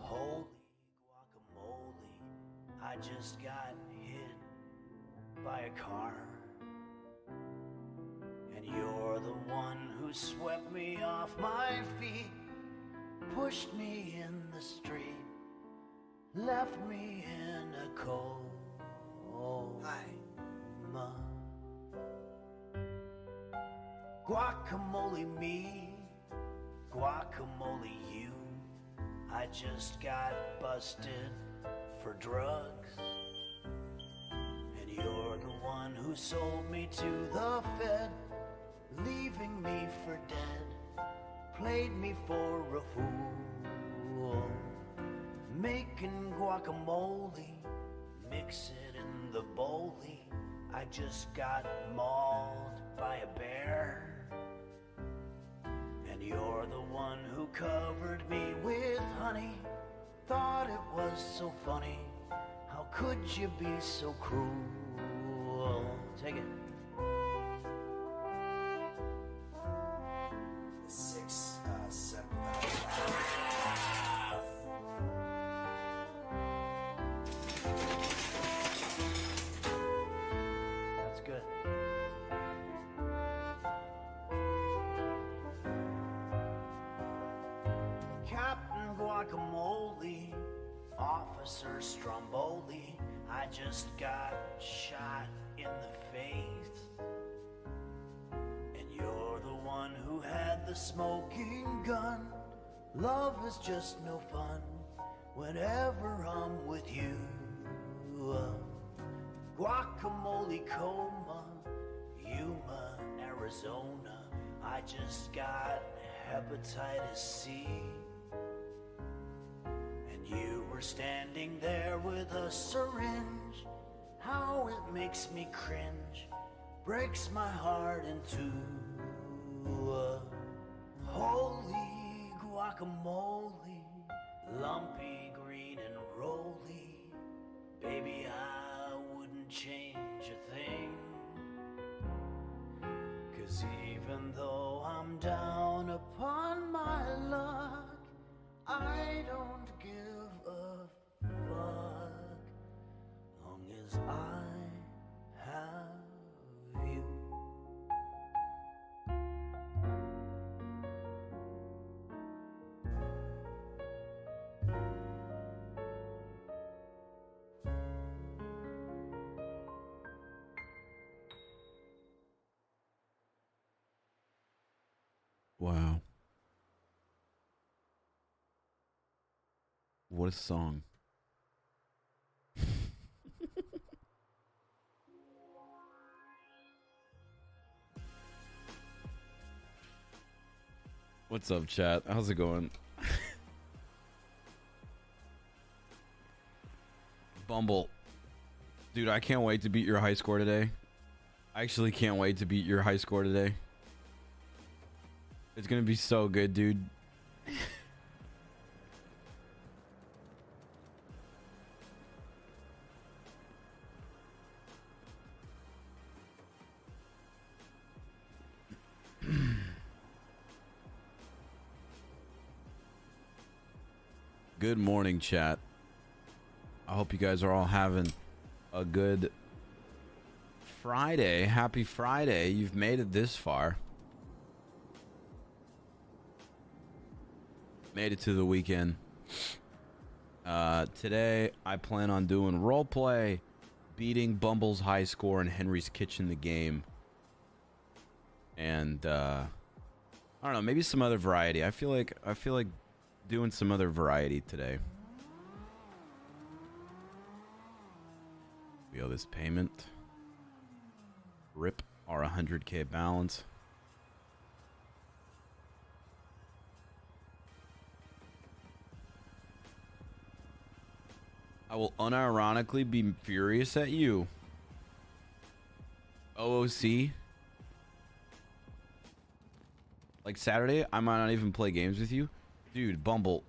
Holy guacamole, I just got hit by a car. And you're the one who swept me off my feet, pushed me in the street, left me in a coma. Guacamole me, guacamole you, I just got busted for drugs. And you're the one who sold me to the Fed, leaving me for dead, played me for a fool. Making guacamole, mix it in the bowlie, I just got mauled by a bear. And you're the one who covered me with honey, thought it was so funny, how could you be so cruel? Take it. 6, 7, That's good. Captain Guacamole, Officer Stromboli, I just got shot in the face. And you're the one who had the smoking gun. Love is just no fun whenever I'm with you. Guacamole coma, Yuma, Arizona, I just got hepatitis C. And you were standing there with a syringe, how it makes me cringe, breaks my heart in two. Holy guacamole, lumpy, green and rolly, baby I wouldn't change a thing. 'Cause even though I'm down upon my luck, I don't give a fuck, long as I have you. what a song. What's up, chat? How's it going? Bumble. Dude, I can't wait to beat your high score today. I actually can't wait to beat your high score today. It's gonna be so good, dude. Good morning, chat. I hope you guys are all having a good Friday. Happy Friday. You've made it this far. Made it to the weekend. Today, I plan on doing roleplay, beating Bumble's high score in Henry's Kitchen the game. And, I don't know, maybe some other variety. I feel like doing some other variety today. We owe this payment. Rip our 100K balance. I will unironically be furious at you. OOC. Like Saturday, I might not even play games with you. Dude, Bumble.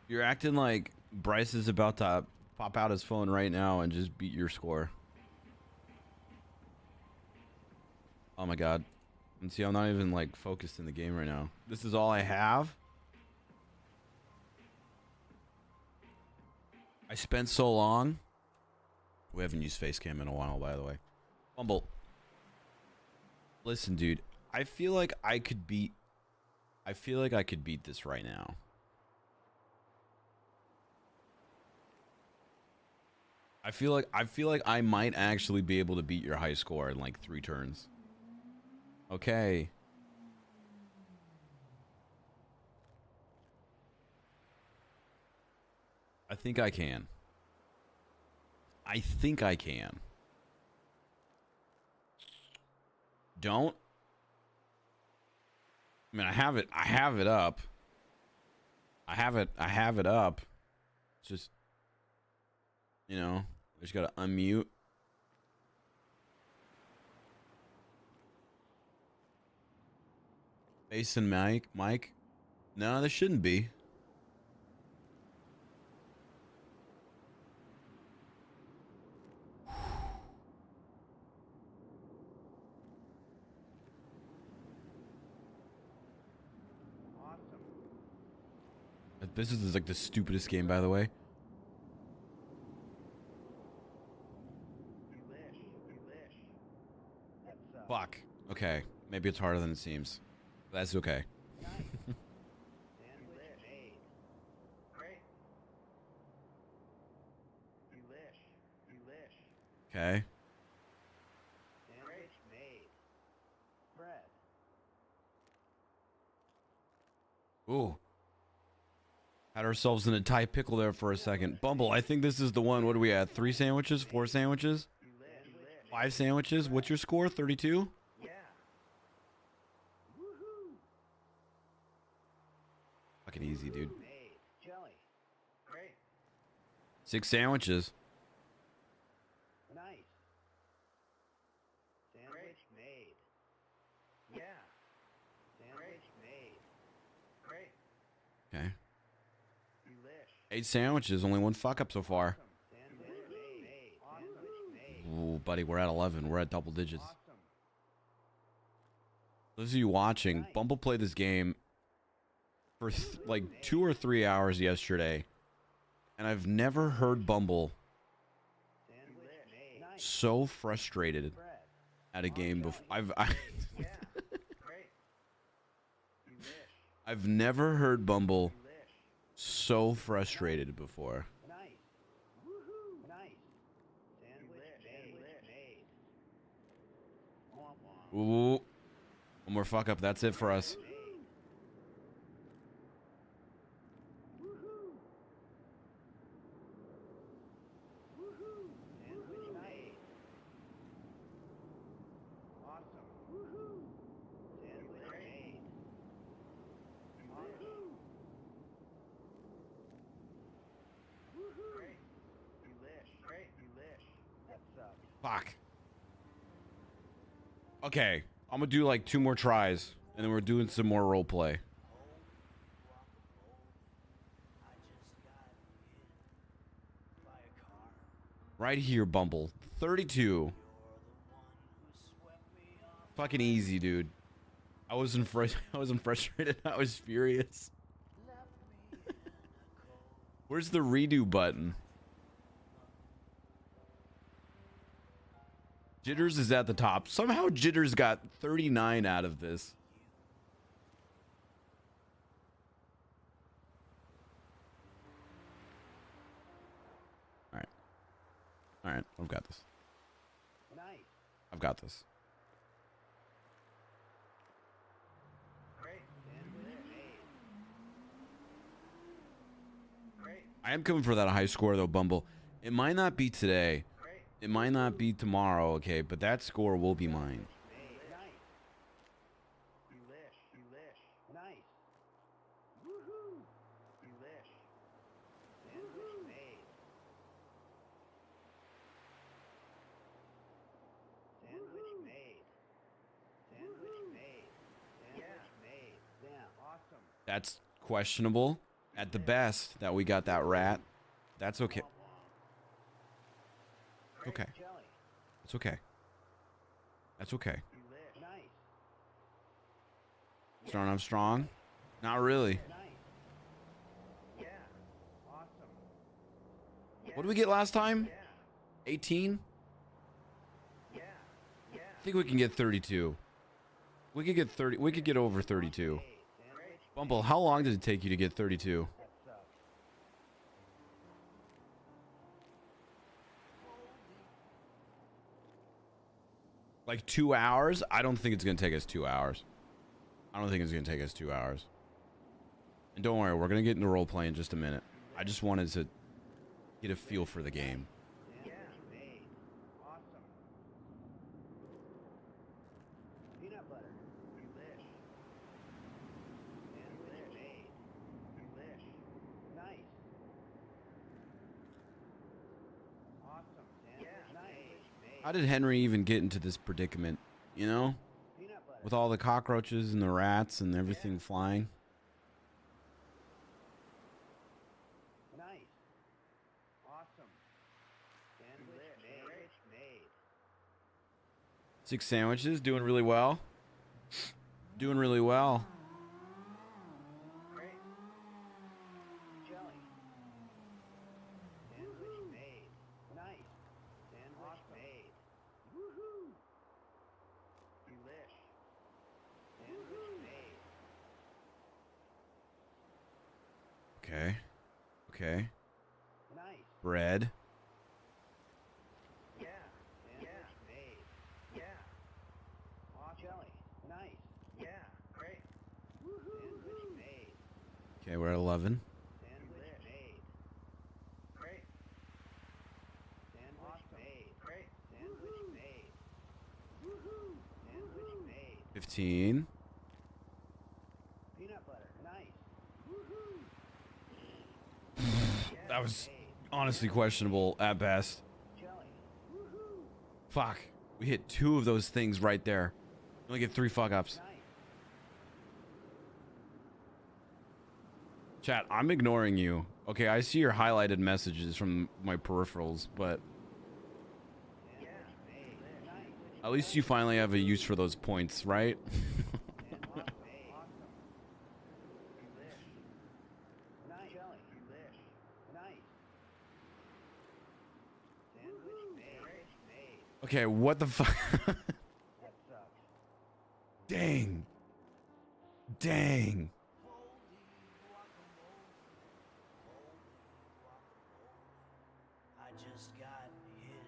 You're acting like Bryce is about to pop out his phone right now and just beat your score. Oh my god. And see, I'm not even like focused in the game right now. This is all I have? I spent so long. We haven't used Facecam in a while, by the way. Bumble. Listen, dude. I feel like I could beat this right now. I feel like I might actually be able to beat your high score in like 3 turns. Okay. I think I can. I think I can. Don't. I mean, I have it up. I have it up. It's just, you know, I just gotta unmute. Bass and mic. No, there shouldn't be. This is like the stupidest game, by the way. Fuck. Okay. Maybe it's harder than it seems. That's okay. Okay. Ooh. Had ourselves in a tight pickle there for a second. Bumble, I think this is the one. What are we at? 3 sandwiches? 4 sandwiches? 5 sandwiches? What's your score? 32? Yeah. Fucking easy, dude. Jelly. Great. 6 sandwiches. Nice. Sandwich made. Yeah. Sandwich made. Great. Okay. Delish. 8 sandwiches. Only 1 fuck up so far. Sandwich made. Sandwich made. Ooh, buddy, we're at 11. We're at double digits. Awesome. Those of you watching, Bumble played this game for like 2 or 3 hours yesterday, and I've never heard Bumble so frustrated at a game before. I've never heard Bumble so frustrated before. Nice. Woohoo. Nice. Sandwich made. Ooh, one more fuck up. That's it for us. Sandwich made. Awesome. Woohoo! Sandwich made. Awesome. Woohoo! Great. Delish. Great. Delish. That sucks. Fuck. Okay, I'm gonna do like 2 more tries, and then we're doing some more role play. Right here, Bumble. 32. Fucking easy, dude. I wasn't frustrated. I was furious. Where's the redo button? Jitters is at the top. Somehow Jitters got 39 out of this. All right. All right, I've got this. Nice. I've got this. Great. Sandwich made. Great. I am coming for that high score though, Bumble. It might not be today. Great. It might not be tomorrow, okay? But that score will be mine. Nice. Delish. Delish. Nice. Woohoo! Delish. Sandwich made. Sandwich made. Sandwich made. Sandwich made. Yeah, awesome. That's questionable. At the best, that we got that rat. That's okay. Okay. Jelly. It's okay. That's okay. Delish. Nice. Starting off strong? Not really. Nice. Yeah. Awesome. What did we get last time? Yeah. 18? Yeah. Yeah. I think we can get 32. We could get 30. We could get over 32. Sandwich. Bumble, how long did it take you to get 32? That sucks. Like 2 hours? I don't think it's going to take us 2 hours. I don't think it's going to take us 2 hours. And don't worry, we're going to get into roleplay in just a minute. I just wanted to get a feel for the game. Yeah. Made. Awesome. Peanut butter. Delish. Sandwich made. Delish. Nice. Awesome. Sandwich made. How did Henry even get into this predicament? You know? Peanut butter. With all the cockroaches and the rats and everything flying. Nice. Awesome. Sandwich made. 6 sandwiches, doing really well. Doing really well. Great. Jelly. Sandwich made. Nice. Sandwich made. Woohoo! Delish. Sandwich made. Okay. Okay. Nice. Bread. Yeah. Sandwich made. Yeah. Awesome. Jelly. Nice. Yeah. Great. Woohoo! Sandwich made. Okay, we're at 11. Sandwich made. Great. Sandwich made. Great. Sandwich made. Woohoo! Sandwich made. 15. Peanut butter. Nice. Woohoo! That was honestly questionable at best. Jelly. Woohoo! Fuck. We hit 2 of those things right there. We only get 3 fuck ups. Nice. Chat, I'm ignoring you. Okay, I see your highlighted messages from my peripherals, but Yeah. Made. Nice. at least you finally have a use for those points, right? Awesome. Delish. Nice. Jelly. Delish. Nice. Sandwich made. Okay, what the fuck? That sucks. Dang. Dang. I just got hit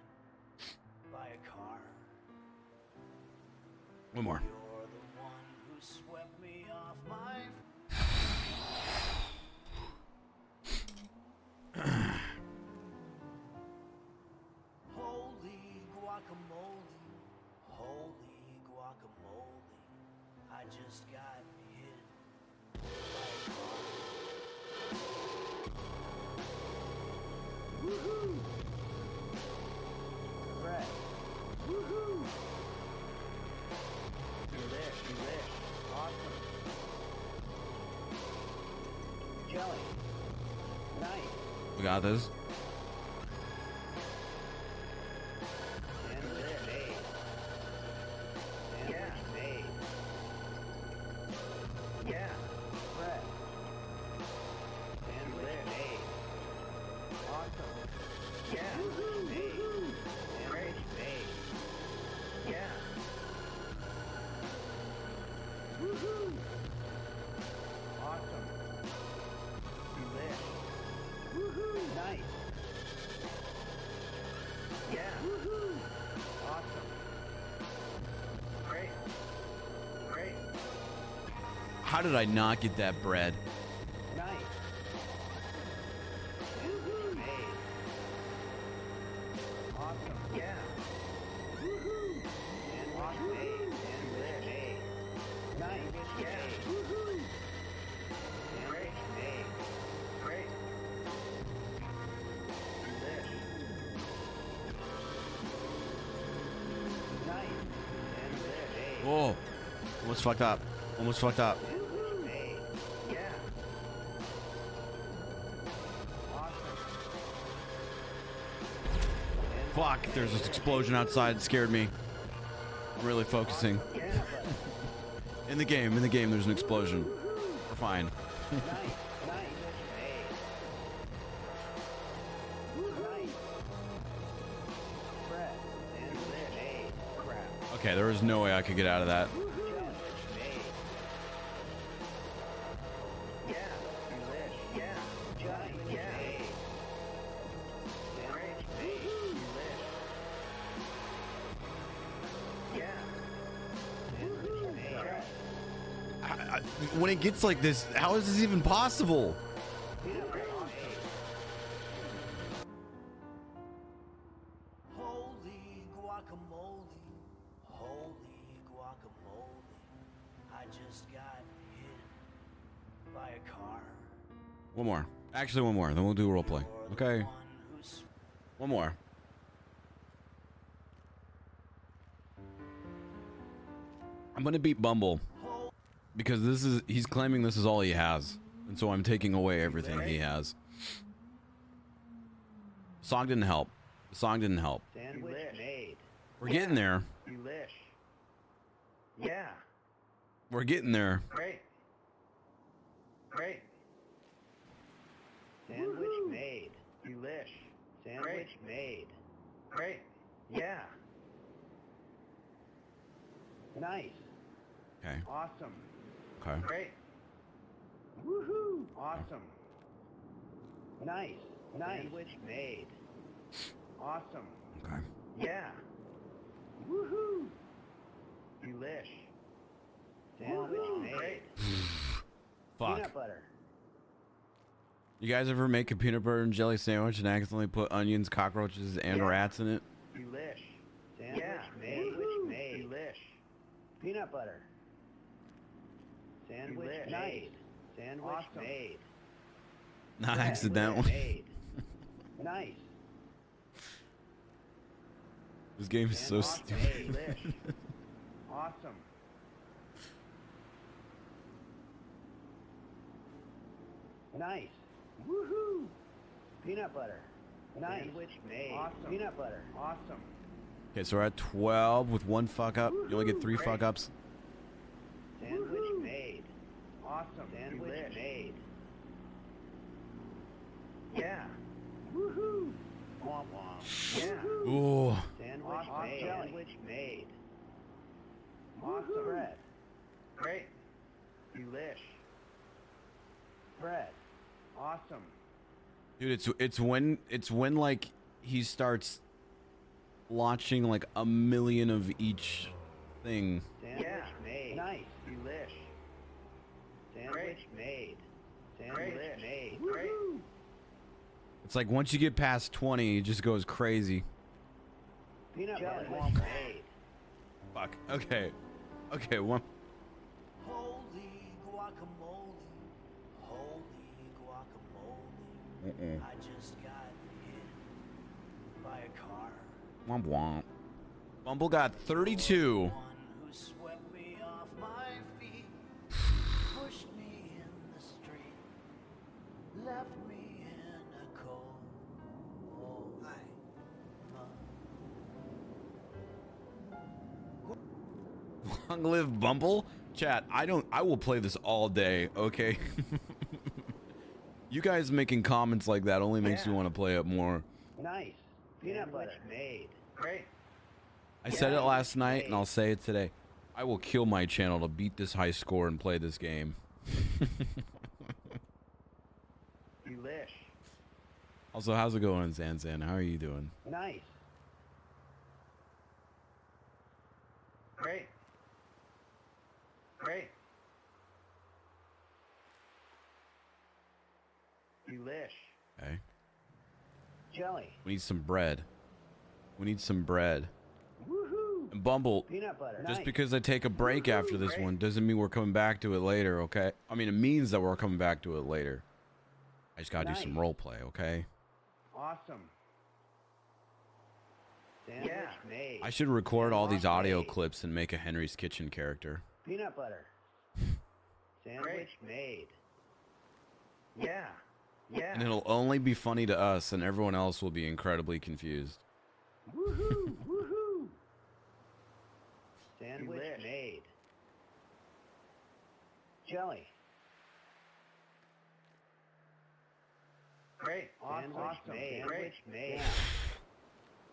by a car. One more. You're the one who swept me off my. We got this. How did I not get that bread? Whoa. Almost fucked up. Almost fucked up. Fuck, there's this explosion outside. It scared me. I'm really focusing. In the game, there's an explosion. We're fine. Okay, there is no way I could get out of that. When it gets like this, how is this even possible? Holy guacamole, holy guacamole. I just got hit by a car. One more. Actually, one more. Then we'll do a role play. Okay. One more. I'm gonna beat Bumble because he's claiming this is all he has, and so I'm taking away everything he has. Song didn't help. The song didn't help. Sandwich made. We're getting there. Delish. Yeah. We're getting there. Great. Great. Sandwich made. Delish. Sandwich made. Great. Yeah. Nice. Okay. Awesome. Okay. Great. Woohoo. Awesome. Nice. Nice. Sandwich made. Awesome. Okay. Yeah. Woohoo. Delish. Sandwich made. Fuck. Peanut butter. You guys ever make a peanut butter and jelly sandwich and accidentally put onions, cockroaches, and rats in it? Delish. Sandwich made. Sandwich made. Delish. Peanut butter. Sandwich made. Sandwich made. Not accidentally. Made. Nice. This game is so stupid. Awesome. Nice. Woohoo. Peanut butter. Nice. Sandwich made. Awesome. Peanut butter. Awesome. Okay, so we're at 12 with one fuck up. You only get 3 fuck ups. Sandwich made. Awesome. Sandwich made. Yeah. Woohoo. Womp womp. Yeah. Ooh. Sandwich made. Sandwich made. Awesome. Bread. Great. Delish. Bread. Awesome. Dude, it's when like he starts launching like a million of each thing. Sandwich made. Nice. Delish. Sandwich made. Sandwich made. Great. It's like once you get past 20, it just goes crazy. Peanut butter made. Fuck. Okay. Okay, one. Holy guacamole. Holy guacamole. I just got hit by a car. Womp womp. Bumble got 32. One who swept me off my feet, pushed me in the street, left me in a cold Long live Bumble. Chat, I will play this all day, okay? You guys making comments like that only makes me want to play it more. Nice. Peanut butter made. Great. I said it last night and I'll say it today. I will kill my channel to beat this high score and play this game. Delish. Also, how's it going, Zanzan? How are you doing? Nice. Great. Great. Delish. Okay. Jelly. We need some bread. We need some bread. Woohoo. And Bumble, Peanut butter. just Nice. because I take a break after this one doesn't mean we're coming back to it later, okay? I mean, it means that we're coming back to it later. I just gotta do some role play, okay? Awesome. Sandwich made. I should record all these audio clips and make a Henry's Kitchen character. Peanut butter. Sandwich made. Yeah. Yeah. And it'll only be funny to us, and everyone else will be incredibly confused. Woohoo! Woohoo! Sandwich made. Jelly. Great. Awesome. Made. Sandwich made.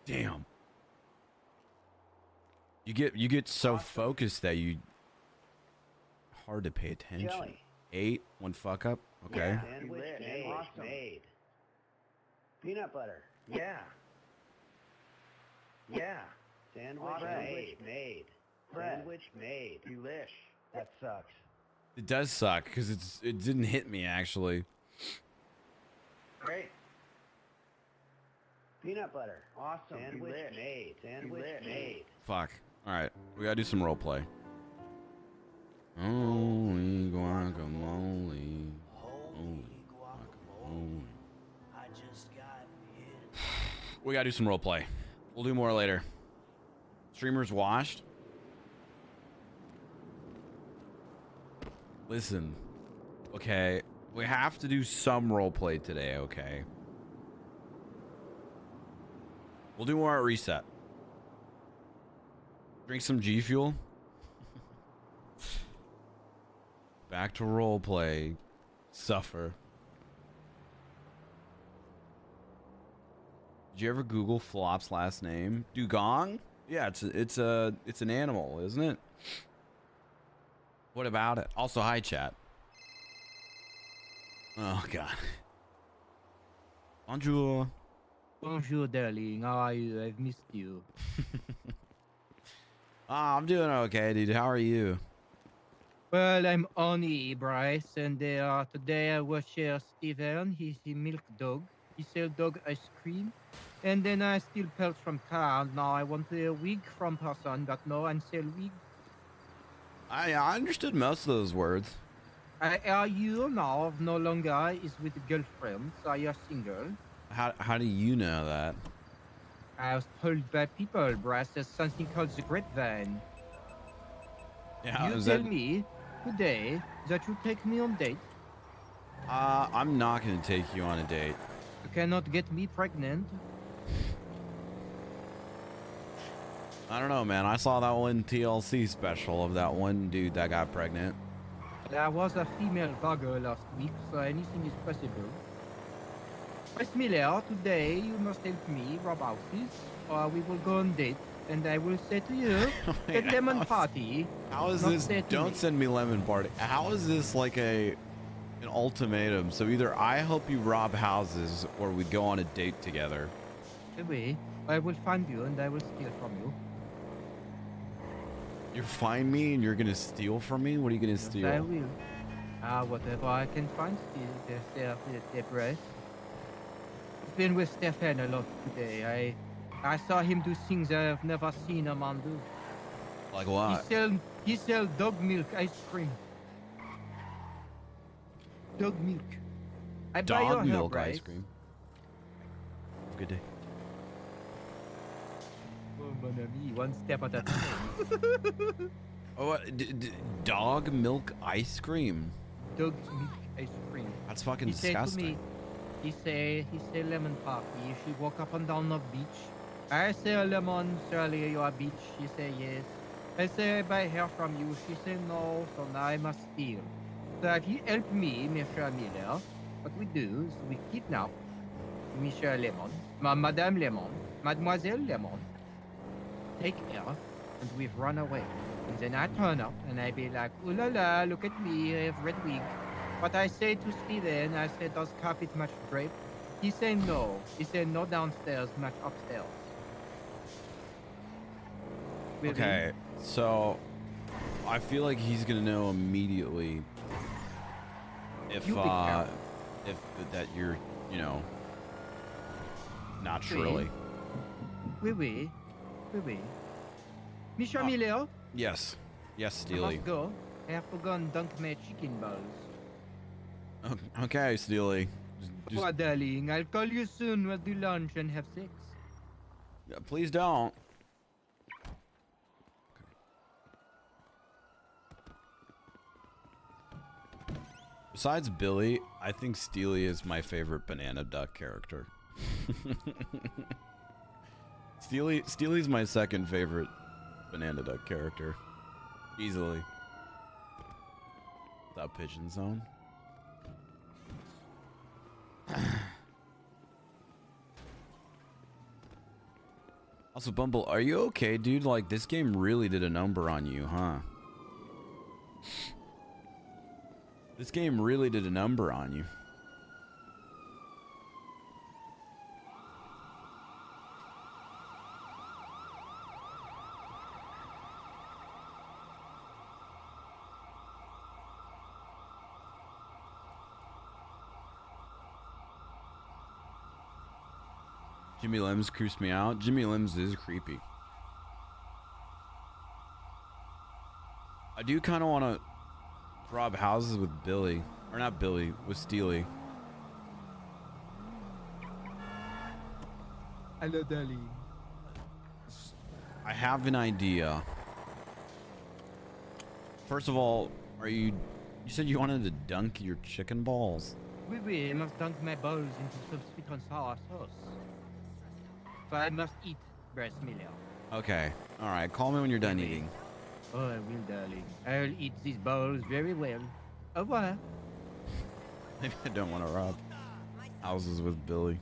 Damn. You get so focused that you hard to pay attention. Jelly. 8, 1 fuck up. Okay. Yeah. Sandwich made. Awesome. Made. Peanut butter. Yeah. Yeah. Sandwich made. Sandwich made. Delish. That sucks. It does suck because it didn't hit me actually. Great. Peanut butter. Awesome. Sandwich made. Sandwich made. Fuck. All right, we gotta do some role play. Holy guacamole. Holy guacamole. I just got hit. We gotta do some role play. We'll do more later. Streamers washed. Listen, okay, we have to do some role play today, okay? We'll do more at reset. Drink some G Fuel. Back to role play. Suffer. Did you ever Google Flop's last name? Dugong? Yeah, it's an animal, isn't it? What about it? Also, hi chat. Oh god. Bonjour. Bonjour, darling. How are you? I've missed you. I'm doing okay, dude. How are you? Well, I'm Oni, Bryce, and today I was here Steven. He's the milk dog. He sells dog ice cream. And then I steal pelts from car. Now I want a wig from person, but no one sell wig. I understood most of those words. Are you now no longer is with a girlfriend? So you're single? How do you know that? I was told by people, Bryce, there's something called the grapevine. Yeah, You tell me today that you take me on date. I'm not gonna take you on a date. You cannot get me pregnant. I don't know, man. I saw that one TLC special of that one dude that got pregnant. There was a female bugger last week, so anything is possible. Miss Miller, today you must help me rob houses, or we will go on date, and I will say to you, Wait, the lemon party. How is not this? say to Don't me. send me lemon party. How is this like an ultimatum? So either I help you rob houses, or we go on a date together. Anyway, I will find you and I will steal from you. You find me and you're gonna steal from me? What are you gonna steal? I will. Whatever I can find, the Bryce. I've been with Stefan a lot today. I saw him do things I've never seen a man do. Like what? He sell dog milk ice cream. Dog milk. I buy your Dog hair, milk Bryce. ice cream. Have a good day. Oh, mon ami, one step at a time. Oh, what? Dog milk ice cream. Dog milk ice cream. That's fucking He said to disgusting. me, he say lemon party. She walk up and down the beach. I say lemon, Shirley, you are beach. She say yes. I say I buy her from you. She say no, so now I must steal. So if you help me, Monsieur Miller, what we do is we kidnap Monsieur Lemon, Madame Lemon, Mademoiselle Lemon, take her, and we run away. And then I turn up and I be like, ooh la la, look at me, I have red wig. But I say to Steven, I say, does carpet match drape? He say no. He say no downstairs, match upstairs. Will we? Okay, so I feel like he's gonna know immediately if You be careful. if that you're, you know, not Oui. Shirley. Oui, oui. Oui, oui. Monsieur Oh. Miller, Yes. Yes, I Steely. must go. I have to go and dunk my chicken balls. Okay, Steely. Just Oh, darling, I'll call you soon. We'll do lunch and have sex. please don't. Besides Billy, I think Steely is my favorite Banana Duck character. Steely's my second favorite Banana Duck character. Easily. That pigeon zone. Also, Bumble, are you okay, dude? Like, this game really did a number on you, huh? This game really did a number on you. Jimmy Limbs creeps me out. Jimmy Limbs is creepy. I do kind of want to rob houses with Billy. Or not Billy, with Steely. Hello, darling. I have an idea. First of all, you said you wanted to dunk your chicken balls. Oui, oui, I must dunk my balls into some sweet and sour sauce. So I must eat, Bryce Miller. Okay. All right. Call me when you're done Maybe. eating. Oh, I will, darling. I'll eat these balls very well. Au revoir. Maybe I don't want to rob houses with Billy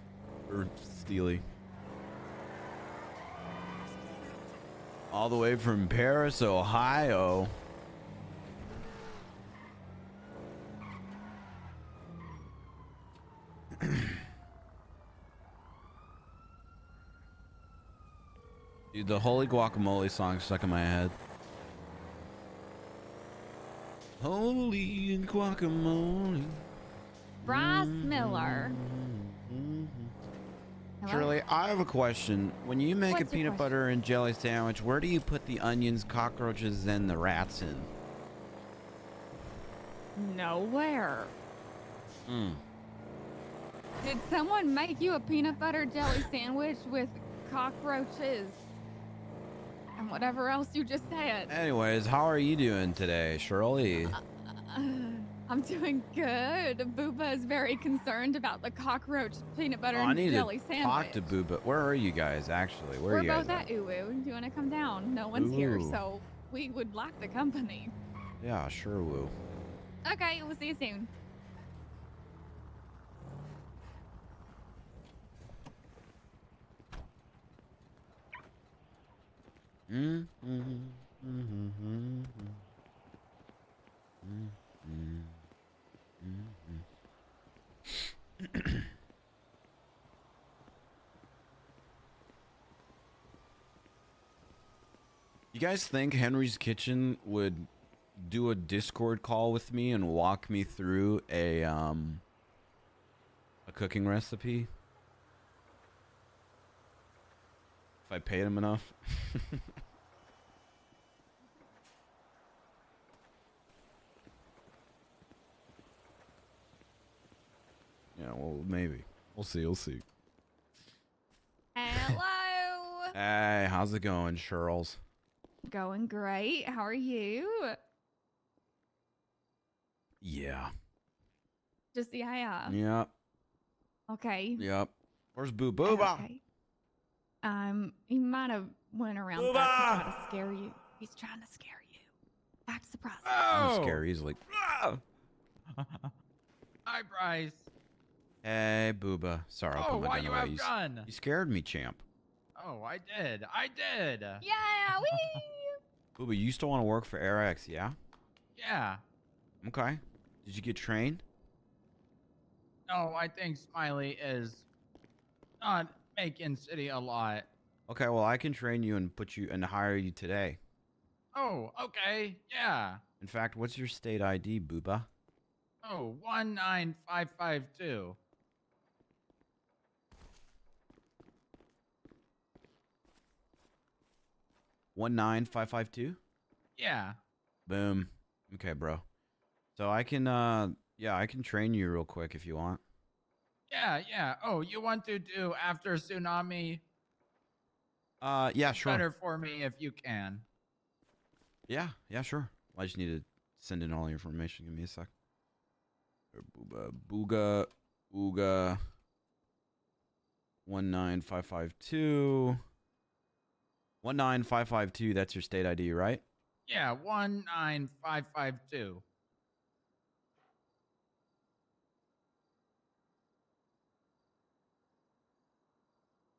or Steely. All the way from Paris, Ohio. Dude, the Holy Guacamole song stuck in my head. Holy Guacamole. Bryce Miller. Hello? Shirley, I have a question. When you make What's a your peanut butter and jelly sandwich, where do you put the onions, cockroaches, and the rats in? Nowhere. Mm. Did someone make you a peanut butter jelly sandwich with cockroaches and whatever else you just said? Anyways, how are you doing today, Shirley? I'm doing good. Booba is very concerned about the cockroach peanut butter I and need jelly to sandwich. talk to Booba. Where are you guys, actually? Where We're are you guys both at Uwu. Do you want to come down? No one's here, so we would like the company. Yeah, sure, woo. Okay, we'll see you soon. You guys think Henry's Kitchen would do a Discord call with me and walk me through a cooking recipe? If I paid him enough? Yeah, well, maybe. We'll see, we'll see. Hello. Hey, how's it going, Charles? Going great. How are you? Yeah. Just yeah. Yep. Okay. Yep. Where's Boo Booba? Okay. He might have went around Booba! back to try to scare you. He's trying to scare you. Act surprised. I'm scary. He's like, "Ah!" Hi, Bryce. Hey, Booba. Sorry, I'll Oh, put my why gun you away. have gun? You scared me, champ. Oh, I did. I did. Yeah, wee! Booba, you still want to work for AirX, yeah? Yeah. Okay. Did you get trained? No, I think Smiley is not making city a lot. Okay, well, I can train you and put you and hire you today. Oh, okay. Yeah. In fact, what's your state ID, Booba? Oh, 19552. $19552? Yeah. Boom. Okay, bro. So I can, yeah, I can train you real quick if you want. Yeah, yeah. Oh, you want to do after tsunami? Yeah, sure. Better for me if you can. Yeah, sure. I just need to send in all the information. Give me a sec. Booba, Booga, Ooga. 19552. 19552, that's your state ID, right? Yeah, 19552.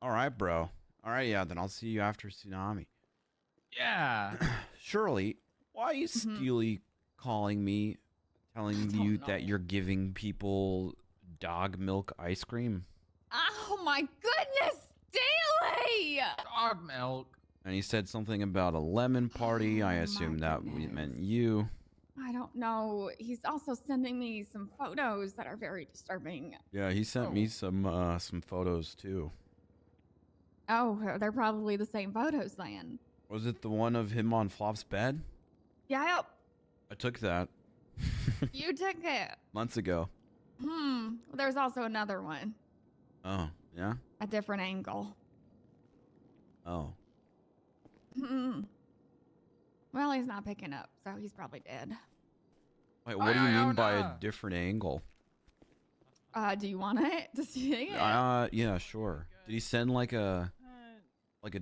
All right, bro. All right, yeah, then I'll see you after tsunami. Yeah. Shirley, why are you steely calling me, telling you that you're giving people dog milk ice cream? Oh my goodness, Daily! Dog milk. And he said something about a lemon party. I assume that meant you. I don't know. He's also sending me some photos that are very disturbing. Yeah, he sent me some photos too. Oh, they're probably the same photos then. Was it the one of him on Flop's bed? Yeah, I took that you took it. months ago. There's also another one. Oh, yeah? A different angle. Oh. Well, he's not picking up, so he's probably dead. Wait, what do you mean by a different angle? Do you want it to see it? Yeah, sure. Did he send like a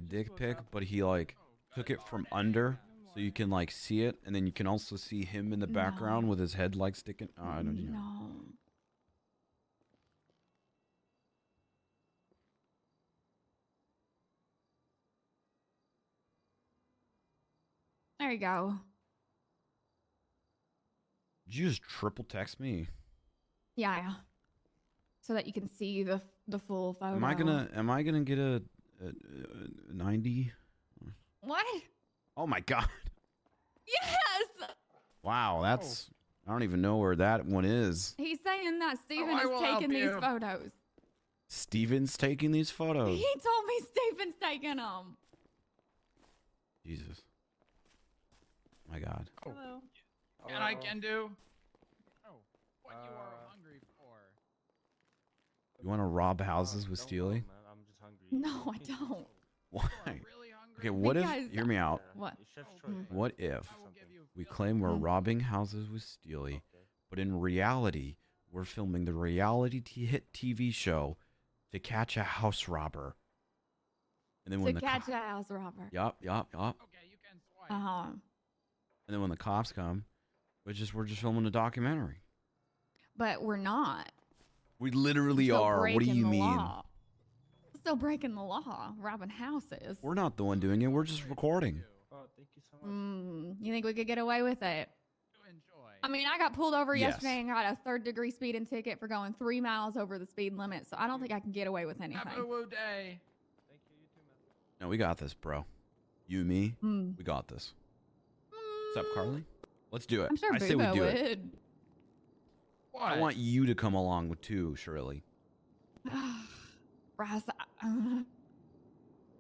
dick pic, but he like took it from under so you can like see it, and then you can also see him in the background with his head like sticking? Oh, I don't know. No. There you go. Did you just triple text me? Yeah. So that you can see the full photo. Am I gonna get a 90? What? Oh my god! Yes. Wow, that's I don't even know where that one is. He's saying that Steven I is will taking help these you. photos. Steven's taking these photos. He told me Steven's taking them. Jesus. My god. Hello. And I can do. Oh, what you are hungry for? You want to rob houses with Steely? I'm just hungry. No, I don't. Why? Really hungry? Okay, what if? Because- Hear me out. What? What if I will give you we filthy- claim we're robbing houses with Steely, but in reality, we're filming the reality hit TV show to catch a house robber? And then when To the catch a house robber. yup. Okay, you can swipe. And then when the cops come, we're just filming a documentary. But we're not. We literally Still are. What do breaking you the mean? law. Still breaking the law, robbing houses. We're not the one doing it. We're just recording. Oh, thank you so much. You think we could get away with it? To enjoy. I mean, I got pulled over Yes. yesterday and got a third-degree speeding ticket for going 3 miles over the speed limit. So I don't think I can get away with Have a anything. woo day. Thank you, you too, man. No, we got this, bro. You and me, Mm. we got this. What's up, Carly? Let's do it. I'm sure I say we Boobo do it. would. What? I want you to come along with too, Shirley. Bryce,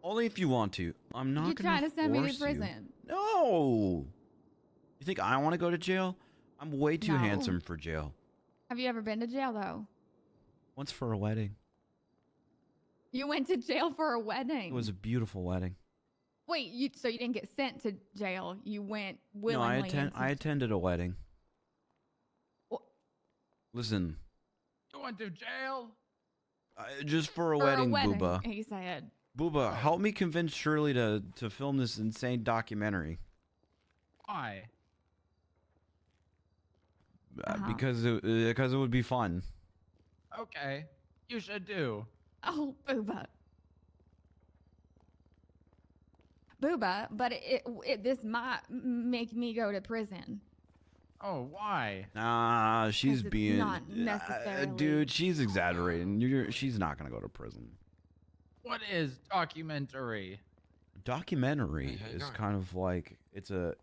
Only if you want to. I'm not you're gonna trying to send me to force you. prison. No. You think I want to go to jail? I'm way too No. handsome for jail. Have you ever been to jail, though? Once for a wedding. You went to jail for a wedding. It was a beautiful wedding. Wait, so you didn't get sent to jail? You went No, willingly? I attended a wedding. Wha- Listen, You went to jail? just for a for wedding, a wedding, Booba. he said. Booba, help me convince Shirley to film this insane documentary. Why? Because it would be fun. Okay. You should do. Oh, Booba. Booba, but this might make me go to prison. Oh, why? Nah, she's 'Cause it's being not necessarily- dude, she's exaggerating. She's not gonna go to prison. What is documentary? Documentary Hey, how you is going? kind of like it's a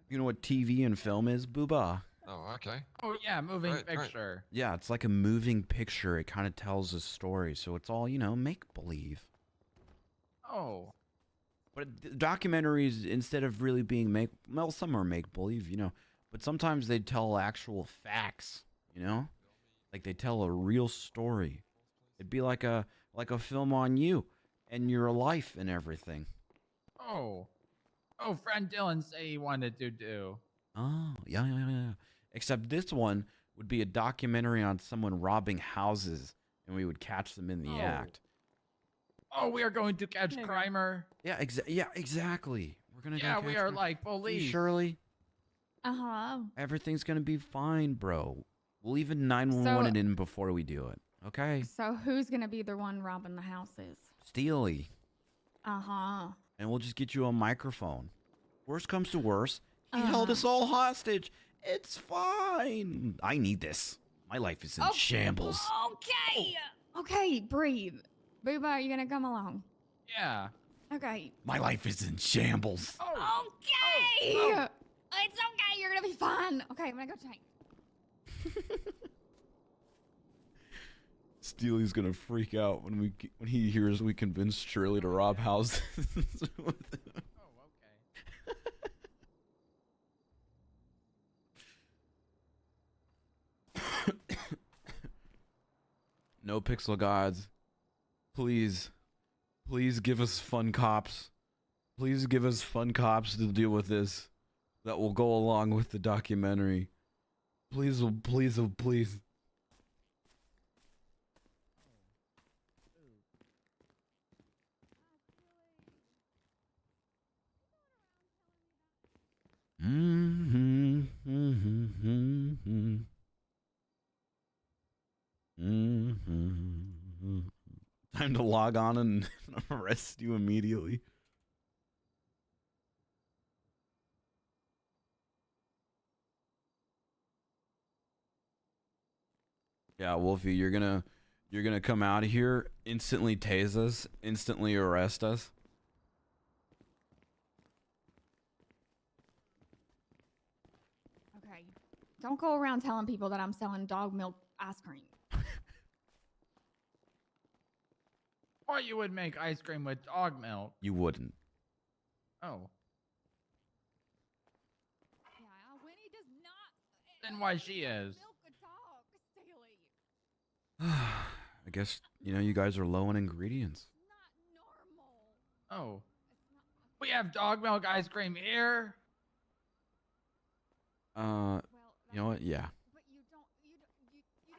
you know what TV and film is, Booba? Oh, okay. Oh yeah, moving Right, right. picture. Yeah, it's like a moving picture. It kind of tells a story, so it's all, make believe. Oh. But documentaries, instead of really being some are make believe, but sometimes they tell actual facts, like they tell a real story. It'd be like a film on you and your life and everything. Oh. Oh, friend Dylan said he wanted to do. Oh, yeah. Except this one would be a documentary on someone robbing houses, and we would catch them in the Oh. act. Oh, we are going to catch Crimer. Yeah, exactly. We're gonna go Yeah, we catch are them. like See, police. Shirley, Uh-huh. everything's gonna be fine, bro. We'll even 911 in before we do it. Okay? So who's gonna be the one robbing the houses? Steely. Uh-huh. And we'll just get you a microphone. Worst comes to worst, he held us all hostage. It's fine. I need this. My life is in shambles. Okay. Okay, breathe. Booba, are you gonna come along? Yeah. Okay. My life is in shambles. Oh. Okay. Oh. It's okay. You're gonna be fine. Okay, I'm gonna go change. Steely's gonna freak out when he hears we convinced Shirley to rob houses. Oh, okay. No pixel gods. Please give us fun cops. Please give us fun cops to deal with this. That will go along with the documentary. Please. Time to log on and arrest you immediately. Yeah, Wolfie, you're gonna come out of here, instantly tase us, instantly arrest us. Okay. Don't go around telling people that I'm selling dog milk ice cream. Or you would make ice cream with dog milk. You wouldn't. Oh. Yeah, Winnie does not. Then why she is? Milk a dog, Steely. I guess, you guys are low in ingredients. It's not normal. Oh. We have dog milk ice cream here. Well, You know what? Yeah. but you don't sell.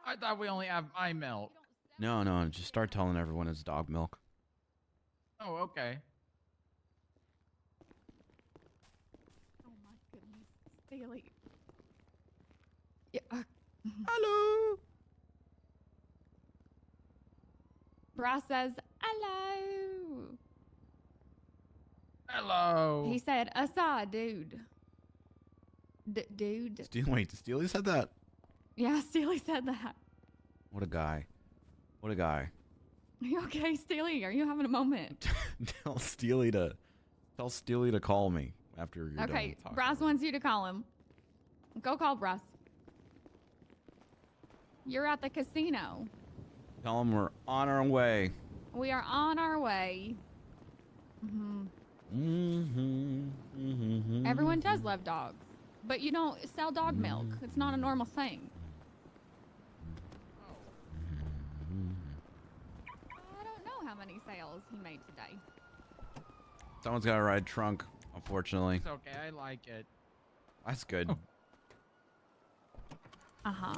I thought we only have my milk. You don't sell No, just start telling everyone it's dog milk. Oh, okay. Oh my goodness, Steely. Yeah. Hello. Bryce says hello. Hello. He said, "Asa, dude." Dude. Steely said that. Yeah, Steely said that. What a guy. What a guy. Are you okay, Steely? Are you having a moment? Tell Steely to call me after you're done Okay, talking. Bryce wants you to call him. Go call Bryce. You're at the casino. Tell him we're on our way. We are on our way. Everyone does love dogs, but you don't sell dog milk. It's not a normal thing. I don't know how many sales he made today. Someone's got to ride trunk, unfortunately. It's okay. I like it. That's good. Uh-huh.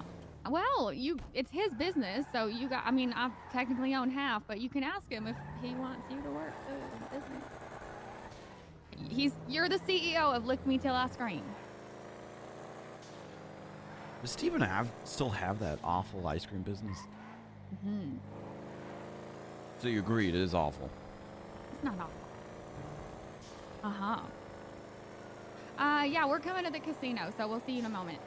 Well, it's his business, so I technically own half, but you can ask him if he wants you to work the business. You're the CEO of Lick Me Till I Scream. Does Steven still have that awful ice cream business? Mm-hmm. So you agree it is awful. It's not awful. Uh-huh. Yeah, we're coming to the casino, so we'll see you in a moment.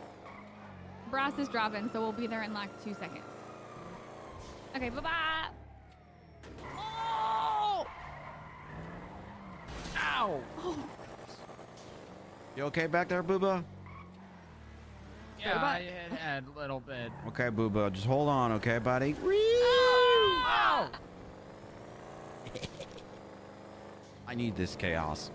Bryce is driving, so we'll be there in like 2 seconds. Okay, bye-bye. Oh! Ow! Oh. You okay back there, Booba? Yeah, I had a little bit. Okay, Booba, just hold on, okay, buddy? Ow! I need this chaos.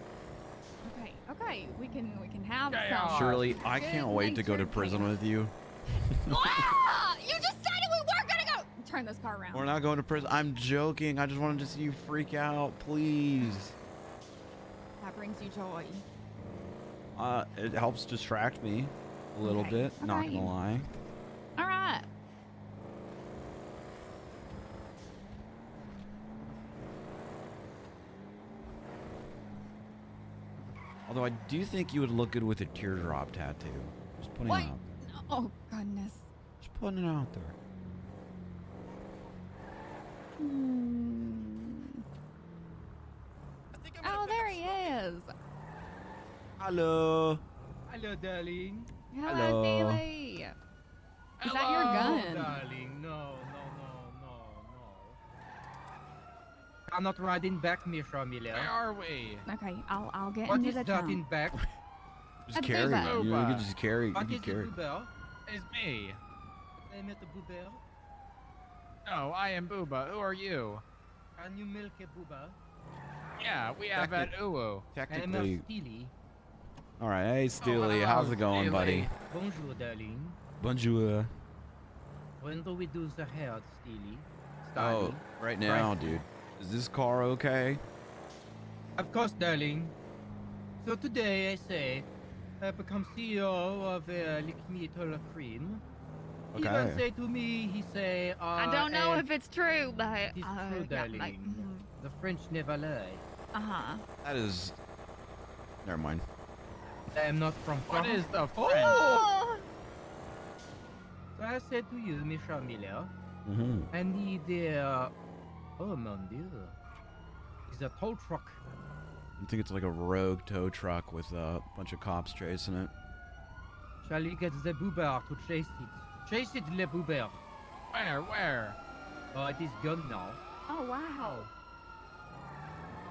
Okay, we can have Chaos. some. Shirley, I can't wait to go to good-natured prison chaos. with you. Ah! You just said we weren't gonna go. Turn this car around. We're not going to prison. I'm joking. I just wanted to see you freak out, please. That brings you joy. It helps distract me a little Okay, bit, not okay. gonna lie. All right. Although I do think you would look good with a teardrop tattoo. Just putting What? it out. Oh goodness. Just putting it out there. Oh, there he is. Hello. Hello, darling. Hello, Hello. Steely. Is that your Oh, gun? darling. No. I'm not riding back, Misha Miller. Where are we? Okay, I'll get What into is the that trunk. in back? Just A carry it. Booba. You know, you can just carry it. What You is can it, carry it. Boober? It's me. I met a Boober. No, I am Booba. Who are you? Can you milk a Boober? Yeah, we have at Uwu. I am Technically. Steely. All right. Hey, Steely. hello, How's it going, buddy? Bonjour, darling. Bonjour. When do we do the hair, Steely? Oh, Steely? right now, Bryce. dude. Is this car okay? Of course, darling. So today, I say, I become CEO of Lick Me Till Cream. He Okay. will say to me, he say, I don't know if it's true, but It is true, darling. The French never lie. Uh-huh. That is. Never mind. I am not from What France. is the French? Oh! So I said to you, Misha Miller, Mm-hmm. I need oh mon dieu. It's a tow truck. I think it's like a rogue tow truck with a bunch of cops chasing it. Shall we get the boober to chase it? Chase it, le boober. Where? Oh, it is gone now. Oh, wow.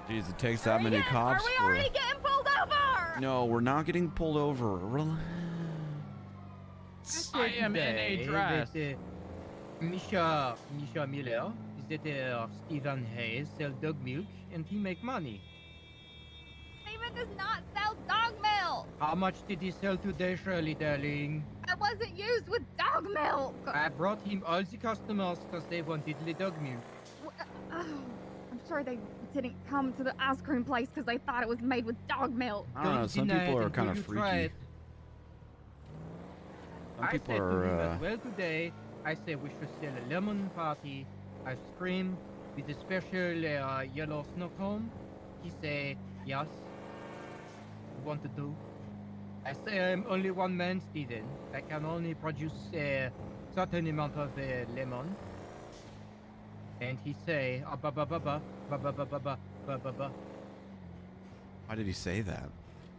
Jeez, it takes that many cops Are we for. already getting pulled over? No, we're not getting pulled over. Relax. I am in a Today dress. that, Misha Miller is that Stephen Hayes sell dog milk and he make money. Steven does not sell dog milk. How much did he sell today, Shirley, darling? It wasn't used with dog milk. I brought him all the customers because they wanted the dog milk. Oh, I'm sure they didn't come to the ice cream place because they thought it was made with dog milk. I don't know. Some deny people it are until kind of you try freaky. it. Some I people said to him are. as well today, I said we should sell a lemon party ice cream with a special yellow snow cone. He say, yes. Want to do? I say I'm only one man, Steven. I can only produce a certain amount of lemon. And he say, ba ba ba ba ba ba ba ba ba ba ba ba. Why did he say that?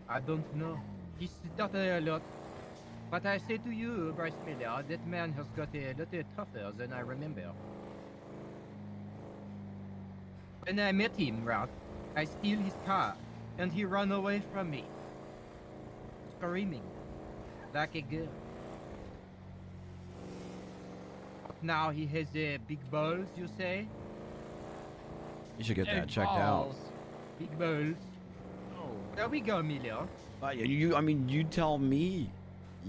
I don't know. He stuttered a lot. But I say to you, Bryce Miller, that man has got a lot tougher than I remember. When I met him, right, I steal his car, and he ran away from me, screaming, like a girl. Now he has big balls, you say? You should get that Big checked out. balls. Big balls. Oh. There we go, Miller. I mean, you tell me.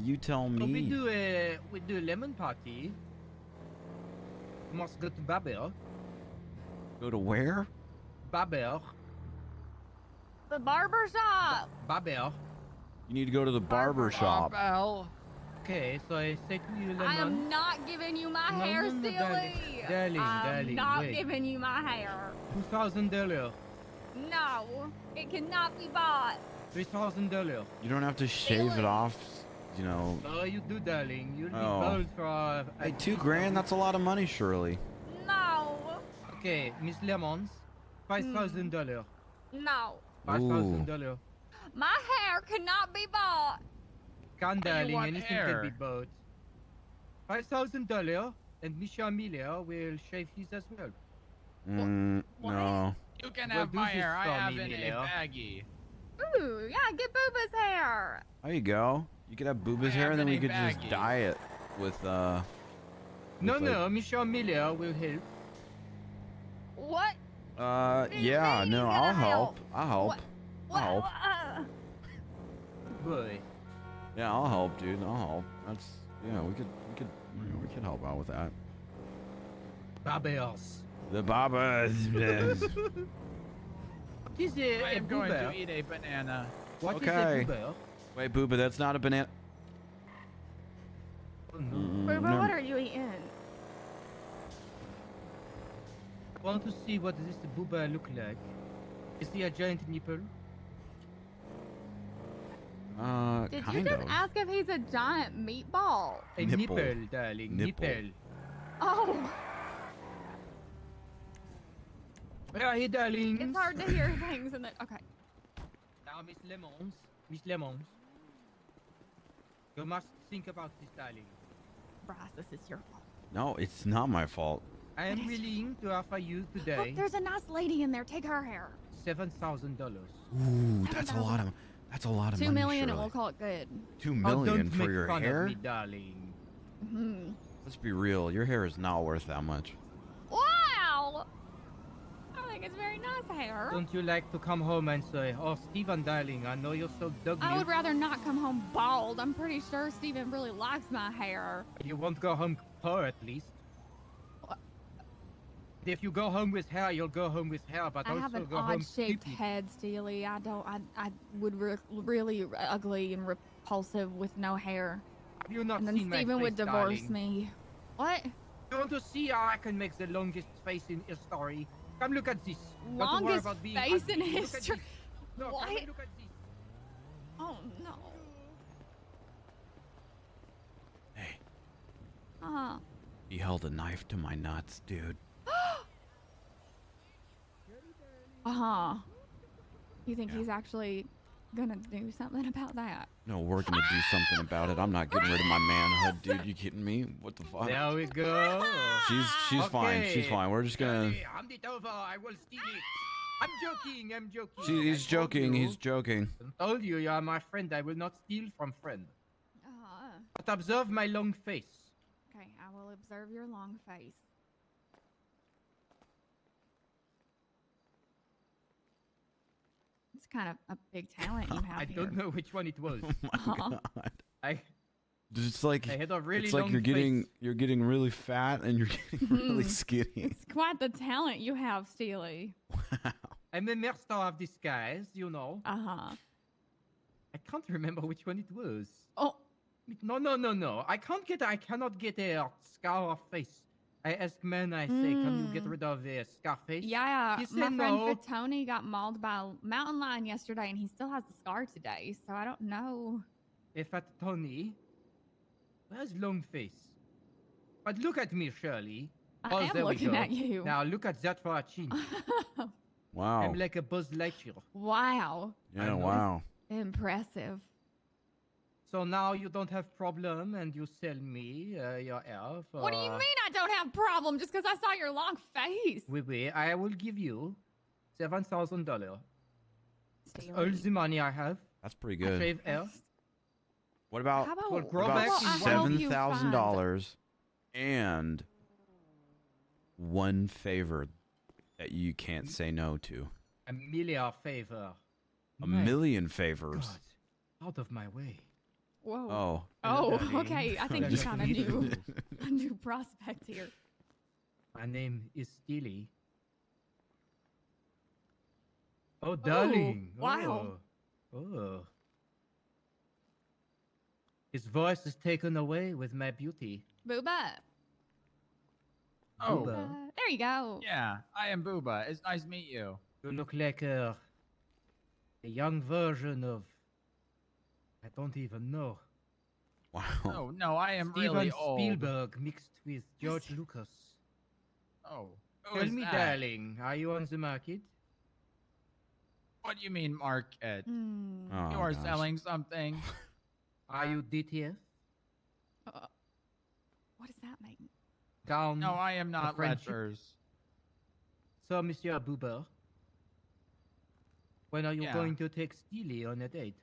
You tell So me. we do a lemon party. Must go to Babel. Go to where? Babel. The barber shop. Babel. You need to go to the barber shop. Bell. Okay, so I say to you, I am lemon. not giving you my No, hair, no, no, Steely. darling, I'm darling, not wait. giving you my hair. $2,000. No, it cannot be bought. $3,000. You don't have to shave it Really? off, you know. Oh, you do, darling. You'll be Oh. bald for. Hey, at $2 least a grand? week. That's a lot of money, Shirley. No, Okay, Miss Lemons. $5,000. no. $5,000. My hair cannot be bought. Can, darling. want Anything can be hair? bought. $5,000, and Misha Amelia will shave his as well. What? No. You can Well, have do my this hair. I for have me, it in a Milo. baggie. Ooh, yeah, get Booba's hair. There you go. You could have Booba's I hair, have and then we any could just baggies. dye it with No, like- no, Misha Amelia will help. What? do you yeah, mean no, you're I'll gonna help. help? I'll help. What? I'll help. Boy. Yeah, I'll help, dude. I'll help. That's yeah. We could help out with that. Barbers. The Baba. What is a I am going boober? to eat a banana. What is Okay. a boober? Wait, Booba, that's not a banana. Oh, no. Booba, never- what are you eating? I want to see what this boober look like. Is he a giant nipple? Did kind you just of. ask if he's a giant meatball? A Nipple. nipple, darling. Nipple. Nipple. Oh, Where are you, darling? it's hard to hear things in the. Okay. Now, Miss Lemons. Miss Lemons. You must think about this, darling. Bryce, this is your fault. No, it's not my fault. I am willing to offer you Look, today there's a nice lady in there. Take her hair. $7,000. Ooh, that's a lot of. That's a lot of 2 money. million, and Shirley. we'll call it good. 2 million don't for make your fun hair? of me, darling. Hmm. Let's be real. Your hair is not worth that much. Wow. I think it's very nice hair. Don't you like to come home and say, "Oh, Stephen, darling, I know you're so doggy. I would rather not come home bald. I'm pretty sure Steven really likes my hair. You won't go home poor, at least." What? If you go home with hair, you'll go home with hair, but I also have an go home odd-shaped stupid. head, Steely. I would really ugly and repulsive with no hair. Have you not And then seen my Steven would face, divorce darling? me. What? You want to see how I can make the longest face in history? Come look at this. Don't worry Longest about being face ugly. in Look at history? this. No, come What? and look at this. Oh no. Hey, Uh, he held a knife to my nuts, dude. uh-huh. You think he's actually gonna do something about that? No, we're gonna do something about it. I'm not getting rid of my manhood, dude. You kidding me? What the fuck? There we go. She's fine. She's Okay. fine. We're just gonna. Daddy, hand it over. I will steal it. I'm joking. I'm joking. He's I told joking. you. He's joking. I told you, you are my friend. I will not steal from friend. But observe my long face. Okay, I will observe your long face. It's kind of a big talent you have I here. don't know which one it was. Oh my Uh-huh. god. I It's like I had a really it's like long you're getting face. you're getting really fat and you're getting really Mhm. skinny. It's quite the talent you have, Steely. Wow. I'm a master of disguise, you know. Uh-huh. I can't remember which one it was. Oh, No. I cannot get a scar face. I ask men, I say, can you get Mm. rid of a scar face? yeah. You My said friend no. Tony got mauled by a mountain lion yesterday, and he still has the scar today, so I don't know. If at Tony, where's long face? But look at me, Shirley. I am there we looking go. at you. Now look at that for a chin. Wow. I'm like a Buzz Lightyear. Wow. Yeah, know. wow. Impressive. So now you don't have problem and you sell me your hair for... What do you mean I don't have problem just because I saw your long face? Oui, I will give you $7,000. That's all Steely. the money I have. That's pretty I good. shave hair. What about How about, Well, grow about back in I help you $7,000 and one favor that you can't say no to? A million favor. A My million favors. God, out of my way. Whoa. Oh. Oh, Darling. okay. I think you Just found a leave new, it. a new prospect here. My name is Steely. Oh, darling. wow. Oh. His voice is taken away with my beauty. Booba. Oh, Booba. There you go. yeah. I am Booba. It's nice to meet you. You look like a young version of. I don't even know. Wow. Oh no, I am Steven really old. Spielberg mixed with George Lucas. Oh, who Tell is me, that? darling, are you on the market? What do you mean, market? Hmm. Oh, You are gosh. selling something. Are you DTF? What does that mean? Down. No, I am not friendship? letters. So, Monsieur Buber, when are you Yeah. going to take Steely on a date?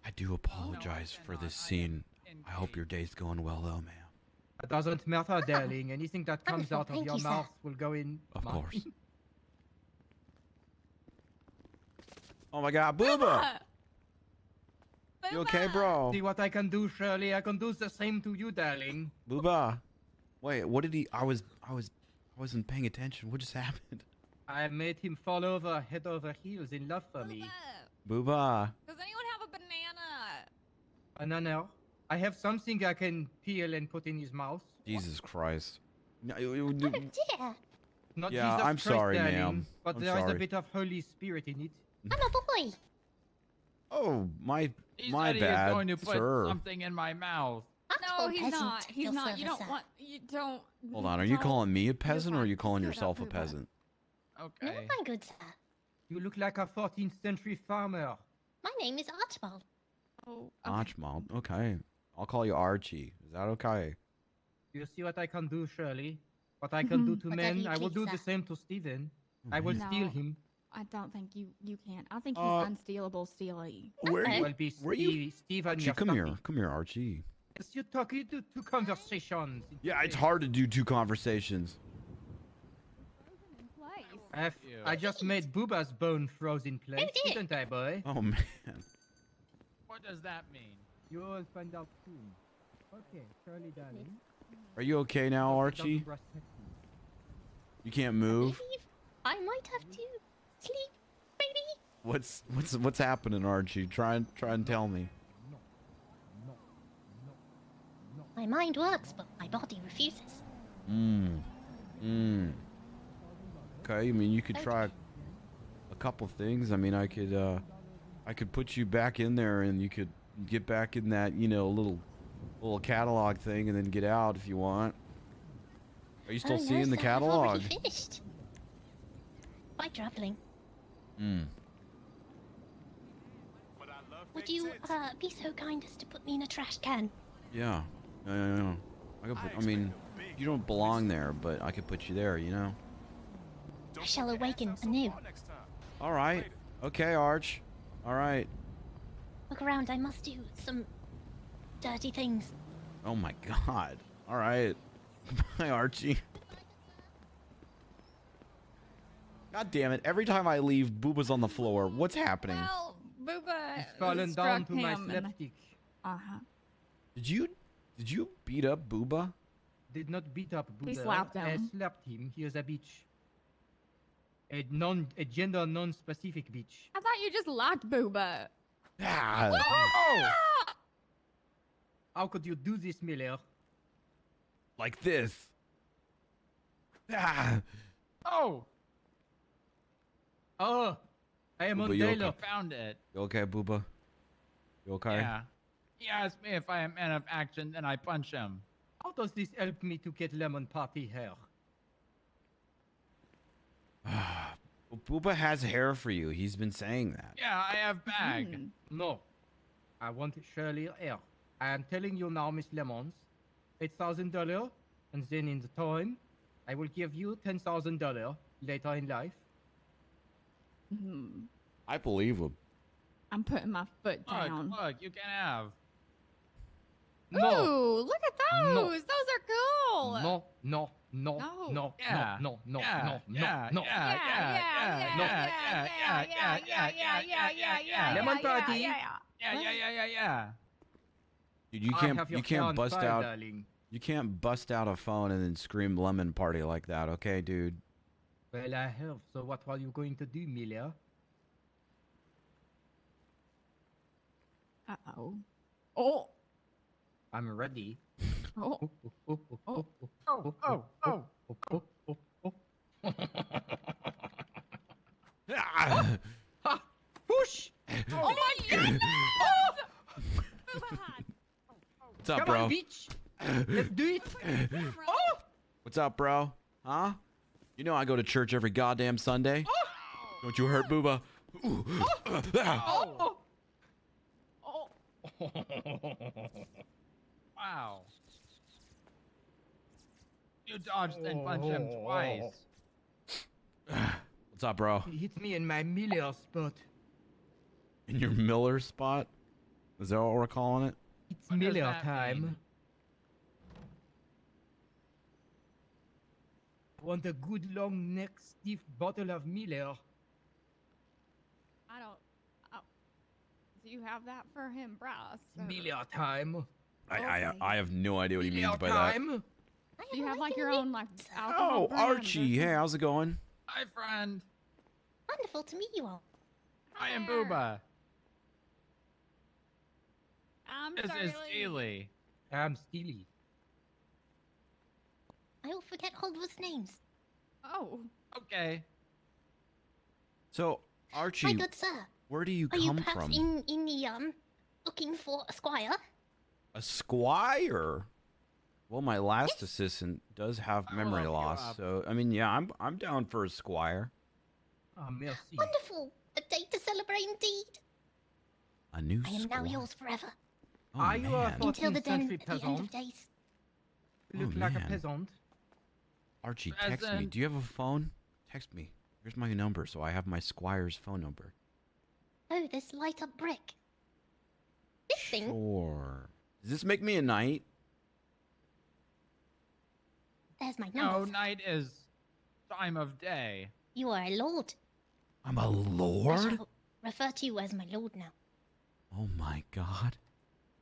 I do apologize for this scene. I hope your day's going well, though, ma'am. It doesn't matter, darling. Anything that comes Wonderful, out of thank your you, sir. mouth will go in. Of mine. course. Oh my God, Booba! You okay, bro? See what I can do, Shirley. I can do the same to you, darling. Booba. Wait, what did he? I wasn't paying attention. What just happened? I made him fall over head over heels in love for me. Booba. Does anyone have a banana? Banana. I have something I can peel and put in his mouth. Jesus Christ. No, Oh dear. Not Yeah, Jesus I'm Christ, sorry, darling, ma'am. but I'm there is a sorry. bit of Holy Spirit in it. I'm a boy. Oh, my He my said he bad, is going to put sir. something in my mouth. No, Archibald he's peasant not. at He's your not. You service, don't sir. want. You don't. Hold on, are you don't- calling me a peasant or are fine. you calling Sit up, yourself a Booba. peasant? No, Okay. my good sir. You look like a 14th century farmer. My name is Archibald. Oh, Archibald. Okay. I'll call you Archie. Is that okay? You see what I can do, Shirley? What I can do to Whatever men, you I will please, do the sir. same to Stephen. Oh, I will man. steal No. him. I don't think you can. I think he's unstealable, Steely. Where Okay. you? Will be Where you? Stephen. Archie, your come stuffy. here. Come here, Archie. Yes, you talk. You do two conversations. in Yeah, it's two hard to do two conversations. In place. days. Ew. I just made Booba's bone froze in place, dear. didn't I, boy? Oh man. What does that mean? You will find out soon. Okay, Shirley, darling. Are you okay now, Hope it Archie? doesn't rust hefty. You can't move. Believe I might have to sleep, baby. What's happening, Archie? Try and tell me. My mind works, but my body refuses. Okay, I mean you could try a couple things. I mean I could put you back in there and you could get back in that, you know, little catalog thing and then get out if you want. Are you still Oh, no, seeing the sir, I've catalog? already finished. Quite troubling. Would you be so kind as to put me in a trash can? Yeah. Yeah. I mean, you don't belong there, but I could put you there, you know? I shall awaken anew. All right. Okay, Arch. All right. Look around, I must do some dirty things. Oh my god. All right. Bye, Archie. God damn it. Every time I leave, Booba's on the floor. What's happening? Well, Booba He's fallen struck down to my him and- slapstick. Uh-huh. Did you beat up Booba? Did not beat up Booba. He slapped I him. slapped him. He is a bitch. A gender non-specific bitch. I thought you just liked Booba. Ah. How could you do this, Miller? Like this. Ah. Oh, Oh, I am Booba, on you I okay? dialogue. found it. You okay, Booba? You okay? Yeah. He asked me if I am man of action, then I punch him. How does this help me to get lemon party hair? Booba has hair for you. He's been saying that. Yeah, I have bag. Hmm. No, I want Shirley hair. I am telling you now, Miss Lemons, $8,000, and then in the time, I will give you $10,000 later in life. Hmm. I believe him. I'm putting my foot Look, down. look, you can have. No, Ooh, look at those. No. Those are cool. no, no, no, No. no, Yeah. no, no, Yeah, no, no, yeah, no. yeah, yeah. Lemon party. Yeah. Dude, you I can't have your you hair can't on bust fire, out darling. you can't bust out a phone and then scream lemon party like that, okay, dude? Well, I have. So what are you going to do, Miller? Uh-oh. Oh. I'm ready. Oh. Oh. Ah! Ha! Push! Oh my goodness! What's up, Come bro? on, bitch! Let's do it! Oh! What's up, bro? Huh? You know I go to church every goddamn Sunday. Don't you hurt, Booba? Ooh. Oh! Oh, Wow. You dodged and punched him twice. What's up, bro? He hit me in my Miller spot. In your Miller spot? Is that what we're calling it? It's What does Miller that time. mean? Want a good long neck stiff bottle of Miller? I don't. Oh. Do you have that for him, Bryce? or- Miller time. I have no idea what he means Miller by that. time. Do you have like your own like Oh, alcohol brand or Archie. Hey, something? how's it going? Hi, friend. Wonderful to meet you all. I am There. Booba. I'm This is Shirley. Steely. I'm Steely. I will forget Holdworth's names. Oh, Okay. So, My Archie, good sir, where do you are you come perhaps from? in the looking for a squire? A squire? Well, my last assistant does have I will memory look you loss, up. so I mean, yeah, I'm down for a squire. Ah, merci. Wonderful! A day to celebrate indeed. A new I am squire. now yours forever. Oh, Are you a man. fo- Until the 14th den century at the end of peasant? days. You look Oh, like man. a peasant. Archie, text me. Present. Do you have a phone? Text me. Here's my number, so I have my squire's phone number. Oh, this light up brick. This thing, Sure. Does this make me a knight? there's my No, number. night is time of day. You are a lord. I'm a I lord? shall refer to you as my lord now. Oh my god.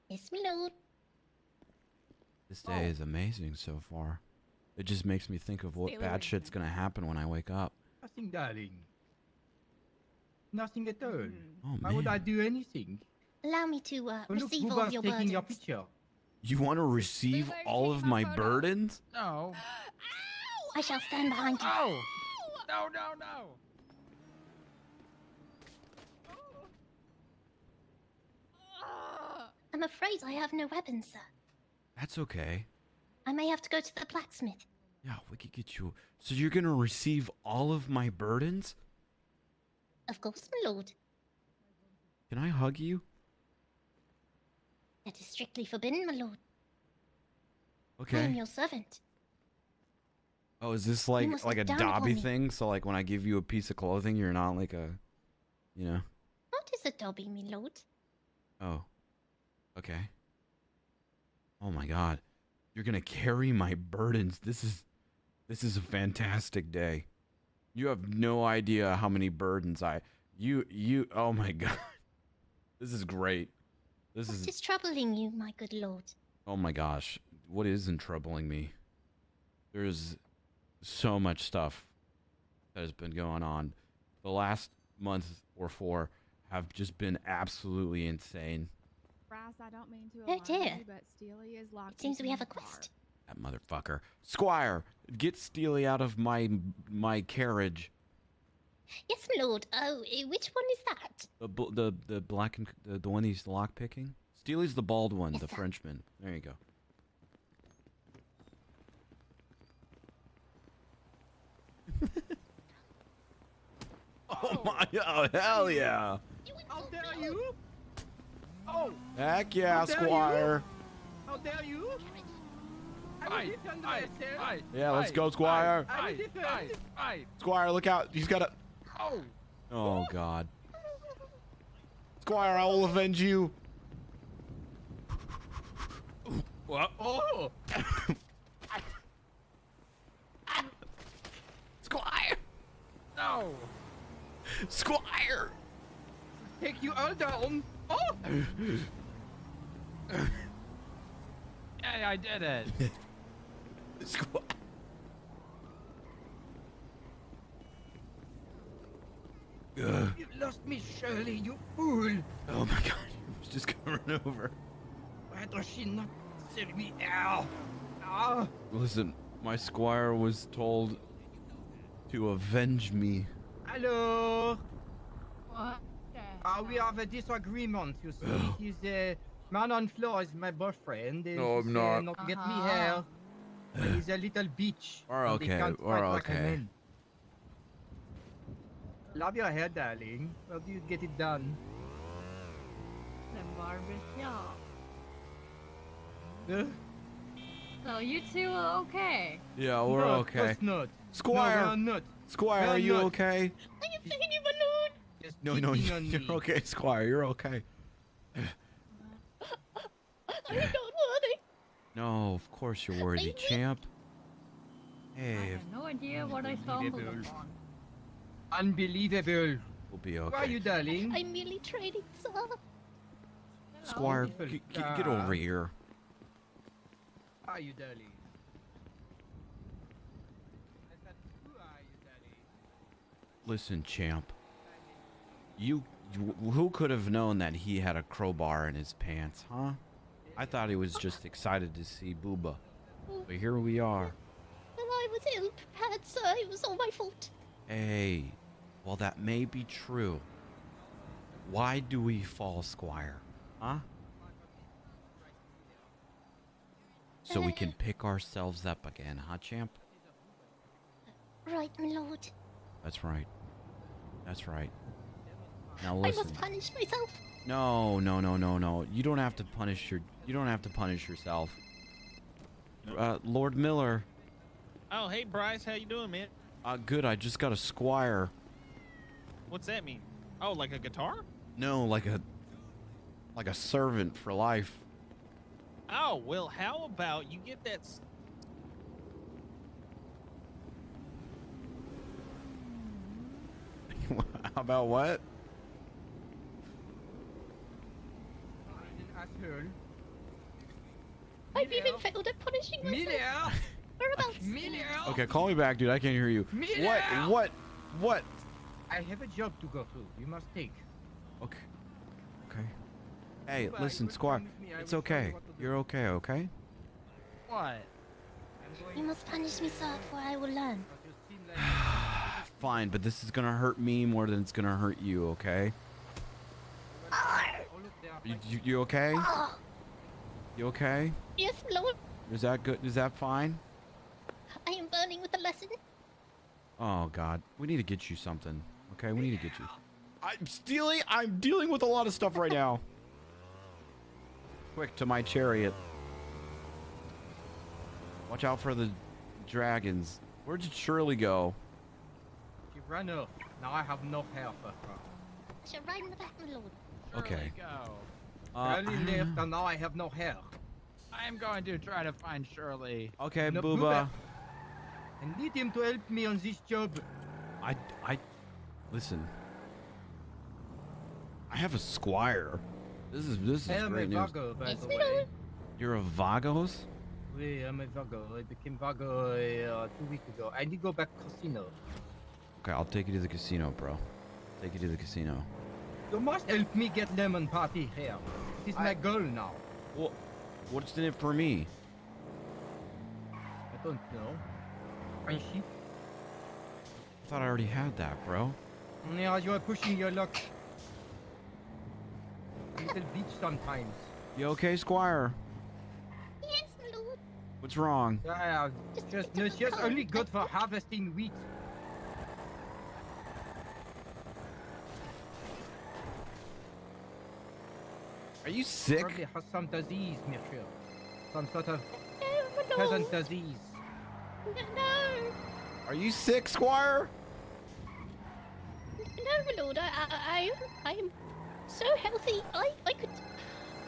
Yes, my lord. This day is amazing so far. It just makes me think of what Steely bad Wings, shit's man. gonna happen when I wake up. Nothing, darling. Nothing at all. Mhm. Oh Why would I man. do anything? Allow me to Oh, look, receive all Booba's of your taking your burdens. picture. You want to receive Steely, all take of my my photo. burdens? No. Ow! I shall stand behind you. Oh. No, no, no. Ugh. I'm afraid I have no weapons, sir. That's okay. I may have to go to the blacksmith. Yeah, we could get you. So you're gonna receive all of my burdens? Of course, my lord. Can I hug you? That is strictly forbidden, my lord. I am Okay. your servant. Oh, is this must like a look down upon Dobby me. thing? So like when I give you a piece of clothing, you're not like a, you know? What is a dobby, my lord? Oh. Okay. Oh my god. You're gonna carry my burdens. This is a fantastic day. You have no idea how many burdens you oh my god. This is great. This What is is troubling you, my good lord? oh my gosh. What isn't troubling me? There's so much stuff that has been going on. The last month or 4 have just been absolutely insane. Bryce, I don't mean to Oh, alarm dear. you, but Steely is locked. It seems in we have the a car. quest. That motherfucker. Squire, get Steely out of my carriage. Yes, my lord. Oh, which one is that? The black and the one he's lock picking. Steely's the bald one, Yes, the sir. Frenchman. There you go. Oh my! Oh hell yeah! How dare you? Oh, Heck yeah, How dare you? Squire! how dare you? I will Fight, defend fight, myself. fight. Yeah, let's fight, go, Squire. I will Fight, defend. fight, fight. Squire, look out! He's got a. Oh. Oh god. Squire, I will avenge you. What? Oh, Squire! No. Squire! take you all down. Oh, Yeah, I did it. Squire! Ugh. you lost me, Shirley, you fool. Oh my god, he was just gonna run over. Why does she not sell me out? Ah, Listen, my squire was told to avenge me. alors, What the We hell? have a disagreement, you see. He's a man on floor is my boyfriend. And No, he's I'm not. not get me here. But he's a little bitch. We're and he okay, can't we're fight like a okay. man. Love your hair, darling. How do you get it done? The barbershop. Uh, So you two are okay. Yeah, we're no, okay. just not. Squire, No, we are not. Squire, We're are you not. okay? I am begging you, my lord. Just No, cheating on you're me. okay, Squire. You're okay. I am not worthy. No, of course you're worthy, champ. I Hey, have no idea what I stumbled upon. Unbelievable. we'll be Who are you, okay. darling? I'm merely trading, sir. Squire, Beautiful get car. over here. Who are you, darling? I said, who are you, darling? Listen, champ. Who could have known that he had a crowbar in his pants, huh? I thought he was just excited to see Booba. But here we are. Well, I was ill prepared, sir. It was all my fault. Hey, well, that may be true. Why do we fall, Squire? Huh? So we can pick ourselves up again, huh, champ? Right, my lord. That's right. That's right. Now I listen. must punish myself. No. You don't have to punish yourself. Lord Miller. Oh, hey Bryce, how you doing, man? Good. I just got a Squire. What's that mean? Oh, like a guitar? No, like a servant for life. Oh, well, how about you get that? How about what? Asshole. I've even failed at punishing myself. Miller! Whereabouts? Miller! Okay, call me back, dude. I can't hear you. Miller! What? I have a job to go to. You must take. Okay. Hey, Goodbye. listen, You will Squire. come with me. I It's will show you okay. what to do. You're okay, okay? What? I'm going You must punish me, sir, for I will learn. to just seem like Fine, but this is gonna hurt me more than it's gonna hurt you, okay? all of their You okay? Ah, You okay? yes, my lord. Is that good? Is that fine? I am burning with the lesson. Oh God, we need to get you something. Okay, we need to get you. I'm dealing with a lot of stuff right now. Quick to my chariot. Watch out for the dragons. Where did Shirley go? She ran off. Now I have no hair for her. I shall ride in the back, my lord. Okay. Go. Shirley left and now I have no hair. I am going to try to find Shirley. Okay, No, Booba. I need him to help me on this job. I listen. I have a Squire. This is I am a great news. Vago, by Yes, the my way. lord. You're a Vagos? Oui, I'm a Vago. I became Vago 2 weeks ago. I need to go back casino. Okay, I'll take you to the casino, bro. Take you to the casino. You must help me get lemon party here. It is my goal now. Well, what's in it for me? I don't know. Friendship? I thought I already had that, bro. Yeah, you are pushing your luck. A little bitch sometimes. You okay, Squire? Yes, my lord. What's wrong? Yeah, just no, she's only good for harvesting wheat. Are you sick? Probably has some disease, monsieur. Some sort of No, my peasant lord. disease. No. Are you sick, Squire? No, my lord. I am so healthy. I could.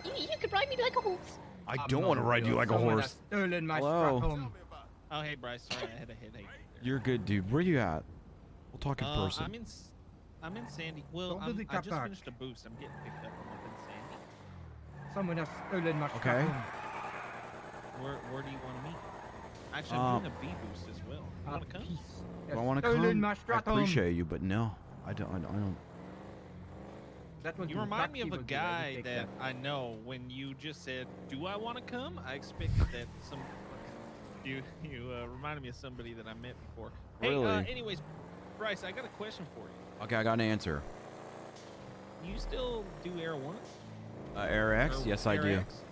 You could ride me like a horse. I I'm don't not want to ride you good. like a Someone horse. has stolen my Hello? Stratum. Oh, hey Bryce, sorry I had a headache. You're good, dude. Where you at? We'll talk in person. I'm in Sandy. Well, Don't do the I just car finished a boost. I'm getting picked up. I'm up in Sandy. Someone has stolen my Okay. Stratum. Where do you want to meet? Actually, Um, I'm doing a B boost as well. You Ah, want to come? peace. Do I Has want to stolen come? my I Stratum. appreciate you, but no. I don't. That one You to remind me of a taxi will do. I will guy take that I know. When you just said, "Do I want to come?" I expected that some. You reminded me of somebody that I met before. Hey, Really? anyways, Bryce, I got a question for you. Okay, I got an answer. you still do Air 1? Air X? Or Yes, I Air do. X?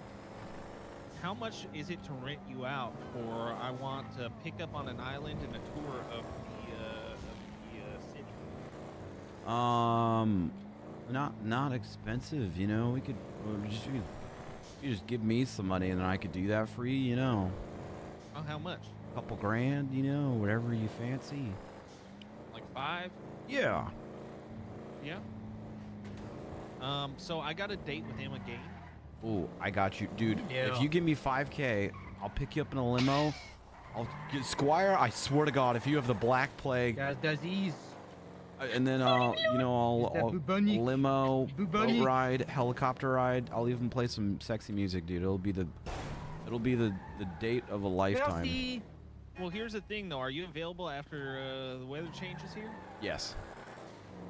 How much is it to rent you out for? I want to pick up on an island and a tour of the city. Not expensive, you know. We could you just give me some money and then I could do that for you, you know. Oh, how much? Couple grand, you know, whatever you fancy. Like 5? Yeah. Yeah. So I got a date with Emma Gain. Oh, I got you, dude. Yeah. If you give me 5K, I'll pick you up in a limo. I'll get Squire. I swear to God, if you have the Black Plague, That's disease. and then you know, Is that I'll bubonic? limo, boat Bubonic. ride, helicopter ride. I'll even play some sexy music, dude. It'll be the date of a lifetime. Merci. Well, here's the thing, though. Are you available after the weather changes here? Yes.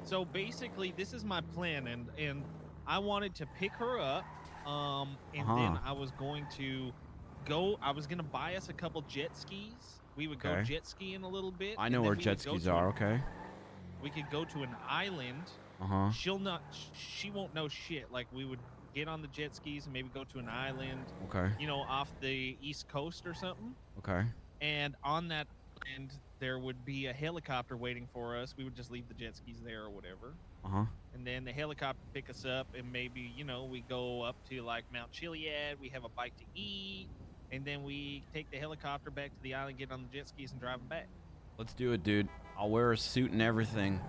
So basically, this is my plan, and I wanted to pick her up, and then I was going to go. I was gonna buy us a couple jet skis. We would go Okay. jet skiing a little bit. I and know then where we jet would go skis to are. an- Okay. We could go to an island. She'll not. She won't know shit. Like we would get on the jet skis and maybe go to an island. Okay. You know, off the east coast or something. Okay. And on that island, there would be a helicopter waiting for us. We would just leave the jet skis there or whatever. And then the helicopter pick us up, and maybe, you know, we go up to like Mount Chiliad. We have a bite to eat, and then we take the helicopter back to the island, get on the jet skis, and drive them back. Let's do it, dude. I'll wear a suit and everything.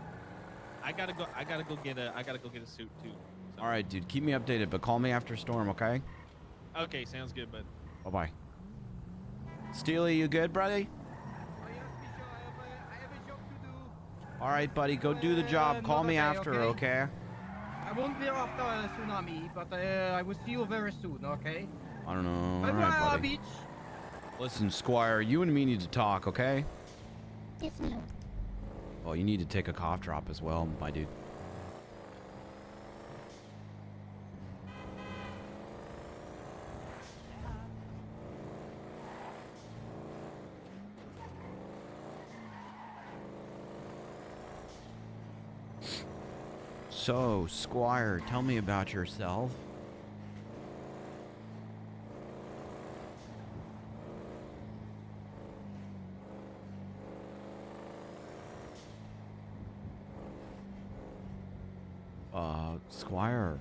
I gotta go get a suit too. So. All right, dude. Keep me updated, but call me after storm, okay? Okay, sounds good, bud. Bye bye. Steely, you good, buddy? Oh, yes, Misha, I have a job to do. All right, buddy. Go do the job. Call Another me day, after, okay? I won't be after a tsunami, but I will see you very soon, okay? I don't know. All Bye-bye, right, buddy. beach. Listen, Squire, you and me need to talk, okay? Yes, my lord. Well, you need to take a cough drop as well, my dude. So, Squire, tell me about yourself. Squire.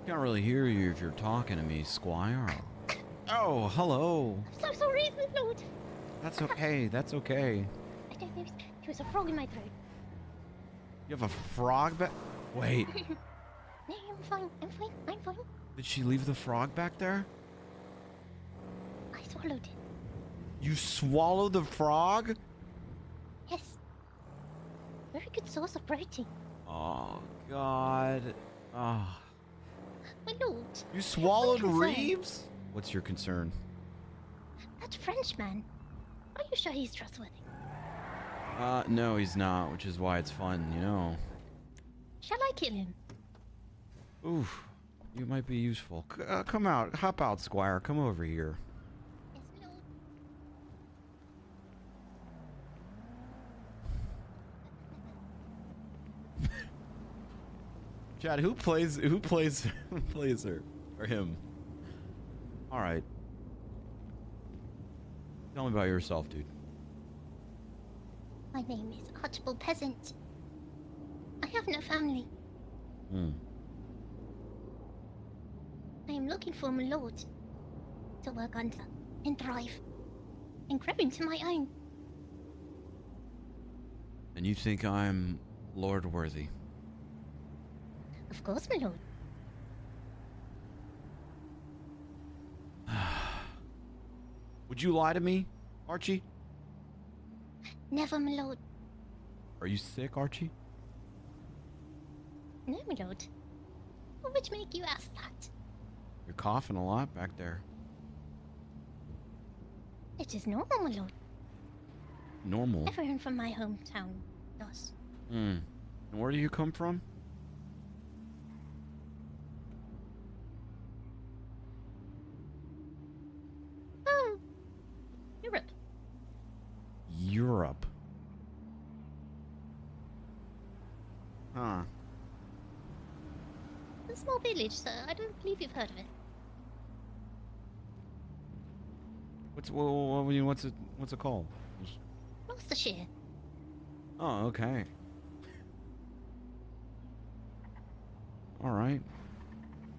Can't really hear you if you're talking to me, Squire. Oh, hello. I'm so sorry, my lord. That's okay. That's okay. I don't know. There was a frog in my throat. You have a frog back? Wait, No, I'm fine. I'm fine. I'm fine. did she leave the frog back there? I swallowed it. You swallowed the frog? Yes. Very good source of protein. Oh, God. Oh. My lord. You swallowed concern. Reeves? What's your concern? That Frenchman. Are you sure he's trustworthy? No, he's not, which is why it's fun, you know. Shall I kill him? Oof. You might be useful. Come out. Hop out, Squire. Come over here. Yes, my lord. Chad, who plays her or him? All right. Tell me about yourself, dude. My name is Archibald Peasant. I have no family. I am looking for my lord to work under and thrive and grow into my own. And you think I'm Lord Worthy? Of course, my lord. Would you lie to me, Archie? Never, my lord. Are you sick, Archie? No, my lord. What would make you ask that? You're coughing a lot back there. It is normal, my lord. Normal. Everyone from my hometown does. And where do you come from? Oh, Europe. Europe. small village, sir. I don't believe you've heard of it. What's it called? Gloucestershire. Oh, okay. All right.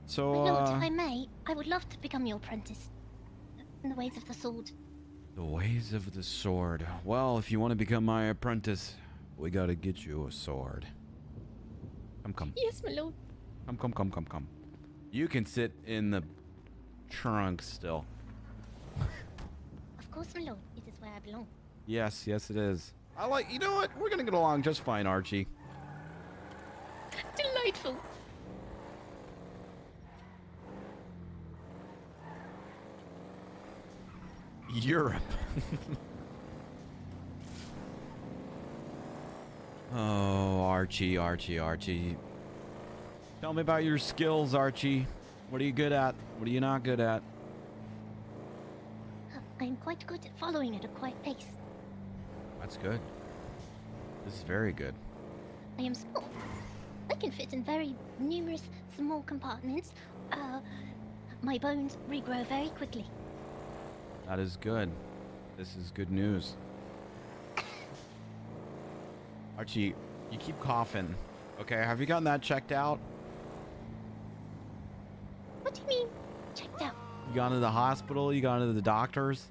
So, My lord, if I may, I would love to become your apprentice. In the ways of the sword. the ways of the sword. Well, if you want to become my apprentice, we gotta get you a sword. Come. Yes, my lord. Come. You can sit in the trunk still. Of course, my lord. It is where I belong. Yes, it is. You know what? We're gonna get along just fine, Archie. Delightful. Europe. Oh, Archie. Tell me about your skills, Archie. What are you good at? What are you not good at? I am quite good at following at a quiet pace. That's good. This is very good. I am small. I can fit in very numerous small compartments. My bones regrow very quickly. That is good. This is good news. Archie, you keep coughing. Okay, have you gotten that checked out? What do you mean? Checked out. You gone to the hospital? You gone to the doctors?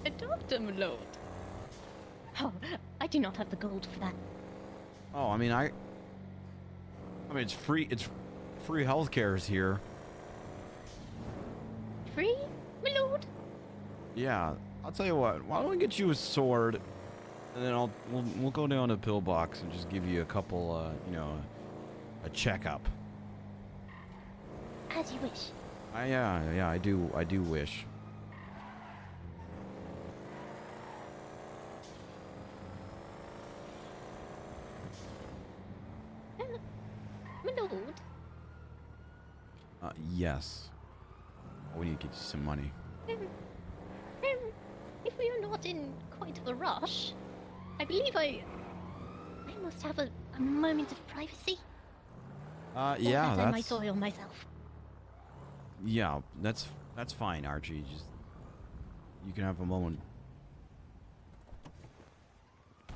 A doctor, my lord. Oh, I do not have the gold for that. Oh, I mean, it's free. It's free healthcare is here. Free, my lord? Yeah, I'll tell you what. Why don't we get you a sword, and then we'll go down to Pillbox and just give you a couple, a checkup. As you wish. Yeah, I do wish. My lord? Yes. We need to get you some money. If we are not in quite a rush, I believe I must have a moment of privacy. Yeah, I might soil myself. Yeah, that's fine, Archie. You can have a moment.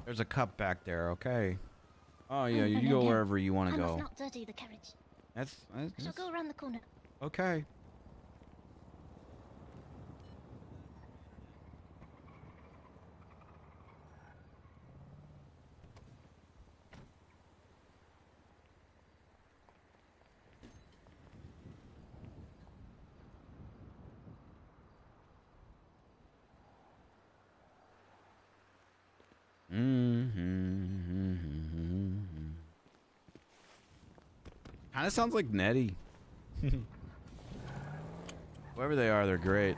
There's a cup back there, okay? Oh yeah, you go wherever you want to go. I must not dirty the carriage. I shall go around the corner. Okay. Kind of sounds like Nettie. Whoever they are, they're great.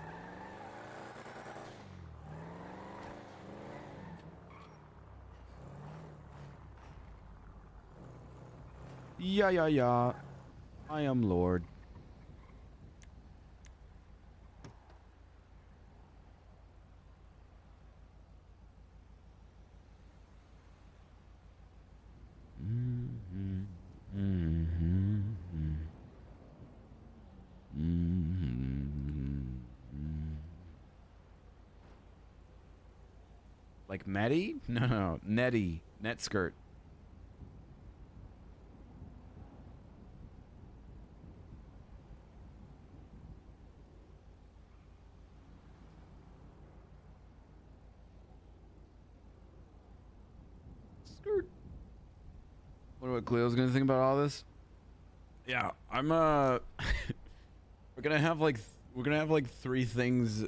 Yeah. I am Lord. Like Maddie? No. Nettie. Net skirt. Skirt. What Cleo's gonna think about all this? Yeah, I'm we're gonna have like 3 things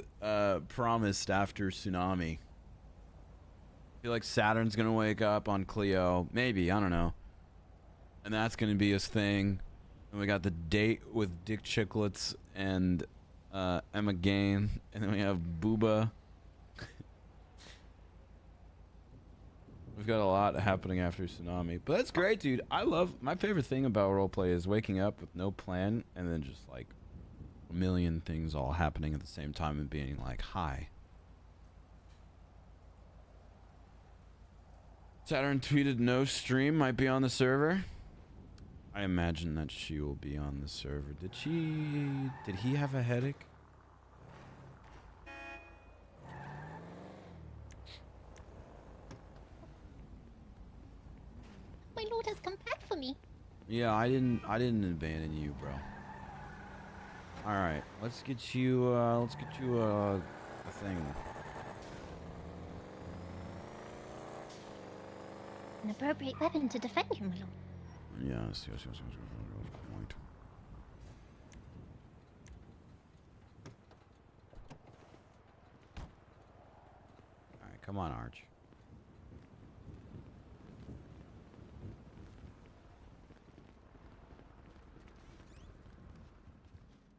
promised after tsunami. I feel like Saturn's gonna wake up on Cleo, maybe, I don't know, and that's gonna be his thing. And we got the date with Dick Chicklets and Emma Gain, and then we have Booba. We've got a lot happening after tsunami, but that's great, dude. My favorite thing about roleplay is waking up with no plan and then just like a million things all happening at the same time and being like, hi. Saturn tweeted no stream might be on the server. I imagine that she will be on the server. Did he have a headache? My lord has come back for me. Yeah, I didn't abandon you, bro. All right, let's get you a thing. An appropriate weapon to defend you, my lord. Yes. Point. All right, come on, Arch.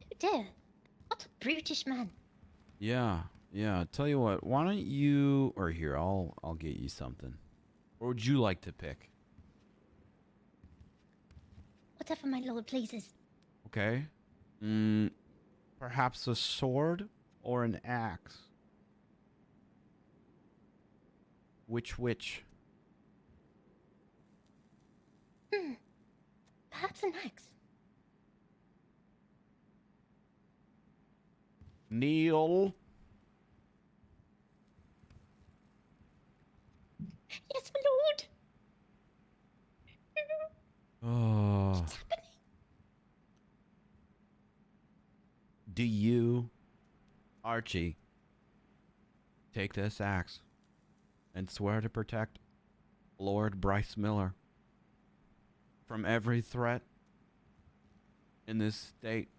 Oh dear. What a brutish man. Yeah. Tell you what, why don't you, or here, I'll get you something. What would you like to pick? Whatever my lord pleases. Okay. Perhaps a sword or an axe? Which? Perhaps an axe. Kneel. Yes, my lord. Oh. What's happening? Do you, Archie, take this axe and swear to protect Lord Bryce Miller from every threat in this state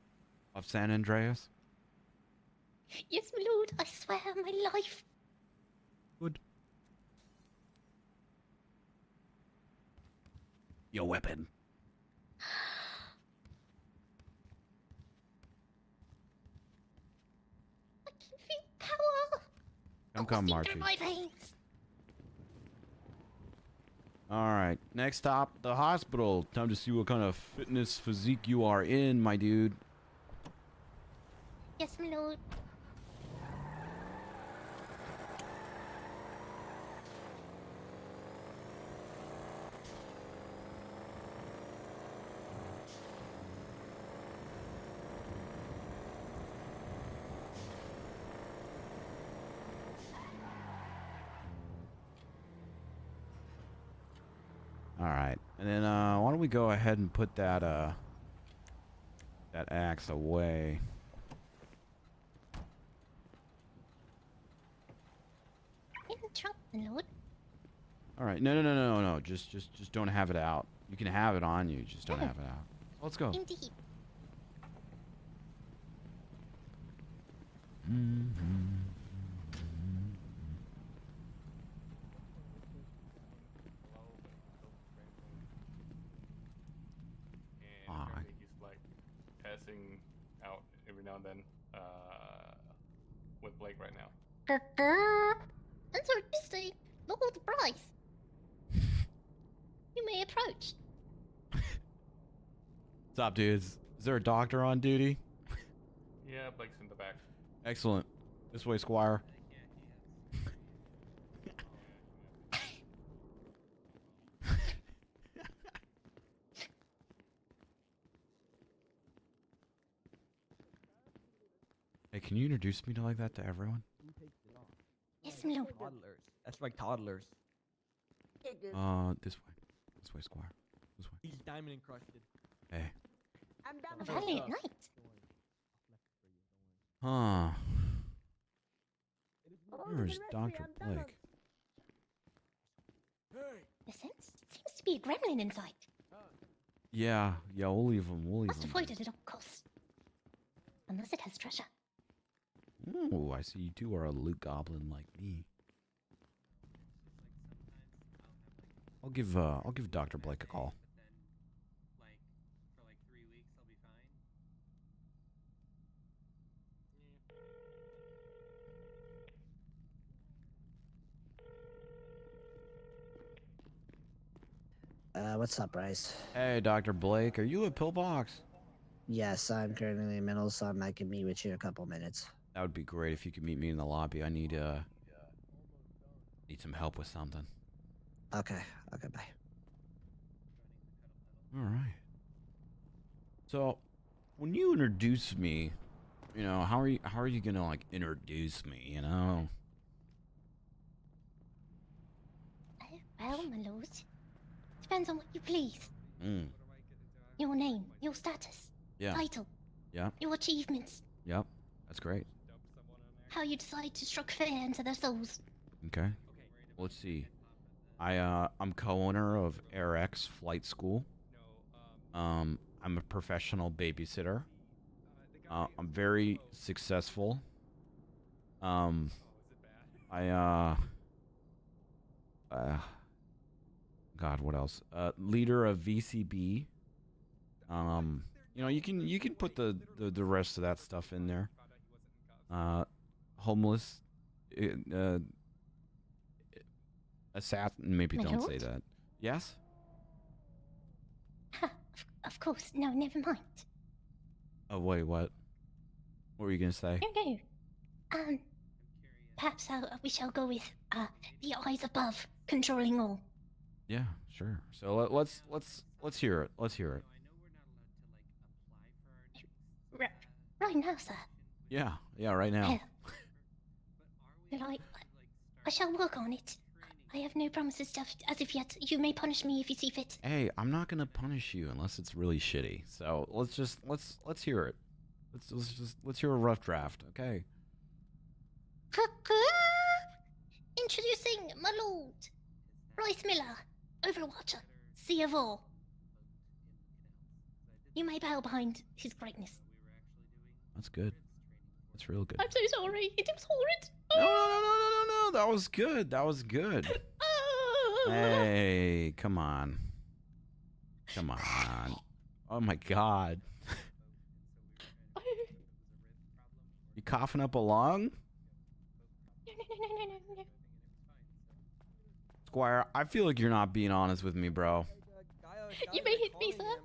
of San Andreas? Yes, my lord. I swear on my life. Good. Your weapon. I can feel power. Come, coursing Archie. through my veins. All right. Next stop, the hospital. Time to see what kind of fitness physique you are in, my dude. Yes, my lord. All right. And then why don't we go ahead and put that that axe away. In the trunk, my lord. All right. No. Just don't have it out. You can have it on you, just don't have it out. Let's go. Indeed. Apparently he's like passing out every now and then with Blake right now. Answer this day, Lord Bryce. You may approach. What's up, dudes? Is there a doctor on duty? Yeah, Blake's in the back. Excellent. This way, Squire. Hey, can you introduce me to like that to everyone? Yes, my lord. Toddlers. That's like toddlers. This way. This way, Squire. This way. He's diamond encrusted. Hey. A valiant knight. Huh. Where's Dr. Blake? Listen, it seems to be a gremlin inside. Yeah, we'll leave him. Must avoid it at all costs. Unless it has treasure. Ooh, I see you two are a loot goblin like me. I'll give Dr. Blake a call. What's up, Bryce? Hey, Dr. Blake, are you a pillbox? Yes, I'm currently in middle, so I can meet with you in a couple minutes. That would be great if you could meet me in the lobby. I need some help with something. Okay, bye. All right. So, when you introduce me, you know, how are you gonna like introduce me? You know. Well, my lord. Depends on what you please. Mm. Your name, your status, Yeah. title, Yeah. your achievements, Yep. That's great. how you decide to struck fear into their souls. Okay. Well, let's see. I'm co-owner of AirX Flight School. I'm a professional babysitter. I'm very successful. I God, what else? Leader of VCB. You know, you can put the rest of that stuff in there. Homeless. Assassin. Maybe My don't lord? say that. Yes. Of course, no, never mind. Oh wait, what? What were you gonna say? No. Perhaps we shall go with the eyes above, controlling all. Yeah, sure. So let's hear it. Let's hear it. Right now, sir. Yeah, right now. Well, I shall work on it. I have no promises as of yet. You may punish me if you see fit. Hey, I'm not gonna punish you unless it's really shitty. So let's hear it. Let's hear a rough draft, okay? Introducing my lord, Bryce Miller, Overwatcher, Sea of All. You may bow behind his greatness. That's good. That's real good. I'm so sorry. It was horrid. No. That was good. That was good. Hey, come on. Come on. Oh my God. You coughing up a lung? No. Squire, I feel like you're not being honest with me, bro. You may hit me, sir.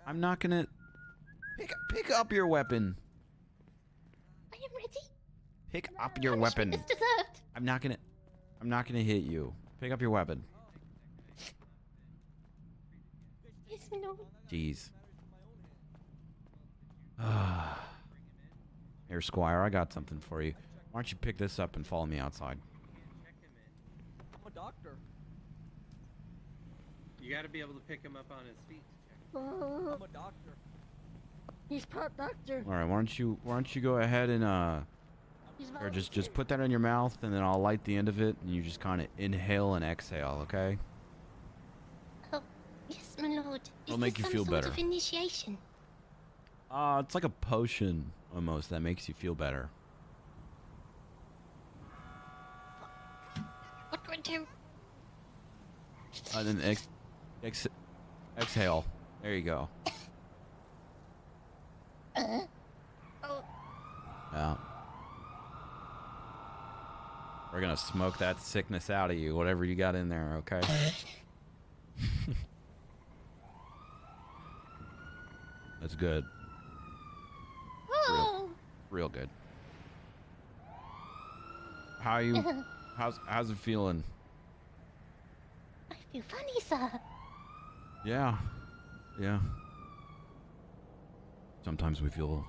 I'm not gonna... Pick up your weapon. I am ready. Pick up your Punishment weapon. is deserved. I'm not gonna hit you. Pick up your weapon. Yes, my lord. Jeez. Here, Squire, I got something for you. Why don't you pick this up and follow me outside? I'm a doctor. You gotta be able to pick him up on his feet. I'm a doctor. He's part doctor. All right, why don't you go ahead and or just put that in your mouth, and then I'll light the end of it, and you just kind of inhale and exhale, okay? Oh, yes, my lord. It'll make you feel better. Of initiation? It's like a potion almost that makes you feel better. What do I do? And then exhale. There you go. Oh. Yeah. We're gonna smoke that sickness out of you, whatever you got in there, okay? That's good. Oh. Real good. How are you? How's it feeling? I feel funny, sir. Yeah. Sometimes we feel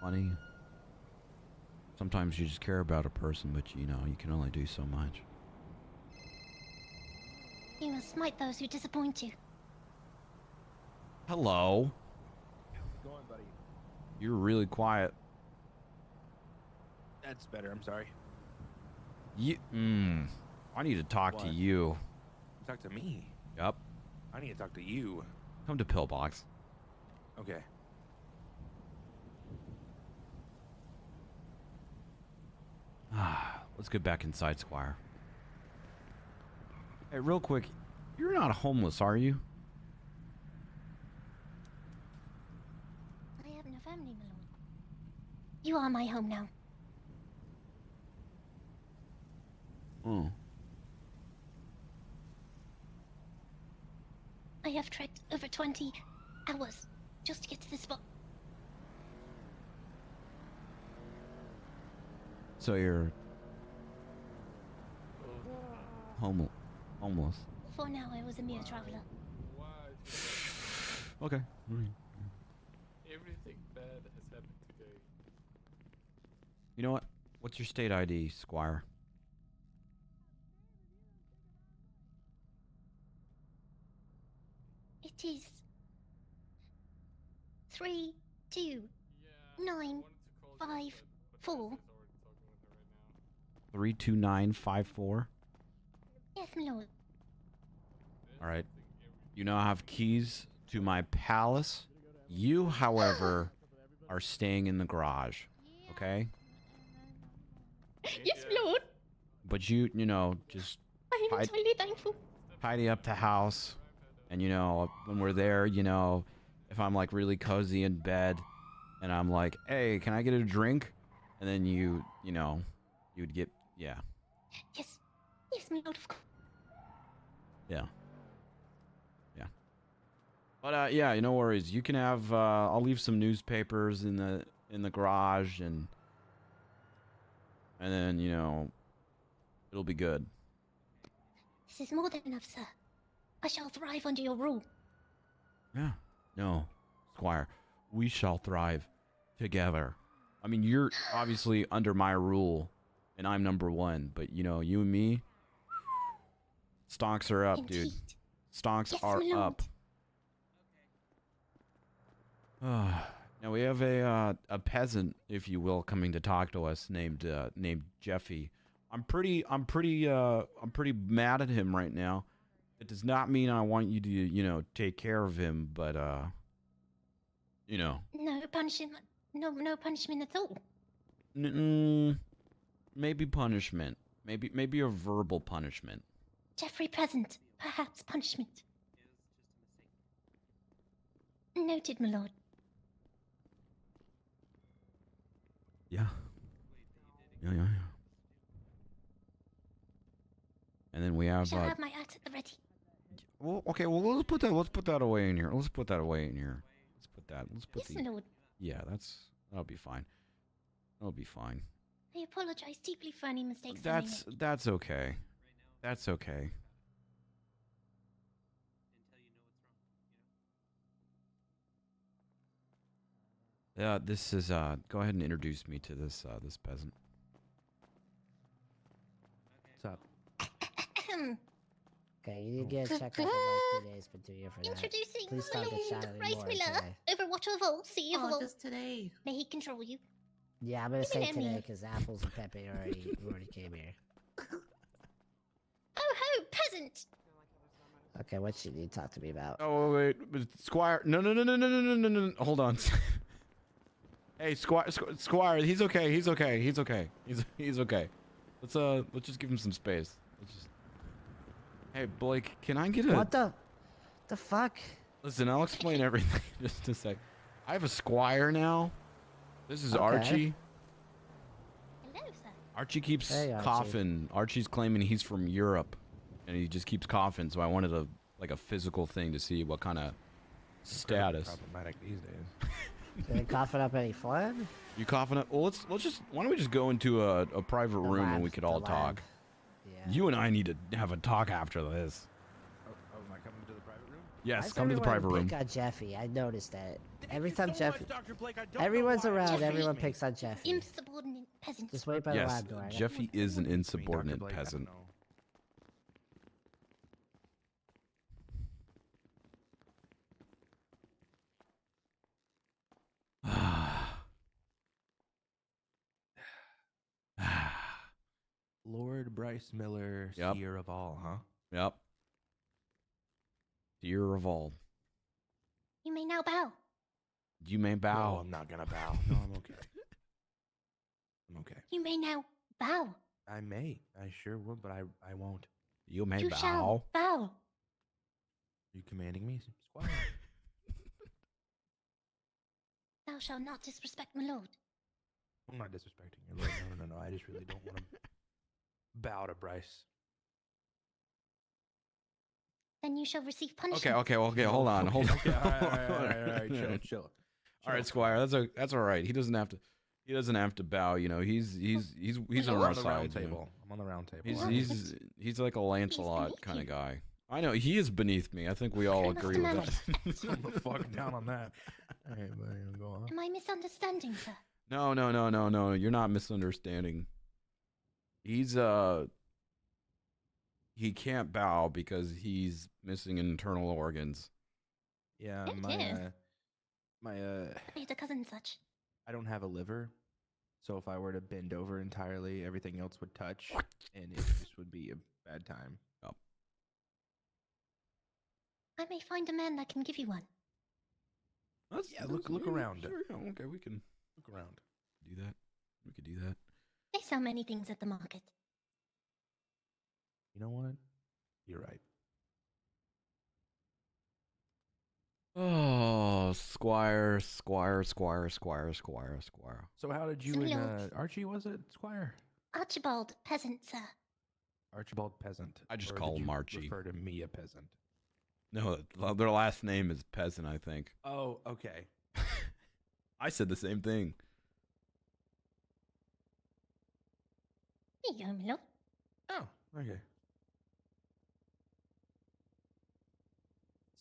funny. Sometimes you just care about a person, but you know, you can only do so much. You must smite those who disappoint you. Hello. How's it going, buddy? You're really quiet. That's better. I'm sorry. I need to talk to you. Talk to me. Yep. I need to talk to you. Come to Pillbox. Okay. Let's get back inside, Squire. Hey, real quick, you're not homeless, are you? I have no family, my lord. You are my home now. Oh. I have trekked over 20 hours just to get to this spot. So you're homeless. For now, I was a mere traveler. Okay. All right. Everything bad has happened today. You know what? What's your state ID, Squire? It is 32954. 32954. Yes, my lord. All right. You now have keys to my palace. You, however, are staying in the garage. Okay? Yes, my lord. But you know, just I am entirely thankful. tidy up the house. And, you know, when we're there, you know, if I'm like really cozy in bed and I'm like, hey, can I get a drink? And then you know, you'd get, yeah. Yes. Yes, my lord, of course. Yeah. Yeah. But, yeah, no worries. You can have, I'll leave some newspapers in the garage and then, you know, it'll be good. This is more than enough, sir. I shall thrive under your rule. Yeah. No, Squire, we shall thrive together. I mean, you're obviously under my rule, and I'm number one. But, you know, you and me, stonks are up, dude. Stonks are up. Now we have a peasant, if you will, coming to talk to us named Jeffy. I'm pretty mad at him right now. It does not mean I want you to, you know, take care of him, but you know. No punishment. No punishment at all. Maybe punishment. Maybe a verbal punishment. Jeffrey present. Perhaps punishment. Noted, my lord. Yeah. Yeah. And then we have. Shall have my axe at the ready. Well, okay. Well, let's put that away in here. Let's put that away in here. Let's put yes, my lord. Yeah, that'll be fine. That'll be fine. I apologize deeply for any mistakes I made. That's okay. That's okay. Yeah, this is go ahead and introduce me to this peasant. What's up? Okay, you need to get a checkup in like 2 days, but do you for that. Introducing Please don't get shot Bryce anymore. Miller, Okay? Overwatcher of all, CEO of all. Just today. May he control you. Yeah, I'm gonna say Give me today that because apples and Pepe already came here. Oh ho, peasant! Okay, what you need to talk to me about? Oh wait, but Squire, no. Hold on. Hey, Squire, he's okay. He's okay. Let's just give him some space. Hey, Blake, can I get a... What the fuck? Listen, I'll explain everything in just a sec. I have a Squire now. This is Okay. Archie. Hello, sir. Archie keeps Hey, Archie. coughing. Archie's claiming he's from Europe, and he just keeps coughing. So I wanted a physical thing to see what kind of status. Problematic these days. Did it coughing up any fun? You coughing up? Well, let's just. Why don't we just go into a private room and we could all talk. Yeah. You and I need to have a talk after this. Oh, am I coming to the private room? Yes, Why's come to the everyone private room. Pick on Jeffy. I noticed that every time So much, Jeffy, Dr. Blake, I don't know everyone's why. around, Jeffy. everyone picks on Jeffy. Insubordinate peasant. Just wait by the Yes, lab door. Jeffy is an I mean, Dr. insubordinate Blake, I don't peasant. know. Lord Bryce Miller, Yep. seer of all, huh? Yep. Dear Revolve. You may now bow. You may No, bow. I'm not gonna bow. No, I'm okay. I'm okay. You may now bow. I may. I sure would, but I won't. You may You bow. shall bow. Are you commanding me, Squire? Thou shalt not disrespect my lord. I'm not disrespecting your lord. No. I just really don't want to bow to Bryce. Then you shall receive punishment. Okay. Hold on. Hold on. Okay, all right. Chill. All right, Squire. That's all right. He doesn't have to bow. You know, he's I'm on on our the side. round you know. table. I'm on the round table. He's like a Lancelot beneath kind of you. guy. I know he is beneath me. I think we all I must agree with demand that. respect. I'm the fuck down on that. All right, buddy, go on. Am I misunderstanding, sir? No. You're not misunderstanding. He's he can't bow because he's missing internal organs. Yeah, Oh, dear. my I had a cousin such. I don't have a liver, so if I were to bend over entirely, everything else would touch, and it just would be a bad time. Oh. I may find a man that can give you one. Look around. Sure, yeah, okay, we can Look around. do that. We could do that. They sell many things at the market. You know what? You're right. Oh, Squire. So how did you Some and little- Archie, was it, Squire? Archibald, peasant, sir. Archibald Peasant. I just Or call did him you Archie. Refer to me a peasant. No, their last name is Peasant, I think. Oh, okay. I said the same thing. Here you go, my lord. Oh, okay.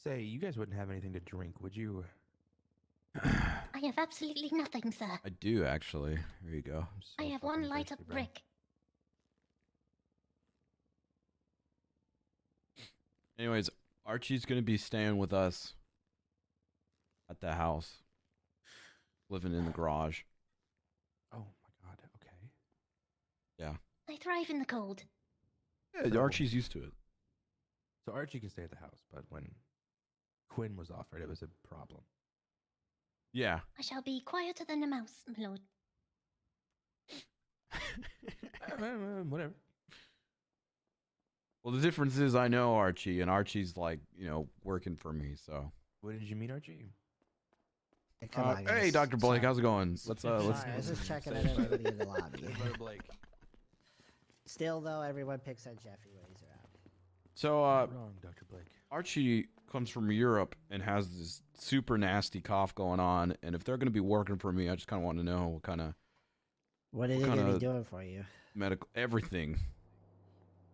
Say, you guys wouldn't have anything to drink, would you? I have absolutely nothing, sir. I do, actually. Here you go. I'm so I have one fucking light up thirsty, bro. brick. Anyways, Archie's going to be staying with us at the house. Living in the garage. Oh my god, okay. Yeah. I thrive in the cold. Yeah, Archie's used to it. So Archie can stay at the house, but when Quinn was offered, it was a problem. Yeah. I shall be quieter than a mouse, my lord. Whatever. Well, the difference is I know Archie, and Archie's like, working for me, so. When did you meet Archie? Hey, come on, Hey, guys. Dr. Blake, Sorry. how's it going? Let's Sorry, I was just checking out everybody in the lobby. Brother Blake. Still, though, everyone picks on Jeffy when he's around. So, Wrong, Dr. Blake. Archie comes from Europe and has this super nasty cough going on, and if they're going to be working for me, I just kind of want to know what kind of What are they going to be doing for you? medical everything.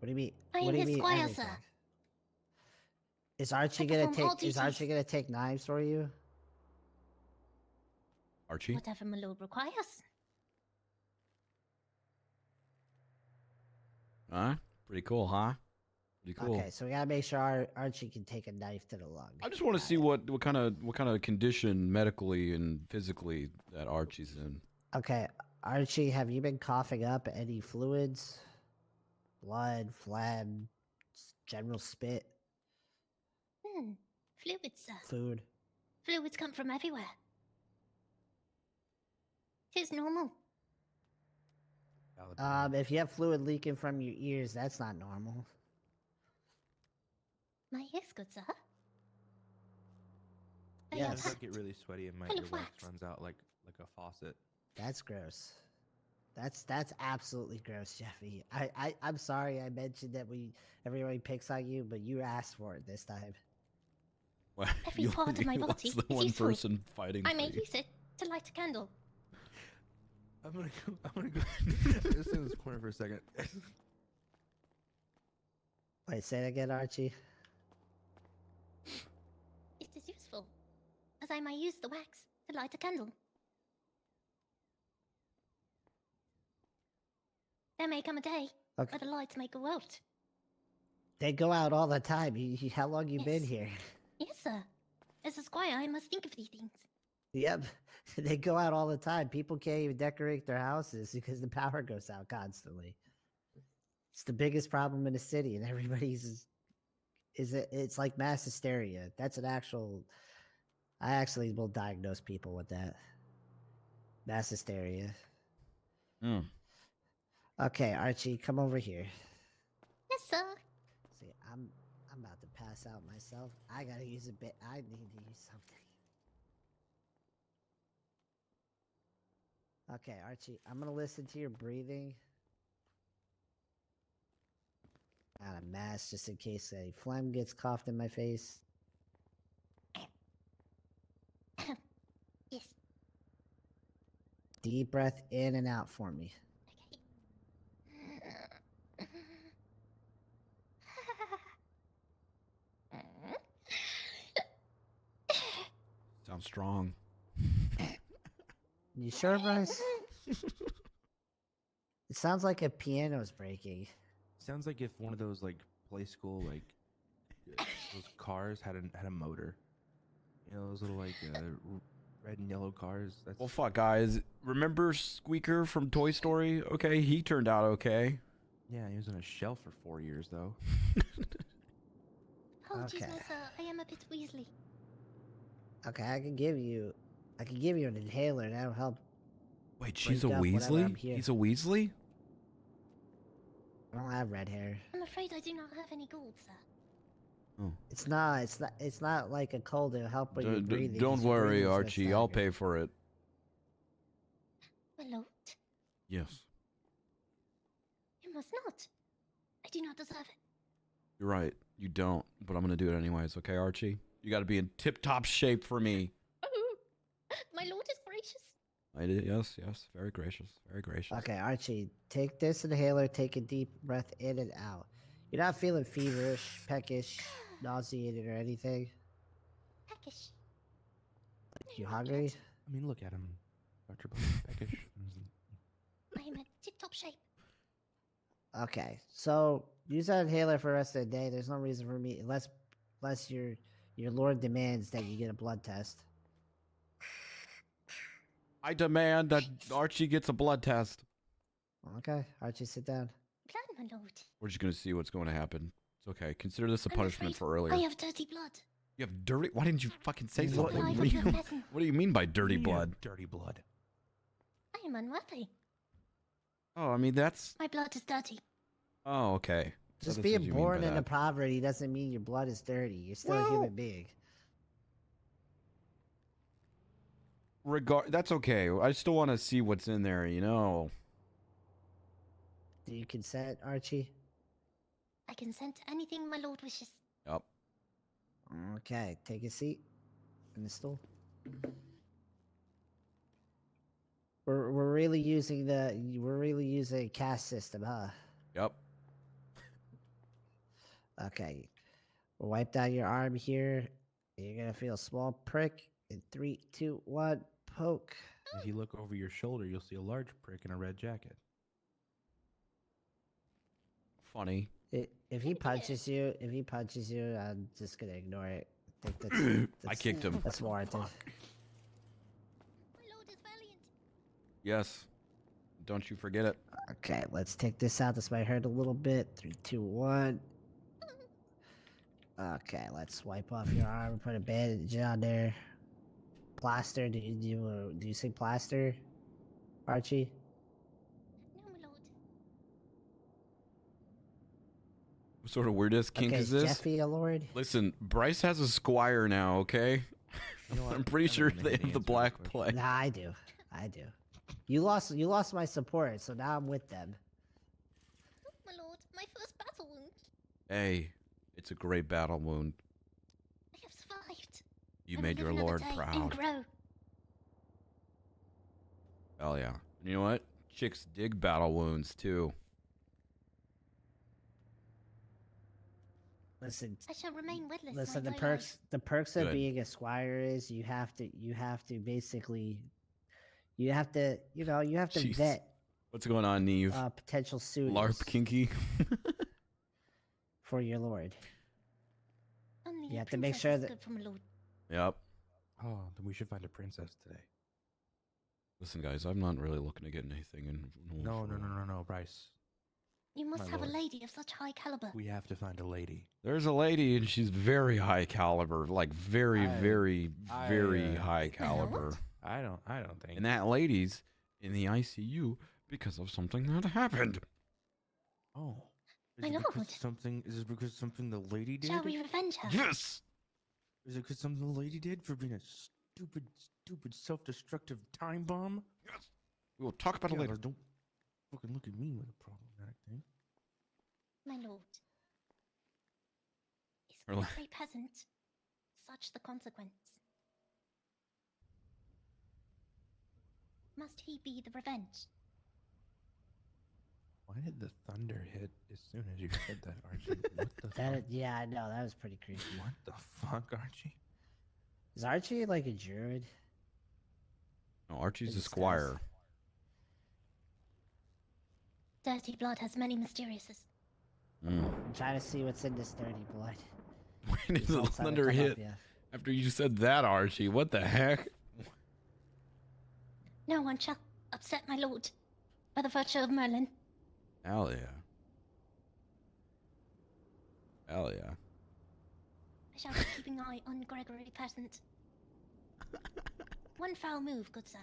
What do you mean? I What am do you his mean squire, everything? sir. Is Archie I gonna perform all take? Is Archie duties. gonna take knives for you? Archie? Whatever my lord requires. Huh? Pretty cool, huh? Pretty cool. Okay, so we gotta make sure Archie can take a knife to the lung. I just want to see what kind of condition medically and physically that Archie's in. Okay, Archie, have you been coughing up any fluids? Blood, phlegm, general spit, Fluids, sir. food? Fluids come from everywhere. Tis normal. If you have fluid leaking from your ears, that's not normal. My ears, good sir. They Yes. are Sometimes I packed. get really sweaty and my Full of earwax wax. runs out like a faucet. That's gross. That's absolutely gross, Jeffy. I'm sorry I mentioned that everybody picks on you, but you asked for it this time. Well, Every part of my you body lost the is one useful. person fighting I for may you. use it to light a candle. I'm gonna go. Let's stay in this corner for a second. Wait, say it again, Archie. It is useful, as I may use the wax to light a candle. There may come a day Okay. where the lights may go out. They go out all the time. How long you been Yes. here? Yes, sir. As a squire, I must think of these things. Yep, they go out all the time. People can't even decorate their houses because the power goes out constantly. It's the biggest problem in the city, and everybody's it's like mass hysteria. That's an actual. I actually will diagnose people with that. Mass hysteria. Hmm. Okay, Archie, come over here. Yes, sir. See, I'm about to pass out myself. I gotta use a bit. I need to use something. Okay, Archie, I'm gonna listen to your breathing. Got a mask just in case a phlegm gets coughed in my face. Yes. Deep breath in and out for me. Sounds strong. You sure, Bryce? It sounds like a piano's breaking. Sounds like if one of those like play school like those cars had a motor. You know those little like red and yellow cars. That's Well, fuck, guys. Remember Squeaker from Toy Story? Okay, he turned out okay. yeah. He was on a shelf for 4 years though. Apologies, Okay. my sir. I am a bit Weasley. Okay, I can give you an inhaler. That'll help. Wait, she's a Break up whenever I'm Weasley? here. He's a Weasley? I don't have red hair. I'm afraid I do not have any gold, sir. Oh. It's not like a cold. It'll help when you're breathing. Don't 'cause your worry, breathing's gonna Archie. I'll stagger. pay for it. My lord, Yes. you must not. I do not deserve it. You're right. You don't, but I'm going to do it anyways, okay, Archie? You got to be in tip-top shape for me. Oh, my lord is gracious. I did. Yes. Very gracious. Very gracious. Okay, Archie, take this inhaler. Take a deep breath in and out. You're not feeling feverish, peckish, nauseated, or anything. Peckish. Like you hungry? I mean, look at him, Dr. Peckish. I am in tip-top shape. Okay, so use that inhaler for the rest of the day. There's no reason for me, unless your lord demands that you get a blood test. I demand that Archie gets a blood test. Okay, Archie, sit down. Blood, my lord. We're just going to see what's going to happen. It's okay. Consider this a I'm punishment afraid for earlier. I have dirty blood. You have dirty... Why didn't you fucking say It's something? the life What of do a you, peasant. what do you mean by dirty Yeah, blood? Dirty blood. I am unworthy. Oh, I mean, that's... My blood is dirty. Oh, okay. So Just this is being what you mean born by into that. poverty doesn't mean your blood is dirty. You're still a human being. That's okay. I still want to see what's in there, you know. Do you consent, Archie? I consent to anything my lord wishes. Yep. Okay, take a seat in the stool. We're really using a caste system, huh? Yep. Okay. We'll wipe down your arm here. You're gonna feel a small prick in 3, 2, 1, poke. If you look over your shoulder, you'll see a large prick in a red jacket. Funny. If he punches you, I'm just gonna ignore it. I think I kicked him. That's warranted. My lord is valiant. Yes. Don't you forget it. Okay, let's take this out. This might hurt a little bit. 3, 2, 1. Okay, let's wipe off your arm. Put a bandage on there. Plaster. Do you say plaster, Archie? No, my lord. What sort of weirdest kink Okay, is this? Jeffy, a lord. Listen, Bryce has a squire now, okay? You know what? I'm pretty I'm sure gonna they make an have the answer Black real quick. Plague. Nah, I do. You lost my support, so now I'm with them. Oh, my lord, my first battle wound. Hey, it's a great battle wound. I have survived. You I will made live your another lord day And proud. grow. Hell yeah. And you know what? Chicks dig battle wounds too. Listen, I shall remain weedless. listen. my The entire perks of Good. being a squire is you have to basically, you have to Jeez. vet What's going on, Neve? potential suitors LARP kinky? for your lord. life. Only You a have to make princess sure is that- good for my lord. Yep. Oh, then we should find a princess today. Listen, guys, I'm not really looking to get anything in. No, Bryce. You must My have lord. a lady of such high caliber. We have to find a lady. There's a lady, and she's very high caliber. Like, very, I- very, I, very uh, high caliber. I don't think. And that lady's in the ICU because of something that happened. Oh. Is My it because lord. something? Is it because something the lady did? Shall we revenge her? Yes! Is it because something the lady did for being a stupid, self-destructive time bomb? Yes! We will talk about it Yeah, later. Don't fucking look at me with a problematic thing. My lord. Is Really? every peasant such the consequence? Must he be the revenge? Why did the thunder hit as soon as you said that, Archie? What the fuck? Yeah, I know that was pretty creepy. What the fuck, Archie? Is Archie like a druid? No, Archie's a Discuss. squire. Dirty blood has many mysteriouses. Mm. I'm trying to see what's in this dirty blood. When did the Results haven't thunder come up hit? yet. After you said that, Archie, what the heck? No one shall upset my lord by the virtue of Merlin. Hell yeah. Hell yeah. I shall be keeping eye on Gregory Peasant. One foul move, good sir,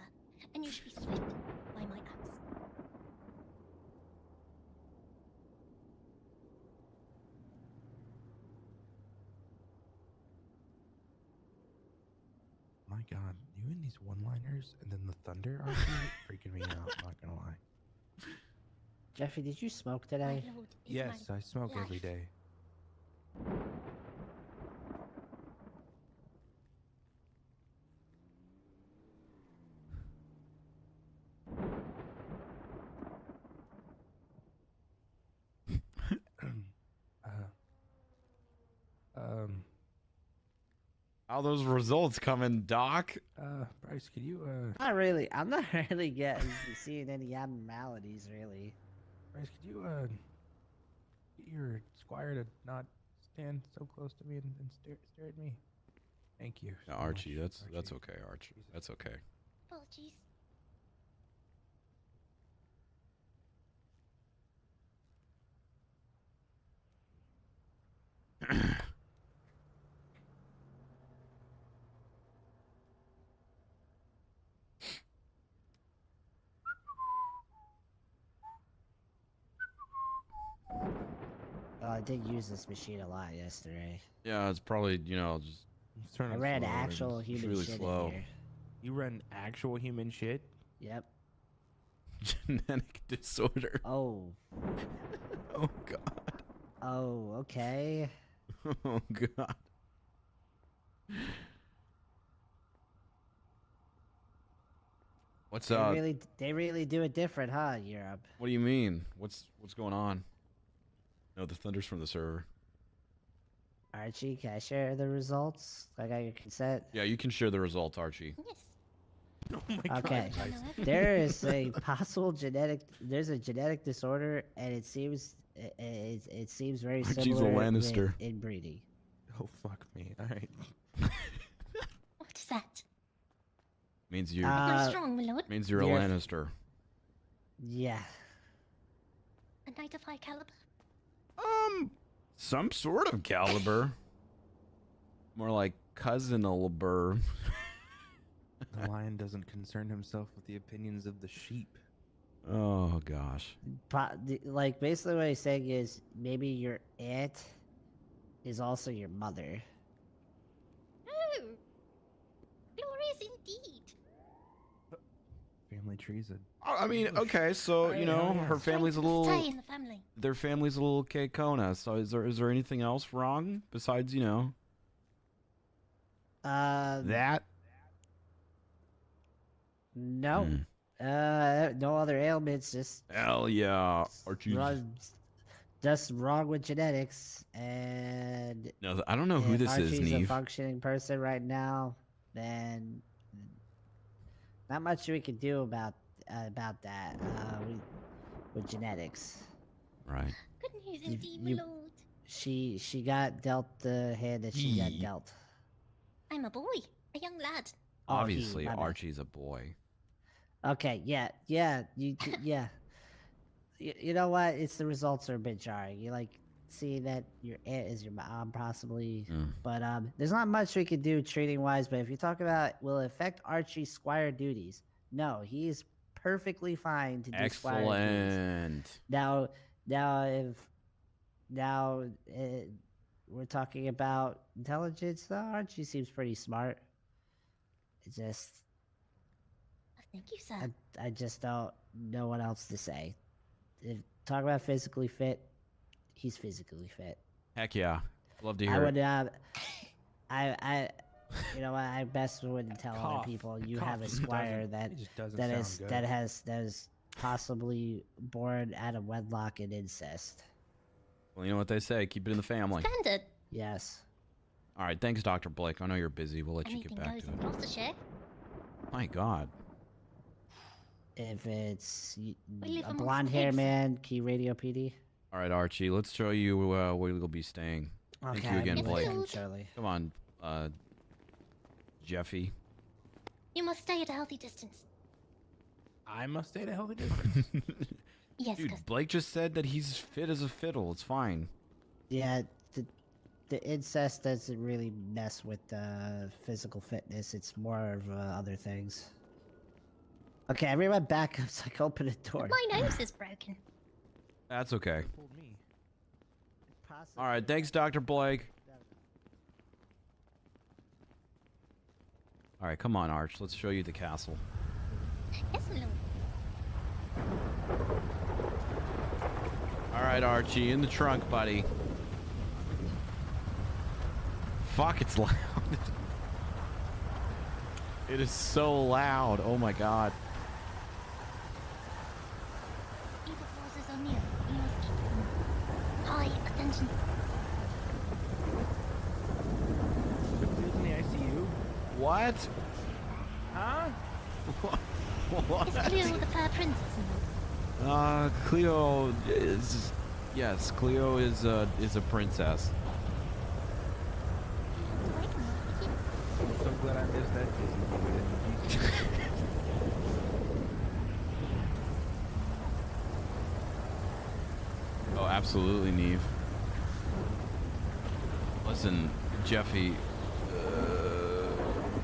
and you should be swift by my axe. My God, you and these one-liners and then the thunder are freaking me out. Not gonna lie. Jeffy, did you smoke My today? lord is Yes, my I smoke every life. day. How those results coming, Doc? Bryce, could you Not really. I'm not really seeing any abnormalities, really. Bryce, could you get your squire to not stand so close to me and stare at me? Thank you. No, so Archie, much, that's okay, Archie. That's okay. Apologies. I did use this machine a lot yesterday. Yeah, it's probably, you know, just It's turning I ran slow actual already. human really shit slow. in here. You run actual human shit? Yep. genetic disorder. Oh. Oh God. Oh, okay. Oh God. What's They really do it different, huh, Europe? What do you mean? What's going on? No, the thunder's from the server. Archie, can I share the results? I got your consent. Yeah, you can share the results, Archie. Yes. Oh my Okay. God. There is a possible there's a genetic disorder, and it seems very Archie's a similar Lannister. with inbreeding. Oh fuck me. All right. What is that? Means you're You're strong, my lord. means you're a you're- Lannister. Yeah. A knight of high caliber. Some sort of caliber. More like cousin-aliber. The lion doesn't concern himself with the opinions of the sheep. Oh gosh. Like basically what he's saying is maybe your aunt is also your mother. Oh, glorious indeed. Family trees. I mean, okay, so you know, her family's a little. Stay in the family. Their family's a little K-Kona. So is there anything else wrong besides that? No. Hmm. No other ailments, just Hell yeah, Archie. just wrong with genetics, and No, I don't know who if this is, Archie's a Neve. functioning person right now, then not much we can do about that. With genetics. Right. Good news You- indeed, my you- lord. She got dealt the hand that she got dealt. I'm a boy, a young lad. Oh, he, Obviously, my bad. Archie's a boy. Okay, yeah, yeah, yeah. You know what? It's the results are a bit jarring. You like see that your aunt is your mom, possibly, but there's not much we can do treating wise. But if you talk about will it affect Archie's squire duties, no, he's perfectly fine to do squire duties. Excellent. Now, we're talking about intelligence. Though Archie seems pretty smart. It's just. Thank you, sir. I just don't know what else to say. If talk about physically fit, he's physically fit. Heck yeah, love to hear I would it. you know what, I best wouldn't tell other people you have a Cough squire doesn't that sound good. is possibly born out of wedlock and incest. Well, you know what they say, keep it in the family. Standard. Yes. All right, thanks, Dr. Blake. I know you're busy. We'll let you Anything get back goes to in it. Gloucestershire. My God. If it's We live a amongst blonde the hair pigs. man, key radio PD. All right, Archie. Let's show you where we'll be staying. Thank Okay, you again, Yes, Blake. Lord. Charlie. Come on, Jeffy. You must stay at a healthy distance. I must stay at a healthy distance. Yes, Dude, 'cause Blake just said that he's fit as a fiddle. It's fine. Yeah, the incest doesn't really mess with physical fitness. It's more of other things. Okay, everyone back up so I can open the door. my nose is broken. That's okay. Told me. All right, thanks, Dr. Blake. All right, come on, Arch. Let's show you the castle. Yes, my lord. All right, Archie, in the trunk, buddy. Fuck, it's loud. It is so loud. Oh my god. Evil forces are near. We must keep them. High attention. Cleo's in the ICU? What? Huh? What? Is Cleo the fair princess? Cleo is... Yes, Cleo is a princess. I'm so glad I missed that Disney movie. Oh, absolutely, Neve. Listen, Jeffy.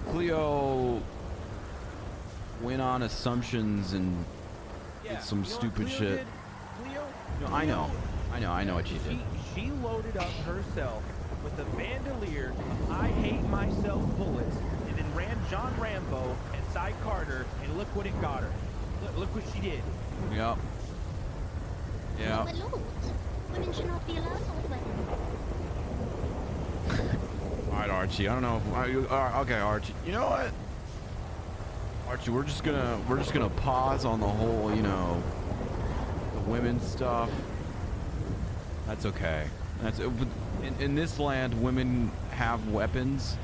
Cleo went on assumptions and did some stupid shit. Cleo? No, I know what she did. She loaded up herself with a bandolier of I hate myself bullets and then ran John Rambo and Cy Carter, and look what it got her. Look what she did. Yep. Yeah. My lord, women should not be allowed to hold weapons. All right, Archie. I don't know. Okay, Archie. You know what? Archie, we're just gonna pause on the whole, the women's stuff. That's okay. That's in this land, women have weapons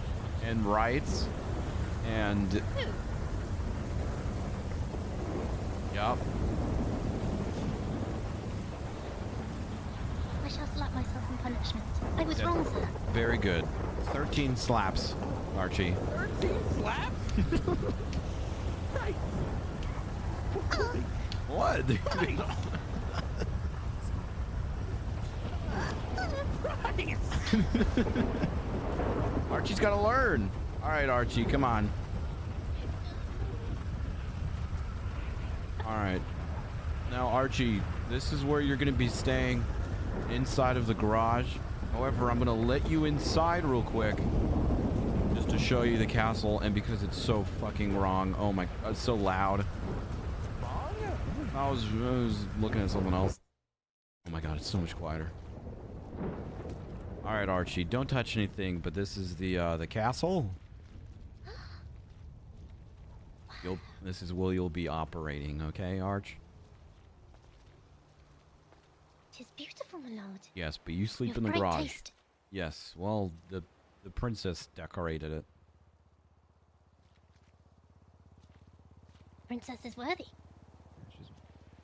and rights, and yep. I shall slap myself in punishment. I was wrong, sir. Very good. 13 slaps, Archie. 13 slaps? Right. What? Archie's got to learn. All right, Archie, come on. All right. Now, Archie, this is where you're going to be staying, inside of the garage. However, I'm going to let you inside real quick just to show you the castle, and because it's so fucking wrong. Oh my, it's so loud. I was looking at something else. Oh my god, it's so much quieter. All right, Archie, don't touch anything, but this is the castle. This is where you'll be operating, okay, Arch? It is beautiful, my lord. Yes, but you sleep in the great garage. taste. Yes, well, the princess decorated it. Princess is worthy. She's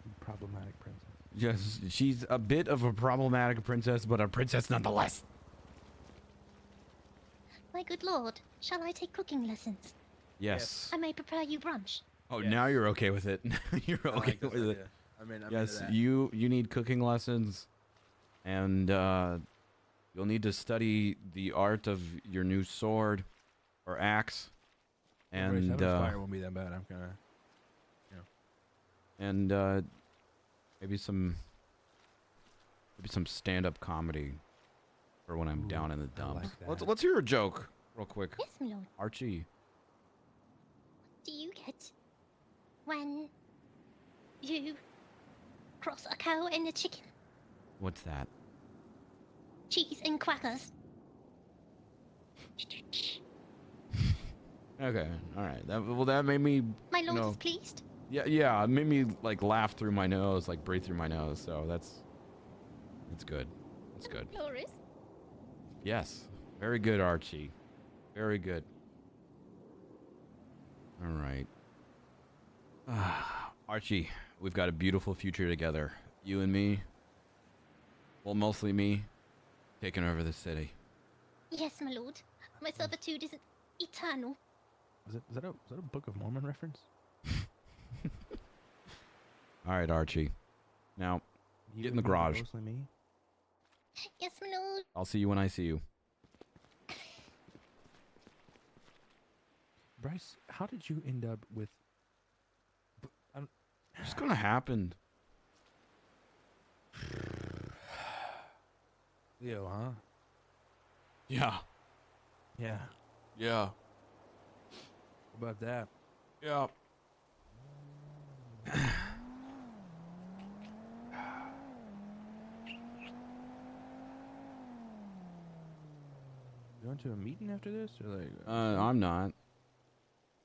a problematic princess. Yes, she's a bit of a problematic princess, but a princess nonetheless. My good lord, shall I take cooking lessons? Yes. I may prepare you brunch. Oh, now you're okay with it. You're okay with it. I'm Yes, into that. you need cooking lessons, and you'll need to study the art of your new sword or axe, Bryce, and fire won't be that bad. I'm gonna, and maybe some stand-up comedy for when I'm down in the dumps. like that. Let's hear a joke real quick. Yes, my lord. Archie. Do you get when you cross a cow and a chicken? What's that? Cheese and crackers. Okay, all right. That made me. My lord is pleased. Yeah. It made me like laugh through my nose, like breathe through my nose. So that's good. That's good. Glorious. Yes, very good, Archie. Very good. All right. Archie, we've got a beautiful future together. You and me. Well, mostly me. Taking over the city. Yes, my lord. My servitude isn't eternal. Is that a Book of Mormon reference? All right, Archie. Now, get in the garage. Mostly me. Yes, my lord. I'll see you when I see you. Bryce, how did you end up with? It's gonna happen. Leo, huh? Yeah. Yeah. Yeah. What about that? Yeah. Going to a meeting after this, or like? I'm not.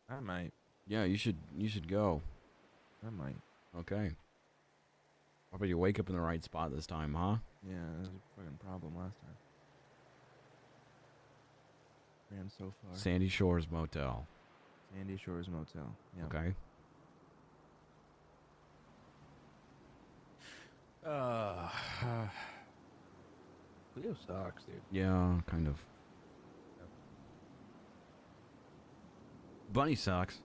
I might. Yeah, you should go. I might. Okay. How about you wake up in the right spot this time, huh? Yeah, that was a fucking problem last time. Ran so far. Sandy Shores Motel. Sandy Shores Motel. Yeah. Okay. Leo sucks, dude. Yeah, kind of. Bunny sucks.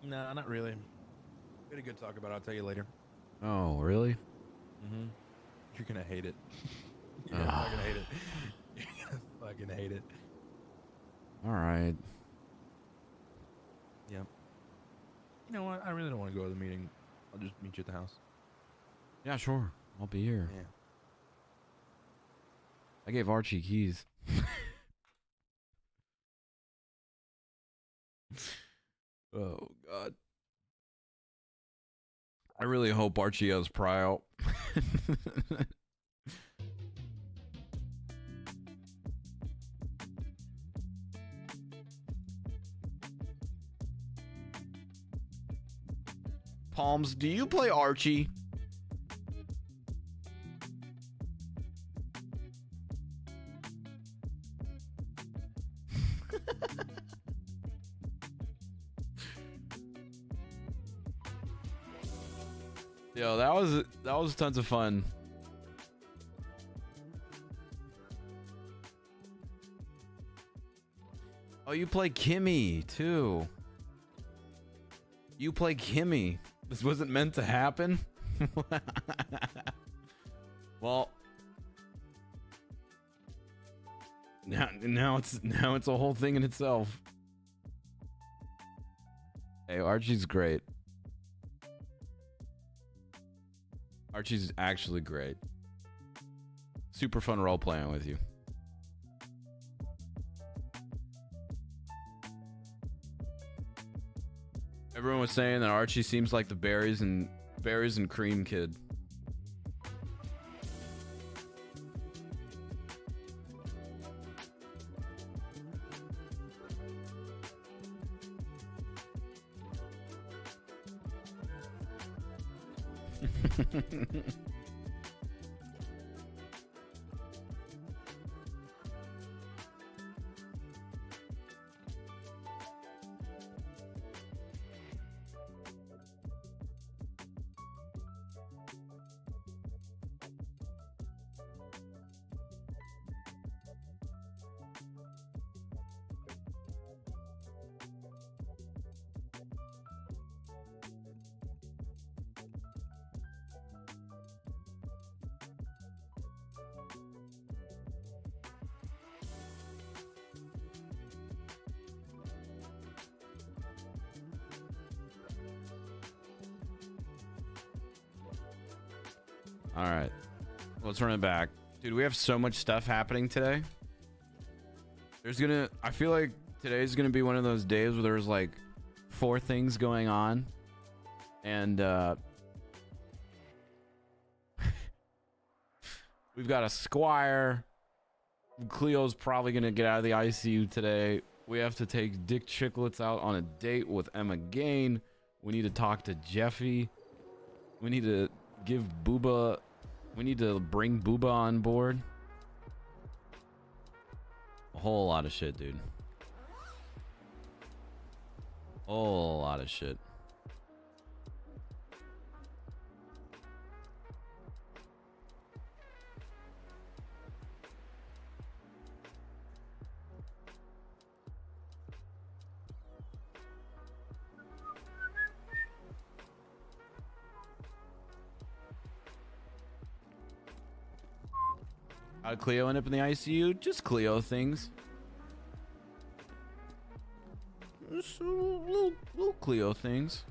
No, not really. We had a good talk about it. I'll tell you later. Oh, really? Mm-hmm. You're gonna hate it. You're You're gonna hate it. You're gonna fucking hate it. All right. Yep. You know what? I really don't want to go to the meeting. I'll just meet you at the house. Yeah, sure. I'll be here. Yeah. I gave Archie keys. Oh, God. I really hope Archie has pry out. Palms, do you play Archie? Yo, that was tons of fun. Oh, you play Kimmy too. You play Kimmy. This wasn't meant to happen. Well, now it's a whole thing in itself. Hey, Archie's great. Archie's actually great. Super fun role playing with you. Everyone was saying that Archie seems like the berries and cream kid. All right, let's run it back, dude. We have so much stuff happening today. I feel like today's gonna be one of those days where there's like 4 things going on, and we've got a Squire. Cleo's probably gonna get out of the ICU today. We have to take Dick Chicklets out on a date with Emma Gain. We need to talk to Jeffy. We need to give Booba. We need to bring Booba on board. A whole lot of shit, dude. Whole lot of shit. How did Cleo end up in the ICU? Just Cleo things. Just little Cleo things.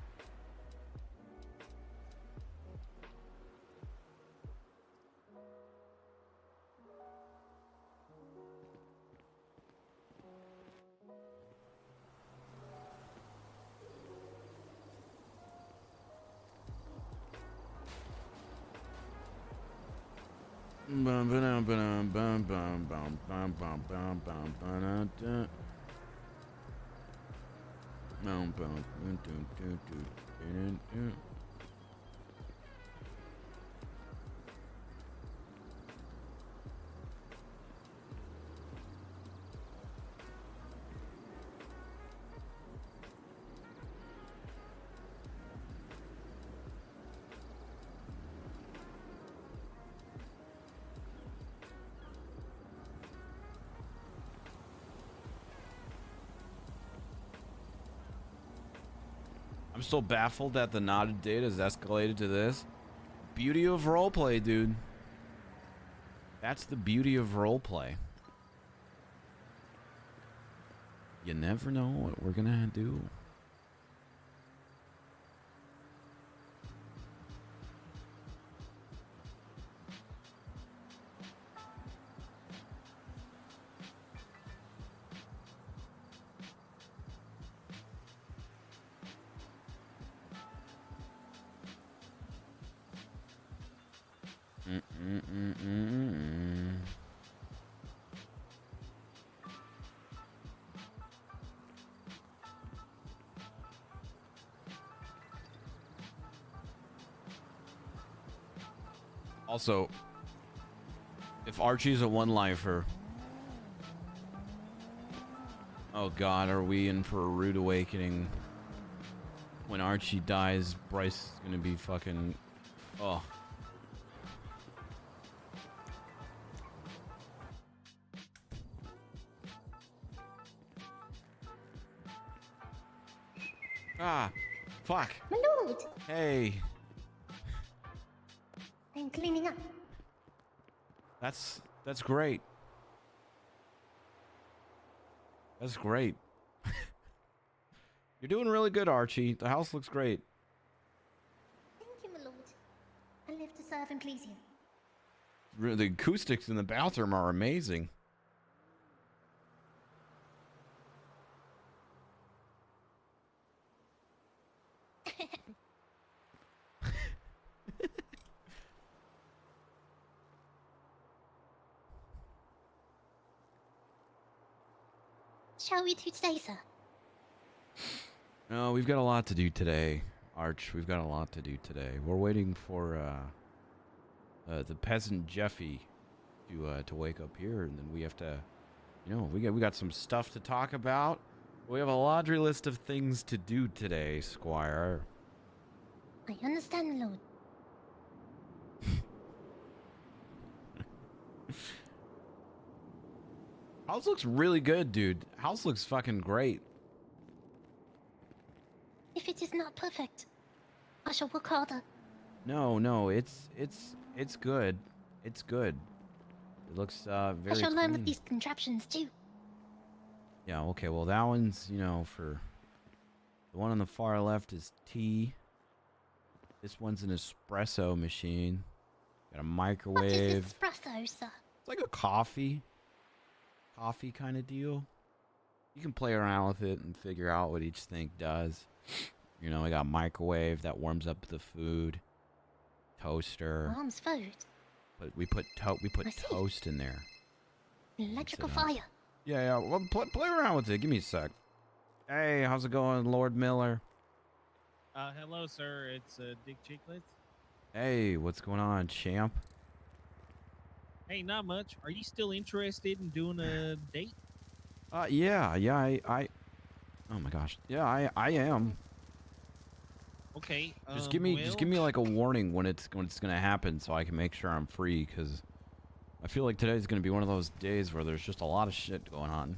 I'm still baffled that the knotted date has escalated to this. Beauty of roleplay, dude. That's the beauty of roleplay. You never know what we're gonna do. Also, if Archie's a one-lifer, oh god, are we in for a rude awakening? When Archie dies, Bryce is gonna be fucking... Oh. Ah, fuck. My lord! Hey. I'm cleaning up. That's great. That's great. You're doing really good, Archie. The house looks great. Thank you, my lord. I live to serve and please you. The acoustics in the bathroom are amazing. Shall we do today, sir? No, we've got a lot to do today, Arch. We've got a lot to do today. We're waiting for the peasant Jeffy to wake up here, and then we have to, you know, we got some stuff to talk about. We have a laundry list of things to do today, Squire. I understand, my lord. House looks really good, dude. House looks fucking great. If it is not perfect, I shall work harder. No, it's good. It's good. It looks very I shall learn with clean. these contraptions too. Yeah, okay, well that one's, you know, for the one on the far left is tea. This one's an espresso machine. Got a microwave. What is espresso, sir? It's like a coffee kind of deal. You can play around with it and figure out what each thing does. You know, I got microwave that warms up the food. Toaster. Warms food. But we put toast in there. Electrical fire. Yeah. Well, play around with it. Give me a sec. Hey, how's it going, Lord Miller? Hello, sir. It's Dick Chicklets. Hey, what's going on, champ? Hey, not much. Are you still interested in doing a date? Yeah. I. Oh my gosh. Yeah, I am. Okay. Just give me like a warning when it's gonna happen, so I can make sure I'm free. Cause I feel like today's gonna be one of those days where there's just a lot of shit going on.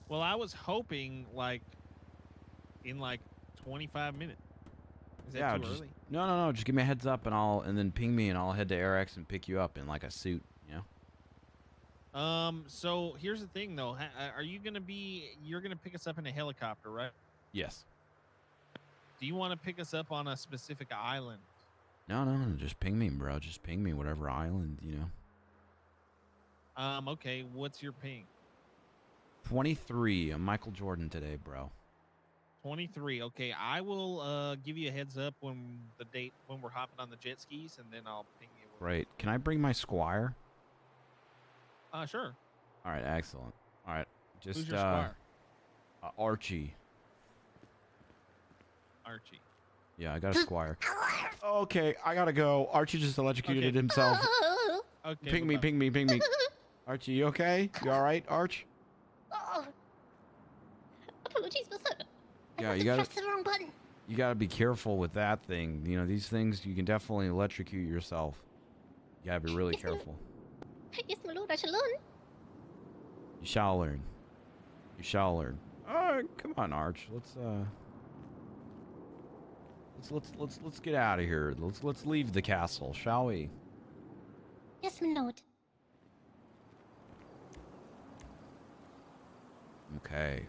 Well, I was hoping like in like 25 minutes. Is that too early? No. Just give me a heads up and then ping me and I'll head to AirX and pick you up in like a suit. You know. So here's the thing, though. Are you gonna be? You're gonna pick us up in a helicopter, right? Yes. Do you want to pick us up on a specific island? No, just ping me, bro. Just ping me, whatever island, you know. Okay. What's your ping? 23. I'm Michael Jordan today, bro. 23. Okay, I will give you a heads up when we're hopping on the jet skis, and then I'll ping you. Right. Can I bring my squire? Sure. All right, excellent. All right, just Who's your squire? Archie. Archie. Yeah, I got a squire. Okay, I gotta go. Archie just electrocuted himself. Okay. Ping me. Archie, you okay? You all right, Arch? Oh. Apologies, but Yeah, I pressed the wrong button. You gotta be careful with that thing. You know, these things, you can definitely electrocute yourself. You gotta be really careful. Yes, my lord, I shall learn. You shall learn. You shall learn. Come on, Arch. Let's get out of here. Let's leave the castle, shall we? Yes, my lord. Okay.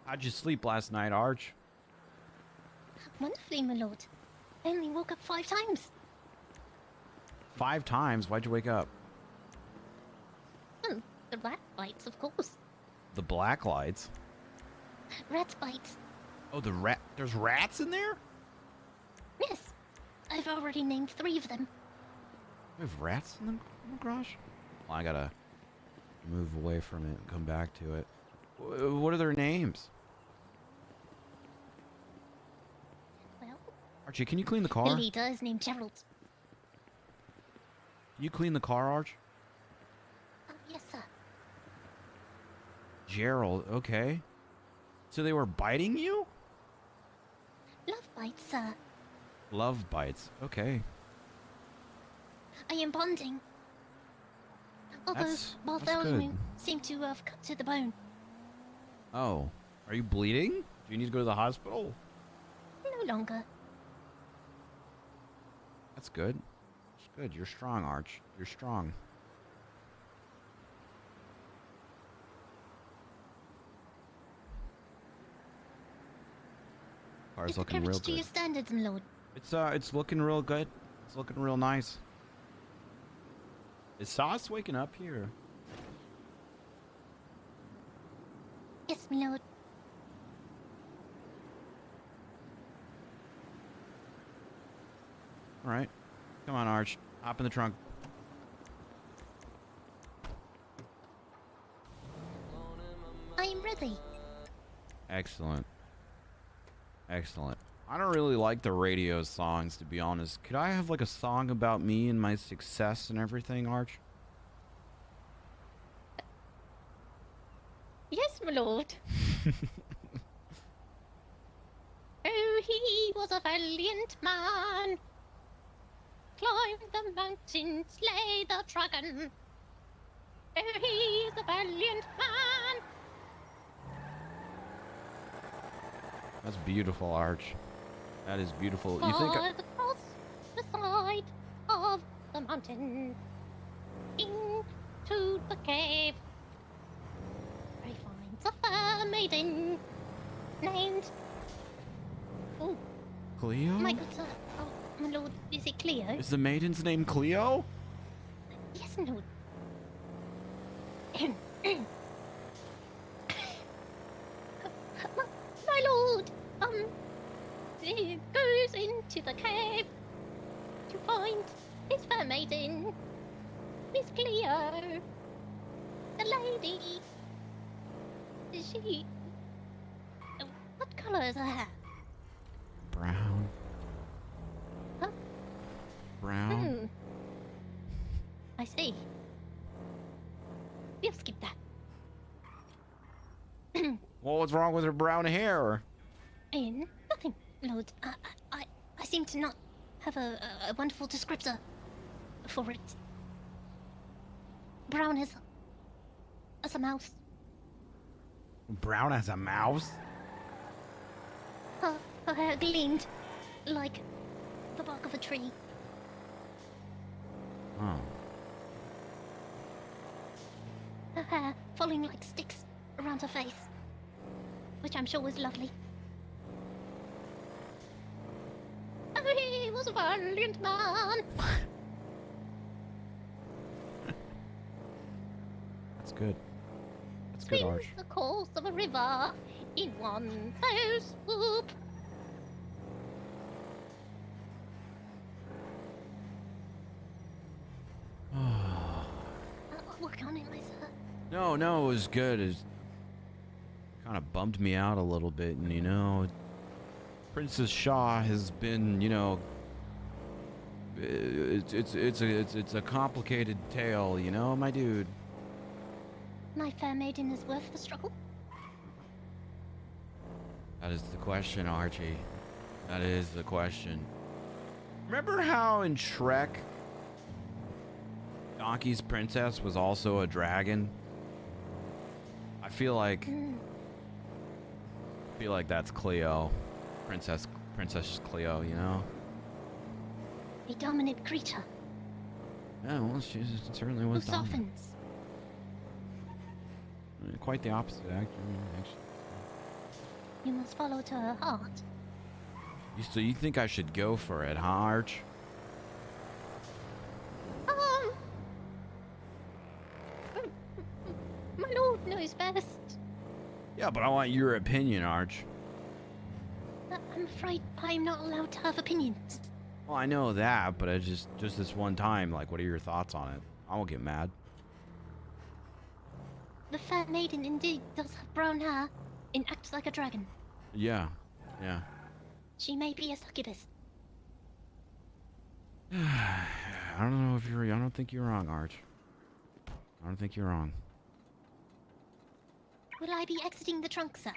How'd you sleep last night, Arch? Wonderfully, my lord. I only woke up 5 times. 5 times? Why'd you wake up? The rat bites, of course. The black lights? Rat bites. Oh, there's rats in there? Yes. I've already named 3 of them. We have rats in the garage? Well, I gotta move away from it and come back to it. What are their names? Well, Archie, can you clean the car? the leader is named Gerald. Can you clean the car, Arch? Yes, sir. Gerald, okay. So they were biting you? Love bites, sir. Love bites, okay. I am bonding. Although That's Bartholomew good. seemed to have cut to the bone. Oh, are you bleeding? Do you need to go to the hospital? No longer. That's good. That's good. You're strong, Arch. You're strong. Car's Is the looking real carriage to good. your standards, my lord? It's looking real good. It's looking real nice. Is Sauce waking up here? Yes, my lord. All right. Come on, Arch. Hop in the trunk. I am ready. Excellent. Excellent. I don't really like the radio songs, to be honest. Could I have like a song about me and my success and everything, Arch? Yes, my lord. Oh, he was a valiant man. Climbed the mountain, slay the dragon. Oh, he's a valiant man. That's beautiful, Arch. That is beautiful. You think Fought across the side of the mountain into the cave. He finds a fair maiden named. Oh, Cleo? my good sir. Oh, my lord, is it Cleo? Is the maiden's name Cleo? Yes, my lord. My lord, he goes into the cave to find his fair maiden, Miss Cleo, the lady. She. What colour is her hair? Brown. Huh? Brown? I see. We'll skip that. Well, what's wrong with her brown hair? Nothing, Lord. I seem to not have a wonderful descriptor for it. Brown as a mouse. Brown as a mouse? Her hair gleamed like the bark of a tree. Oh. her hair falling like sticks around her face, which I'm sure was lovely. Oh, he was a valiant man. That's good. That's good, Swims Arch. the course of a river in one fell swoop. Work on it, my sir. No, it was good. It kind of bummed me out a little bit, and Princess Shaw has been, it's a complicated tale, my dude. My fair maiden is worth the struggle. That is the question, Archie. That is the question. Remember how in Shrek, Donkey's princess was also a dragon? I feel like that's Cleo, Princess Cleo, A dominant creature Yeah, well, she certainly who was dominant. softens. Quite the opposite, actually. You must follow to her heart. So you think I should go for it, huh, Arch? My lord knows best. Yeah, but I want your opinion, Arch. I'm afraid I'm not allowed to have opinions. Well, I know that, but it's just this one time. Like, what are your thoughts on it? I won't get mad. The fair maiden indeed does have brown hair and acts like a dragon. Yeah. She may be a succubus. I don't think you're wrong, Arch. I don't think you're wrong. Will I be exiting the trunk, sir?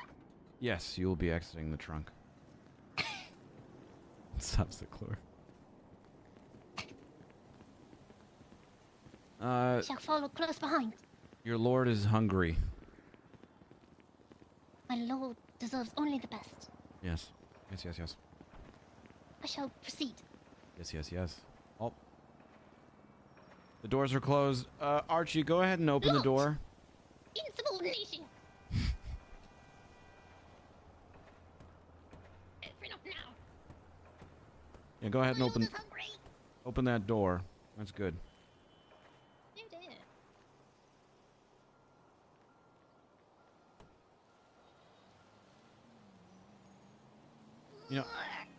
Yes, you will be exiting the trunk. Subsequent. Shall follow close behind. Your lord is hungry. My lord deserves only the best. Yes. I shall proceed. Yes. Oh. The doors are closed. Archie, go ahead and open the door. Insubordination. Open up now. Yeah, go ahead and My lord open is hungry. open that door. That's good. Oh dear.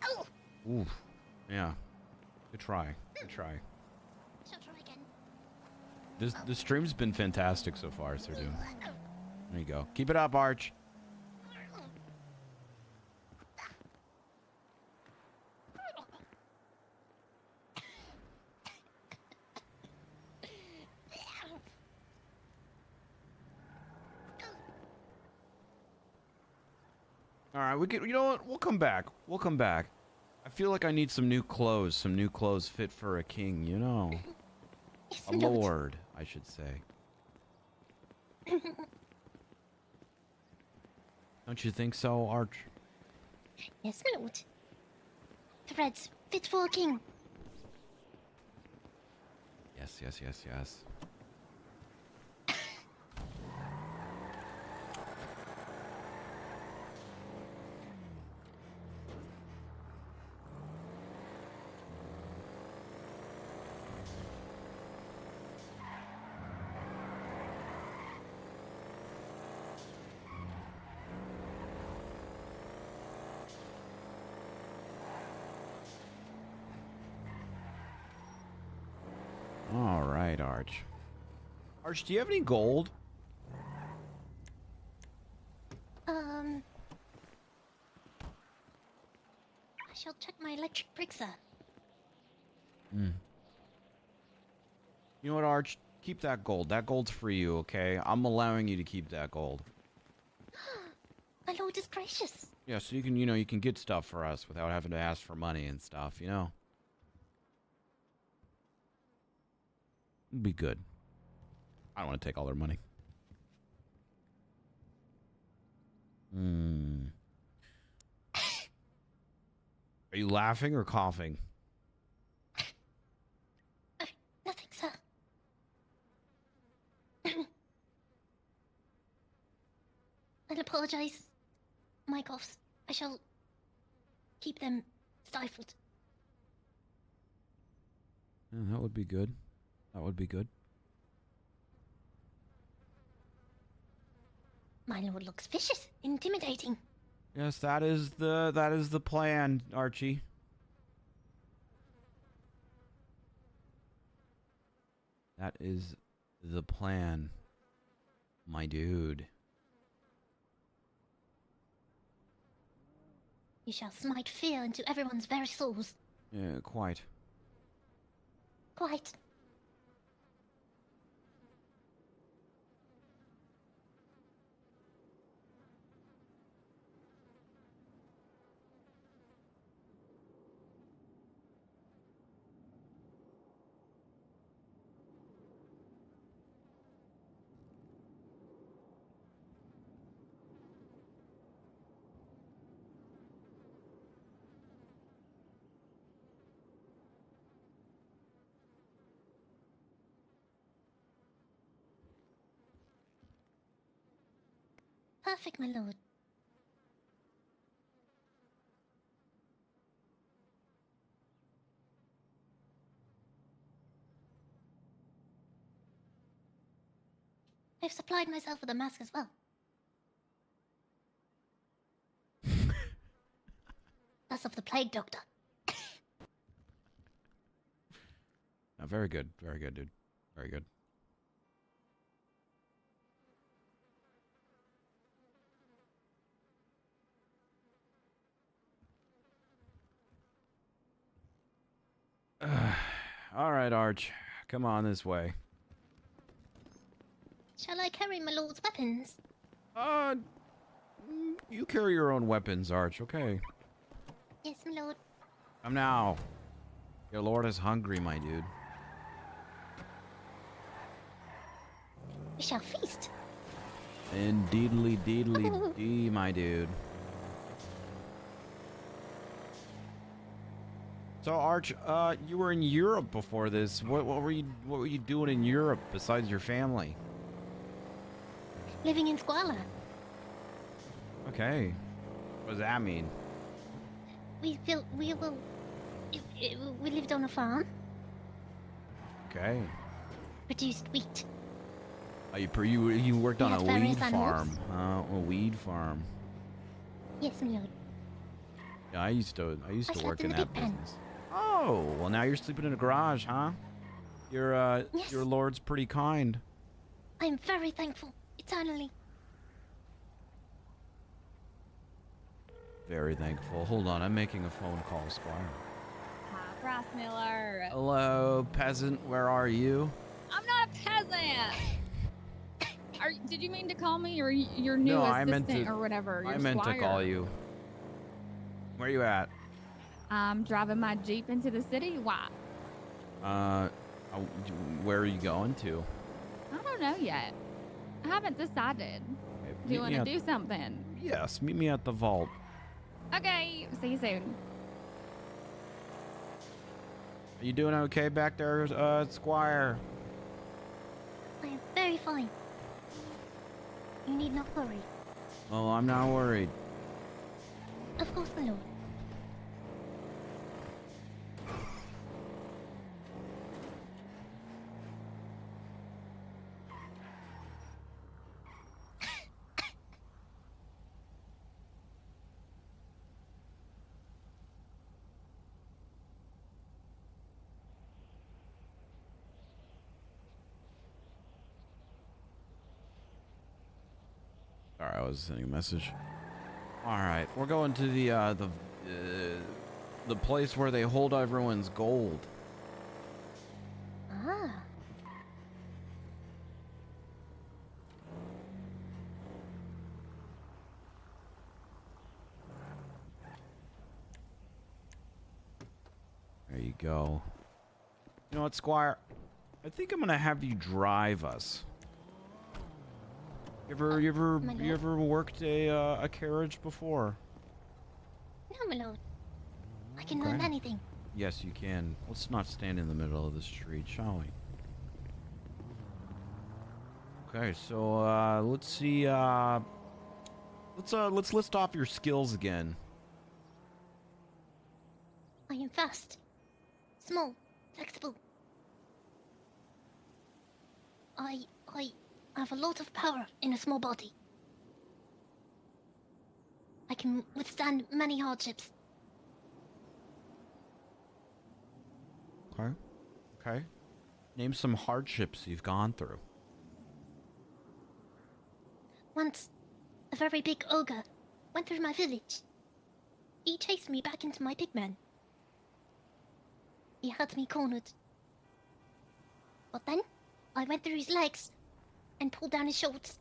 Oh, Oof. Yeah. Good try. shall try again. The stream's been fantastic so far, Sir Doom. There you go. Keep it up, Arch. All right, we can. You know what? We'll come back. I feel like I need some new clothes. Some new clothes fit for a king. A lord, I should say. Don't you think so, Arch? Yes, my lord. Threads fit for a king. Yes. All right, Arch. Arch, do you have any gold? I shall check my electric brick, sir. You know what, Arch? Keep that gold. That gold's for you, okay? I'm allowing you to keep that gold. My lord is gracious. Yeah, so you can get stuff for us without having to ask for money and stuff, It'll be good. I don't want to take all their money. Are you laughing or coughing? Nothing, sir. apologize. My coughs. I shall keep them stifled. Yeah, that would be good. That would be good. My lord looks vicious, intimidating. Yes, that is the plan, Archie. That is the plan, my dude. You shall smite fear into everyone's very souls. Yeah, quite. Quite. Perfect, my lord. I've supplied myself with a mask as well. That's of the plague doctor. Very good. Very good, dude. Very good. All right, Arch. Come on this way. Shall I carry my lord's weapons? You carry your own weapons, Arch, okay? Yes, my lord. Come now. Your lord is hungry, my dude. We shall feast. Indeedly deedly dee, my dude. So Arch, you were in Europe before this. What were you doing in Europe besides your family? Living in squalor. Okay. What does that mean? We lived on a farm. Okay. Produced wheat. Oh, you worked on a had various weed animals. farm. A weed farm. Yes, my lord. Yeah, I used to slept work in in the that big pen. business. Oh, well now you're sleeping in a garage, huh? Your Yes. your lord's pretty kind. I'm very thankful. Eternally. Very thankful. Hold on, I'm making a phone call, Squire. Hi, Bryce Miller. Hello, peasant. Where are you? I'm not a peasant. Did you mean to call me or your new No, assistant I meant to. or whatever? I your meant to call squire? you. Where you at? I'm driving my Jeep into the city. Why? Where are you going to? I don't know yet. I haven't decided. Do you want to do something? Yes, meet me at the vault. Okay, see you soon. Are you doing okay back there, Squire? I am very fine. You need not worry. Oh, I'm not worried. Of course, my lord. Sorry, I was sending a message. All right, we're going to the place where they hold everyone's gold. Ah. There you go. You know what, Squire? I think I'm gonna have you drive us. You ever worked a carriage before? No, my lord. I can learn Okay. anything. Yes, you can. Let's not stand in the middle of the street, shall we? Okay, so let's see. Let's list off your skills again. I am fast, small, flexible. I have a lot of power in a small body. I can withstand many hardships. Okay. Okay. Name some hardships you've gone through. Once, a very big ogre went through my village. He chased me back into my pigman. He had me cornered. But then, I went through his legs and pulled down his shorts.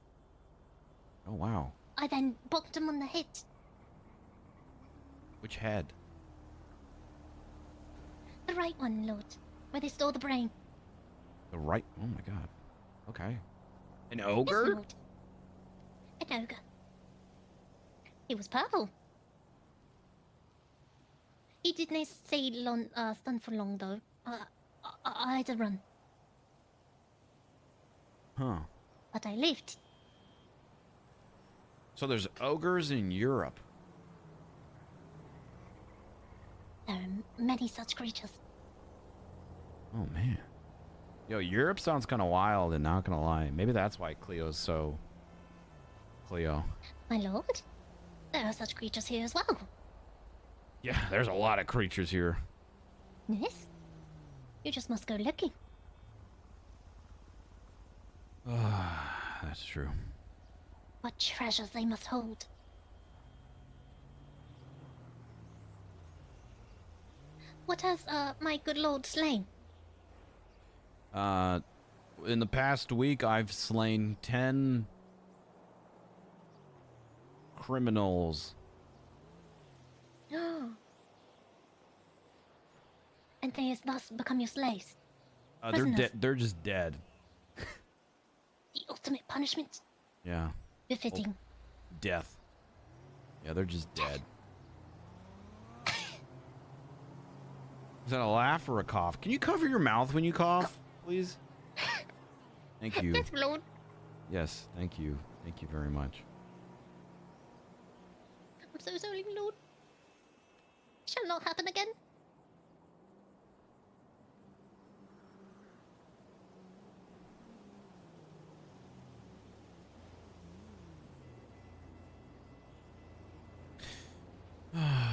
Oh, wow. I then bonked him on the head. Which head? The right one, Lord, where they store the brain. The right... Oh, my God. Okay. An Yes, ogre? Lord. An ogre. He was purple. He didn't stay stunned for long, though. I had to run. Huh. But I lived. So there's ogres in Europe. There are many such creatures. Oh, man. Yo, Europe sounds kind of wild, and not gonna lie. Maybe that's why Cleo's so... Cleo. My lord, there are such creatures here as well. Yeah, there's a lot of creatures here. Yes? You just must go looking. That's true. What treasures they must hold. What has, my good lord slain? In the past week, I've slain 10 criminals. And they has thus become your slaves. They're Prisoners. dead. They're just dead. The ultimate punishment. Yeah. Befitting. Death. Yeah, they're just dead. Is that a laugh or a cough? Can you cover your mouth when you cough, please? Thank you. Yes, Lord. Yes, thank you. Thank you very much. I'm so sorry, Lord. Shall not happen again.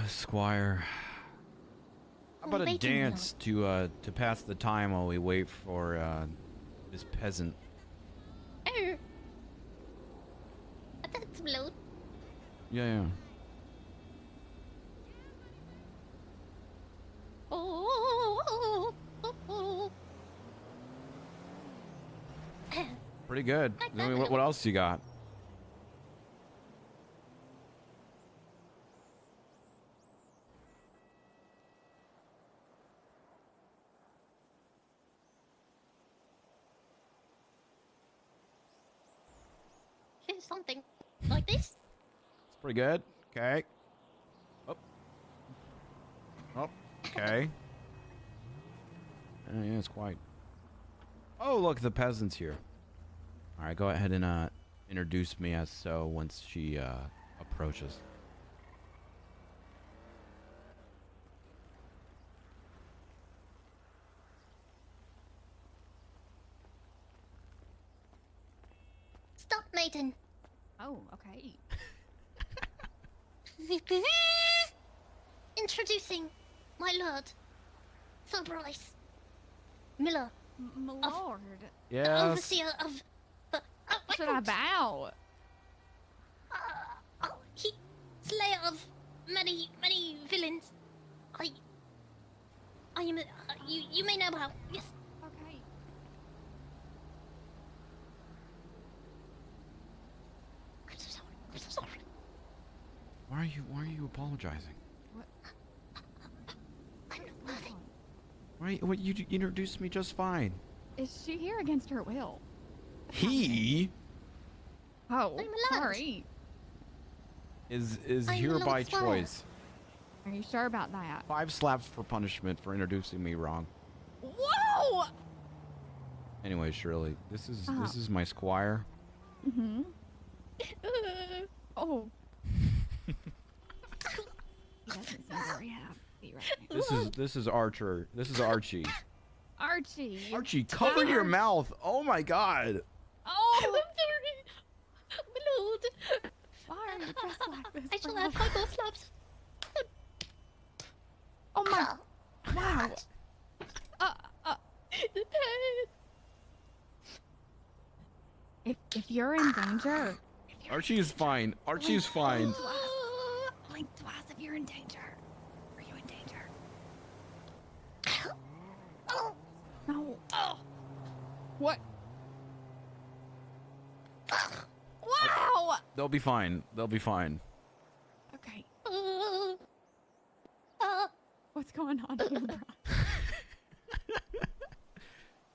Squire. How about a Waiting, dance to pass the time while we wait for this peasant? That's Lord. Yeah. Pretty good. I mean, what else you got? Here's something like this. It's pretty good. Okay. Oh. Okay. Yeah, it's quite. Oh, look, the peasant's here. All right, go ahead and introduce me as so once she approaches. Stop, maiden. Oh, okay. Introducing my lord, Sir Bryce Miller. My lord. Yes. Overseer of. Should I bow? He slayer of many villains. I am. You may know how. Yes. Okay. I'm so sorry. I'm so sorry. Why are you apologizing? What? I'm not worthy. What you introduced me just fine. Is she here against her will? He Oh, I'm allowed. sorry. is I'm here the by Lord's Squire. choice. Are you sure about that? 5 slaps for punishment for introducing me wrong. Whoa! Anyway, Shirley, this is my squire. Mm-hmm. Oh, He doesn't seem very happy right now. This is Archer. This is Archie. Archie. Archie, cover your mouth. Oh my God. Oh, I'm sorry. My lord. why are you dressed like this? I shall bro? have 5 more slabs. Oh my. Wow. The pen. If you're in danger. Archie is fine. Archie is fine. Blink twice if you're in danger. Are you in danger? No. What? Wow. They'll be fine. They'll be fine. Okay. What's going on here, bro?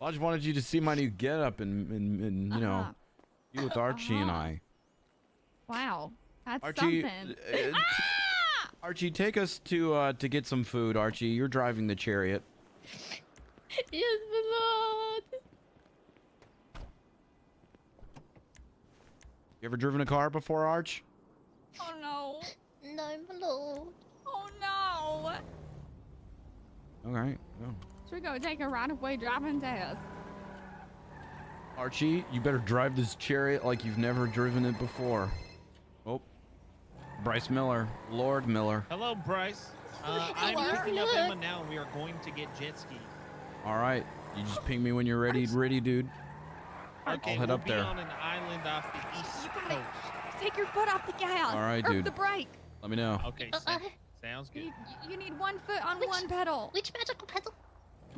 I just wanted you to see my new getup and you know, you with Archie and I. Wow. That's Archie, something. Archie, take us to get some food. Archie, you're driving the chariot. Yes, my lord. You ever driven a car before, Arch? Oh no. No, my lord. Oh no. All right. Oh. Should we go take a right-of-way driving test? Archie, you better drive this chariot like you've never driven it before. Oh, Bryce Miller, Lord Miller. Hello, Bryce. I'm picking up Emma now, and we are going to get jet skis. All right, you just ping me when you're ready, dude. Okay, I'll head we'll up be there. on an island off the east coast. Take your foot off the gas. All right, or dude. the brake. Let me know. Okay, sounds good. You need one foot on one pedal. Which magical pedal?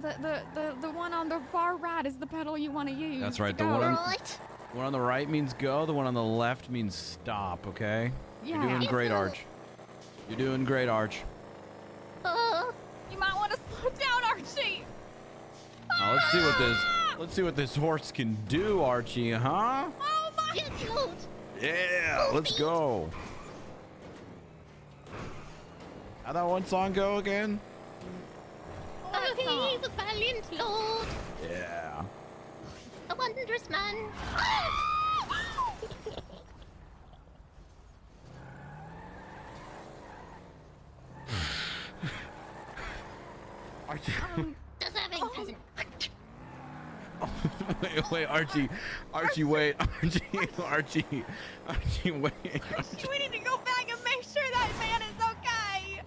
The one on the far right is the pedal you want to use. That's right. to The go. one on the right means go. The one on the left means stop. Okay. Yeah. You're doing great, Arch. You're doing great, Arch. You might want to slow down, Archie. Now, let's see what this horse can do, Archie. Huh? Oh my! Yes, Lord. Yeah. Let's go. How'd that one song go again? Oh, he was valiant Lord. Yeah. A wondrous man. Archie. Deserving peasant. wait, Archie, wait, Archie, wait. Archie, we need to go back and make sure that man is okay.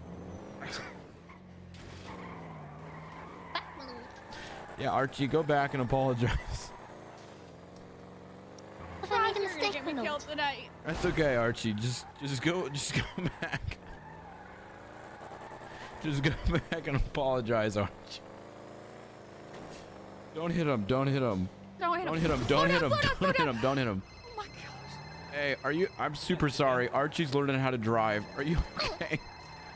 Yeah, Archie, go back and apologize. If I made a mistake, Get me killed today. That's okay, Archie. Just go back. Just go back and apologize, Archie. Don't hit him. Don't hit him. Don't hit him. Don't hit him. Don't hit him. Don't hit him. Don't hit him. Oh my gosh. Hey, I'm super sorry. Archie's learning how to drive. Are you okay?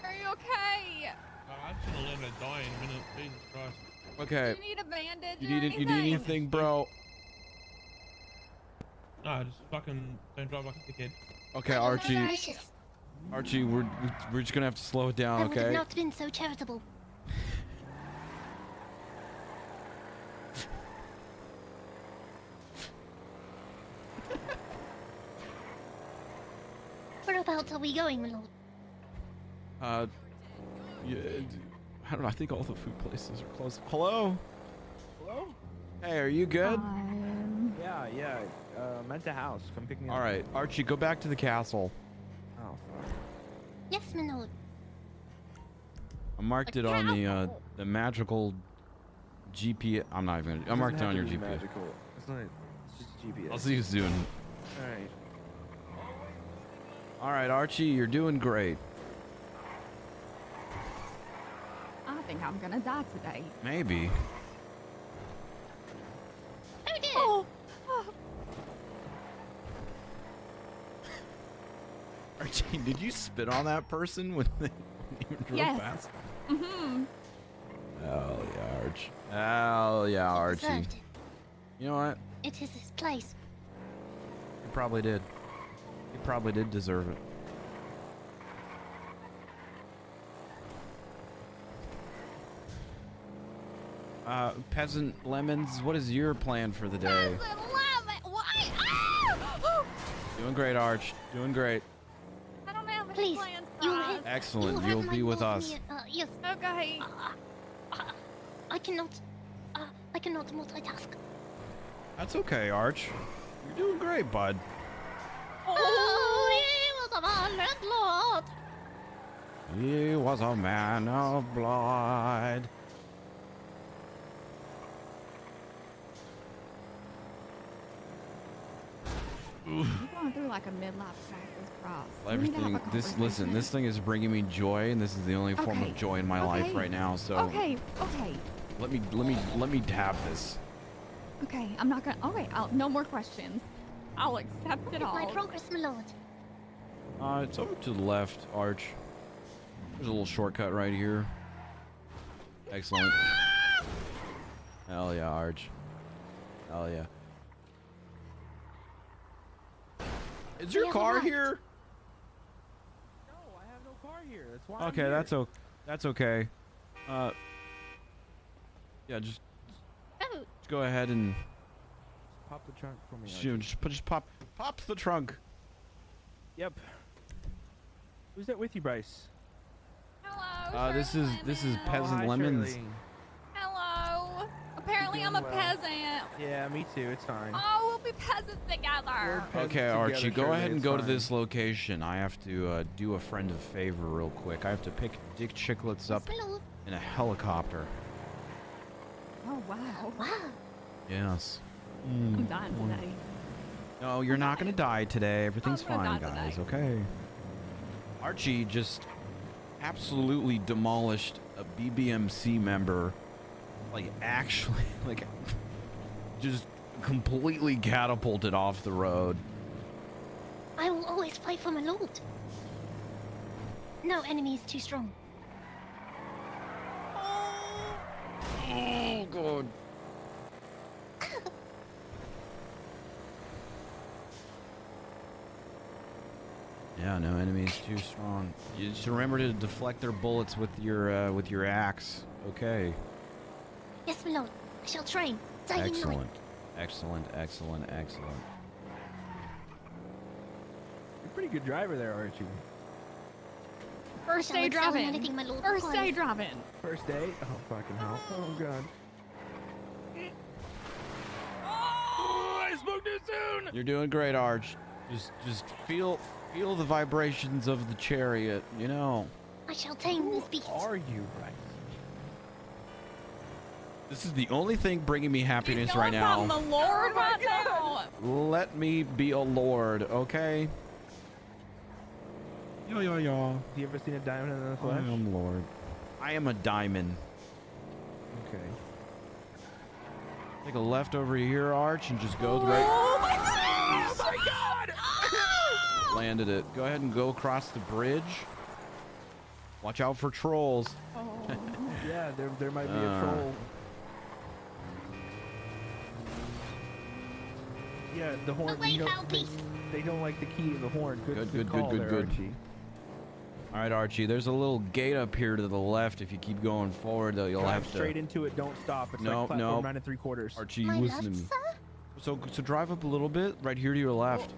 Are you okay? I should have let it die in a minute. Jesus Christ. Okay. Do you need a bandage You or need anything, bro? No, just fucking don't drive like a dickhead. Okay, Archie, we're just gonna have to slow it down, I would have okay? not been so charitable. Whereabouts are we going, my lord? Yeah, I don't know. I think all the food places are closed. Hello? Hello? Hey, are you good? Yeah. I'm at the house. Come pick me up. All right, Archie, go back to the castle. Oh, fuck. Yes, my lord. I marked it on the magical GPS. I'm not even gonna. I marked it on your GPS. Magical. It's not. It's just GPS. I'll see you soon. All right. All right, Archie, you're doing great. I think I'm gonna die today. Maybe. Oh dear. Oh. Archie, did you spit on that person when you drove Yes. past? Mm-hmm. Hell yeah, Arch. Hell yeah, Archie. Deserved it. You know what? It is his place. You probably did. You probably did deserve it. Peasant Lemons, what is your plan for the day? Why? Ah! Doing great, Arch. Doing great. I don't have any Please. plans. Bryce. Excellent. You'll be with us. Yes. Okay. I cannot multitask. That's okay, Arch. You're doing great, bud. Oh, he was a man of blood. He was a man of blood. You're going through like a midlife crisis, Bryce. Everything. This thing is bringing me joy, and this is the only form of joy in my life right now. So. Okay. Let me have this. Okay, I'm not gonna. Okay, no more questions. I'll accept it all. My progress, my lord. It's over to the left, Arch. There's a little shortcut right here. Excellent. Hell yeah, Arch. Hell yeah. Is your car here? No, I have no car here. That's why. Okay, that's okay. Yeah, just go ahead and Pop the trunk for me. just pop the trunk. Yep. Who's that with you, Bryce? Hello. This is Peasant hi, Lemons. Shirley. Hello. Apparently, I'm a doing well. peasant. Yeah, me too. It's fine. Oh, we'll be peasants together. Okay, Archie, go ahead and go to this location. I have to do a friend a favor real quick. I have to pick Dick Chicklets up in a helicopter. Oh wow. Wow. Yes. I'm dying today. No, you're not gonna die today. Everything's I'm gonna fine, die guys. today. Okay. Archie just absolutely demolished a BBMC member. Like, actually, like, just completely catapulted off the road. I will always fight for my lord. No enemy is too strong. Oh, God. Yeah, no enemy is too strong. You just remember to deflect their bullets with your axe. Okay. Yes, my lord. I shall train. Day and night. Excellent. Excellent, excellent, excellent. You're a pretty good driver there, Archie. First Shall day excel in driving. anything my lord First day requires. driving. First day? Oh, fucking hell. Oh, God. Oh, I spoke too soon! You're doing great, Arch. Just feel the vibrations of the chariot, you know. I shall tame this beast. Are you, Bryce? This is the only thing bringing me happiness right I'm the now. Lord right now. Let me be a lord, okay? Yo. Have you ever seen a diamond in the I flesh? am lord. I am a diamond. Okay. Take a left over here, Arch, and just go right. Oh my God! Oh my God! Landed it. Go ahead and go across the bridge. Watch out for trolls. Yeah, there might be a troll. Yeah, the horn. Away, foul beast. They don't like the key to the horn. Good. Call there, Archie. All right, Archie. There's a little gate up here to the left. If you keep going forward, though, you'll Drive have straight to. into it. Don't stop. It's No, like platform no. 9 3/4. Archie, My listen to left, me. sir? So drive up a little bit, right here to your left.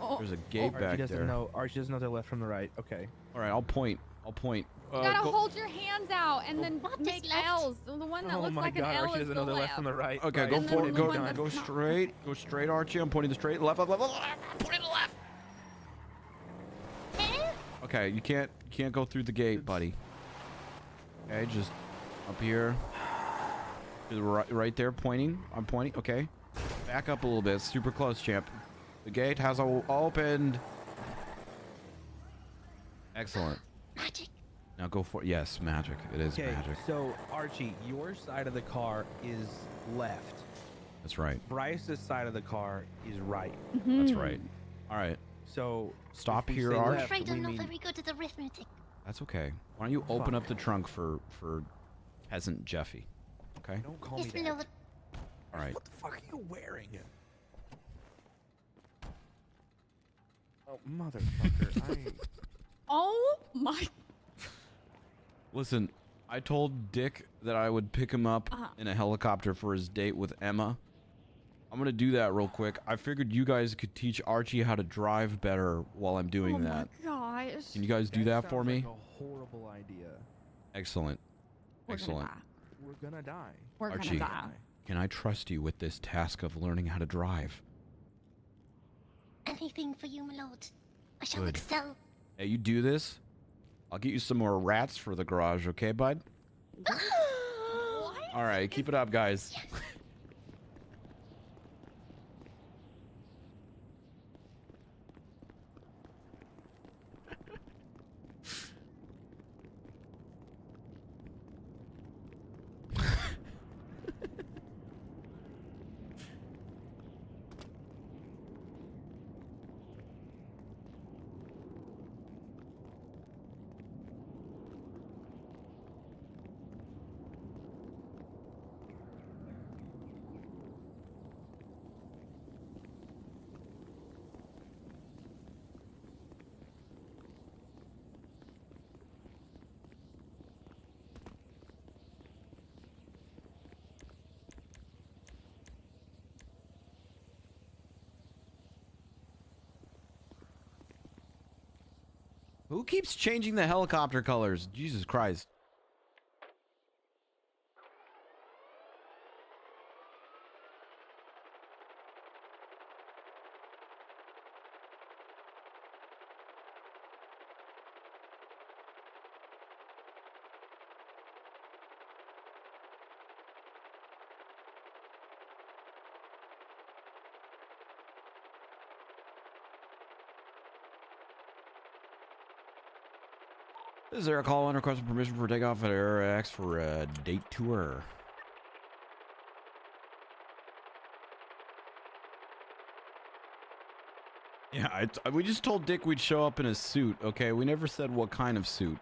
Oh. There's a gate Archie back doesn't there. know. Archie doesn't know the left from the right. Okay. All right, I'll point. You gotta hold your hands out and then What is make left? L's. The one that Oh looks my like God, an L Archie is doesn't the know the left left. from the right. Okay, Right. go And then forward. the Go, one that's go not- straight. Go straight, Archie. I'm pointing the straight. Left. Pointing the left. Okay, you can't go through the gate, buddy. Okay, just up here. To the right there, pointing. I'm pointing. Okay. Back up a little bit. Super close, champ. The gate has opened. Excellent. Magic. Now go for yes, magic. It is Okay, magic. so Archie, your side of the car is left. That's right. Bryce's side of the car is right. That's right. All right. So Stop if we here, say Arch. I'm left, afraid we I'm not mean- very good at arithmetic. That's okay. Why don't you open Fuck. up the trunk for peasant Jeffy? Okay. Don't call Yes, me my that. lord. All right. What the fuck are you wearing? Oh, motherfucker. Oh my. Listen, I told Dick that I would pick him up in a helicopter for his date with Emma. I'm gonna do that real quick. I figured you guys could teach Archie how to drive better while I'm doing that. Oh my Bryce. Can you guys do that for me? Like a horrible idea. Excellent. We're Excellent. Gonna die. We're gonna die. We're Archie, gonna die. can I trust you with this task of learning how to drive? Anything for you, my lord. I shall Good. excel. Hey, you do this? I'll get you some more rats for the garage, okay, bud? All right, keep it up, guys. Who keeps changing the helicopter colors? Jesus Christ. Is there a call in requesting permission for takeoff at AirX for a date tour? Yeah, we just told Dick we'd show up in a suit, okay? We never said what kind of suit.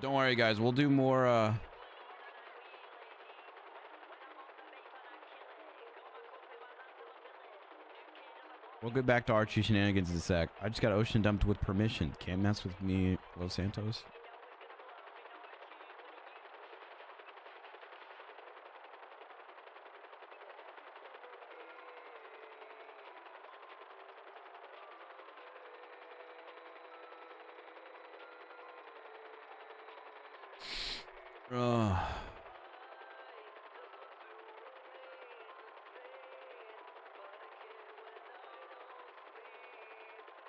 Don't worry, guys. We'll do more, we'll get back to Archie shenanigans in a sec. I just got ocean dumped with permission. Can't mess with me, Los Santos.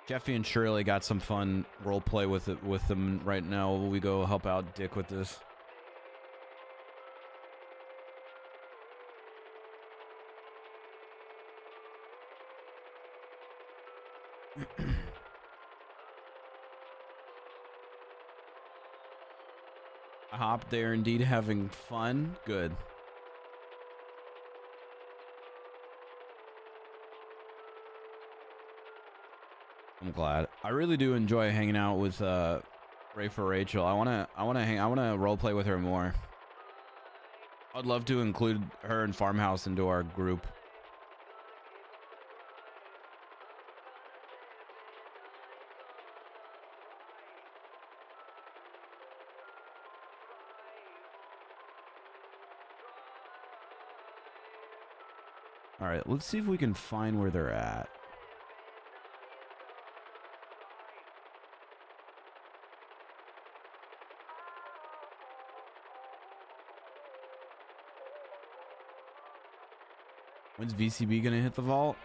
Jeffy and Shirley got some fun role play with them right now. Will we go help out Dick with this? I hopped there, indeed having fun. Good. I'm glad. I really do enjoy hanging out with Ray for Rachel. I wanna role play with her more. I'd love to include her and Farmhouse into our group. All right, let's see if we can find where they're at. When's VCB gonna hit the vault?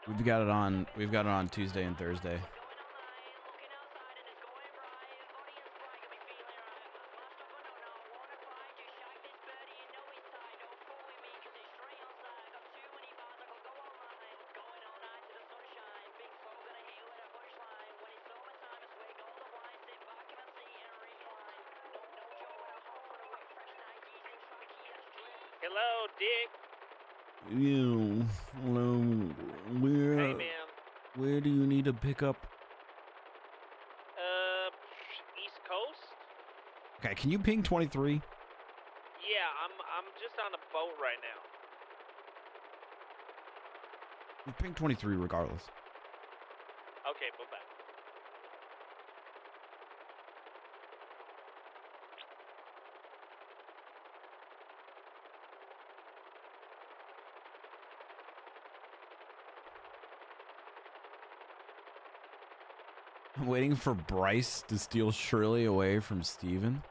We've got it on Tuesday and Thursday. Hello, Dick. Ew. Hello. Hey, ma'am. Where do you need to pick up? East Coast? Okay, can you ping 23? Yeah, I'm just on a boat right now. You ping 23 regardless. Okay, bye bye. I'm waiting for Bryce to steal Shirley away from Steven.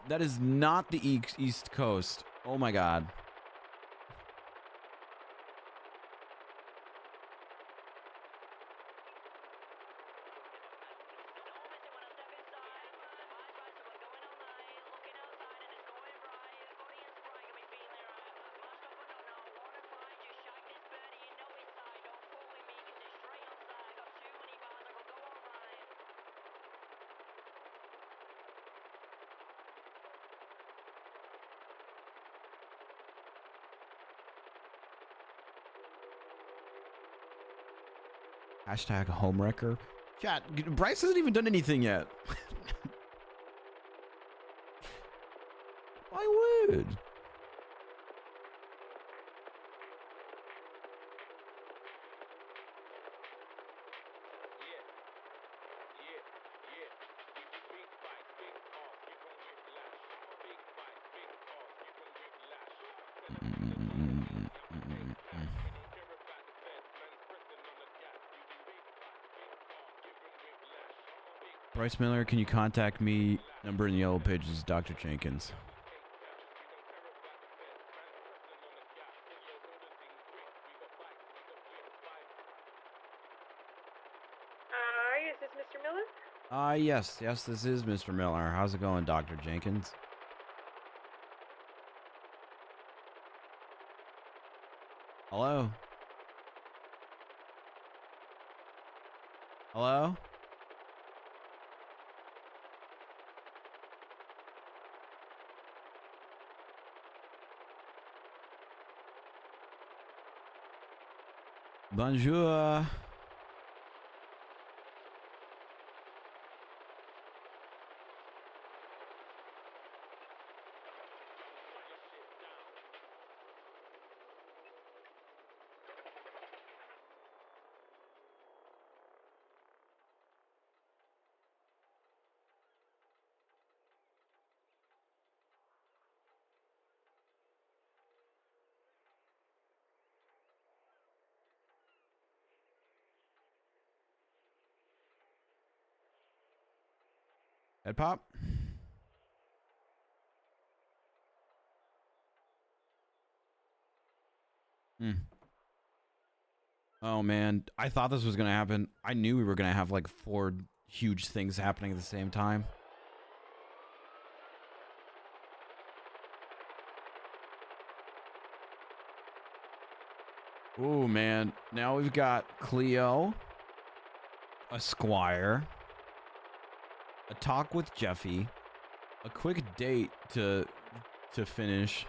That is not the East Coast. Oh my god. Hashtag homewrecker. Chat, Bryce hasn't even done anything yet. I would. Bryce Miller, can you contact me? Number in the yellow pages, Dr. Jenkins. Is this Mr. Miller? Yes, this is Mr. Miller. How's it going, Dr. Jenkins? Hello? Hello? Bonjour. Head pop. Oh man, I thought this was gonna happen. I knew we were gonna have like 4 huge things happening at the same time. Oh man, now we've got Cleo, a Squire, a talk with Jeffy, a quick date to finish.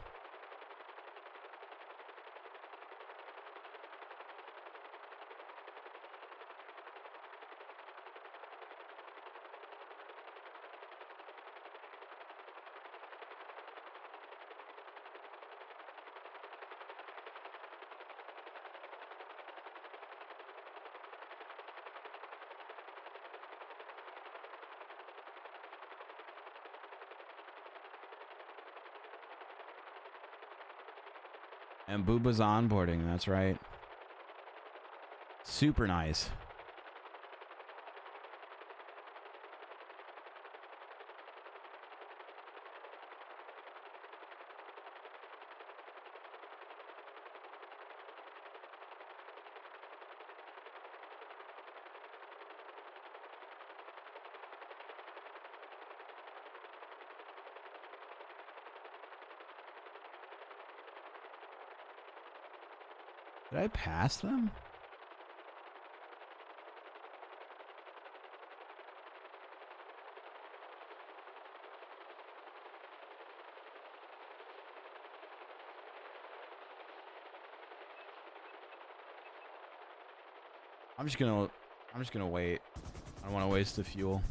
And Booba's onboarding, that's right. Super nice. Did I pass them? I'm just gonna wait. I don't want to waste the fuel.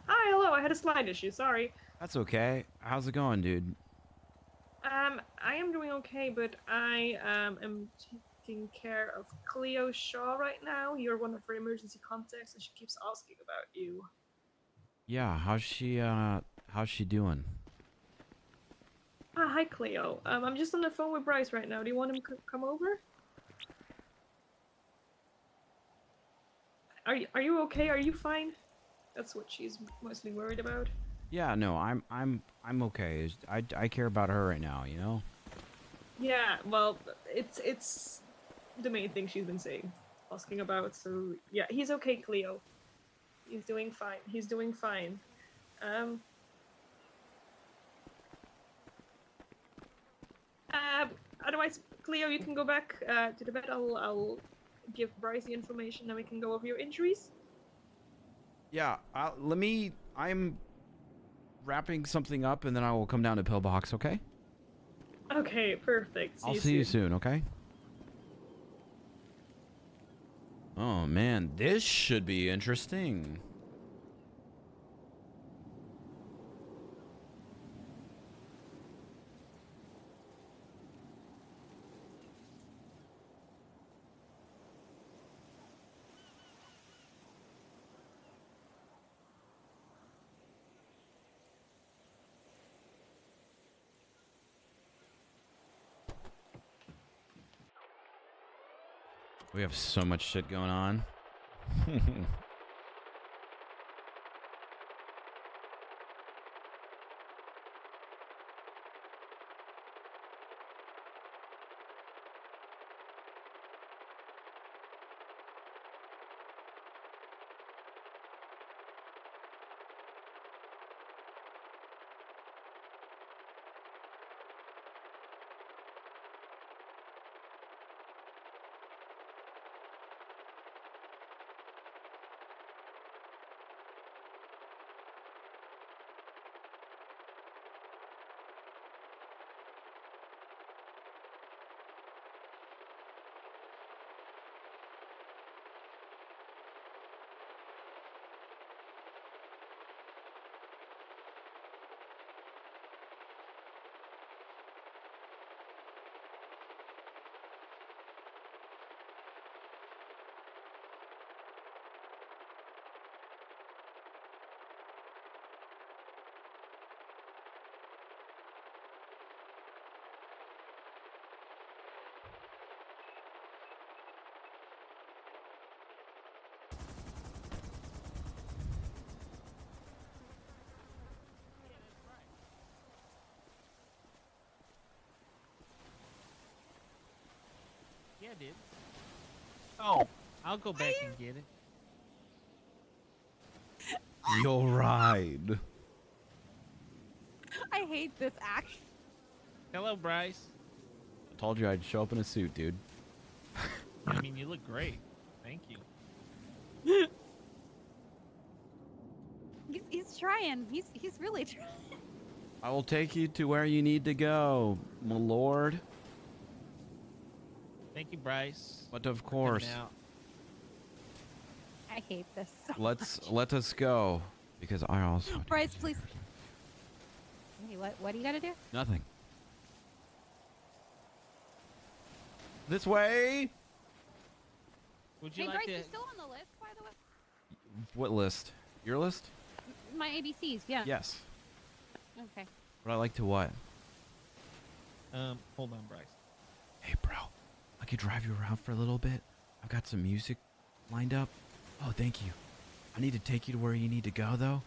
Hi, hello. I had a slide issue. Sorry. That's okay. How's it going, dude? I am doing okay, but I am taking care of Cleo Shaw right now. You're one of her emergency contacts, and she keeps asking about you. Yeah, how's she doing? Hi, Cleo. I'm just on the phone with Bryce right now. Do you want him to come over? Are you okay? Are you fine? That's what she's mostly worried about. Yeah, no, I'm okay. I care about her right now, you know? Yeah, well, it's the main thing she's been saying, asking about. So yeah, he's okay, Cleo. He's doing fine. He's doing fine. Um. Otherwise, Cleo, you can go back to the bed. I'll give Bryce the information, then we can go over your injuries. Yeah, I'm wrapping something up and then I will come down to Pillbox, okay? Okay, perfect. I'll see you soon, okay? Oh man, this should be interesting. We have so much shit going on. Yeah, dude. Oh, I'll go back and get it. You'll ride. I hate this action. Hello, Bryce. I told you I'd show up in a suit, dude. I mean, you look great. Thank you. He's trying. He's really trying. I will take you to where you need to go, my lord. Thank you, Bryce. But of for course, coming out. I hate this so let us go because I also much. Bryce, please. Hey, what do you gotta do? nothing. This way. Would you Hey, like Bryce, to? you still on the list, by the way? What list? Your list? My ABCs, yeah. Yes. Okay. Would I like to what? Hold on, Bryce. Hey, bro. I could drive you around for a little bit. I've got some music lined up. Oh, thank you. I need to take you to where you need to go, though,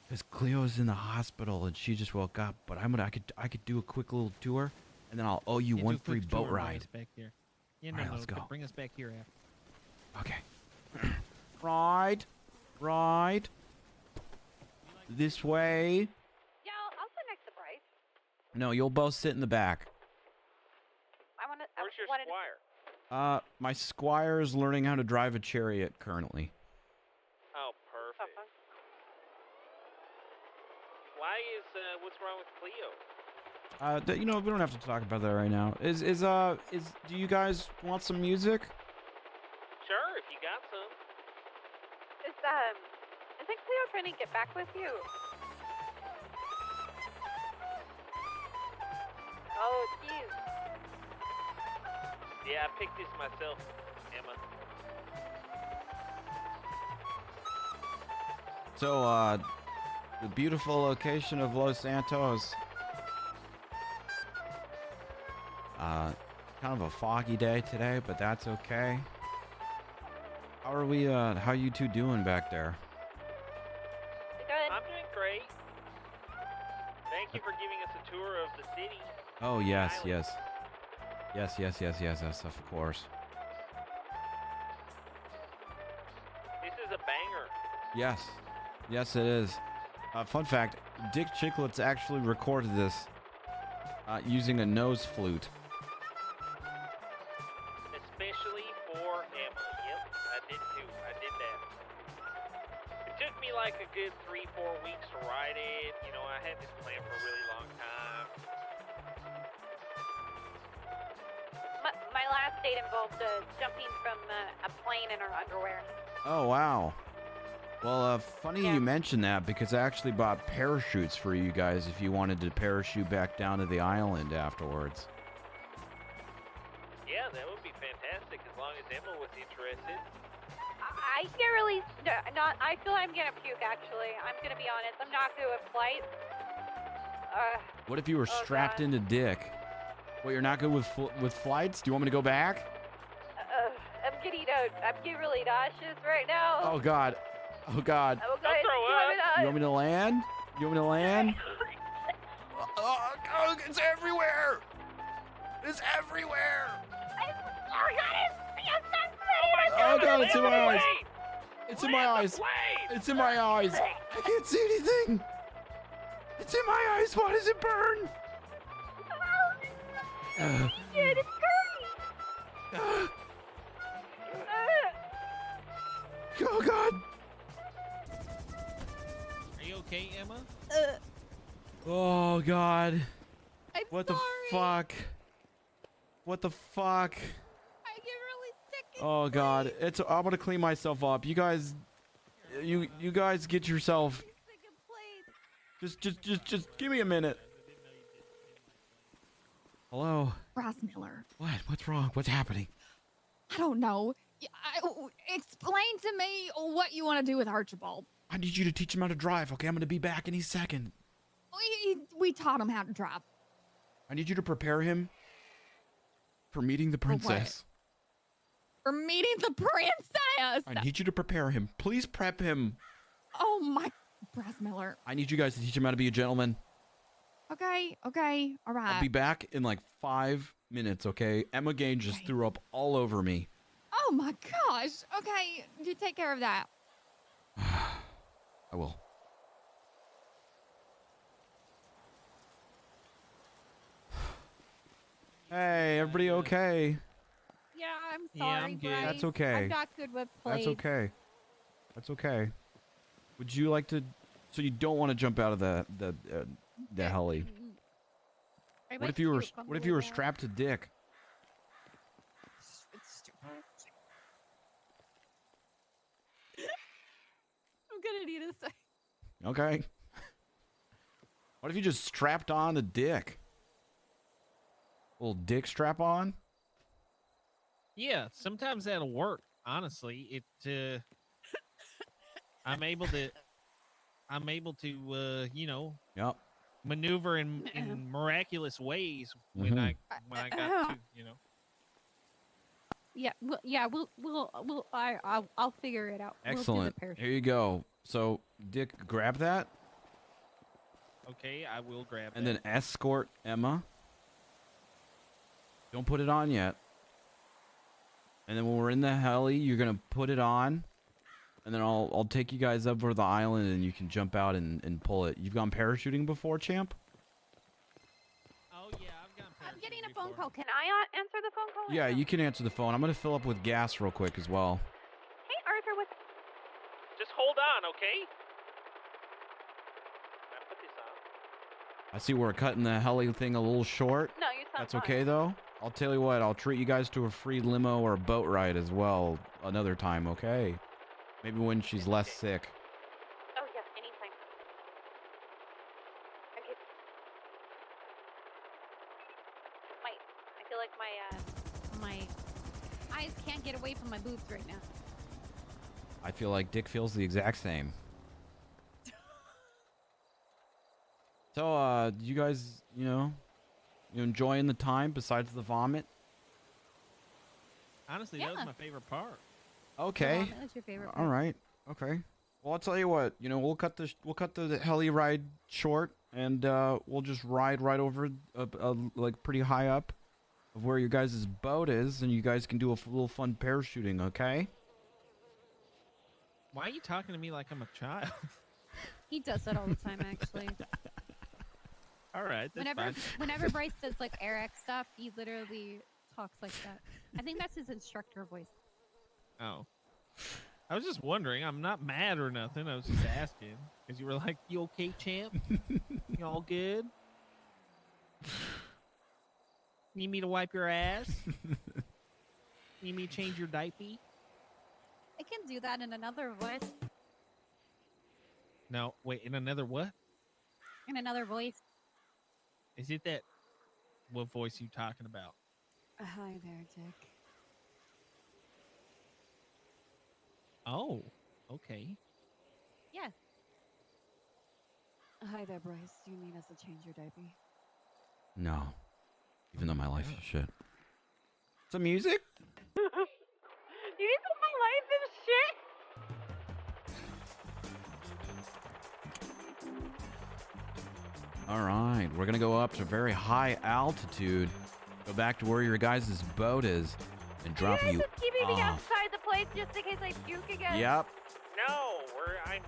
because Cleo's in the hospital and she just woke up. But I could do a quick little tour, and then I'll owe you Yeah, do one a quick free tour boat and bring ride. us back here. Yeah, All no, right, no, let's go. bring us back here after. Okay. Ride. This way. Yeah, I'll sit next to Bryce. No, you'll both sit in the back. I want to. Where's your squire? My squire is learning how to drive a chariot currently. Oh, perfect. Why is what's wrong with Cleo? You know, we don't have to talk about that right now. Do you guys want some music? Sure, if you got some. Isn't Cleo trying to get back with you? Oh, geez. Yeah, I picked this myself, Emma. So, the beautiful location of Los Santos. Kind of a foggy day today, but that's okay. How you two doing back there? Good. I'm doing great. Thank you for giving us a tour of the city. Oh, yes, yes. Yes, of course. This is a banger. Yes, it is. Fun fact, Dick Chicklets actually recorded this using a nose flute. Especially for Emma. Yep, I did too. I did that. It took me like a good 3-4 weeks to write it. You know, I had this plan for a really long time. My last date involved jumping from a plane in her underwear. Oh, wow. Well, funny you mentioned that because I actually bought parachutes for you guys if you wanted to parachute back down to the island afterwards. Yeah, that would be fantastic as long as Emma was interested. I can't really. Not. I feel I'm gonna puke. Actually, I'm gonna be honest. I'm not good with flights. What if you were strapped into Dick? Well, you're not good with flights? Do you want me to go back? I'm getting really nauseous right now. Oh, God. Oh, God. Oh, God. You want me to land? You want me to land? Oh, it's everywhere! It's everywhere! Oh, God, it's in my eyes. It's in my eyes. It's in my eyes. I can't see anything. It's in my eyes. Why does it burn? Shit, it's curry. Oh, God. Are you okay, Emma? Oh, God. What sorry. the fuck? What the fuck? I get really sick. Oh, God. I'm gonna clean myself up. You guys get yourself. Just give me a minute. Hello. Bryce Miller. What? What's wrong? What's happening? I don't know. Explain to me what you want to do with Archibald. I need you to teach him how to drive. Okay, I'm gonna be back any second. We taught him how to drive. I need you to prepare him for meeting the princess. For meeting the princess. I need you to prepare him. Please prep him. Oh my, Bryce Miller. I need you guys to teach him how to be a gentleman. Okay, all right. I'll be back in like 5 minutes, okay? Emma Gain just threw up all over me. Oh my gosh. Okay, you take care of that. I will. Hey, everybody okay? Yeah, I'm Yeah, sorry, I'm good. Bryce. That's okay. I'm not good with plates. That's okay. That's okay. Would you like to? So you don't want to jump out of the heli? What if you were strapped to Dick? I'm gonna need a sec. Okay. What if you just strapped on to Dick? Little Dick strap on? Yeah, sometimes that'll work. Honestly, I'm able to, you know, Yep. maneuver in miraculous ways when I got to, you know. I'll figure it out. Excellent. Here you go. So, Dick, grab that. Okay, I will grab And that. then escort Emma. Don't put it on yet. And then when we're in the heli, you're gonna put it on. And then I'll take you guys up over the island and you can jump out and pull it. You've gone parachuting before, champ? Oh yeah, I've gone I'm getting a before. phone call. Can I answer the phone call? Yeah, you can answer the phone. I'm gonna fill up with gas real quick as well. Hey, Arthur, what's... Just hold on, okay? I put this on. I see we're cutting the heli thing a little short. No, you sound That's fine. okay though. I'll tell you what. I'll treat you guys to a free limo or a boat ride as well another time. Okay? Maybe when she's less sick. Oh, yes, anytime. Okay. I feel like my eyes can't get away from my boobs right now. I feel like Dick feels the exact same. So, you guys, you enjoying the time besides the vomit? Honestly, that was my favorite part. Okay. That was your favorite part. All right. Okay. Well, I'll tell you what. We'll cut the heli ride short, and we'll just ride right over, like pretty high up, of where your guys' boat is, and you guys can do a little fun parachuting. Okay. Why are you talking to me like I'm a child? He does that all the time, actually. All right, that's fine. Whenever Bryce does like Eric stuff, he literally talks like that. I think that's his instructor voice. Oh. I was just wondering. I'm not mad or nothing. I was just asking. Because you were like, you okay, champ? You all good? Need me to wipe your ass? Need me to change your diaper? I can do that in another voice. No, wait, in another what? In another voice. Is it that? What voice you talking about? Hi there, Dick. Oh, okay. Yeah. Hi there, Bryce. Do you need us to change your diaper? No. Even though my life is shit. Some music? You need to put my life in shit? All right, we're gonna go up to very high altitude, go back to where your guys' boat is, and drop you Just keeping me off. outside the place just in case I puke again. Yep. No, you're I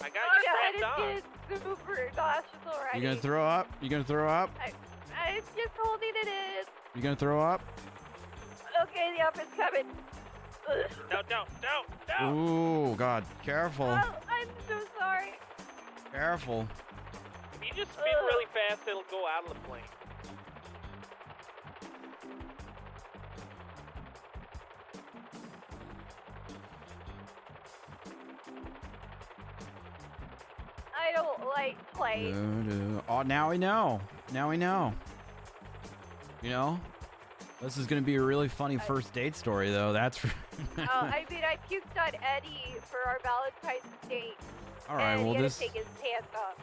got Oh you yeah, strapped on. it is super nauseous already. You gonna throw up? You gonna throw up? I'm just holding it in. You gonna throw up? Okay, the up is coming. No. Ooh, God, careful. Oh, I'm so sorry. Careful. If you just spin really fast, it'll go out of the plane. I don't like planes. Oh, now we know. Now we know. This is gonna be a really funny first date story, though. That's. I mean, I puked on Eddie for our Valentine's date. All right. And Well, he had this. to take his pants off.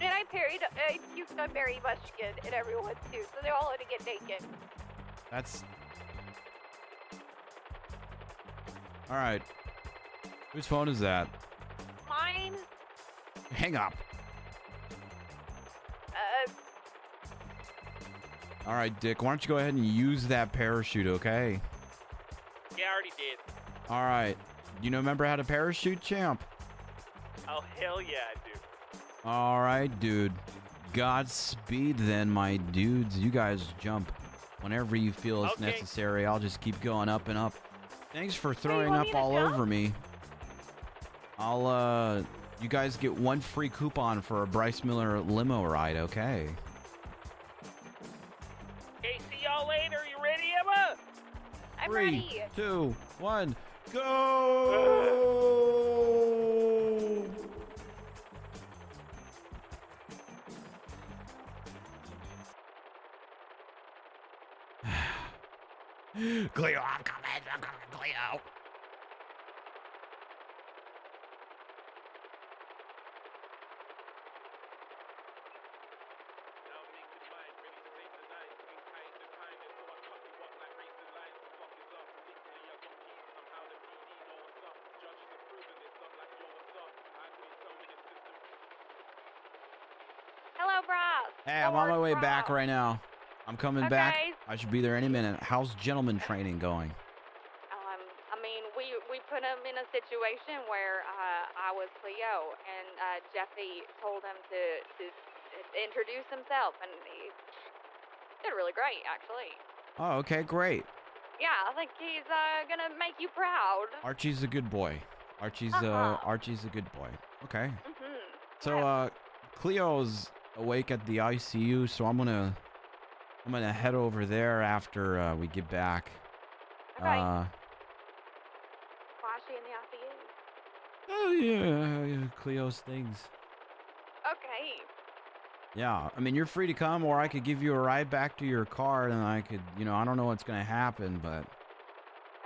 And I puked on Mary Mushkin and everyone too, so they all had to get naked. That's. All right. Whose phone is that? Mine. Hang up. All right, Dick. Why don't you go ahead and use that parachute, okay? Yeah, I already did. All right. You remember how to parachute, champ? Oh, hell yeah, I do. All right, dude. Godspeed then, my dudes. You guys jump whenever you feel it's necessary. I'll just keep going up and up. Thanks for throwing up all over me. You guys get one free coupon for a Bryce Miller limo ride, okay? Okay, see y'all later. You ready, Emma? I'm 3, ready. 2, 1, go! Cleo, I'm coming, Cleo. Hello, Bryce. Hey, I'm on my way back right now. I'm coming back. Okay. I should be there any minute. How's gentleman training going? I mean, we put him in a situation where I was Cleo, and to introduce himself, and he did really great, actually. Oh, okay, great. Yeah, I think he's gonna make you proud. Archie's a good boy. Archie's a good boy. Okay. Mm-hmm. So Cleo's awake at the ICU, so I'm gonna head over there after we get back. Okay. Why is she in the ICU? Oh yeah, Cleo's things. Okay. Yeah, I mean, you're free to come, or I could give you a ride back to your car, and I could, I don't know what's gonna happen, but.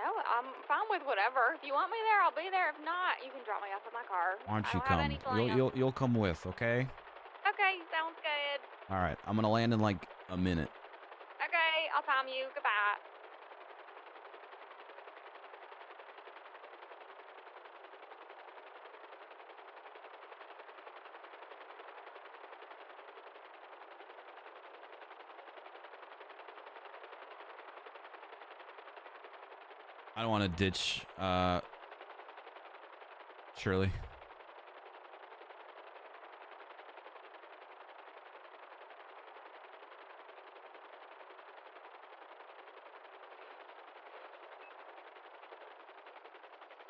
No, I'm fine with whatever. If you want me there, I'll be there. If not, you can drop me off at my car. Why don't I you don't have any come? plans. You'll come with, okay? Okay, sounds good. All right, I'm gonna land in like a minute. Okay, I'll time you. Goodbye. I don't want to ditch Shirley.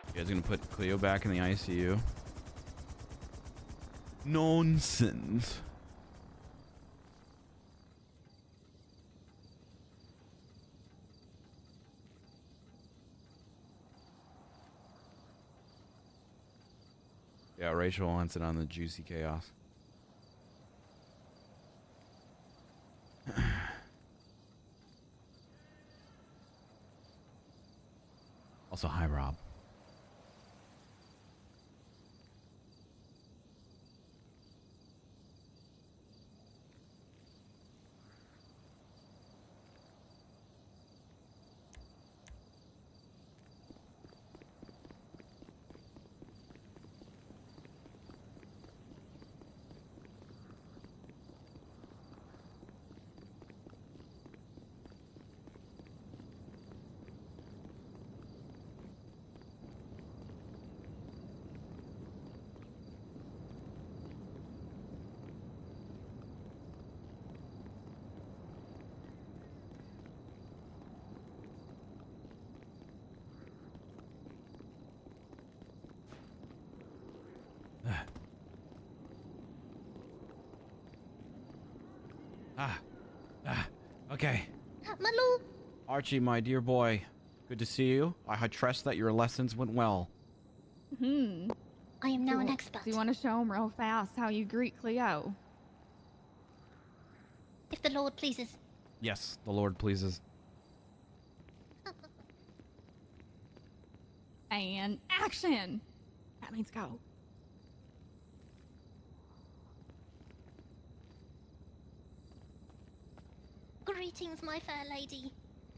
You guys gonna put Cleo back in the ICU? Nonsense. Yeah, Rachel wants it on the Juicy Chaos. Also, hi, Rob. Okay. Malou! Archie, my dear boy, good to see you. I trust that your lessons went well. Hmm. I am now an expert. Do you want to show him real fast how you greet Cleo? If the Lord pleases. Yes, the Lord pleases. And action! That means go. Greetings, my fair lady.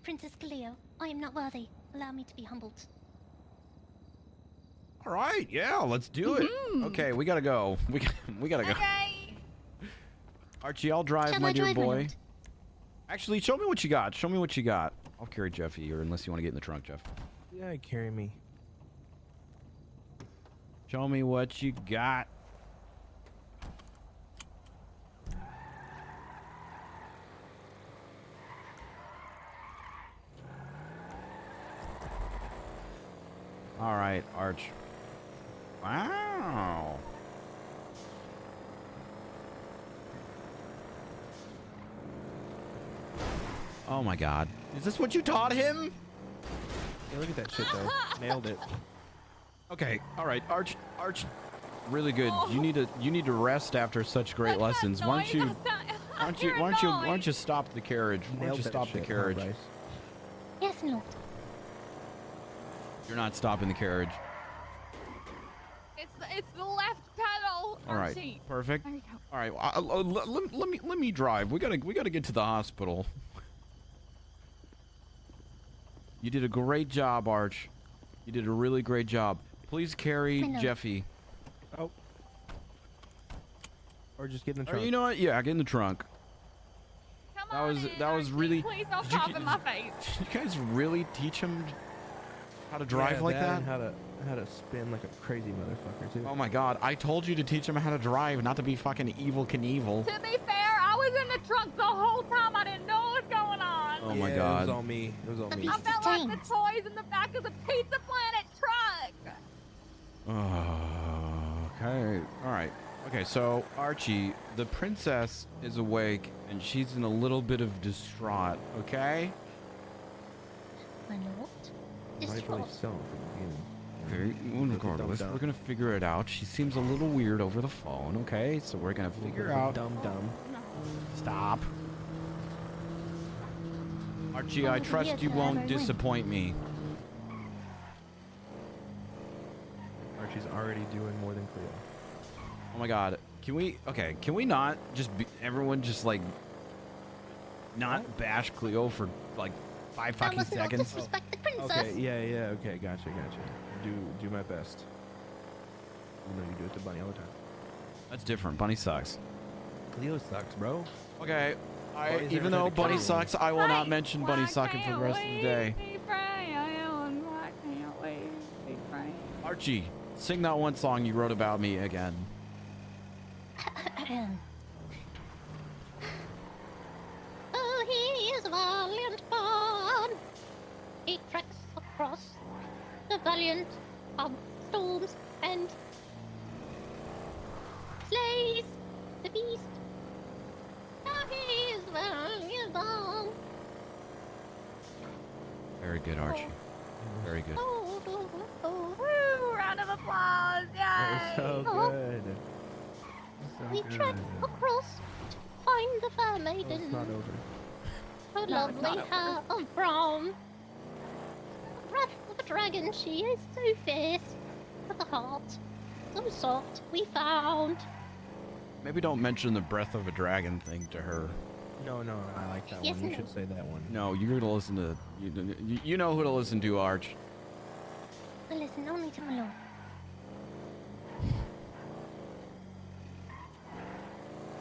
Princess Cleo, I am not worthy. Allow me to be humbled. All right, yeah, let's do it. Okay, we gotta go. We gotta go. Okay. Archie, I'll drive, Shall my I dear drive, my boy. lord? Actually, show me what you got. Show me what you got. I'll carry Jeffy, or unless you want to get in the trunk, Jeff. Yeah, carry me. Show me what you got. All right, Arch. Wow. Oh my God. Is this what you taught him? Hey, look at that shit though. Nailed it. Okay. All right, Arch. Really good. You need to rest after such great lessons. Why don't you stop the carriage? Why don't you stop the carriage? Yes, Lord. You're not stopping the carriage. It's the left pedal. All right. Archie. Perfect. There you go. All right. Let me drive. We gotta get to the hospital. You did a great job, Arch. You did a really great job. Please carry Jeffy. Oh. Or just get in the Or trunk. you know what? Yeah, get in the trunk. Come That on was in, that was Archie. really. Please don't Did you pop g- in my face. Did you guys really teach him how to drive Yeah, like that? and how to spin like a crazy motherfucker too. Oh my god, I told you to teach him how to drive, not to be fucking evil Knievel. To be fair, I was in the trunk the whole time. I didn't know what was going on. Oh my It god. was all me. It was all me. I felt like the toys in the back of the Pizza Planet truck. Okay. All right. Okay, so Archie, the princess is awake and she's in a little bit of distraught, okay? My lord. Rightfully so from the beginning. Okay, well, regardless, we're gonna figure it out. She seems a little weird over the phone, okay? So we're gonna figure out. Dumb. Stop. Archie, I trust you won't disappoint me. Archie's already doing more than Cleo. Oh my god. Can we not just be, everyone just like not bash Cleo for like 5 fucking seconds? Disrespect the princess. Okay, yeah, okay, gotcha. Do my best. You know you do it to Bunny all the time. That's different. Bunny sucks. Cleo sucks, bro. Okay. Bunny's Even never though tried to Bunny kill sucks, I will not mention Bunny sucking for the rest of the day. Archie, sing that one song you wrote about me again. Oh, he is a valiant man. He treks across the valiant of storms and slays the beast. Oh, he is a valiant man. Very good, Archie. Very good. Woo! Round of applause! Yay! That was so good. We trek across to find the fair maiden. It's not over. Her lovely hair of brown. Breath of a dragon, she is so fierce. But the heart, so soft, we found. Maybe don't mention the breath of a dragon thing to her. No, I like that Yes, one. You no. should say that one. No, you're gonna listen to you know who to listen to, Arch. I listen only to my lord.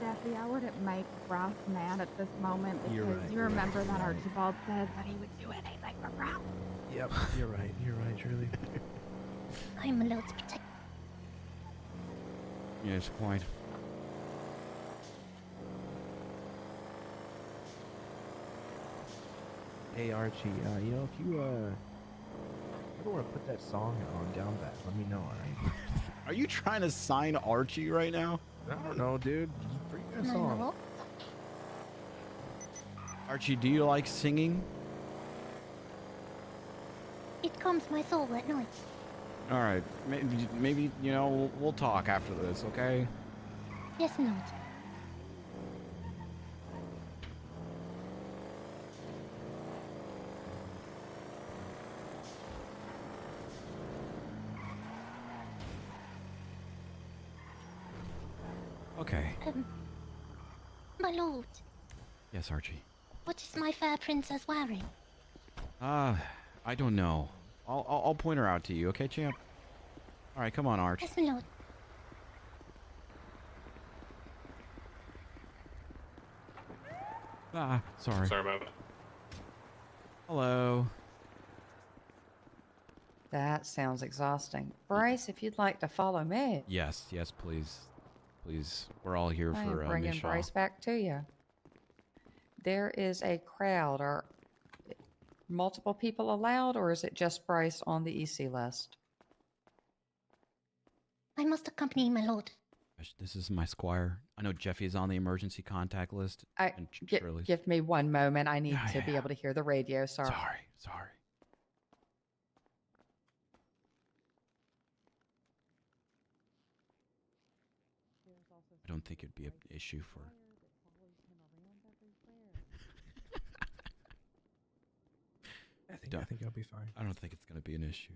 Jeffy, I wouldn't make Bryce mad at this moment because You're right, you you're right, remember that you're right. Archibald said that he would do anything for Bryce. Yep, you're right, Shirley. I'm my lord's protector. Yes, quite. Hey Archie, you know if you ever want to put that song on down back, let me know, alright? Are you trying to sign Archie right now? I don't know, dude. It's a pretty good My song. lord. Archie, do you like singing? It calms my soul at night. All right, maybe you know we'll talk after this, okay? Yes, my lord. Okay. My lord, Yes, Archie. what is my fair princess wearing? I don't know. I'll point her out to you, okay, champ? All right, come on, Arch. Yes, my lord. Sorry. Sorry about it. Hello. That sounds exhausting. Bryce, if you'd like to follow me, Yes, please. Please. We're all here I for am bringing Michelle. Bryce back to you. There is a crowd. Are multiple people allowed, or is it just Bryce on the EC list? I must accompany my lord. This is my squire. I know Jeffy is on the emergency contact list. And Shirley's. Give me one moment. I need Yeah, to be yeah. able to hear the radio. Sorry. Sorry. I don't think it'd be an issue for. I think I'll be fine. I don't think it's going to be an issue.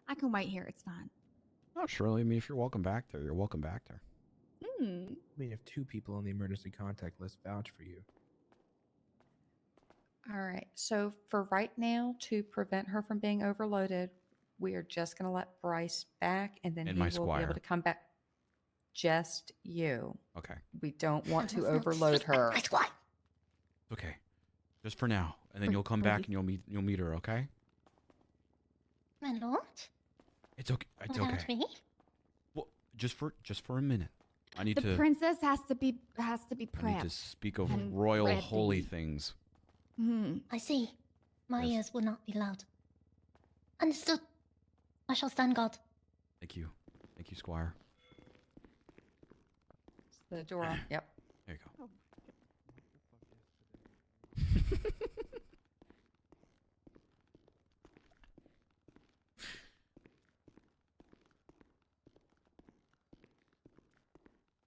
I can wait here. It's fine. Oh, Shirley. I mean, if you're welcome back there, you're welcome back there. I mean, if 2 people on the emergency contact list vouch for you. All right. So for right now, to prevent her from being overloaded, we are just going to let Bryce back, and then And he my will be squire. able to come back. Just you. Okay. We don't want to Let's not overload disrespect her. my squire. Okay. Just for now. and then you'll come back and you'll meet her. Okay? My lord? It's okay. It's Without okay. me? Well, just for a minute. I need The to. princess has to be I need prepped. to speak of and royal ready. holy things. I see. My Yes. ears will not be loud. Understood. I shall stand guard. Thank you. Thank you, Squire. It's the door. Yep. There you go.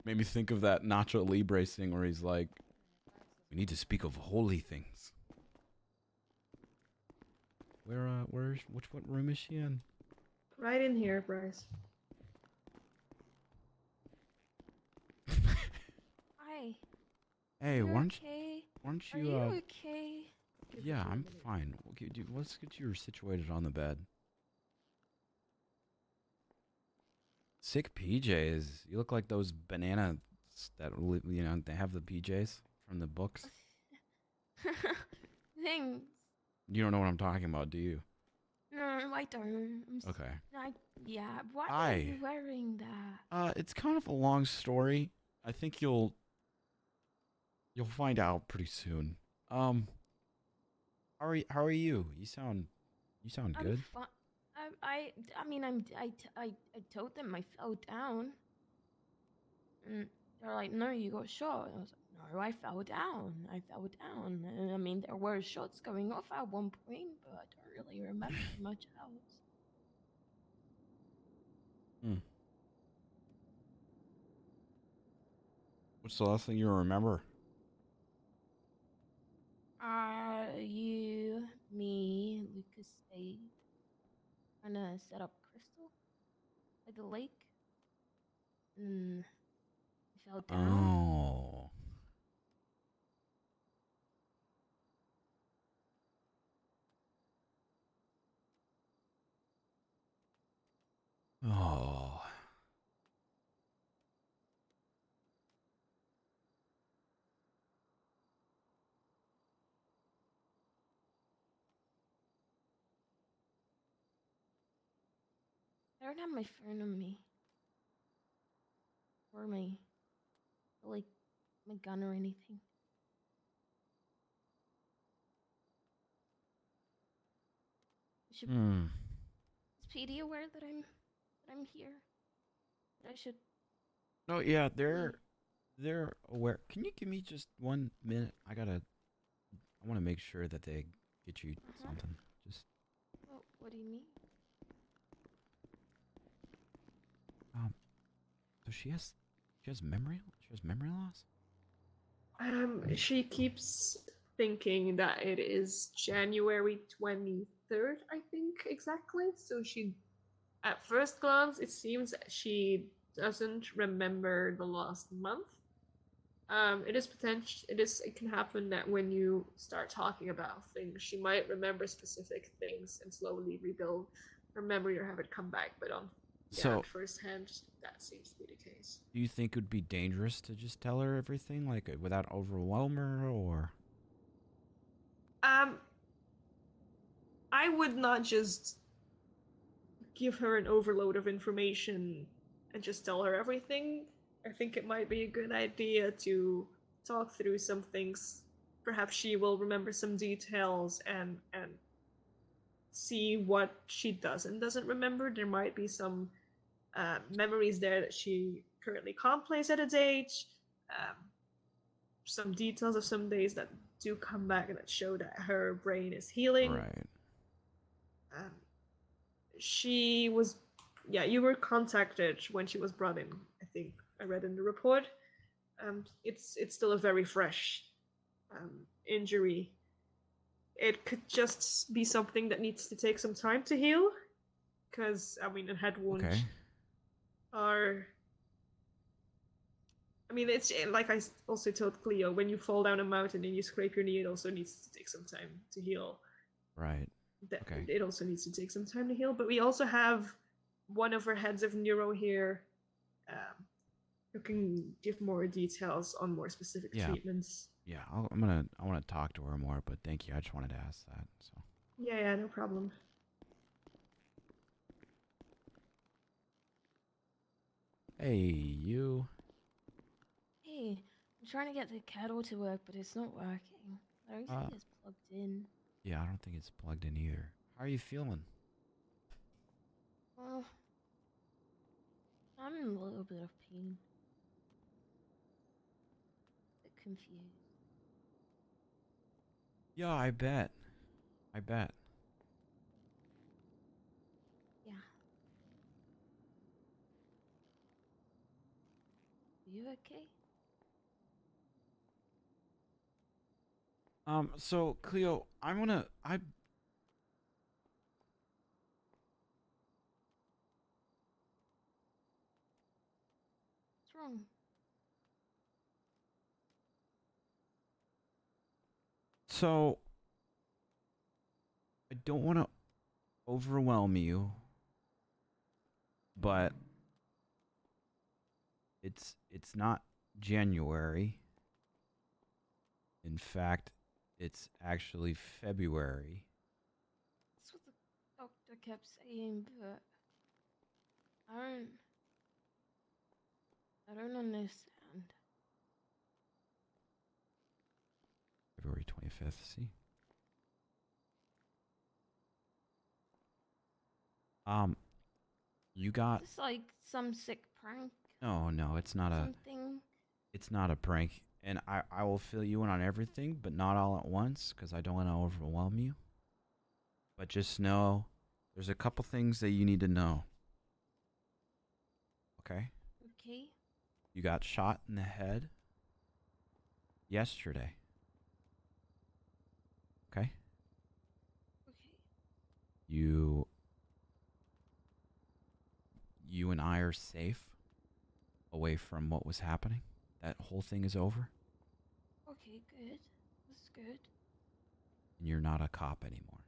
Made me think of that Nacho Libre thing where he's like, "We need to speak of holy things." What room is she in? Right in here, Bryce. Hi. Hey, You why don't okay? you, Are you okay? Yeah, I'm fine. Let's get you situated on the bed. Sick PJs. You look like those bananas that, they have the PJs from the books. Thanks. You don't know what I'm talking about, do you? No, I don't. Okay. Yeah. Why are Hi. you wearing that? It's kind of a long story. I think you'll find out pretty soon. How are you? You sound good. I'm fine. I mean, I told them I fell down. And they're like, no, you got shot. And I was like, no, I fell down. And I mean, there were shots going off at one point, but I don't really remember much else. What's the last thing you remember? You, me, Lucas stayed trying to set up Crystal by the lake. And I fell down. Oh. Oh. I don't have my phone on me. Or my gun or anything. Should, Is PD aware that I'm here? That I should. No, yeah, they're aware. Can you give me just 1 minute? I want to make sure that they get you something. Just What do you mean? so she has memory loss? She keeps thinking that it is January 23rd, I think, exactly. So at first glance, it seems that she doesn't remember the last month. It can happen that when you start talking about things, she might remember specific things and slowly rebuild her memory or have it come back. But at first hand, that seems to be the case. Do you think it would be dangerous to just tell her everything, like without overwhelm her, or? I would not just give her an overload of information and just tell her everything. I think it might be a good idea to talk through some things. Perhaps she will remember some details and see what she doesn't remember. There might be some memories there that she currently can't place at a date. Some details of some days that do come back and that show that her brain is healing. Right. You were contacted when she was brought in. I think I read in the report. It's still a very fresh injury. It could just be something that needs to take some time to heal, because a head wound are. It's like I also told Cleo, when you fall down a mountain and you scrape your knee, it also needs to take some time to heal. Right. It also needs to take some time to heal. But we also have one of our heads of neuro here, who can give more details on more specific treatments. Yeah, I want to talk to her more, but thank you. I just wanted to ask that. So. Yeah, no problem. Hey, you. Hey, I'm trying to get the kettle to work, but it's not working. I don't think it's plugged in. Yeah, I don't think it's plugged in either. How are you feeling? Well, I'm in a little bit of pain. A bit confused. Yeah, I bet. I bet. Yeah. Are you okay? So Cleo, What's wrong? So I don't want to overwhelm you, but it's not January. In fact, it's actually February. That's what the doctor kept saying, but I don't understand. February 25th, see? You got... Is this like some sick prank? No, it's not Something? It's not a prank. And I will fill you in on everything, but not all at once, because I don't want to overwhelm you. But just know, there's a couple things that you need to know. Okay? Okay. You got shot in the head yesterday. Okay? Okay. You and I are safe away from what was happening. That whole thing is over. Okay, good. That's good. And you're not a cop anymore.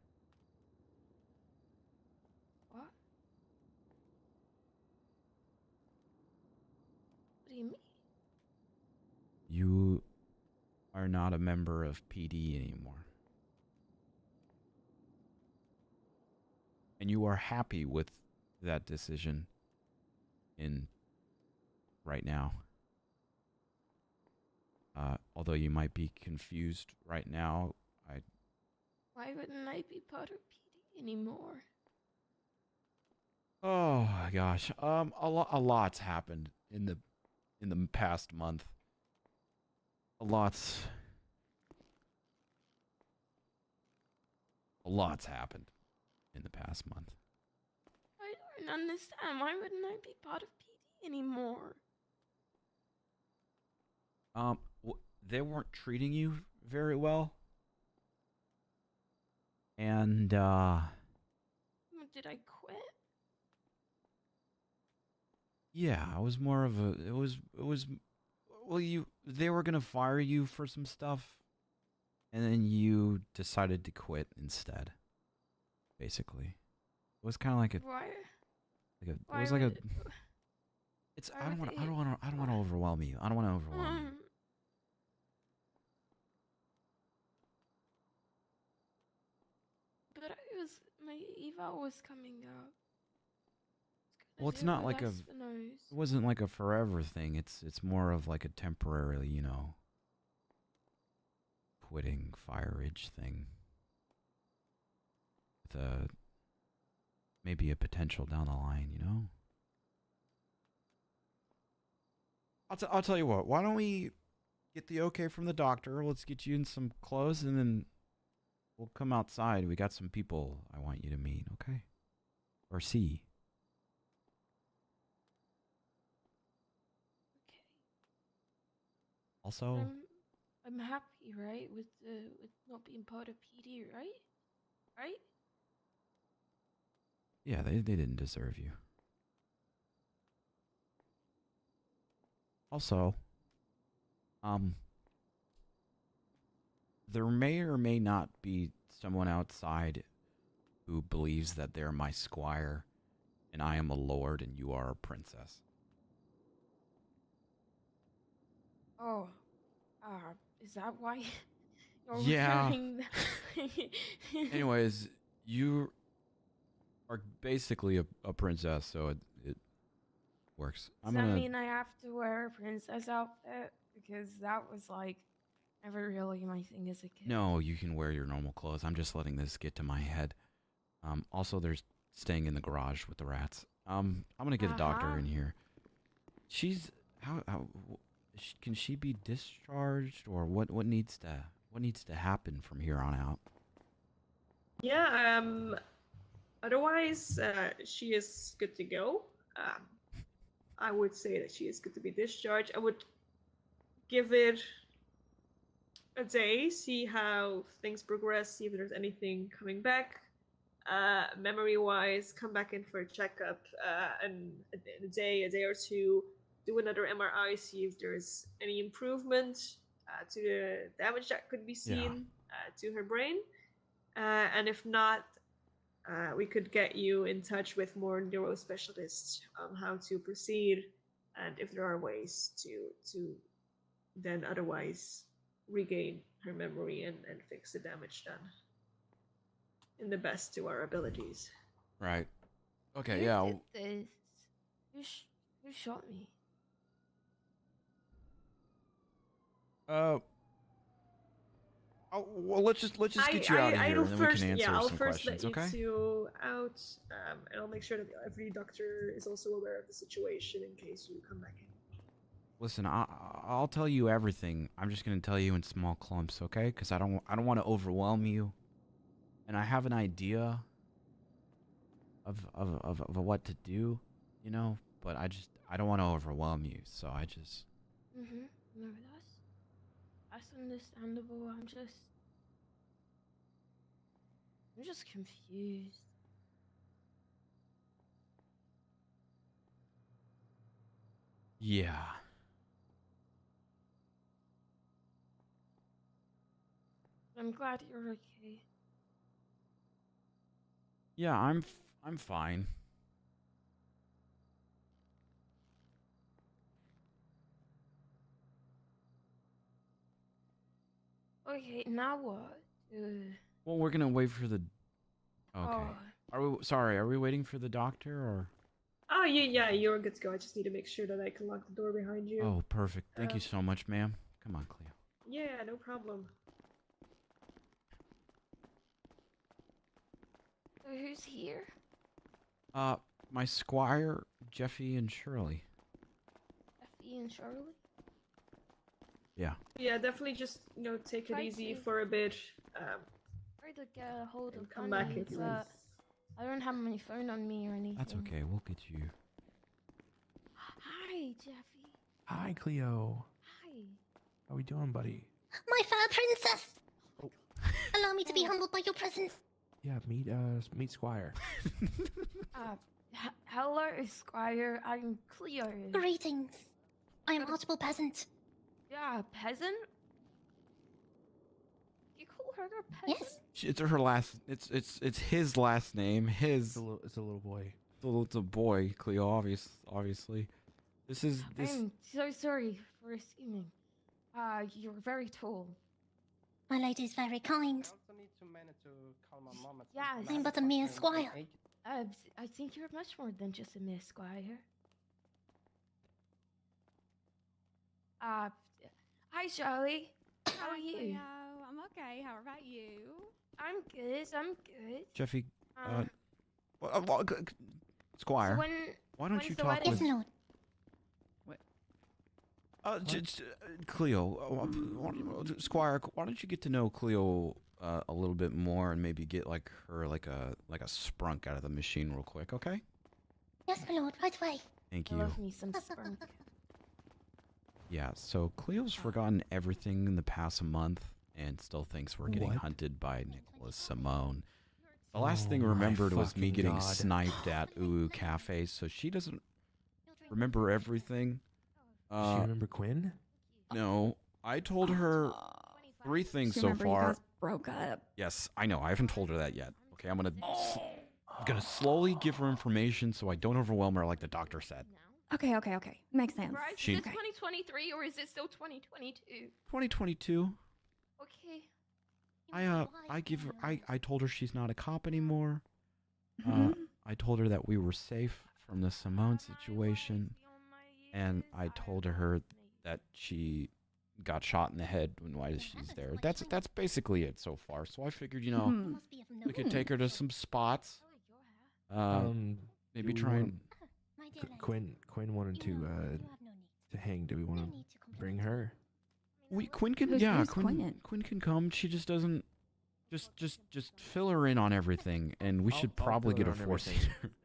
What? What do you mean? You are not a member of PD anymore. And you are happy with that decision in right now. Although you might be confused right now, Why wouldn't I be part of PD anymore? oh my gosh, a lot's happened in the past month. A lot's happened in the past month. I don't understand. Why wouldn't I be part of PD anymore? They weren't treating you very well. And Did I quit? yeah, it was more of a it was well, they were going to fire you for some stuff, and then you decided to quit instead. Basically. It was kind of like a Why? it was like a it's why I don't would want to overwhelm you. I don't want to overwhelm you. But my eval was coming up. Well, it's not like it wasn't like a forever thing. It's more of like a temporarily, quitting fire ridge thing. With maybe a potential down the line, I'll tell you what. Why don't we get the okay from the doctor? Let's get you in some clothes, and then we'll come outside. We got some people I want you to meet, okay? Or see. Okay. Also, I'm happy, right? With not being part of PD, right? Right? yeah, they didn't deserve you. Also, there may or may not be someone outside who believes that they're my squire and I am a lord and you are a princess. Oh, Is that why you're Yeah. wearing that? Anyways, you are basically a princess, so it works. Does that mean I have to wear a princess outfit? Because that was like never really my thing as a kid. No, you can wear your normal clothes. I'm just letting this get to my head. Also, there's staying in the garage with the rats. I'm gonna get a doctor in here. She's can she be discharged, or what needs to happen from here on out? Yeah, otherwise, she is good to go. I would say that she is good to be discharged. I would give it a day, see how things progress, see if there's anything coming back. Memory-wise, come back in for a checkup, and a day or two, do another MRI, see if there's any improvement to the damage that could be seen to her brain. And if not, we could get you in touch with more neurospecialists on how to proceed, and if there are ways to then otherwise regain her memory and fix the damage done in the best to our abilities. Right. Okay. Who Yeah. did this? Who shot me? Well, let's just get you out of here, and then we can answer I'll some first questions. let you Okay. two out, and I'll make sure that every doctor is also aware of the situation in case you come back in. Listen, I'll tell you everything. I'm just gonna tell you in small clumps, okay? Because I don't want to overwhelm you, and I have an idea of what to do, you know. But I don't want to overwhelm you, so I just. No, that's understandable. I'm just confused. Yeah. I'm glad you're okay. Yeah, I'm fine. Okay, now what? Well, we're gonna wait for the. Okay. Oh. Are we waiting for the doctor or? Oh, yeah, you're good to go. I just need to make sure that I can lock the door behind you. Oh, perfect. Thank you so much, ma'am. Come on, Cleo. Yeah, no problem. So who's here? My squire, Jeffy and Shirley. Effie and Shirley? Yeah. Yeah, definitely just, take it easy for a bit. Try to get a hold of come Bunny. back if you I don't have my phone on me or anything. That's okay. We'll get you. Hi, Jeffy. Hi, Cleo. Hi. How we doing, buddy? My fair princess! Allow me to be humbled by your presence. Yeah, meet Squire. Hello, Squire. I'm Cleo. Greetings. I am Archibald Peasant. Yeah, peasant? You call her a peasant? Yes. It's her last. It's his last name. His. It's a little boy. It's a boy, Cleo. Obviously. This. I'm so sorry for assuming. You're very tall. My lady is very kind. Yes. I'm but a mere squire. I think you're much more than just a mere squire. Hi, Charlie. How are you? Cleo. I'm okay. How about you? I'm good. Jeffy. Squire. So why don't you the talk wedding? with? Yes, Lord. Cleo, Squire, why don't you get to know Cleo a little bit more and maybe get like a sprunk out of the machine real quick, okay? Yes, my lord. Right away. Thank I you. love me some spunk. Yeah, so Cleo's forgotten everything in the past month and still thinks we're getting hunted by Nicholas Simone. The last thing remembered was me getting sniped at Ooh Cafe, so she doesn't remember everything. Does she remember Quinn? No, I told her 3 things so Remember far. you guys broke up. Yes, I know. I haven't told her that yet. Okay, I'm gonna slowly give her information so I don't overwhelm her like the doctor said. Okay, okay, okay. Makes sense. Bryce, She- is it 2023 or is it still 2022? 2022. Okay. I told her she's not a cop anymore. Mhm. I told her that we were safe from the Simone situation, and I told her that she got shot in the head while she's there. That's basically it so far. So I figured, you know, Mhm. we could take her to some spots. Maybe do we try wanna- and. Quinn wanted to hang. Do we want to bring her? Quinn can, Who's- yeah, who's Quinn can come. She just doesn't. Just fill her in on everything, and we should I'll probably fill get her a on four-seater. everything.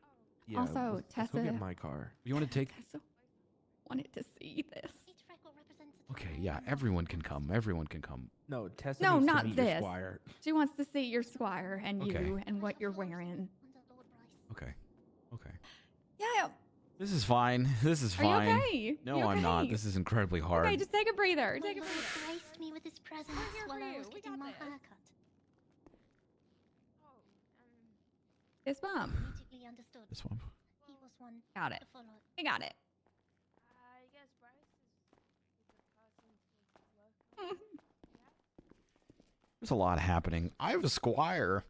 Yeah, Also, let's go get Tessa- my car. You want to take? Tessa wanted to see this. Okay, yeah, everyone can come. Everyone can come. No, Tessa No, needs to not meet your this. squire. She wants to see your squire and Okay. you and what you're wearing. Okay. Yeah. This is fine. This is Are you fine. okay? No, You I'm not. okay? This is incredibly hard. Okay, just take a breather. Take a My breather. lord graced me with his presence while I was getting my haircut. This bump. Immediately understood. This one. He was one Got it. to follow. We got it. I guess Bryce is a good person to work with. There's a lot happening. I have a squire.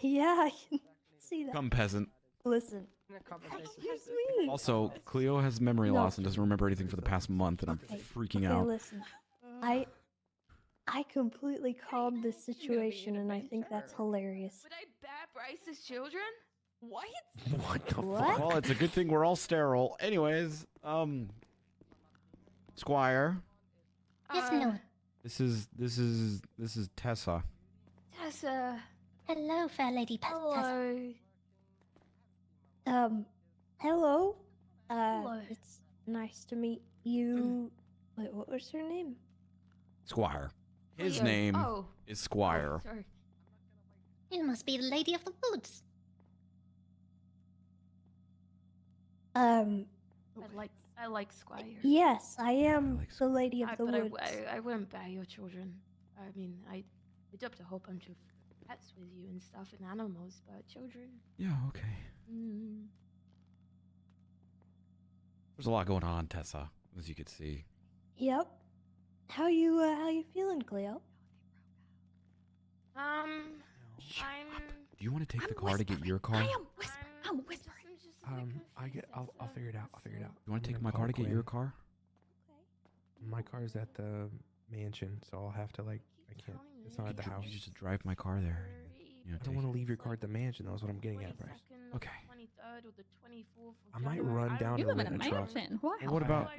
Yeah, I can see that. Come, peasant. Listen. Excuse me. Also, Cleo has memory No. loss and doesn't remember anything for the past month, and I'm freaking out. Listen. I completely calmed this situation, and I think that's hilarious. Would I bat Bryce's children? What? What the What? Well, it's a good thing we're all sterile. Anyways, Squire. Yes, my lord. This is Tessa. Tessa. Hello, fair lady. Hello. Hello. Hello. It's nice to meet you. Wait, what was her name? Squire. His Cleo. name Oh. is Squire. Oh, sorry. You must be the lady of the woods. I like Squire. Yes, I am the lady of the but woods. I wouldn't bat your children. I mean, I adopt a whole bunch of pets with you and stuff and animals, but children. Yeah, okay. Mm. There's a lot going on, Tessa, as you could see. Yep. How you feeling, Cleo? I'm. Do you want to take the car to get your car? I'm whispering. I'll figure it out. I'll figure it out. You want to I'm take gonna my car to call get your Quinn. car? My car's at the mansion, so I'll have to I can't. It's not at the house. You just drive my car there. You know, I don't want to leave your car at the mansion. That's what I'm getting at, Bryce. Okay. 23rd or the 24th of I might January. run down You and live in rent a a truck. mansion. Wow. Well, what about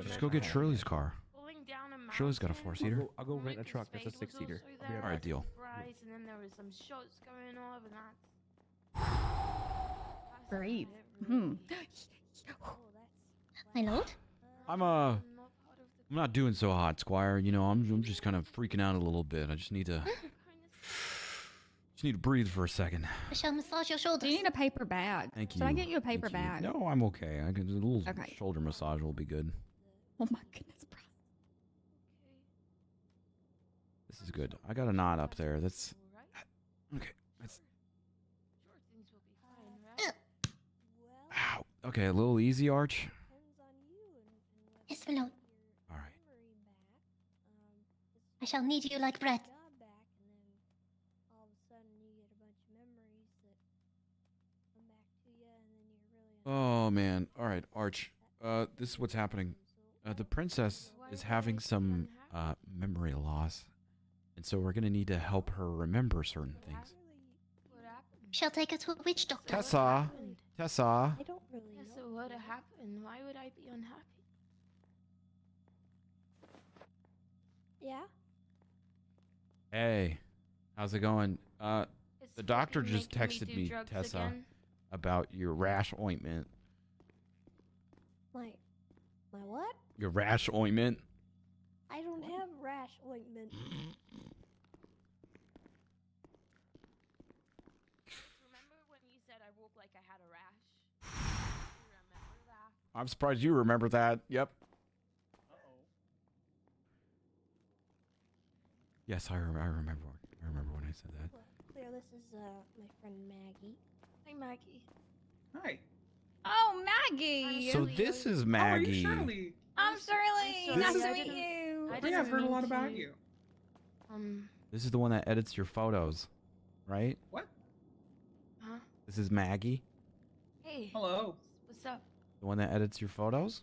just go get Shirley's car? Pulling down a Shirley's got a mountain. four-seater. I'll go rent a truck. That's a Spade was 6-seater. also I'll be right there, All right, back. deal. Bryce, and then there was some shots going on, and that's Breathe. Hmm. My lord? I'm not doing so hot, Squire. You know, I'm just kind of freaking out a little bit. I just need to breathe for a second. I shall massage your shoulders. Do you need a paper bag? Thank you. Should I get you a paper Thank you. bag? No, I'm okay. I can a little Okay. shoulder massage will be good. Oh my goodness, bro. This is good. I got a knot up there. That's okay. That's ow. Okay, a little easy, Arch. Yes, my lord. All right. I shall need you like bread. Oh man. All right, Arch. This is what's happening. The princess is having some memory loss, and so we're gonna need to help her remember certain things. Shall take her to a witch doctor. Tessa. Tessa. I don't really Yeah, know. so what happened? Why would I be unhappy? Yeah. Hey, how's it going? It's The doctor fucking just making texted do me, drugs Tessa, again. about your rash ointment. My what? Your rash ointment. I don't have rash ointment. Remember when you said I woke like I had a rash? You remember that? I'm surprised you remember that. Yep. Yes, I remember. I remember when I said that. Cleo, this is my friend Maggie. Hey, Maggie. Hi. Oh, Maggie. So this is Maggie. I'm Shirley. This Nice is- to meet you. Yeah, I've heard a lot about you. This is the one that edits your photos, right? What? Huh? This is Maggie, Hey. Hello. What's up? the one that edits your photos.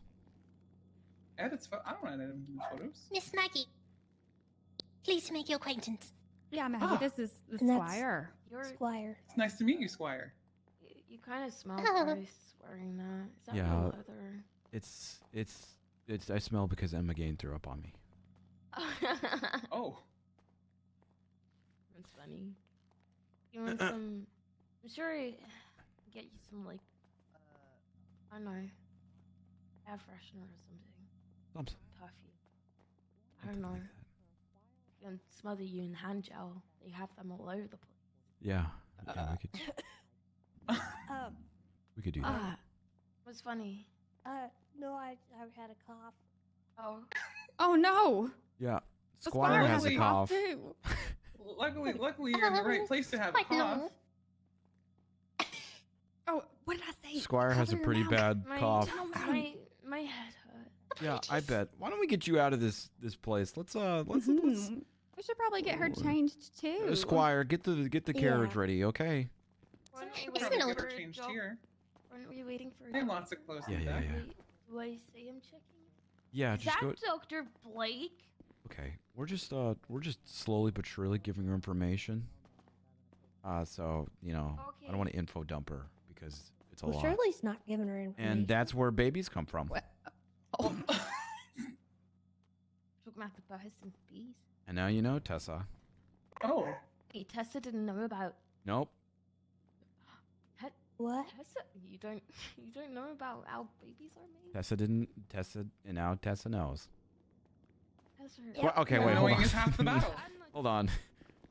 Edits. I don't edit photos. Miss Maggie. Pleased to make your acquaintance. Yeah, Maggie, this is the And that's- Squire. You're. Squire. It's nice to meet you, Squire. You kind of smell Oh. Bryce wearing that. Is that Yeah. real leather? It's. I smell because Emma Gain threw up on me. Oh. That's funny. You want some? I'm sure I can get you some like, I don't know, air freshener or something. Something. Toffee. I don't know. And smother you in hand gel. They have them all over the place. Yeah. Yeah, we could do that. What's funny? No, I had a cough. Oh. Oh no. Yeah. The Squire has a has a cough. too. Luckily, you're in the right place to have a Quite cough. normal. Oh, what did I say? Squire has a Cover your pretty mouth. bad cough. My head hurt. Yeah, I bet. Why don't we get you out of this place? Let's We should probably get her changed too. Squire, get the carriage Yeah. ready, okay? Weren't we It's waiting been a for little a changed job? here. Weren't we waiting for a They have job? lots of clothes. Yeah, in yeah, back. yeah. Do I see him checking? Yeah, Is just that go. Dr. Blake? Okay, we're just slowly but surely giving her information. So you know, I don't want to info dump her because it's a Well, lot. Shirley's not giving her information. And that's where babies come from. Talking about the birds and bees. And now you know, Tessa. Oh. Hey, Tessa didn't know about. Nope. What? Tessa, you don't know about how babies are made. Tessa didn't. And now Tessa knows. Tessa. Well, okay, wait, hold Knowing on. is half the battle. Hold on.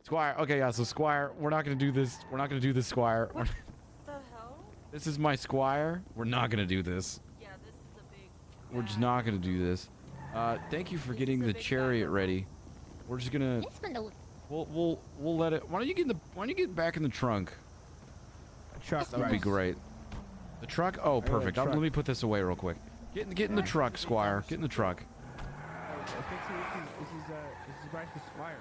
Squire. Okay, yeah. So Squire, we're not gonna do this. We're not gonna do this, Squire. What the hell? This is my Squire. We're not gonna do this. Yeah, this is a big. We're just not gonna do this. Thank you for getting the chariot ready. We're just gonna. It's been a We'll let it. Why don't you get back in the trunk? Truck. That would be great. The truck. Oh, perfect. truck. Let me put this away real quick. Get in the truck, Squire. Get in the truck. This is Bryce the Squire.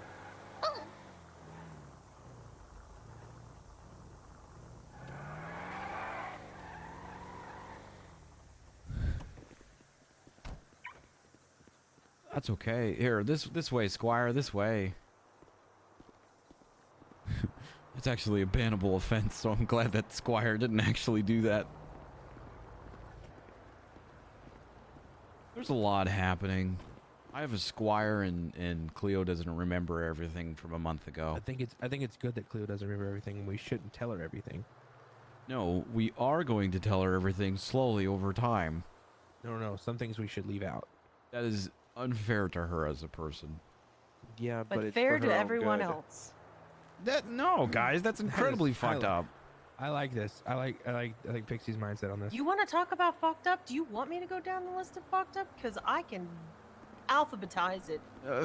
That's okay. Here, this way, Squire. This way. It's actually a bannable offense, so I'm glad that Squire didn't actually do that. There's a lot happening. I have a Squire, and Cleo doesn't remember everything from a month ago. I think it's good that Cleo doesn't remember everything, and we shouldn't tell her everything. No, we are going to tell her everything slowly over time. No. Some things we should leave out. That is unfair to her as a person. Yeah, But it's fair for her to own everyone good. else. No, guys, that's incredibly fucked up. I like this. I like Pixie's mindset on this. You want to talk about fucked up? Do you want me to go down the list of fucked up? Because I can alphabetize it.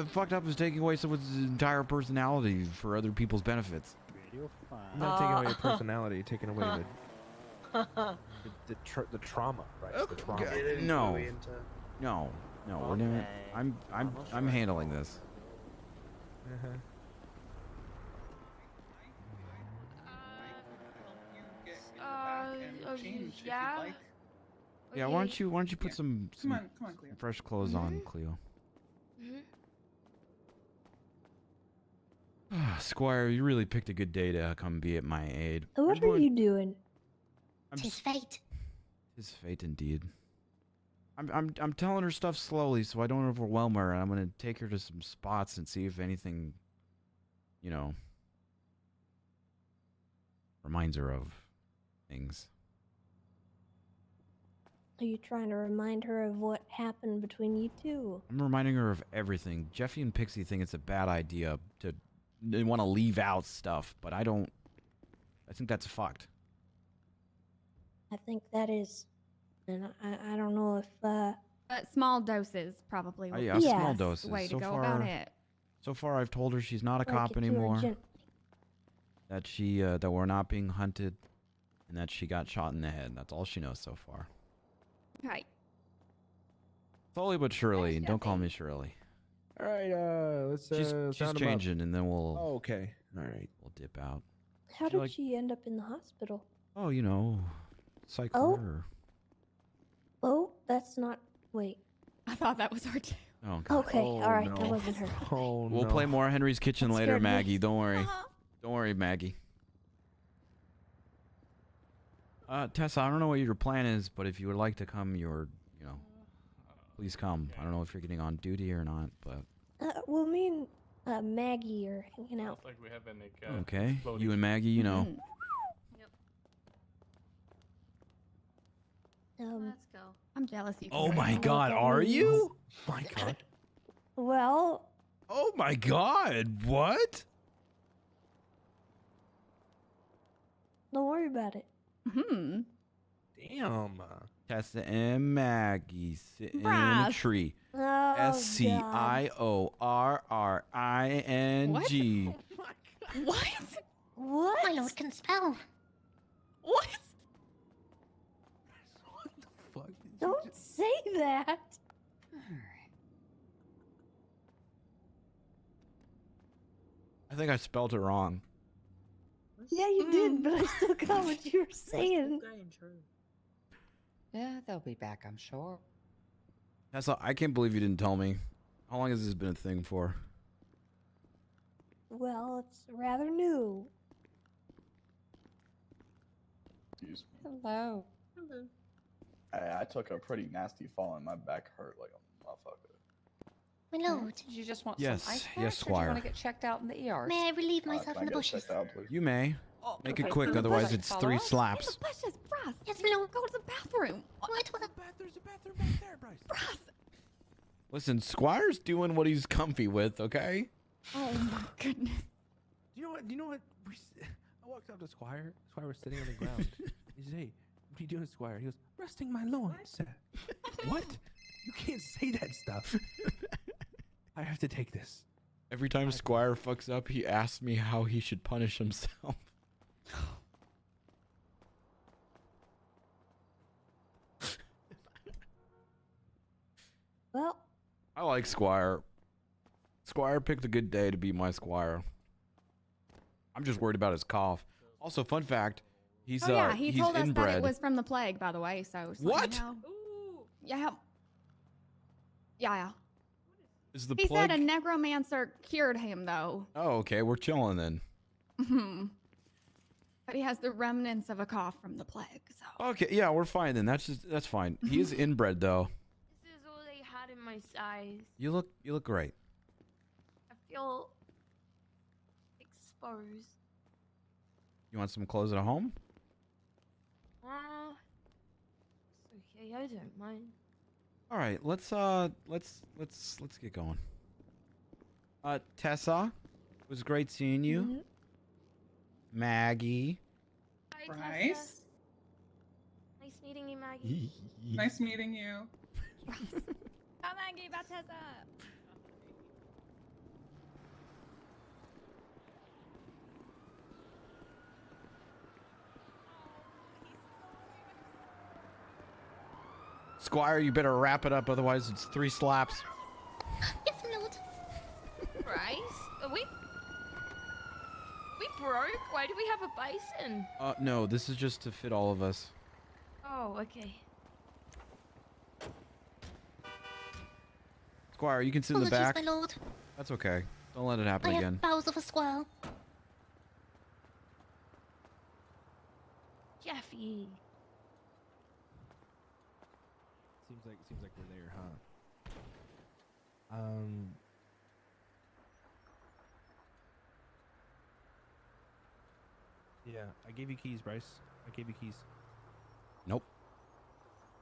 Fucked up is taking away someone's entire personality for other people's benefits. Not taking away your personality, taking away the trauma, right? The trauma. No, we're not. I'm handling this. Yeah. Yeah, why don't you put some Come on, Cleo. fresh clothes on, Cleo? Squire, you really picked a good day to come be at my aid. What are you doing? Tis fate. His fate indeed. I'm telling her stuff slowly so I don't overwhelm her, and I'm gonna take her to some spots and see if anything, you know, reminds her of things. Are you trying to remind her of what happened between you two? I'm reminding her of everything. Jeffy and Pixie think it's a bad idea to they want to leave out stuff, but I don't. I think that's fucked. I think that is, and I don't know if But small doses probably. Will Yeah, be small the doses. way to So go far, about it. So far, I've told her she's not a break cop it to her anymore. gently. That that we're not being hunted. and that she got shot in the head. That's all she knows so far. Right. Slowly but surely, and don't call me Shirley. All right, let's She's sound 'em up. changing, and then we'll. Oh, okay. All right. We'll dip out. How did she end up in the hospital? Oh, you know, psych Oh. ward. Oh, that's not. Wait. I thought that was her too. Oh, God. Okay, Oh, all right, no. that wasn't her. Oh, We'll no. play more Henry's Kitchen That later, scared me. Maggie. Don't worry. Don't worry, Maggie. Tessa, I don't know what your plan is, but if you would like to come, please come. I don't know if you're getting on duty or not, but Well, me and Maggie are hanging out. Looks like we have an okay. exploding- You and Maggie, you know. Let's go. I'm jealous. You Oh can my ride. God, are you? Oh my God. Well, Oh my God, what? don't worry about it. Hmm. Damn. Tessa and Maggie sitting in a Bruh. tree. Oh, God. SCIORRING. What? What? My lord can spell. What? Don't say that. I think I spelled it wrong. Yeah, you did, but I still got what you were saying. Yeah, they'll be back, I'm sure. Tessa, I can't believe you didn't tell me. How long has this been a thing for? Well, it's rather new. Excuse me. Hello. I took a pretty nasty fall and my back hurt like a motherfucker. My lord. Did you just want Yes, some ice yes, packs, or do you Squire. want to get checked out in the ER? May I relieve myself Can I in the get bushes? checked out, please? You may. Make it okay. quick, In the otherwise bushes, it's follow 3 us? slaps. Bushes, Bryce. Yes, my lord. Go to the bathroom. What? There's a bathroom back there, Bryce. Bryce. Listen, Squire's doing what he's comfy with, okay? Oh my goodness. You know what? I walked up to Squire. Squire was sitting on the ground. He said, "Hey, what are you doing, Squire?" He goes, "Resting my loins." What? You can't say that stuff. I have to take this. Every time Squire fucks up, he asks me how he should punish himself. Well, I like Squire. Squire picked a good day to be my Squire. I'm just worried about his cough. Also, fun fact, he's Oh yeah, he he's told us that inbred. it was from the plague, by the way. So just let you What? know. Yeah. Yeah. Is the He plague? said a necromancer cured him, though. Oh, okay, we're chilling then. Hmm. But he has the remnants of a cough from the plague. So. Okay, yeah, we're fine then. That's fine. He is inbred though. This is all they had in my size. You look great. I feel exposed. You want some clothes at home? It's okay. I don't mind. All right, let's get going. Tessa, it was great seeing you. Mm-hmm. Maggie. Hi, Bryce? Tessa. Nice meeting you, Maggie. Nice meeting you. Come on, give us up. Squire, you better wrap it up, otherwise it's 3 slaps. Yes, my lord. Bryce? Are we broke? Why do we have a bison? No, this is just to fit all of us. Oh, okay. Squire, you can sit in the Apologies, back. my lord. That's okay. Don't let it happen I again. have bowels of a squirrel. Jeffy. Seems like we're there, huh? Yeah, I gave you keys, Bryce. I gave you keys. Nope.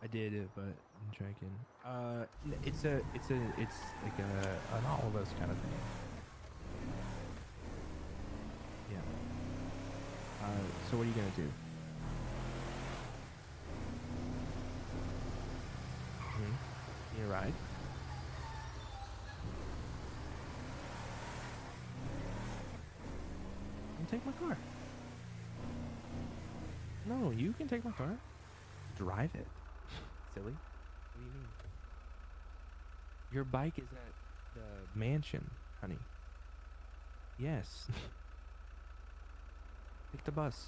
I did, but I'm checking. It's like an all of us kind of thing. Yeah. So what are you gonna do? You need a ride? You take my car. No, you can take my car. Drive it. Silly. What do you mean? Your bike is at the mansion, honey. Yes. Take the bus.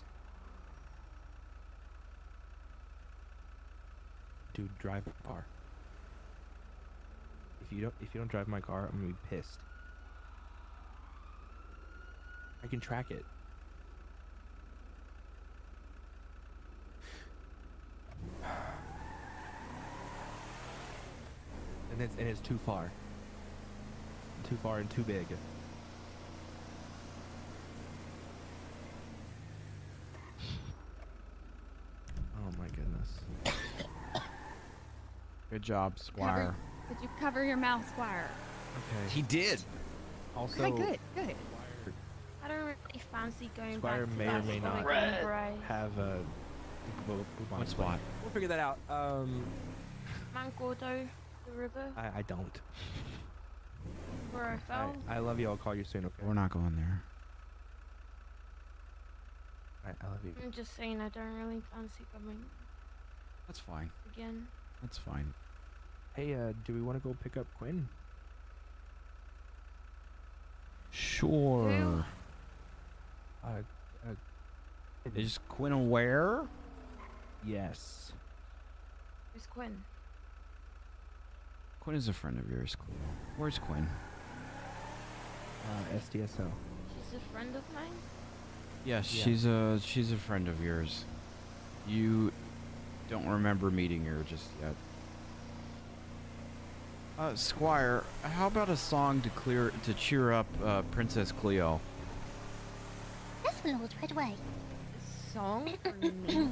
Dude, drive my car. If you don't drive my car, I'm gonna be pissed. I can track it. And it's too far. Too far and too big. Oh my goodness. Good job, Squire. Did you cover your mouth, Squire? Okay. He did. Also, Okay, good. I don't really fancy going Squire back to may that or may not spot, Bryce. have a What spot? We'll figure that out. Mangordo, the river, I don't. where I fell. I love you. I'll call you soon. Okay. We're not going there. I love you. I'm just saying I don't really fancy going That's fine. again. That's fine. Hey, do we want to go pick up Quinn? Sure. Is Quinn aware? Yes. Who's Quinn? Quinn is a friend of yours. Where's Quinn? SDSO. She's a friend of mine. Yes, Yeah. she's a friend of yours. You don't remember meeting her just yet. Squire, how about a song to cheer up Princess Cleo? Yes, my lord, right away. Song for me.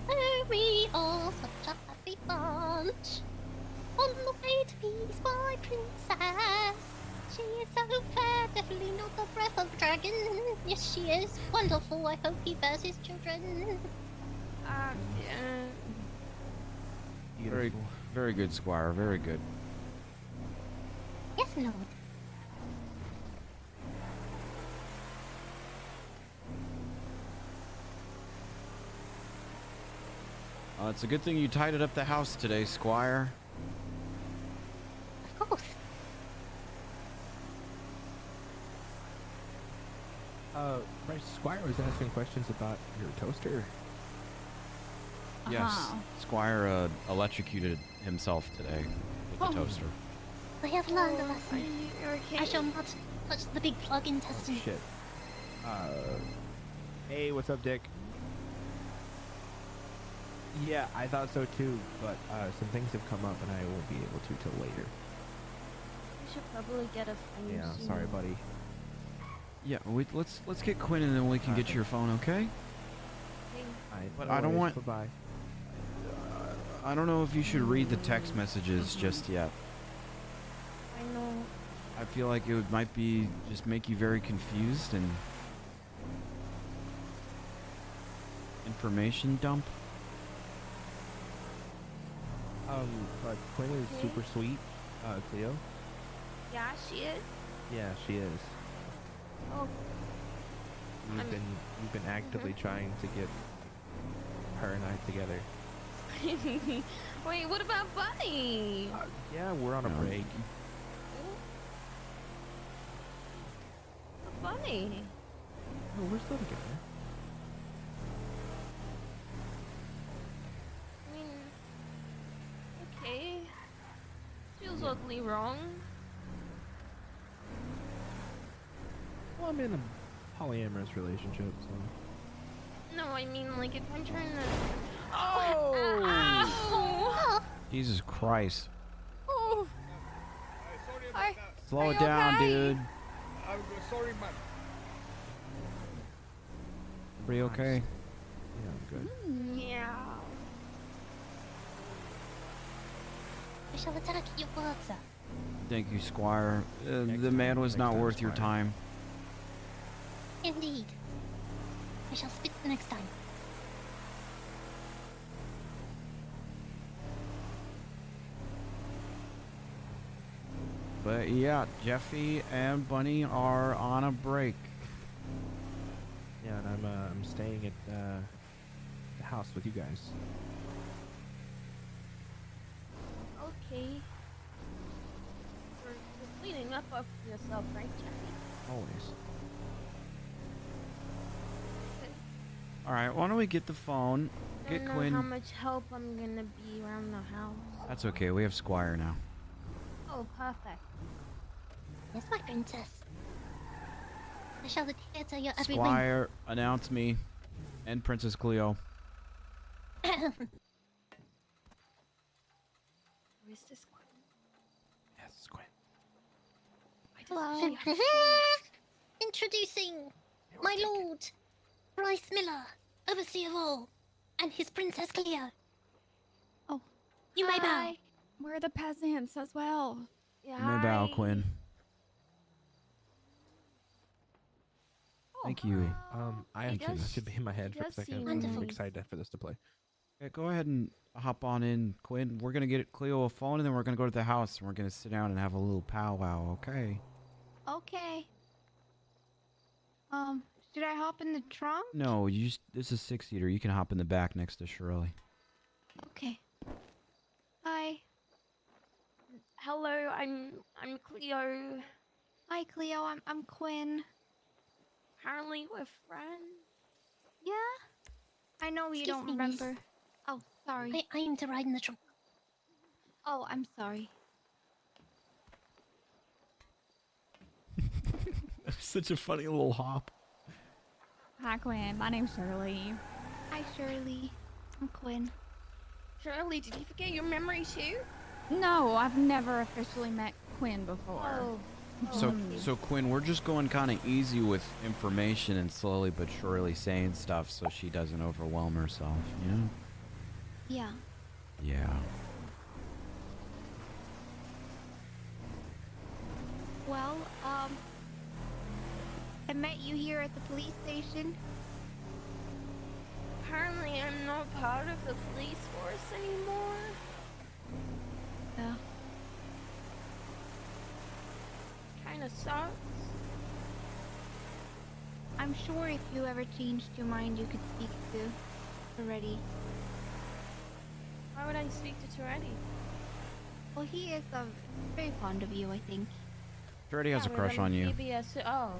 Oh, we are such a happy bunch. On the way to peace, my princess. She is so fair, definitely not the breath of a dragon. Yes, she is wonderful. I hope he bears his children. Yeah. Very, very good, Squire. Very good. Yes, my lord. It's a good thing you tidied up the house today, Squire. Of course. Bryce, Squire was asking questions about your toaster. Yes, Squire electrocuted himself today with the toaster. I have learned a lesson. Okay. I shall not touch the big plug intestine. Shit. Hey, what's up, Dick? Yeah, I thought so too, but some things have come up and I won't be able to till later. We should probably get a phone Yeah, soon. sorry, buddy. Yeah, let's get Quinn and then we can get your phone, okay? But I don't want. Bye-bye. I don't know if you should read the text messages just yet. I know. I feel like it might be just make you very confused and information dump. But Quinn is super sweet. Cleo. Yeah, she is. Yeah, she is. Oh. We've been actively trying to get her and I together. Wait, what about Bunny? Yeah, we're on a break. Bunny. No, we're still together. I mean, okay. Feels oddly wrong. Well, I'm in a polyamorous relationship, so. No, I mean, like, if I'm trying to... Oh! Ow! Jesus Christ. Oh. Hi. Slow Are it you down, okay? dude. I'm sorry, man. Are you okay? Yeah, I'm good. Yeah. I shall attack your words, sir. Thank you, Squire. The man was not worth your time. Indeed. I shall spit the next time. But yeah, Jeffy and Bunny are on a break. I'm staying at the house with you guys. Okay. You're cleaning up after yourself, right, Jeffy? Always. All right, why don't we get the phone? I Get don't know Quinn. how much help I'm gonna be around the house. That's okay. We have Squire now. Oh, perfect. Yes, my princess. I shall adhere to your every whim. Squire, announce me and Princess Cleo. Where's this Quinn? Yes, it's Quinn. Hello. Introducing my lord, Bryce Miller, overseer of all, and his princess Cleo. Oh, you may bow. hi. We're the peasants as well. Yeah. You may bow, Quinn. Thank you. I actually that should be in my head for a second. I'm excited for this to play. Okay, go ahead and hop on in, Quinn. We're gonna get Cleo a phone, and then we're gonna go to the house, and we're gonna sit down and have a little powwow. Okay? Okay. Should I hop in the trunk? No, this is 6-seater. You can hop in the back next to Shirley. Okay. Hi. Hello, I'm Cleo. Hi, Cleo. I'm Quinn. Apparently we're friends. Yeah? I know you don't remember. Oh, sorry. I am to ride in the trunk. Oh, I'm sorry. Such a funny little hop. Hi, Quinn. My name's Shirley. Hi, Shirley. I'm Quinn. Shirley, did you forget your memory too? No, I've never officially met Quinn before. Oh. So Quinn, we're just going kind of easy with information and slowly but surely saying stuff so she doesn't overwhelm herself, you know? Yeah. Yeah. Well, I met you here at the police station. Apparently I'm not part of the police force anymore. Yeah. Kinda sucks. I'm sure if you ever changed your mind, you could speak to Toretti. Why would I speak to Toretti? Well, he is very fond of you, I think. Toretti has a crush on you. Oh.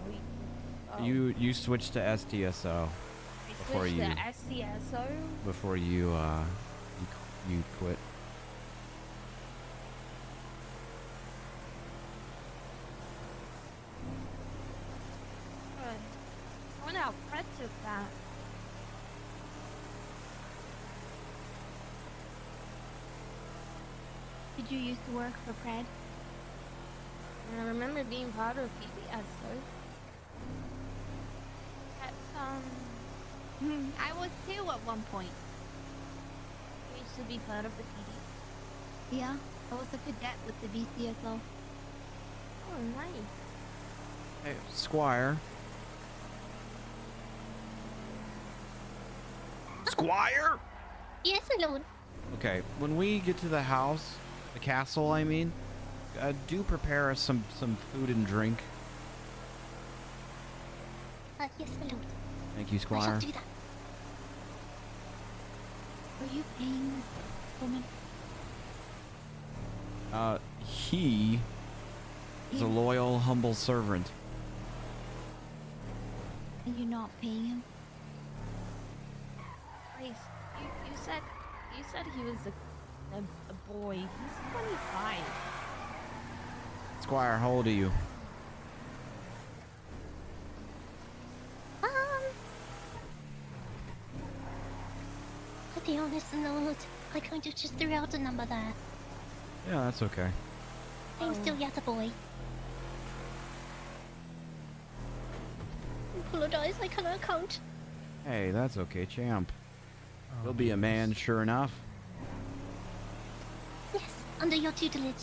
You switched to STSO before Switch you to SCSO? before you quit. I wonder how Fred took that. Did you used to work for Pred? I remember being part of PBSO. That's, I was too at one point. I used to be part of the PD. Yeah, I was a cadet with the BCSO. Oh, nice. Hey, Squire. Squire? Yes, my lord. Okay, when we get to the house, the castle, I mean, do prepare us some food and drink. Yes, my lord. Thank you, I shall Squire. do that. Are you paying this woman? He is a loyal, humble servant. And you're not paying him? Bryce, you said he was a boy. He's 25. Squire, how old are you? To be honest, lord, I kind of just threw out a number there. Yeah, that's okay. I'm still yet a boy. I apologize, I cannot count. Hey, that's okay, champ. You'll be a man, sure enough. Yes, under your tutelage.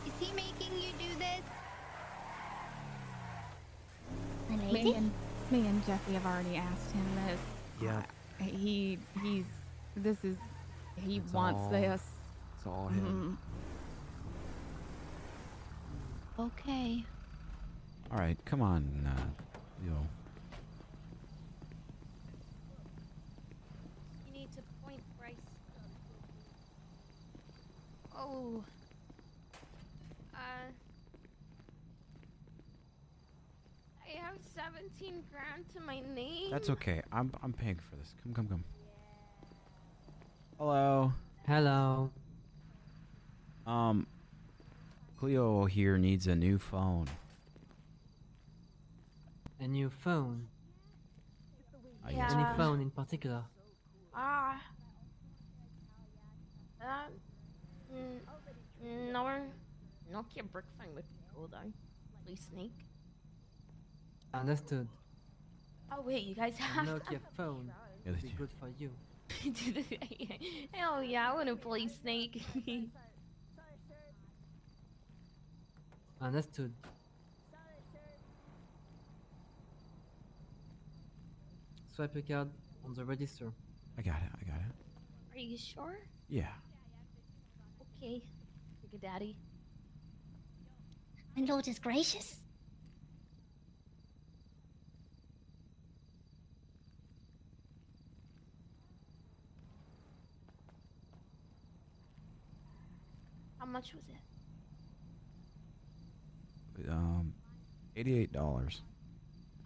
Is he making you do this? My lady? Me and Jeffy have already asked him this. Yeah. He wants all- this. It's all him. Okay. All right, come on, Leo. You need to point, Bryce. Oh. I have 17 grand to my name. That's okay. I'm paying for this. Come. Hello. Hello. Cleo here needs a new phone. A new phone? Yeah. Any phone in particular? Ah. No. Nokia brick phone would be cool though. Please, Snake. Understood. Oh wait, you guys A have Nokia phone Yeah, would be good for you. Hell yeah, I want to play Snake. Understood. Swipe your card on the register. I got it. Are you sure? Yeah. Okay. Sugar Daddy. My lord is gracious. How much was it? $88.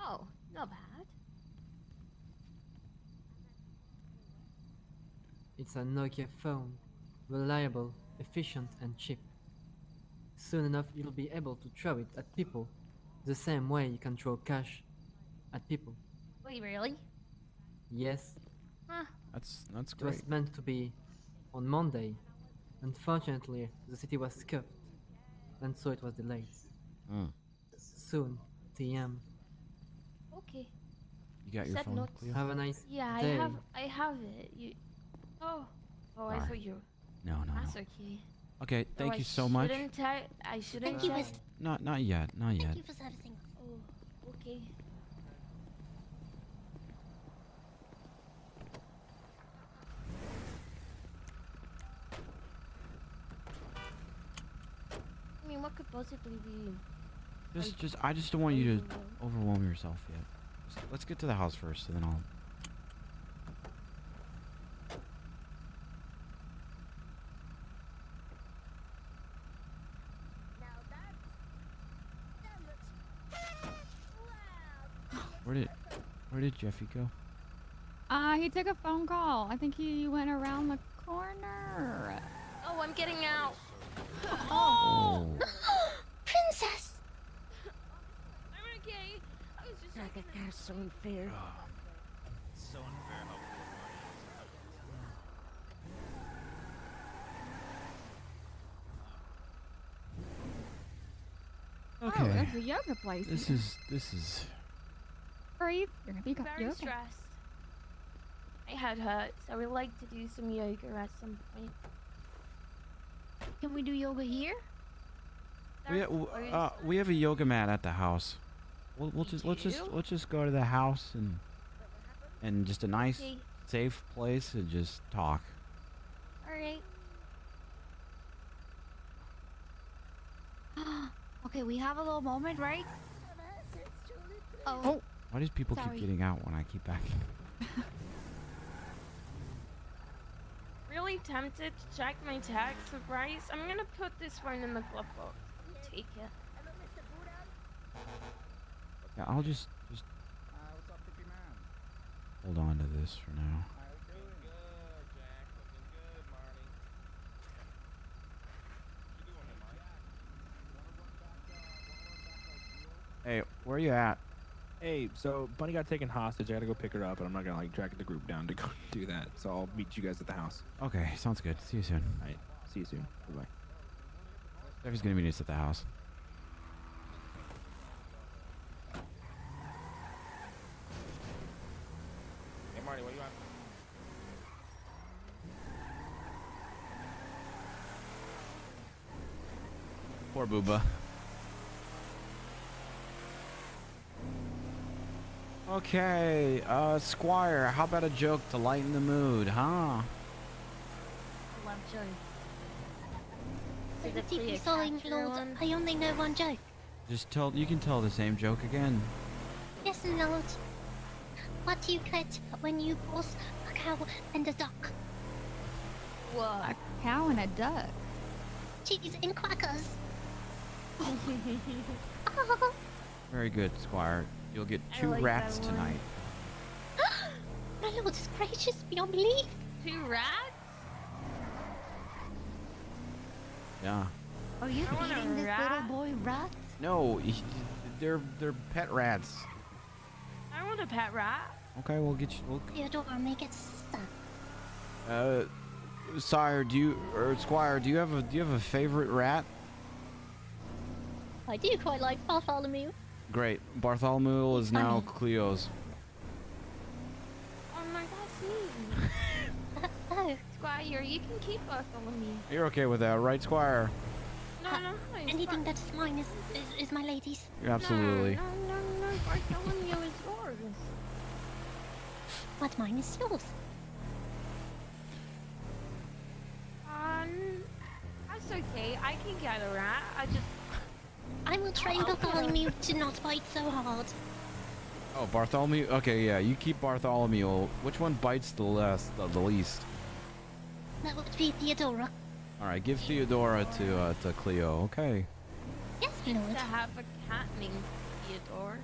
Oh, not bad. It's a Nokia phone. Reliable, efficient, and cheap. Soon enough, you'll be able to throw it at people the same way you can throw cash at people. Wait, really? Yes. Huh. That's It great. was meant to be on Monday. Unfortunately, the city was scuffed, and so it was delayed. Soon, TM. Okay. You got your Said phone, not- Cleo? Have a nice Yeah, day. I have it. You. Oh. Oh, I Alright. thought you. No. That's okay. Okay, So thank I you so much. I shouldn't. Thank you, check. Not yet. Thank you for servicing us. Oh, okay. I mean, what could possibly be? I just don't want you to overwhelm yourself yet. Let's get to the house first, and then I'll. Where did Jeffy go? He took a phone call. I think he went around the corner. Oh, I'm getting out. Oh. Princess! I'm okay. I was just. That guy's so unfair. So unfair how Okay. Oh, that's a yoga place. This is. Breathe. You're gonna be Very you're okay. stressed. My head hurts. I would like to do some yoga at some point. Can we do yoga here? We have a yoga mat at the house. Let's just go to the house and just a nice Okay. safe place and just talk. All right. Okay, we have a little moment, right? Oh. Why do people Sorry. keep getting out when I keep backing? Really tempted to check my tags with Bryce. I'm gonna put this one in the glove box. Take it. Yeah, I'll just hold on to this for now. Hey, where you at? Hey, so Bunny got taken hostage. I gotta go pick her up, and I'm not gonna drag the group down to go do that. So I'll meet you guys at the house. Okay, sounds good. See you soon. All right, see you soon. Bye. Jeffy's gonna meet us at the house. Hey, Marty, what you want? Poor Booba. Okay, Squire, how about a joke to lighten the mood, huh? I love jokes. Is it Deeply sorry, my Cleopatra lord. one? I only know one joke. Just tell. You can tell the same joke again. Yes, my lord. What do you get when you cross a cow and a duck? What? A cow and a duck. Cheese and crackers. Very good, Squire. You'll get I 2 like that rats one. tonight. My lord is gracious beyond belief. 2 rats? Yeah. Are you I want a feeding this rat. little boy rat? No, they're pet rats. I want a pet rat. Okay, we'll get you. Theodora, make it a sister. Sire, Squire, do you have a favorite rat? I do quite like Bartholomew. Great. Bartholomew is now Cleo's. Oh my, that's neat. Oh. Squire, you can keep Bartholomew. You're okay with that, right, Squire? No, Anything that is mine is my lady's. Absolutely. No, Bartholomew is yours. But mine is yours. That's okay. I can get a rat. I will train Bartholomew to not bite so hard. Oh, Bartholomew? Okay, yeah, you keep Bartholomew. Which one bites the least? That would be Theodora. Alright, give Theodora to Cleo, okay. Yes, I my used lord. to have a cat named Theodore.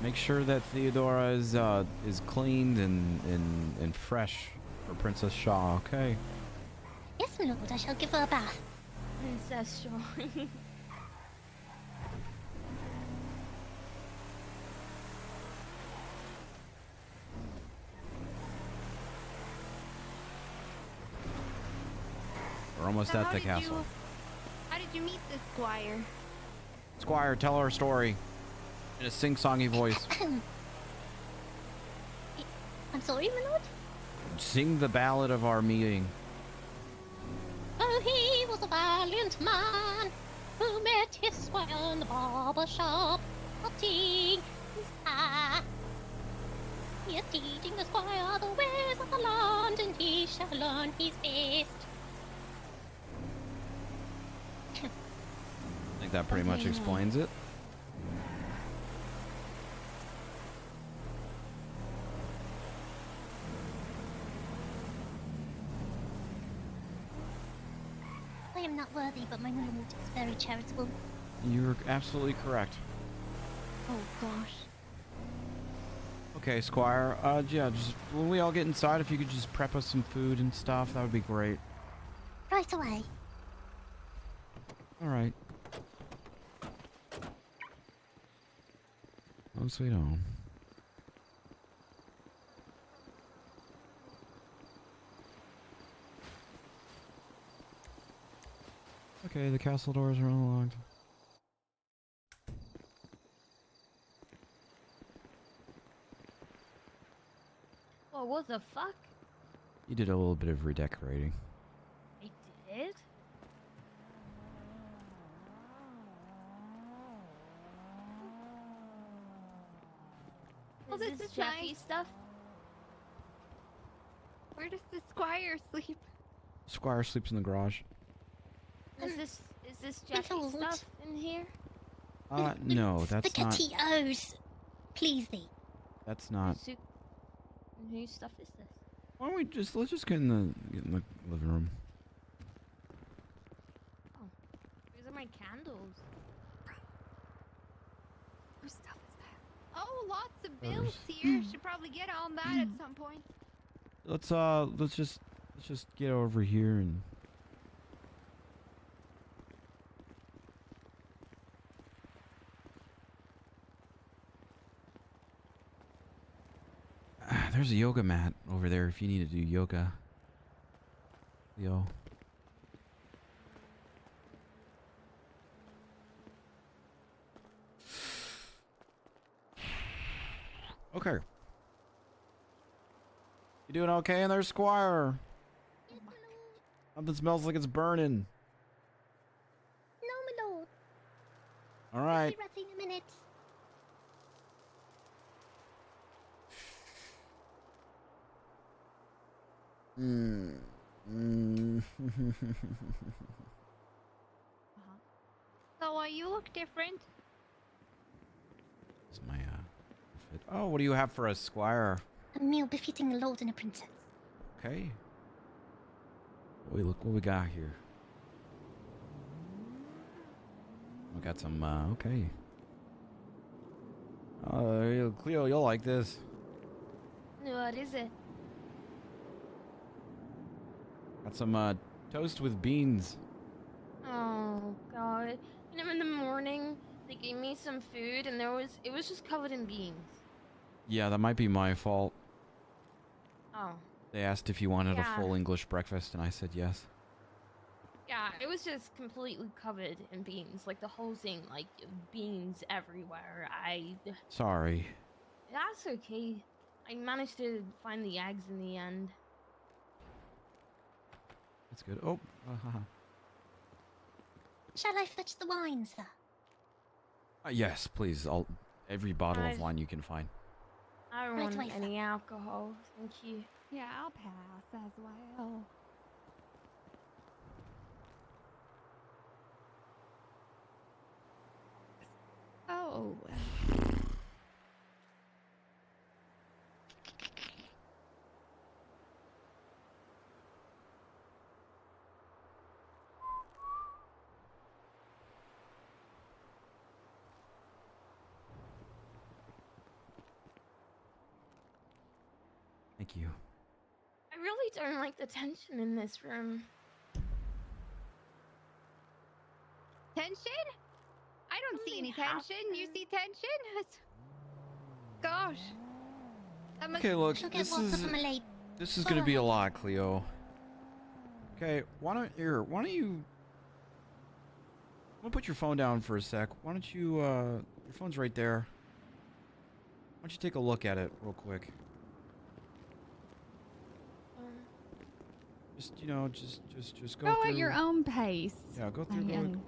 Make sure that Theodora is cleaned and fresh for Princess Shaw, okay? Yes, my lord. I shall give her a bath. Princess Shaw. We're almost So at how the did castle. How did you meet this squire? Squire, tell her a story in a sing-songy voice. I'm sorry, my lord. Sing the ballad of our meeting. Oh, he was a valiant man who met his squire in the barber shop, cutting his hair. He is teaching the squire the ways of the land, and he shall learn his best. I think that pretty much explains it. I am not worthy, but my lord is very charitable. You're absolutely correct. Oh gosh. Okay, Squire. Yeah, just when we all get inside, if you could just prep us some food and stuff, that would be great. Right away. All right. Oh, sweet home. Okay, the castle doors are unlocked. Well, what the fuck? You did a little bit of redecorating. I did? Oh, Is this is Jeffy nice. stuff? Where does the squire sleep? Squire sleeps in the garage. Is this Jeffy lord. stuff in here? No, that's not. SpaghettiOs. Please thee. That's not. Whose stuff is this? Why don't we let's just get in the living room. Oh, these are my candles. Whose stuff is that? Oh, lots of bills Hers. here. Should probably get on that at some point. Let's just get over here and. There's a yoga mat over there if you need to do yoga. Yo. Okay. You doing okay in there, Squire? Something smells like it's burning. No, my lord. All right. Be ready in a minute. different. This is my outfit. Oh, what do you have for us, Squire? A meal befitting a lord and a princess. Okay. Wait, look what we got here. We got some, okay. Cleo, you'll like this. What is it? Got some, toast with beans. Oh god. You know, in the morning they gave me some food and it was just covered in beans. Yeah, that might be my fault. Oh. They asked if you wanted a Yeah. full English breakfast, and I said yes. Yeah, it was just completely covered in beans. Like the whole thing, like beans everywhere. Sorry. That's okay. I managed to find the eggs in the end. That's good. Oh, Shall I fetch the wine, sir? yes, please. Every bottle of wine you can find. I don't Right want away, sir. any alcohol. Thank you. Yeah, I'll pass as well. Oh. Thank you. I really don't like the tension in this room. Tension? I don't see any tension. You see tension? Gosh. Okay, look, She'll get this water is from a lady. gonna be a lot, Cleo. Okay, why don't you? I'm gonna put your phone down for a sec. Why don't you? Your phone's right there. Why don't you take a look at it real quick? Just just go Go through. at your own pace. Yeah, go through. And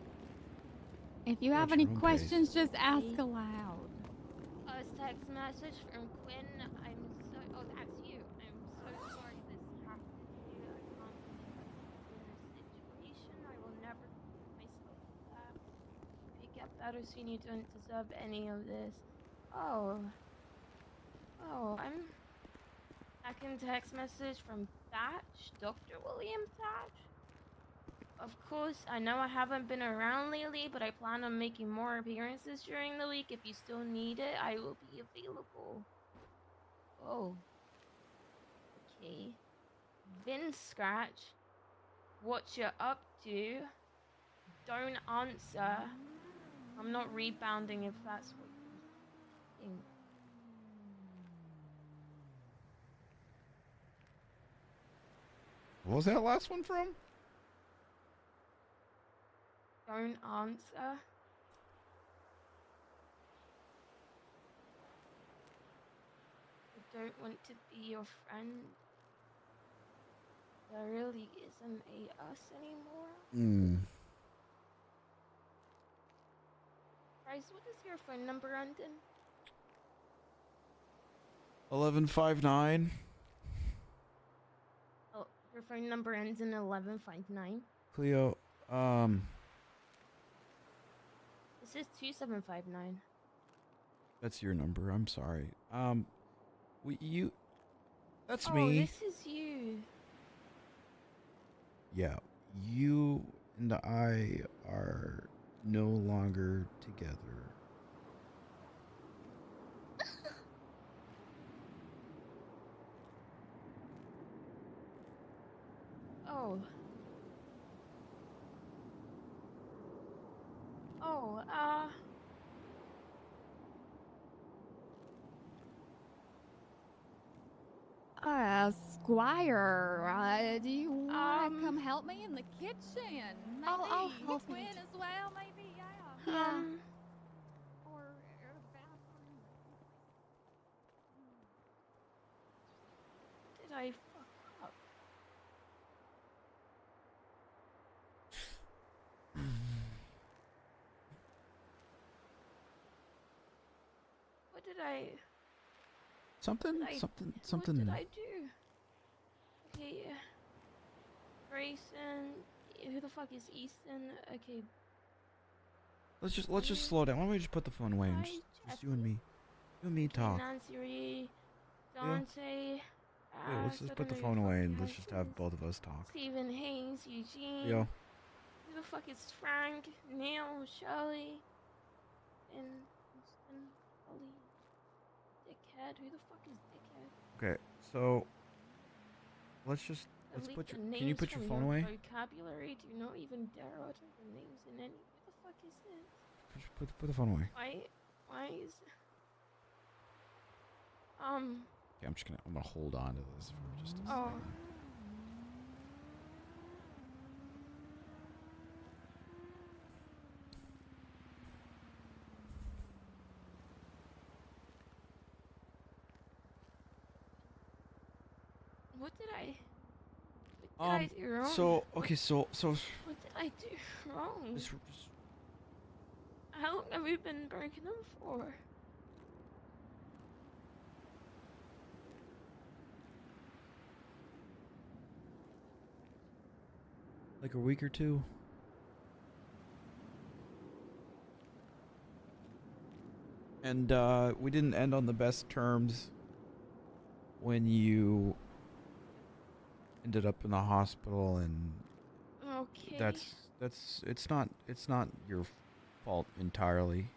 if you Go have at your any own questions, just ask aloud. Text message from Quinn. I'm so. Oh, that's you. I'm so sorry this happened to you. I can't believe I'm in this situation. I will never forgive myself for that. You get better soon. You don't deserve any of this. Oh. Oh, I'm. Second text message from Thatch, Dr. William Thatch. Of course, I know I haven't been around lately, but I plan on making more appearances during the week. If you still need it, I will be available. Oh. Okay. Vince Scratch, what you're up to? Don't answer. I'm not rebounding if that's what you think. What was that last one from? Don't answer. I don't want to be your friend. There really isn't a us anymore. Hmm. Bryce, what is your phone number end in? 1159. Oh, your phone number ends in 1159. Cleo, This is 2759. that's your number. I'm sorry. That's Oh, me. this is you. Yeah, you and I are no longer together. Oh. Oh, Squire, do you want to come help me in the kitchen? Maybe. I'll help Quinn you. as well, maybe, yeah. Yeah. Or the bathroom. did I fuck up? What did I... Something. What did I do? Okay. Grayson. Who the fuck is Easton? Okay. Let's just slow down. Why don't we just put the phone away and just you and me. You and me talk. Nancy, Yeah. Dante, Yeah, let's just put the phone away and let's just have both of us talk. Stephen, Hayes, Eugene. Yo. Who the fuck is Frank, Neil, Shirley, and Ollie? Dickhead. Who the fuck is Dickhead? Okay, so let's Delete put the your. Can you names put your from phone away? Vocabulary. Do not even dare utter the names in any. Who the fuck is this? Put the phone away. Why is? Okay, I'm gonna hold on to this for just a Oh. second. What did I do wrong? So okay, so What did I do wrong? How long have we been breaking up for? like a week or two. And we didn't end on the best terms when you ended up in the hospital, and Okay. that's it's not your fault entirely.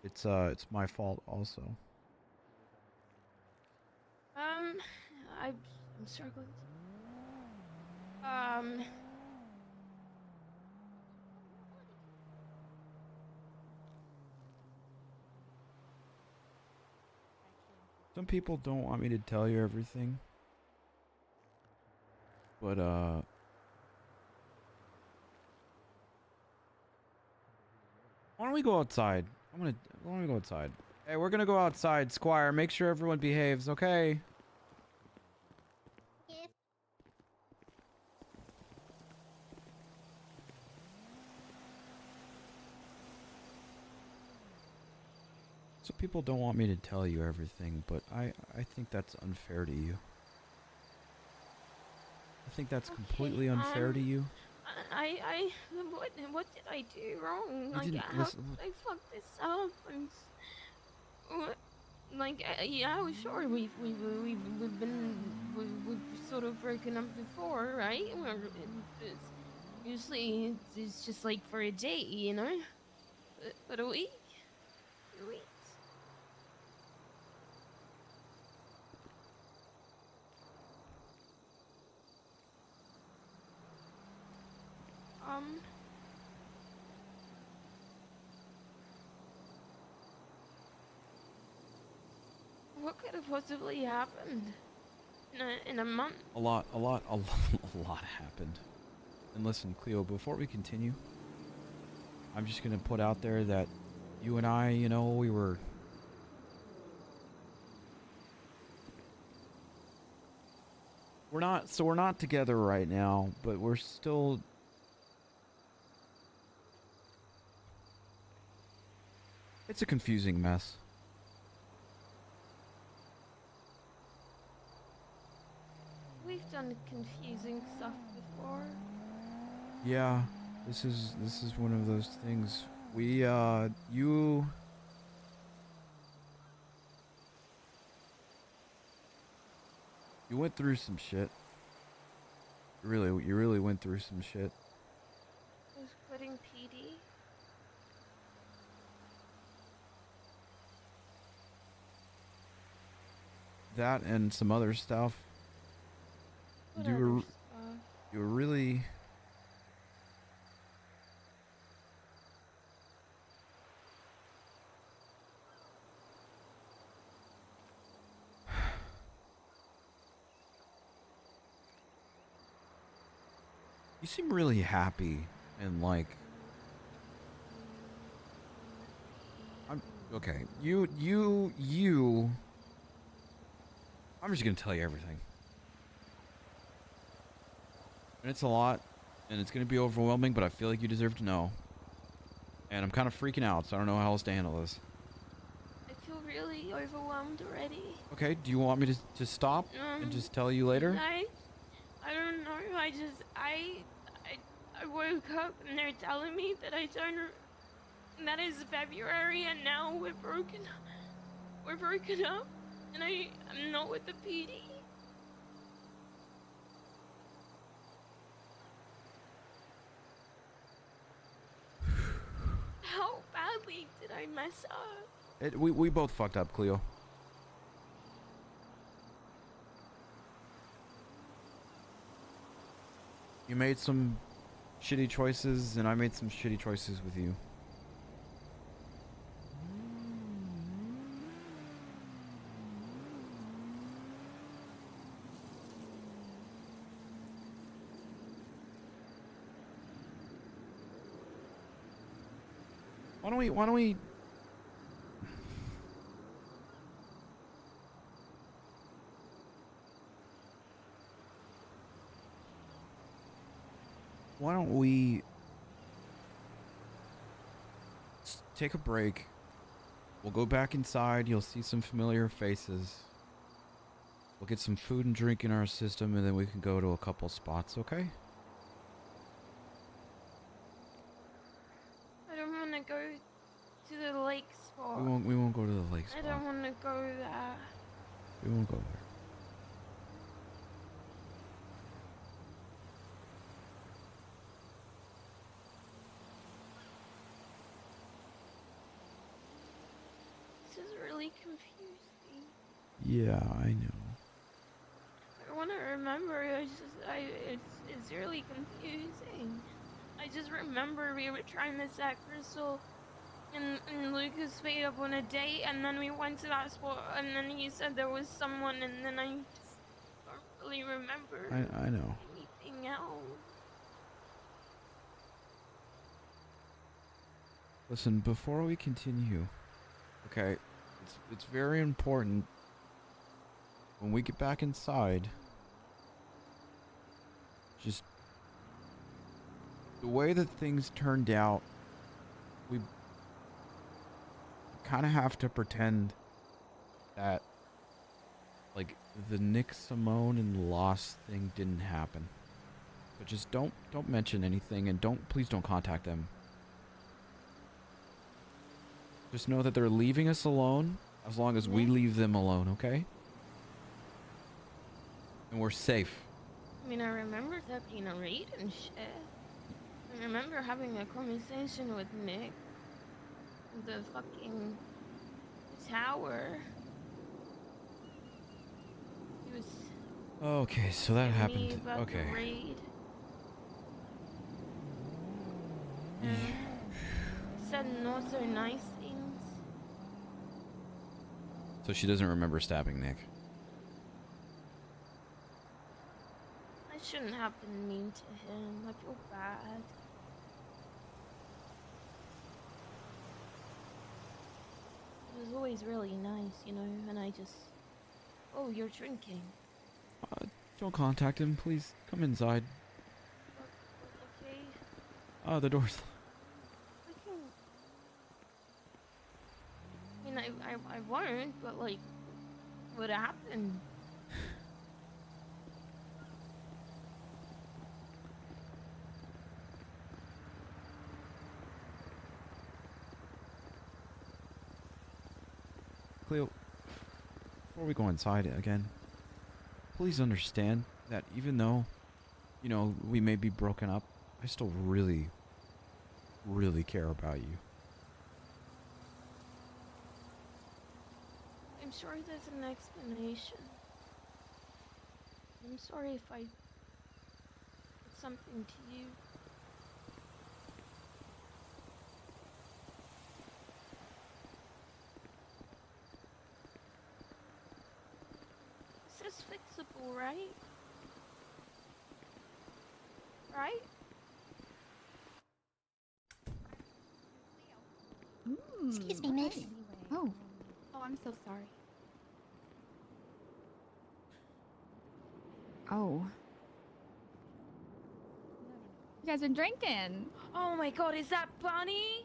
It's my fault also. I'm struggling. Some people don't want me to tell you everything. But why don't we go outside? Why don't we go outside? Hey, we're gonna go outside, Squire. Make sure everyone behaves, okay? Yes. So people don't want me to tell you everything, but I think that's unfair to you. I think that's completely unfair to you. What did I do wrong? You Like, didn't how listen- did I fuck this up? Yeah, sure, we've sort of broken up before, right? Usually it's just like for a day, you know? But a week? 2 weeks? What could have possibly happened in a month? A lot happened. And listen, Cleo, before we continue, I'm just gonna put out there that you and I, you know, we're not together right now, but we're still. It's a confusing mess. We've done confusing stuff before. Yeah, this is one of those things. We you went through some shit. You really went through some shit. I was quitting PD. That and some other stuff. What You other were stuff? you were really you seem really happy and like I'm okay. You I'm just gonna tell you everything. And it's a lot, and it's gonna be overwhelming, but I feel like you deserve to know. And I'm kind of freaking out, so I don't know how else to handle this. I feel really overwhelmed already. Okay, do you want me to stop and just tell you later? I don't know. I woke up and they're telling me that I don't that is February, and now we're broken up, and I'm not with the PD. How badly did I mess up? We both fucked up, Cleo. You made some shitty choices, and I made some shitty choices with you. Why don't we take a break? We'll go back inside. You'll see some familiar faces. We'll get some food and drink in our system, and then we can go to a couple spots, okay? I don't want to go to the lake spot. We won't go to the lake spot. I don't want to go there. We won't go there. This is really confusing. Yeah, I know. I want to remember. It's really confusing. I just remember we were trying to sack Crystal, and Lucas paid up on a date, and then we went to that spot, and then he said there was someone, and then I just don't really remember. I know. Anything else? Listen, before we continue, okay, it's very important when we get back inside, just the way that things turned out, we kind of have to pretend that, like, the Nick Simone and Lost thing didn't happen. But just don't mention anything, and please don't contact them. Just know that they're leaving us alone as long as we leave them alone, okay? And we're safe. I mean, I remember there being a raid and shit. I remember having a conversation with Nick. The fucking tower. He was. Okay, so that telling me happened. about the Okay. raid. And said not so nice things. So she doesn't remember stabbing Nick. I shouldn't have been mean to him. I feel bad. It was always really nice, you know, and I just... Oh, you're drinking. Don't contact him, please. Come inside. Okay. The door's... I mean, I won't, but like, what happened? Cleo, before we go inside again, please understand that even though, you know, we may be broken up, I still really, really care about you. I'm sure there's an explanation. I'm sorry if I did something to you. This is fixable, right? Right? Excuse me, miss. Oh, I'm so sorry. Oh. You guys been drinking? Oh my god, is that Bunny?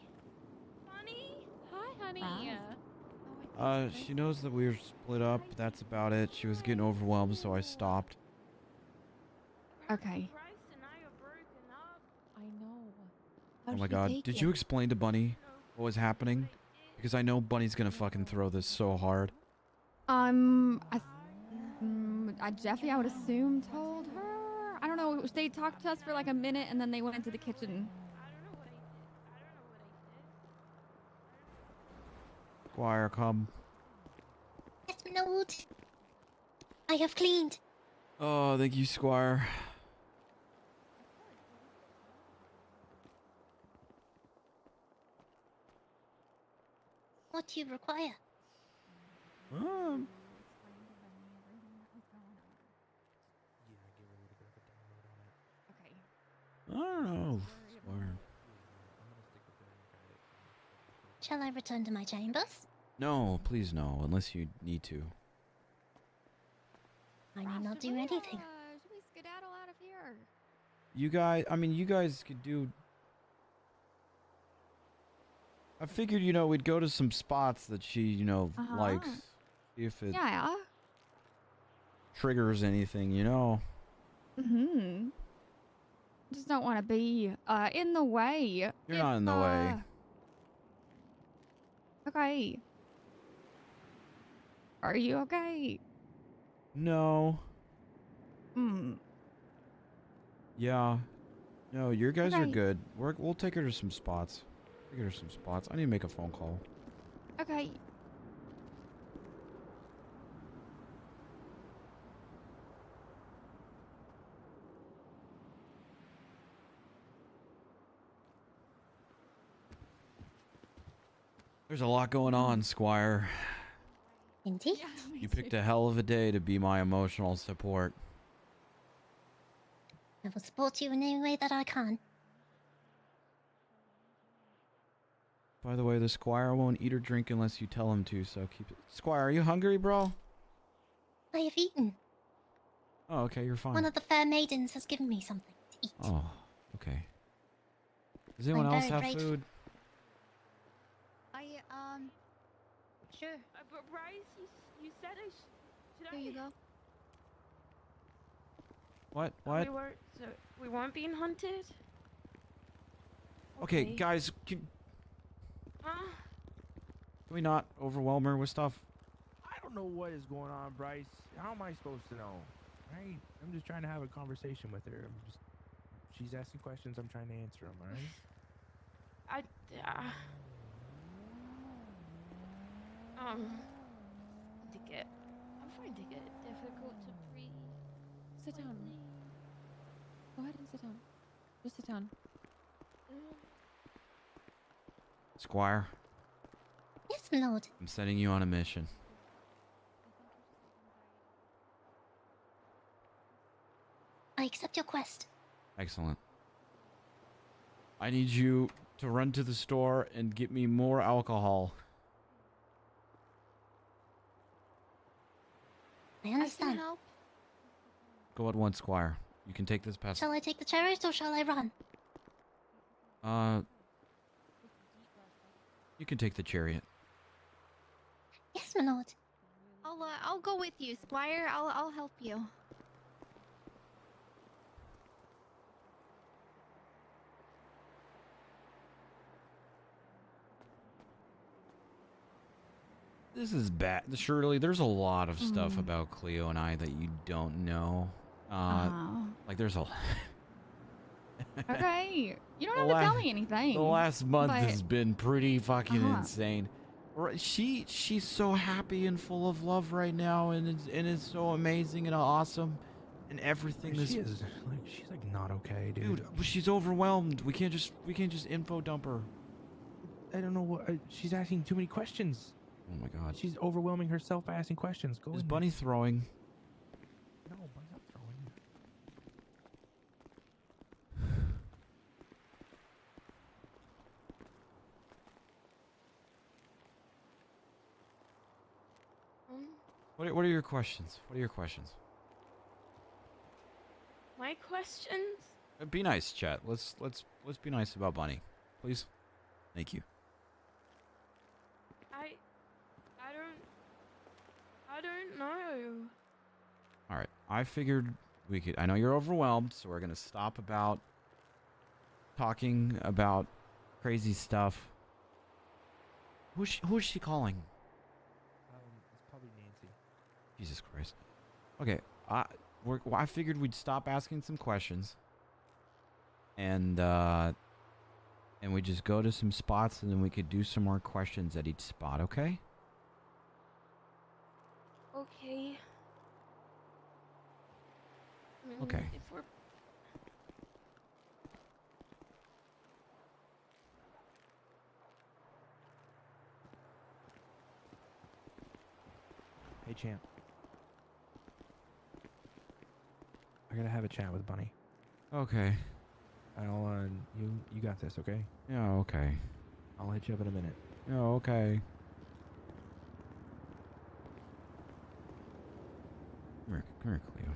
Bunny? Hi, honey. She knows that we were split up. That's about it. She was getting overwhelmed, so I stopped. Okay. I know. Oh my god. Did you explain to Bunny what was happening? Because I know Bunny's gonna fucking throw this so hard. Jeffy, I would assume, told her. I don't know. They talked to us for like a minute, and then they went into the kitchen. Squire, come. Yes, my lord. I have cleaned. Oh, thank you, Squire. What do you require? I don't know, Squire. Shall I return to my chambers? No, please no, unless you need to. I need not do anything. Should we skedaddle out of here? You guys, I mean, you guys could do... I figured, you know, we'd go to some spots that she, you know, likes. See if it triggers anything, you know. Mm-hmm. Just don't want to be in the way. You're not in the way. Okay. Are you okay? No. Yeah. No, your guys are Okay. good. We'll take her to some spots. Take her to some spots. I need to make a phone call. Okay. There's a lot going on, Squire. Indeed. You picked a hell of a day to be my emotional support. I will support you in any way that I can. By the way, the Squire won't eat or drink unless you tell him to, so keep it. Squire, are you hungry, bro? I have eaten. Oh, okay, you're fine. One of the fair maidens has given me something to eat. Oh, okay. Does anyone I'm else very have grateful. food? Sure. But Bryce, you said I should Here you go. What? We weren't being hunted. Okay, guys, can we not overwhelm her with stuff? I don't know what is going on, Bryce. How am I supposed to know? Right? I'm just trying to have a conversation with her. She's asking questions. I'm trying to answer them. All right? I'm finding it difficult to breathe. Sit down. Go ahead and sit down. Just sit down. Squire, Yes, my lord. I'm sending you on a mission. I accept your quest. Excellent. I need you to run to the store and get me more alcohol. I understand. help. Go at once, Squire. You can take this past. Shall I take the chariot or shall I run? You can take the chariot. Yes, my lord. I'll go with you, Squire. I'll help you. This is bad. Shirley, there's a lot of stuff about Cleo and I that you don't know. Like there's a... Okay. You don't have to tell me anything. The last month but- has been pretty fucking insane. She's so happy and full of love right now, and it's so amazing and awesome, and everything. She's like not okay, dude. Dude, she's overwhelmed. We can't just info dump her. I don't know what. She's asking too many questions. Oh my god. She's overwhelming herself by asking questions. Go Is in Bunny throwing? there. No, Bunny's not throwing. What are your questions? What are your questions? My questions? Be nice, chat. Let's be nice about Bunny, please. Thank you. I don't know. All right. I figured we could. I know you're overwhelmed, so we're gonna stop about talking about crazy stuff. Who's she calling? It's probably Nancy. Jesus Christ. Okay, I figured we'd stop asking some questions, and we just go to some spots, and then we could do some more questions at each spot. Okay? Okay. I mean, Okay. If we're Hey, champ. I gotta have a chat with Bunny. Okay. I'll you got this, okay? Yeah. Okay. I'll hit you up in a minute. Yeah. Okay. Come here, Cleo.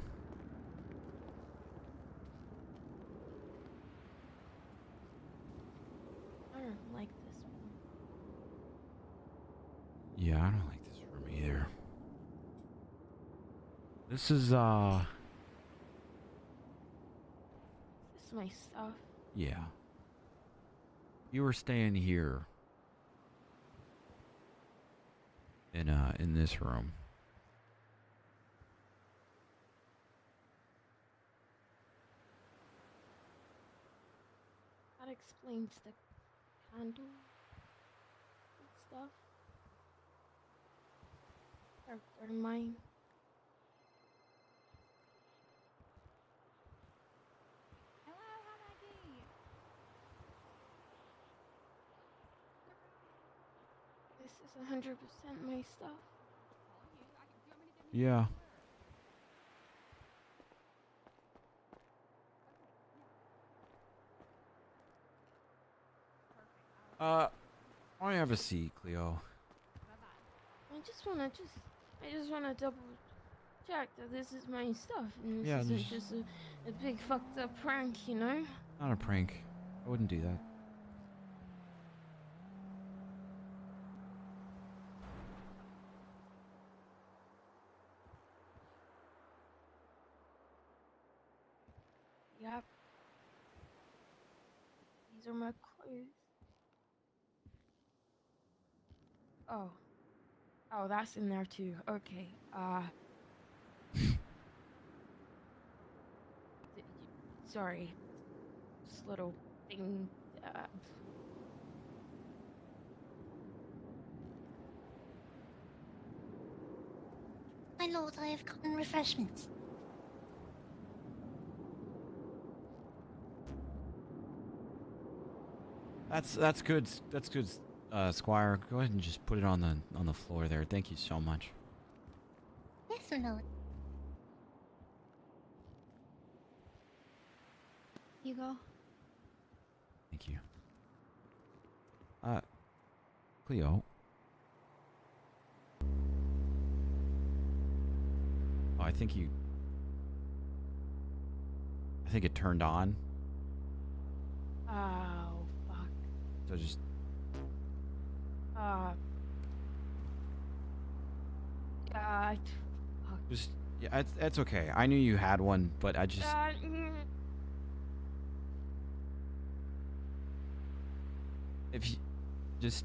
I don't like this one. Yeah, I don't like this room either. This is This is my stuff. yeah. You were staying here in this room. That explains the candle and stuff. They're mine. This is 100% my stuff. Yeah. I have a seat, Cleo. I just wanna double check that this is my stuff and this Yeah, isn't just- just a big fucked up prank, you know? Not a prank. I wouldn't do that. Yep. These are my clothes. Oh. Oh, that's in there too. Okay. Sorry. This little thing. My lord, I have gotten refreshments. That's good. That's good, Squire. Go ahead and just put it on the floor there. Thank you so much. Yes, my lord. You go. Thank you. Cleo. Oh, I think it turned on. Oh, fuck. So just God. just yeah, it's okay. I knew you had one, but I just if you just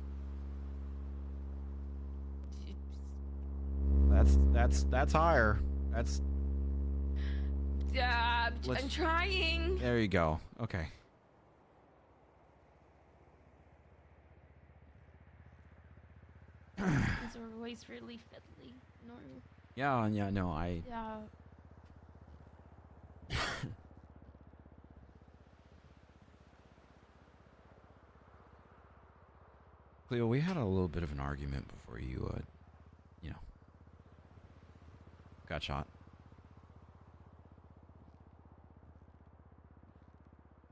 that's higher. That's I'm trying. there you go. Okay. These are always really fiddly. No. Yeah, no, I Yeah. Cleo, we had a little bit of an argument before you got shot.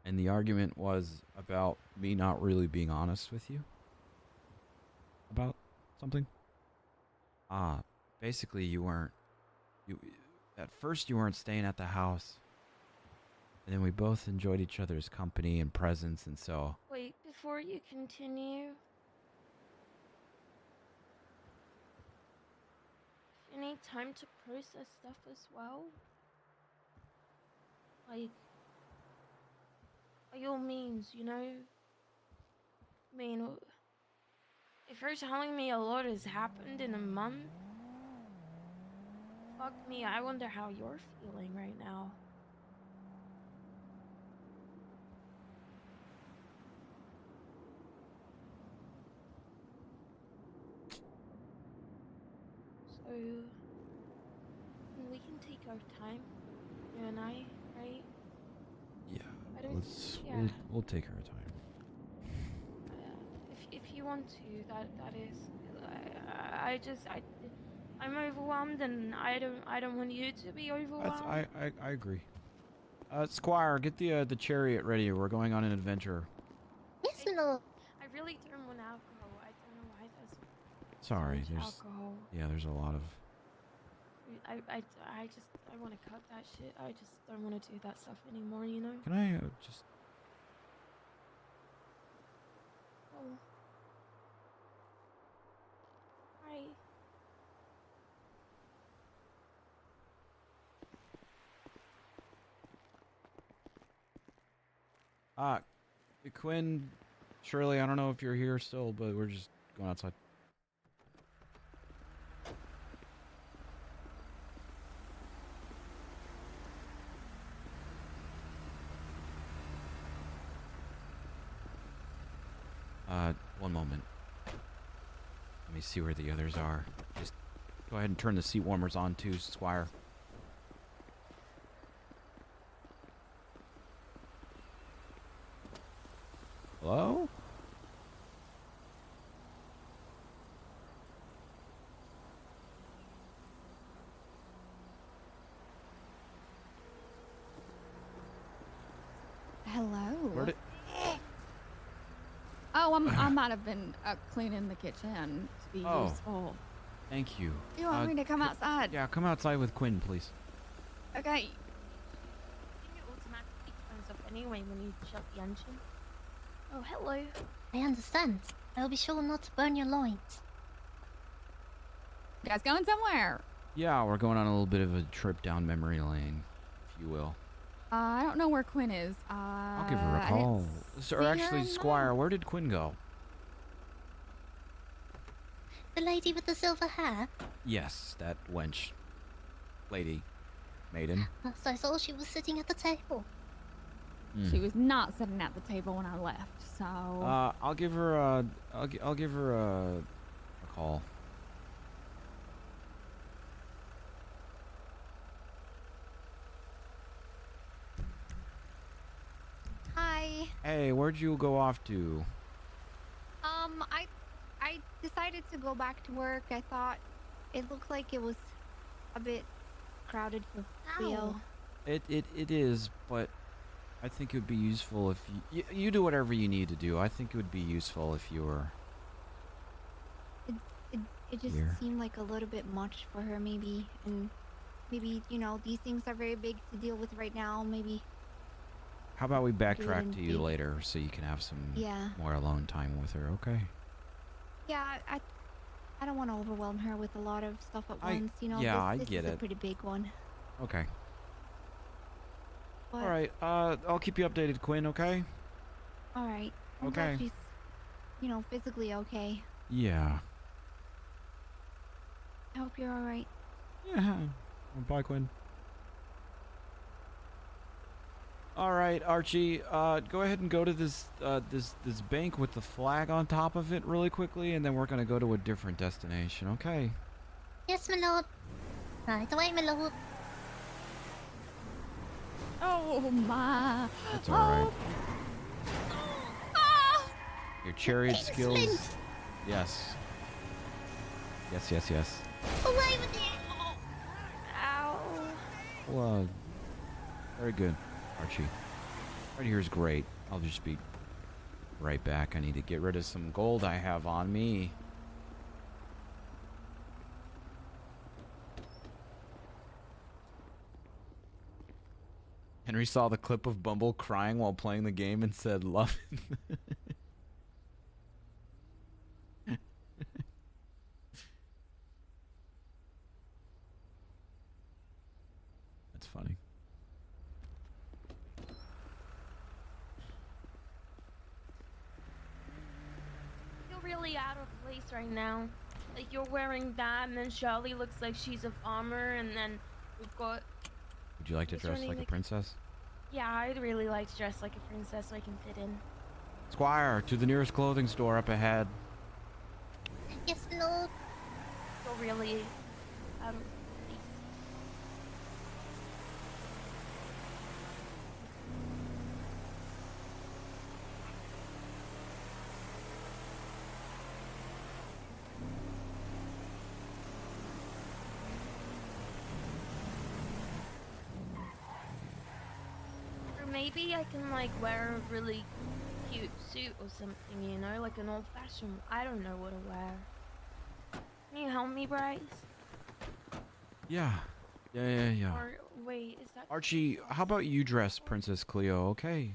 And the argument was about me not really being honest with you about something. Basically at first you weren't staying at the house. And then we both enjoyed each other's company and presence, and so Wait, before you continue. You need time to process stuff as well. Like, by all means, you know. I mean, If you're telling me a lot has happened in a month, fuck me, I wonder how you're feeling right now. So, we can take our time, you and I, right? Yeah. I don't. Yeah. We'll take our time. If you want to, that is. I'm overwhelmed, and I don't want you to be overwhelmed. I agree. Squire, get the chariot ready. We're going on an adventure. Yes, my lord. I really don't want alcohol. I don't know why there's Sorry, so much there's alcohol. there's a lot of. I want to cut that shit. I just don't want to do that stuff anymore. You know. Can I just? Oh. Hi. Quinn, Shirley, I don't know if you're here still, but we're just going outside. One moment. Let me see where the others are. Just go ahead and turn the seat warmers on too, Squire. Hello? Hello. Where did... Oh, I might have been cleaning the kitchen to be useful. Thank you. Do you want me to come outside? Yeah, come outside with Quinn, please. Okay. It automatically turns off anyway when you shut the engine. Oh, hello. I understand. I'll be sure not to burn your loins. You guys going somewhere? Yeah, we're going on a little bit of a trip down memory lane, if you will. I don't know where Quinn is. I'll give her a call. Or actually, Squire, where did Quinn go? The lady with the silver hair? Yes, that wench. Lady. Maiden. Last I saw, she was sitting at the table. She was not sitting at the table when I left, so... I'll give her a... I'll give her a call. Hi. Hey, where'd you go off to? I decided to go back to work. I thought it looked like it was a bit crowded for Theo. It is, but I think it would be useful if you do whatever you need to do. I think it would be useful if you were... It just here. seemed like a little bit much for her, maybe. And maybe, you know, these things are very big to deal with right now. Maybe... How about we in backtrack to you big- later so you can have some Yeah. more alone time with her, okay? Yeah, I don't want to overwhelm her with a lot of stuff at once. You know, yeah, this I get is a it. pretty big one. Okay. But, All right. I'll keep you updated, Quinn. Okay. all right. I'm glad Okay. she's, you know, physically okay. Yeah. I hope you're all right. Yeah. Bye, Quinn. All right, Archie. Go ahead and go to this this bank with the flag on top of it really quickly, and then we're gonna go to a different destination. Okay. Yes, my lord. Right away, my lord. Oh my. That's all right. Ah! Your chariot It's skills. Flint. Yes. Yes, yes, yes. Away with you. Ow. Well, very good, Archie. Right here is great. I'll just be right back. I need to get rid of some gold I have on me. Henry saw the clip of Bumble crying while playing the game and said, "Love it." That's funny. Feel really out of place Bryce right now. Like you're wearing that, and then Shirley looks like she's a farmer, and then we've got. Would you like to What's her dress name like a again? princess? Yeah, I'd really like to dress like a princess so I can fit in. Squire, to the nearest clothing store up ahead. Yes, Lord. You're really out of place. Or maybe I can like wear a really cute suit or something, you know, like an old-fashioned. I don't know what to wear. Can you help me, Bryce? Yeah. Yeah. Or wait, is that Archie, how about you dress Princess Cleo, okay?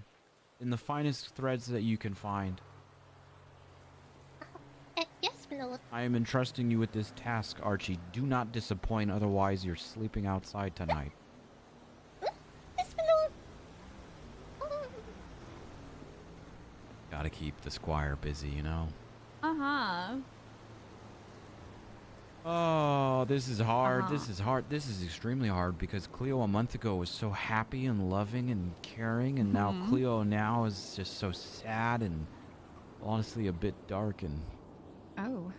In the finest threads that you can find. Yes, my lord. I am entrusting you with this task, Archie. Do not disappoint, otherwise you're sleeping outside tonight. Yes, my lord. Gotta keep the squire busy, you know? Uh-huh. Oh, this is hard. This is hard. This is extremely hard because Cleo a month ago was so happy and loving and caring, and now Cleo now is just so sad and honestly a bit dark and Oh.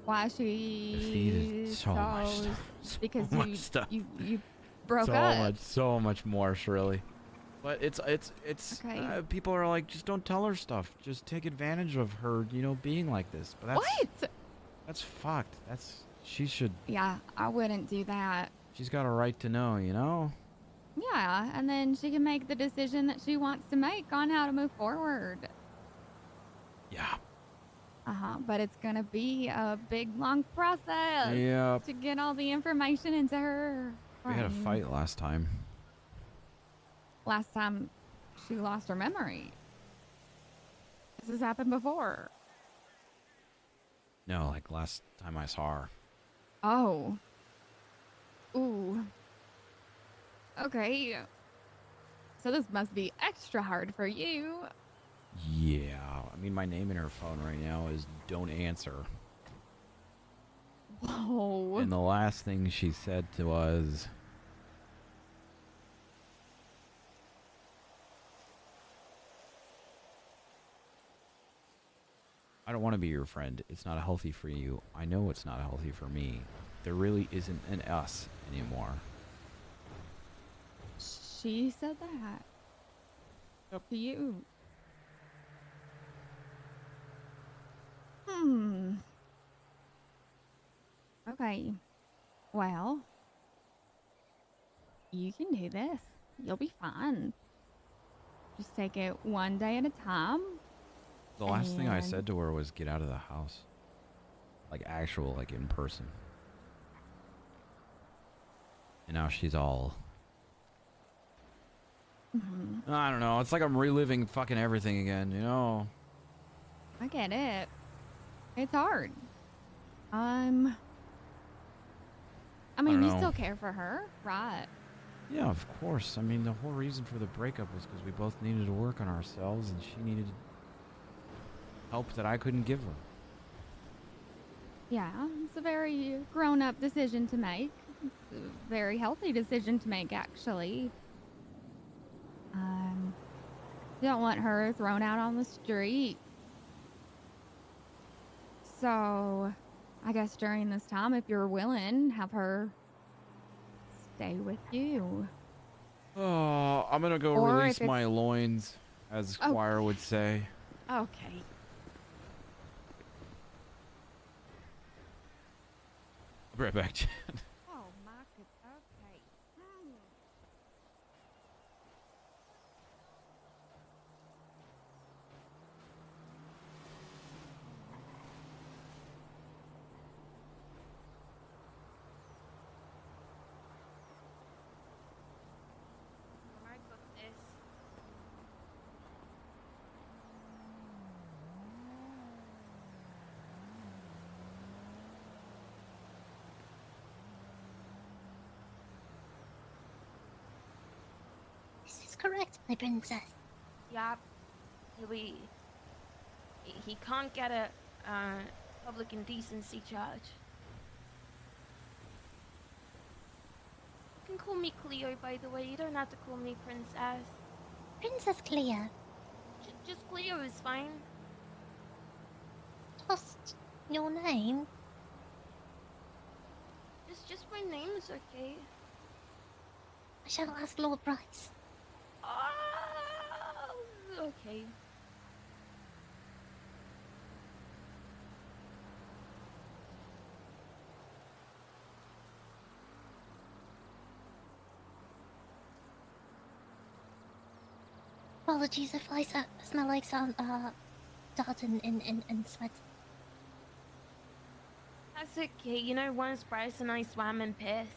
Why she defeated. So much stuff. So because much stuff. you broke so up. So much more, Shirley. But it's Okay. people are like, just don't tell her stuff. Just take advantage of her, you know, being like this. But that's What? That's fucked. She should. Yeah, I wouldn't do that. She's got a right to know, you know? Yeah, and then she can make the decision that she wants to make on how to move forward. Yeah. But it's gonna be a big, long process. Yep. To get all the information into her. We had a brain. fight last time. Last time she lost her memory. This has happened before. No, like last time I saw her. Oh. Ooh. Okay. So this must be extra hard for you. Yeah. I mean, my name in her phone right now is Don't Answer. Whoa. And the last thing she said to us. I don't want to be your friend. It's not healthy for you. I know it's not healthy for me. There really isn't an us anymore. She said that. Up to you. Okay. Well, you can do this. You'll be fine. Just take it one day at a time. The last thing I And- said to her was get out of the house. Like actual, like in person. And now she's all... I don't know. It's like I'm reliving fucking everything again, you know? I get it. It's hard. I mean, don't you know. still care for her, right? Yeah, of course. I mean, the whole reason for the breakup was because we both needed to work on ourselves and she needed help that I couldn't give her. Yeah, it's a very grown-up decision to make. It's a very healthy decision to make, actually. You don't want her thrown out on the street. So, I guess during this time, if you're willing, have her stay with you. Oh, I'm gonna go Or release if it's- my loins, as Squire would say. Okay. I'll be right back, Jen. Oh, my good. Okay. I got this. This is correct, my princess. Yep. He can't get a public indecency charge. You can call me Cleo, by the way. You don't have to call me Princess. Princess Cleo. Just Cleo is fine. Just your name? Just my name is okay. I shall ask Lord Bryce. Okay. Apologies if I smell like some dirt and sweat. That's okay. You know, once Bryce and I swam in piss.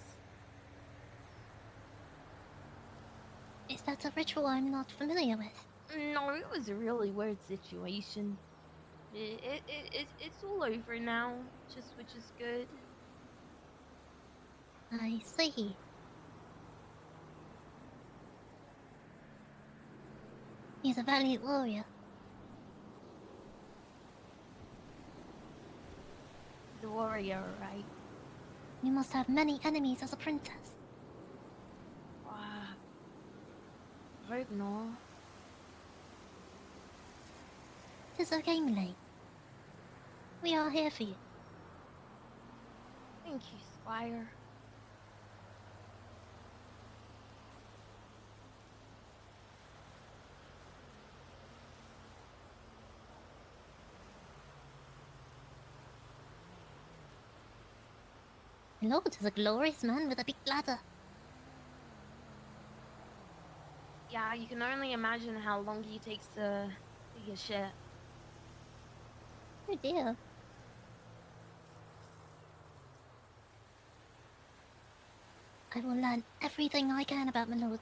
Is that a ritual I'm not familiar with? No, it was a really weird situation. It's all over now, which is good. I see. He's a valiant warrior. The warrior, right? You must have many enemies as a princess. I hope not. It's okay, Millie. We are here for you. Thank you, Squire. My lord is a glorious man with a big ladder. Yeah, you can only imagine how long he takes to take his shit. Oh dear. I will learn everything I can about my lord.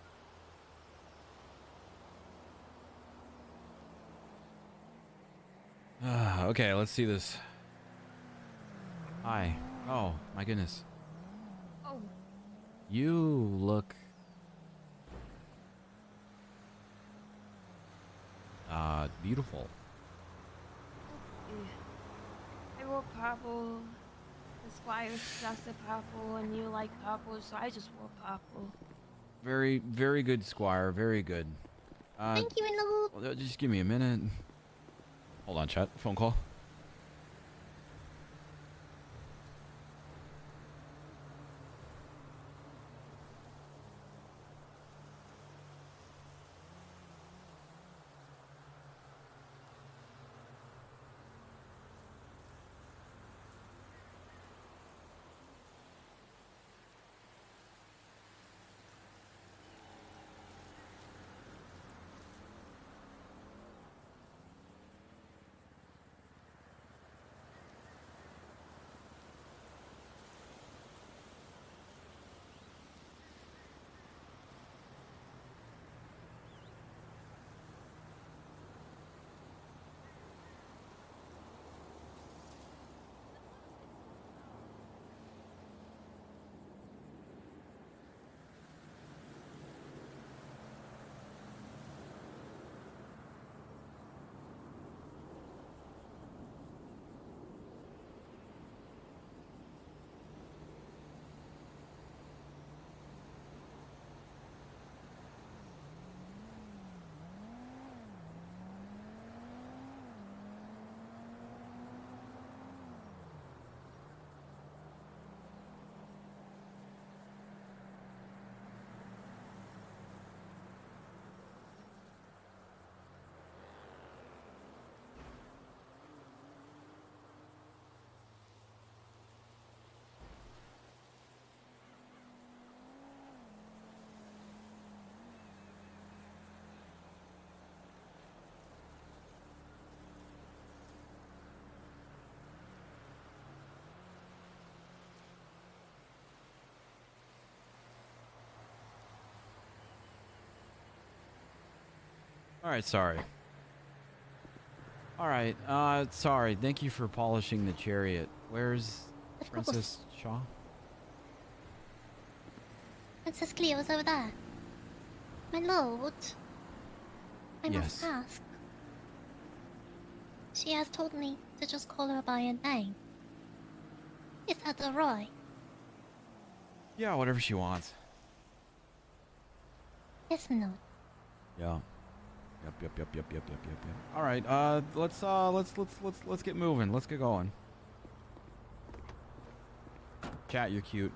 Okay, let's see this. Hi. Oh, my goodness. Oh. You look... beautiful. I wore purple. The Squire suggested purple, and you like purple, so I just wore purple. Very, very good, Squire. Very good. Thank you, my lord. Just give me a minute. Hold on, chat. Phone call. All right, sorry. All right, sorry. Thank you for polishing the chariot. Where's Princess Shaw? Princess Cleo's over there. My lord, I must ask. She has told me to just call her by her name. Is that alright? Yeah, whatever she wants. Yes, my lord. Yeah. Yep. All right. Let's get moving. Let's get going. Chat, you're cute.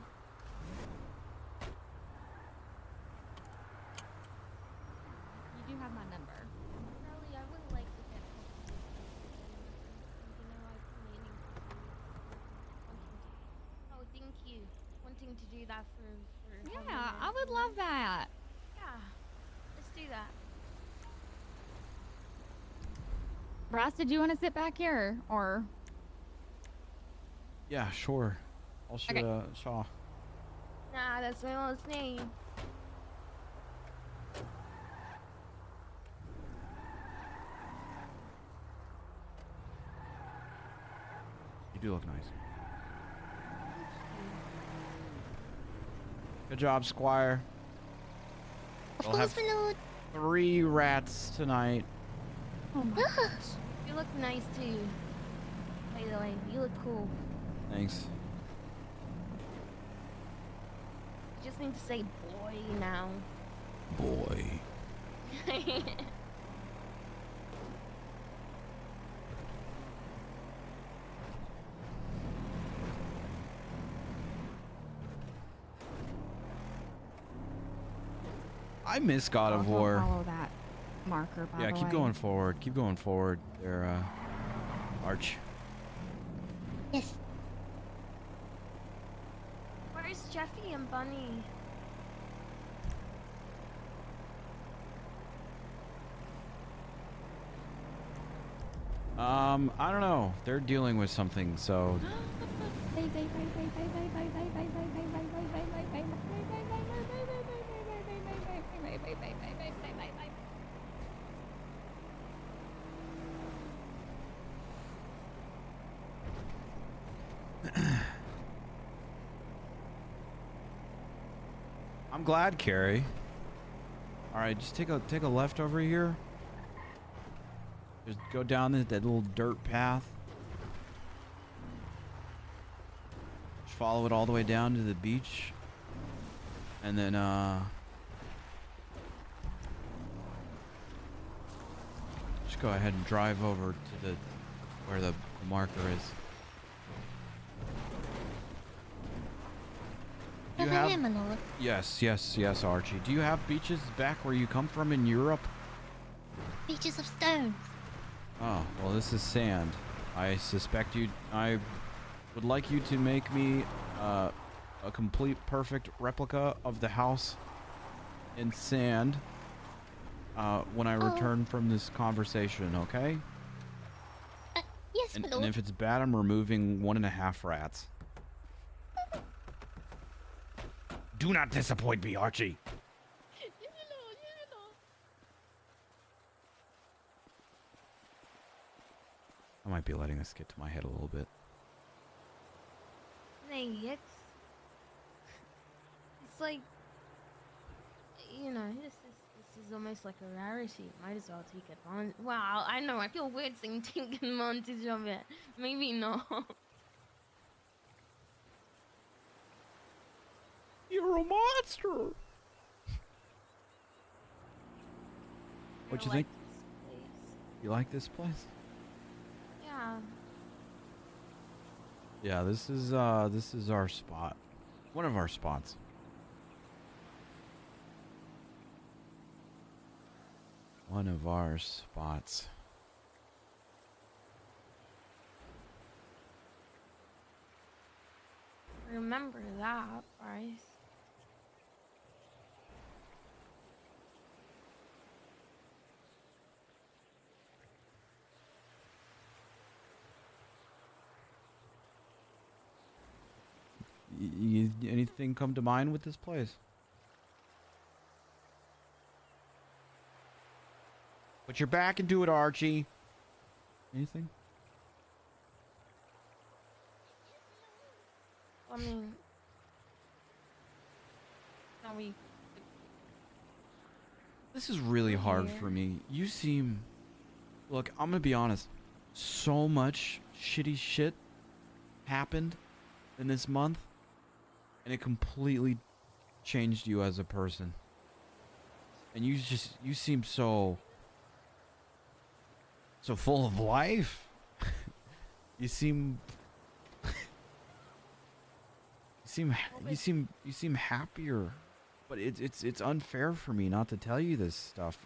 You do have my number. Really, I would like to get Oh, thank you. Wanting to do that for Yeah, I would love that. Yeah, let's do that. Bryce, did you want to sit back here or? Yeah, sure. I'll shoot Okay. Shaw. Nah, that's my last name. You do look nice. Good job, Squire. We'll have 3 rats tonight. Oh my gosh. You look nice too. By the way, you look cool. Thanks. You just need to say boy now. Boy. I miss God of I'll War. follow that marker, by Yeah, the keep way. going forward. Keep going forward. There, Arch. Yes. Where's Jeffy and Bunny? I don't know. They're dealing with something, so. I'm glad, Carrie. All right, just take a left over here. Just go down that little dirt path. Just follow it all the way down to the beach, and then just go ahead and drive over to the where the marker is. Do you have? Yes, Archie. Do you have beaches back where you come from in Europe? Beaches of stone. Oh, well, this is sand. I suspect I would like you to make me a complete perfect replica of the house in sand when I return from this conversation, okay? Yes, my And lord. if it's bad, I'm removing 1.5 rats. Do not disappoint me, Archie. I might be letting this get to my head a little bit. It's like, you know, this is almost like a rarity. Might as well take advantage. Wow, I know. I feel weird saying take advantage of it. Maybe not. You're a monster. What you think? You like this place? Yeah. Yeah, this is our spot. One of our spots. One of our spots. Remember that, Bryce. Anything come to mind with this place? Put your back into it, Archie. Anything? I mean, are we? This is really hard for me. You seem... Look, I'm gonna be honest. So much shitty shit happened in this month, and it completely changed you as a person. And you seem so full of life. you seem happier. But it's unfair for me not to tell you this stuff.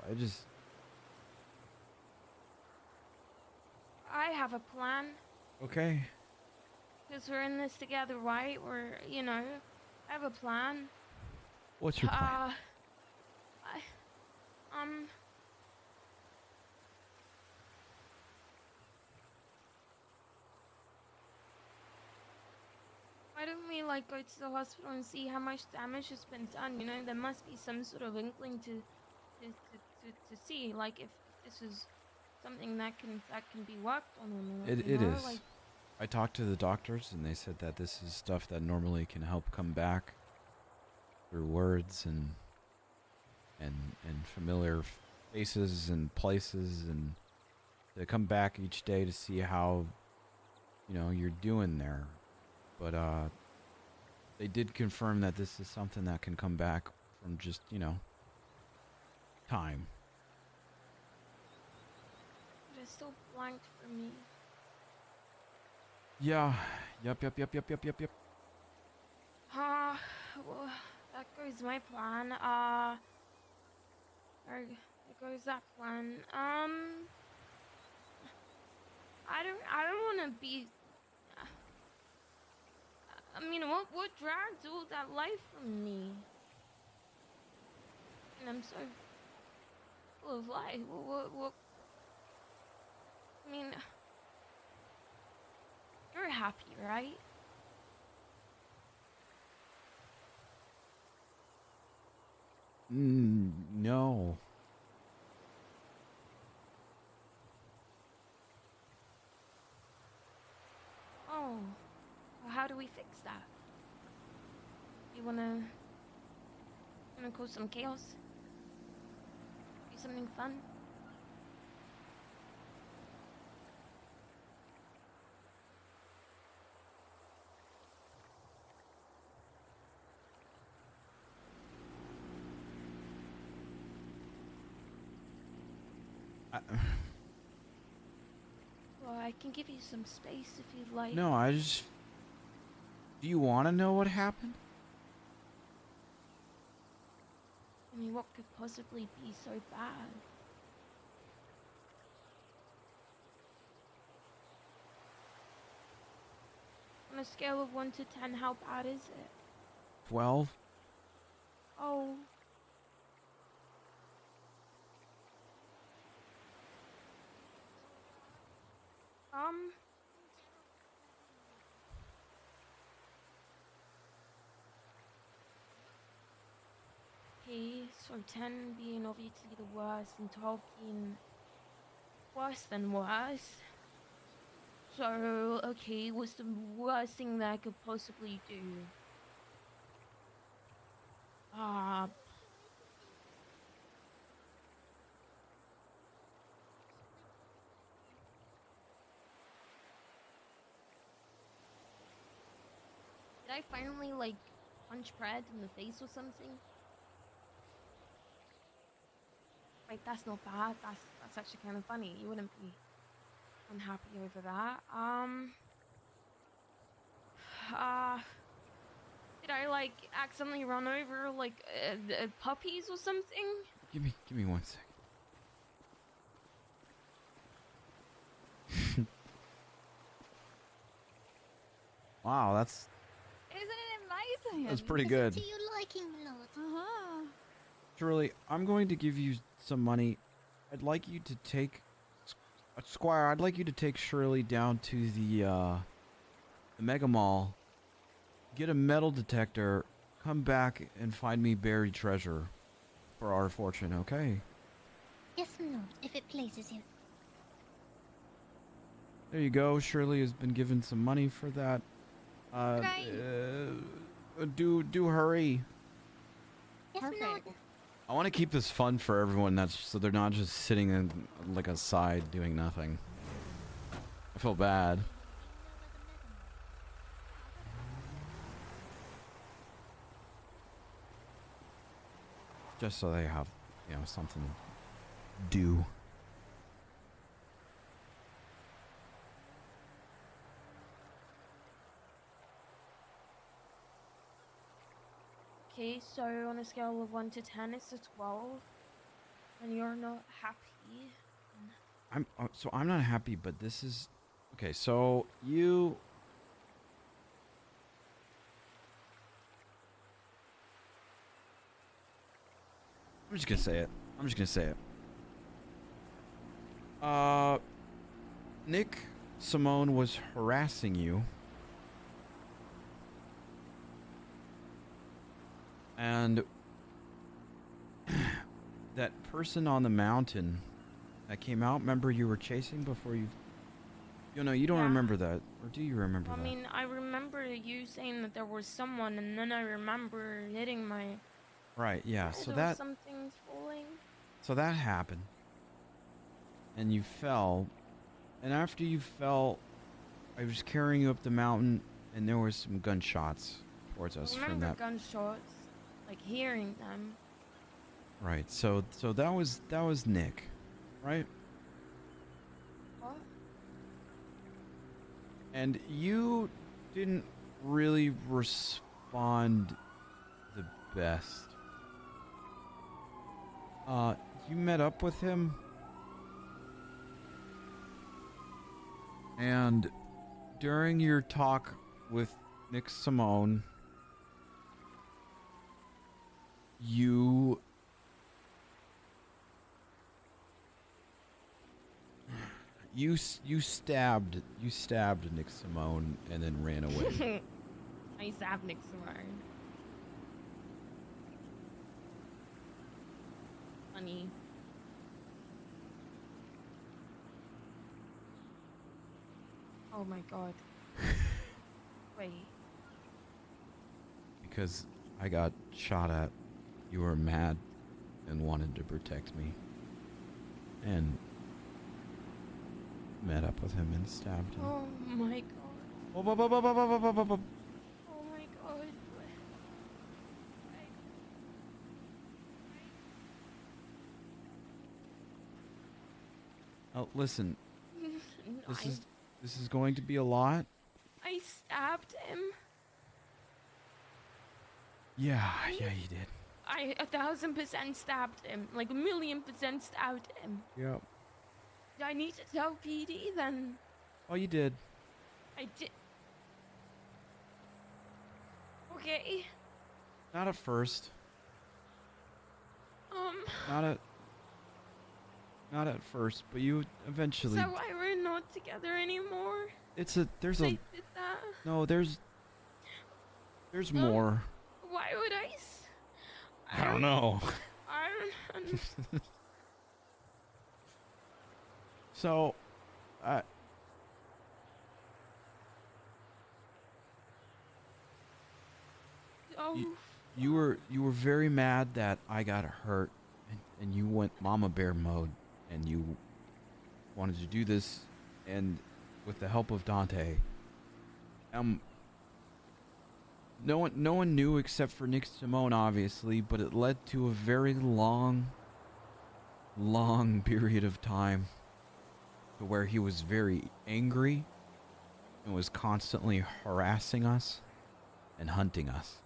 I have a plan. Okay. Because we're in this together, right? I have a plan. What's your plan? Why don't we go to the hospital and see how much damage has been done? There must be some sort of inkling to see if this is something that can be worked on or not. It is. I talked to the doctors and they said that this is stuff that normally can help come back through words and familiar faces and places, and to come back each day to see how you're doing there. But they did confirm that this is something that can come back from just time. But it's still blanked for me. Yeah. Yep. Well, that goes my plan. There goes that plan. I don't want to be. What dragged all that life from me? And I'm so full of life. What? You're happy, right? No. Oh. Well, how do we fix that? You wanna cause some chaos? Do something fun? Well, I can give you some space if you'd like. No, do you want to know what happened? What could possibly be so bad? On a scale of 1 to 10, how bad is it? 12? Oh. Okay, so 10 being obviously the worst and 12 being worse than worse. So, okay, what's the worst thing that I could possibly do? Did I finally, punch Brad in the face or something? That's not bad. That's actually kind of funny. You wouldn't be unhappy over that. Did I accidentally run over puppies or something? Give me 1 second. Wow, that's Isn't it amazing? That's pretty good. To your liking, my lord. Shirley, I'm going to give you some money. I'd like you to take Squire, I'd like you to take Shirley down to the Mega Mall, get a metal detector, come back and find me buried treasure for our fortune, okay? Yes, my lord, if it pleases you. There you go. Shirley has been given some money for that. Do hurry. Yes, my lord. I want to keep this fun for everyone, so they're not just sitting in like a side doing nothing. I feel bad. just so they have, you know, something to do. Okay, so on a scale of 1 to 10, it's a 12, and you're not happy. So I'm not happy, but this is okay. So you. I'm just gonna say it. I'm just gonna say it. Nick Simone was harassing you. And that person on the mountain that came out, remember you were chasing before you... You know, you don't remember that. Or do you remember I that? mean, I remember you saying that there was someone, and then I remember hitting my... Right, yeah, head so or that... something falling. So that happened. And you fell. And after you fell, I was carrying you up the mountain, and there was some gunshots towards us I from remember that... gunshots, like hearing them. Right, so that was Nick, right? What? And you didn't really respond the best. You met up with him, and during your talk with Nick Simone, you stabbed Nick Simone and then ran away. I stabbed Nick Simone. Funny. Oh my god. Wait. Because I got shot at, you were mad and wanted to protect me. And met up with him and stabbed him. Oh my god. Oh, Oh my god. Oh, listen. I This is going to be a lot. stabbed him. Yeah, you did. I 1,000% stabbed him. Like 1,000,000% stabbed him. Yep. Do I need to tell PD then? Oh, you did. I did. Okay. Not at first. Um. Not at first, but you eventually. Is that why we're not together anymore? There's I a. did that. No, there's more. Why would I? I don't know. I don't. So, Oh. you were very mad that I got hurt, and you went mama bear mode, and you wanted to do this, and with the help of Dante. No one knew except for Nick Simone, obviously, but it led to a very long period of time to where he was very angry and was constantly harassing us and hunting us.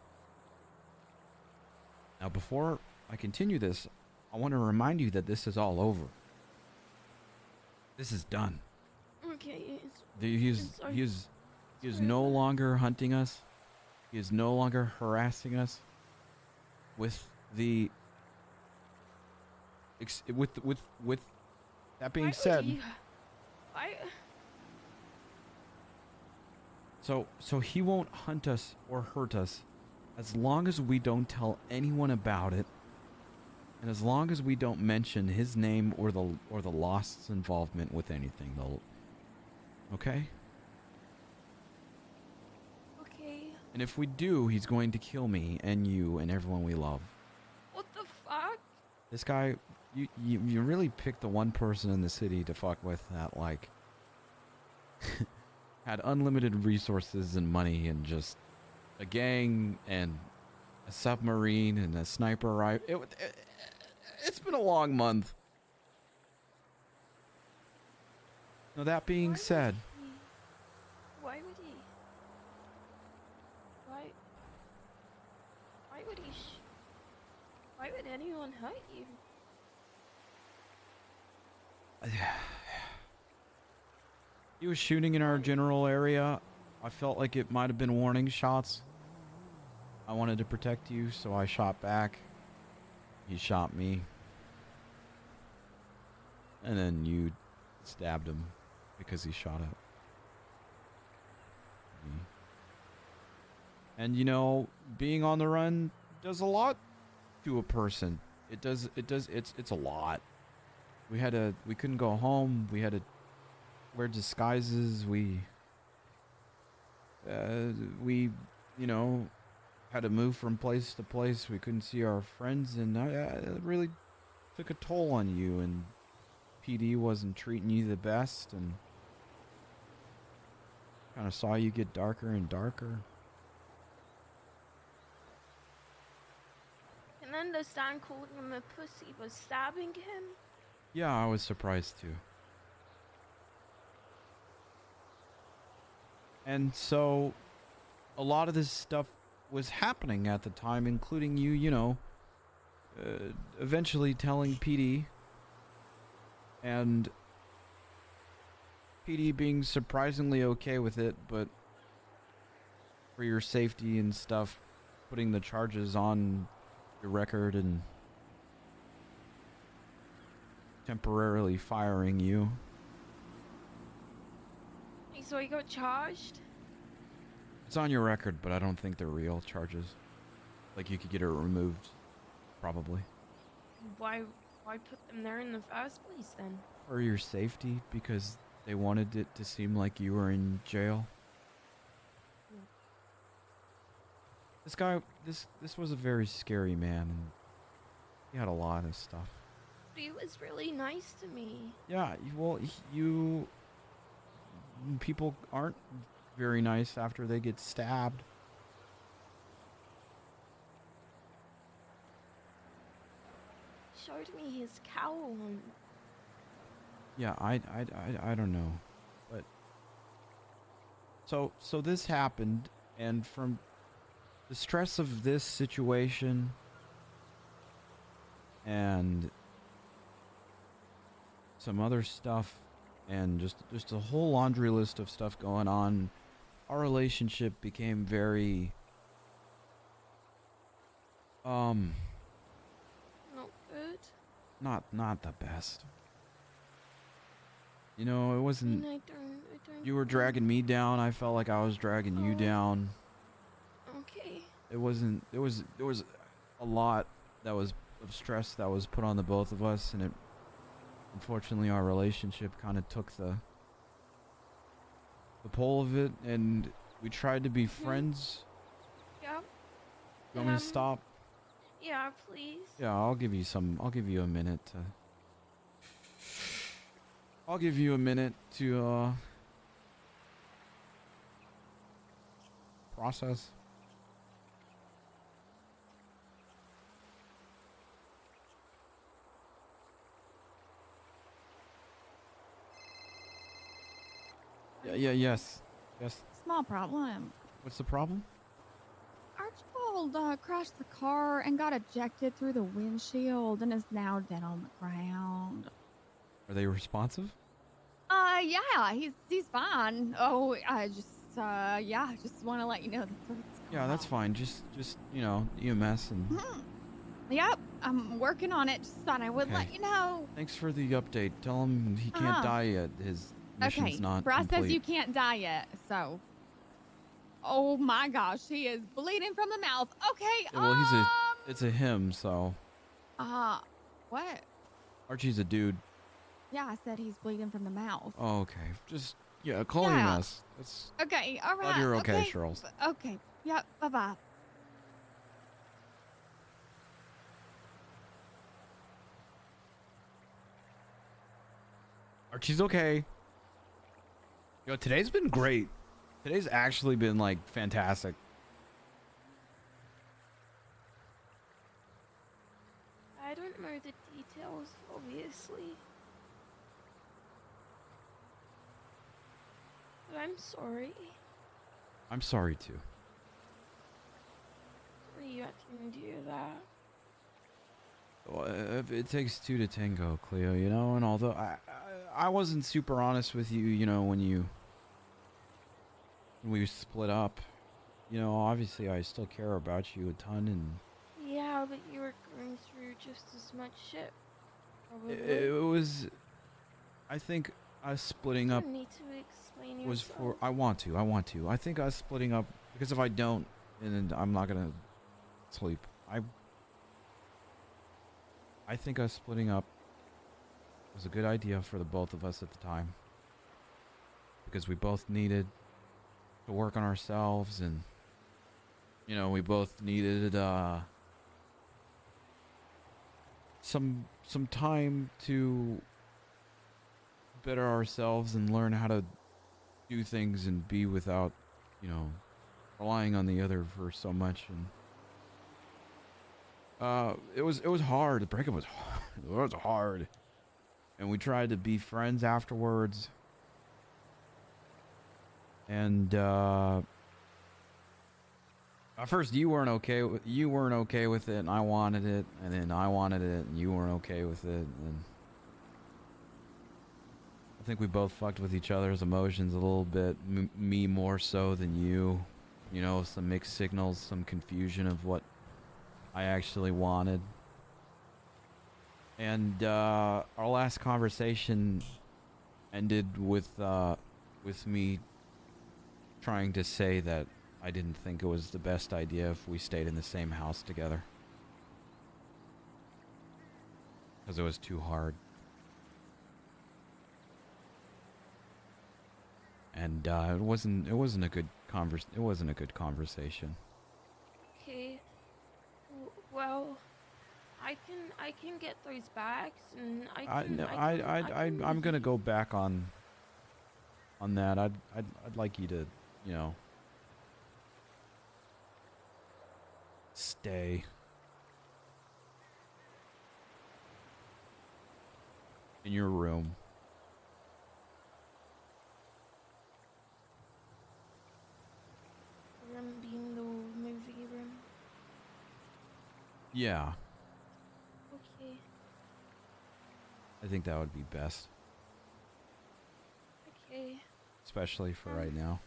Now, before I continue this, I want to remind you that this is all over. This is done. Okay. He is no longer hunting us. He is no longer harassing us. With the with that being said, so he won't hunt us or hurt us as long as we don't tell anyone about it, and as long as we don't mention his name or the Lost's involvement with anything. Okay? Okay. And if we do, he's going to kill me and you and everyone we love. What the fuck? This guy, you really picked the one person in the city to fuck with that, like, had unlimited resources and money and just a gang and a submarine and a sniper rifle. It's been a long month. Now that being said, Why would he? Why would he? Why would anyone hurt you? he was shooting in our general area. I felt like it might have been warning shots. I wanted to protect you, so I shot back. He shot me. And then you stabbed him because he shot at me. And you know, being on the run does a lot to a person. It's a lot. We couldn't go home. We had to wear disguises. We you know, had to move from place to place. We couldn't see our friends, and it really took a toll on you, and PD wasn't treating you the best, and kind of saw you get darker and darker. Can understand calling him a pussy, but stabbing him? Yeah, I was surprised too. And so a lot of this stuff was happening at the time, including you know, eventually telling PD, and PD being surprisingly okay with it, but for your safety and stuff, putting the charges on your record and temporarily firing you. So he got charged? It's on your record, but I don't think they're real charges. Like, you could get it removed, probably. Why put them there in the first place then? For your safety, because they wanted it to seem like you were in jail. This guy, this was a very scary man, and he had a lot of stuff. But he was really nice to me. Yeah, well, people aren't very nice after they get stabbed. Showed me his cowl. Yeah, I don't know, but so this happened, and from the stress of this situation and some other stuff, and just a whole laundry list of stuff going on, our relationship became very Not good. not the best. You know, it wasn't. I don't You were dragging me down. I felt like I was dragging you down. Okay. It wasn't. There was a lot that was of stress that was put on the both of us, and it. Unfortunately, our relationship kind of took the pull of it, and we tried to be friends. Yeah. You want me to stop? Yeah, please. Yeah, I'll give you a minute to. I'll give you a minute to process. Yes. Small problem. What's the problem? Archibald crashed the car and got ejected through the windshield and is now dead on the ground. Are they responsive? Yeah, he's fine. Oh, I just want to let you know that's what's Yeah, that's fine. Just you know, EMS and. Yep, I'm working on it. Just thought I would let you know. Thanks for the update. Tell him he can't die yet. His mission's not Bryce says complete. you can't die yet, so. Oh my gosh, he is bleeding from the mouth. Okay. Well, it's a him, so. What? Archie's a dude. Yeah, I said he's bleeding from the mouth. Oh, okay. Just call EMS. That's. Okay, all right. Glad you're okay, Charles. Okay. Yep. Bye-bye. Archie's okay. Today's been great. Today's actually been like fantastic. I don't don't know the details, obviously. But I'm sorry. I'm sorry too. Sorry you had to do that. Well, it takes two to tango, Cleo, you know, and although I wasn't super honest with you, you know, when we split up, you know, obviously I still care about you a ton, and Yeah, but you were going through just as much shit. Probably. it was, I think us splitting up You need to explain was yourself. for, I want to. I think us splitting up, because if I don't, then I'm not gonna sleep. I think us splitting up was a good idea for the both of us at the time. Because we both needed to work on ourselves, and, you know, we both needed some time to better ourselves and learn how to do things and be without, you know, relying on the other for so much. And it was hard. The breakup was hard. And we tried to be friends afterwards. And at first you weren't okay with it, and I wanted it, and then I wanted it, and you weren't okay with it, and I think we both fucked with each other's emotions a little bit. Me more so than you. You know, some mixed signals, some confusion of what I actually wanted. And our last conversation ended with me trying to say that I didn't think it was the best idea if we stayed in the same house together. Because it was too hard. And it wasn't a good conversation. Okay. Well, I can get those bags, and I'm gonna go back on that. I'd like you to, you know, stay. In your room. Room being the movie room. Yeah, Okay. I think that would be best, Okay. especially for right now.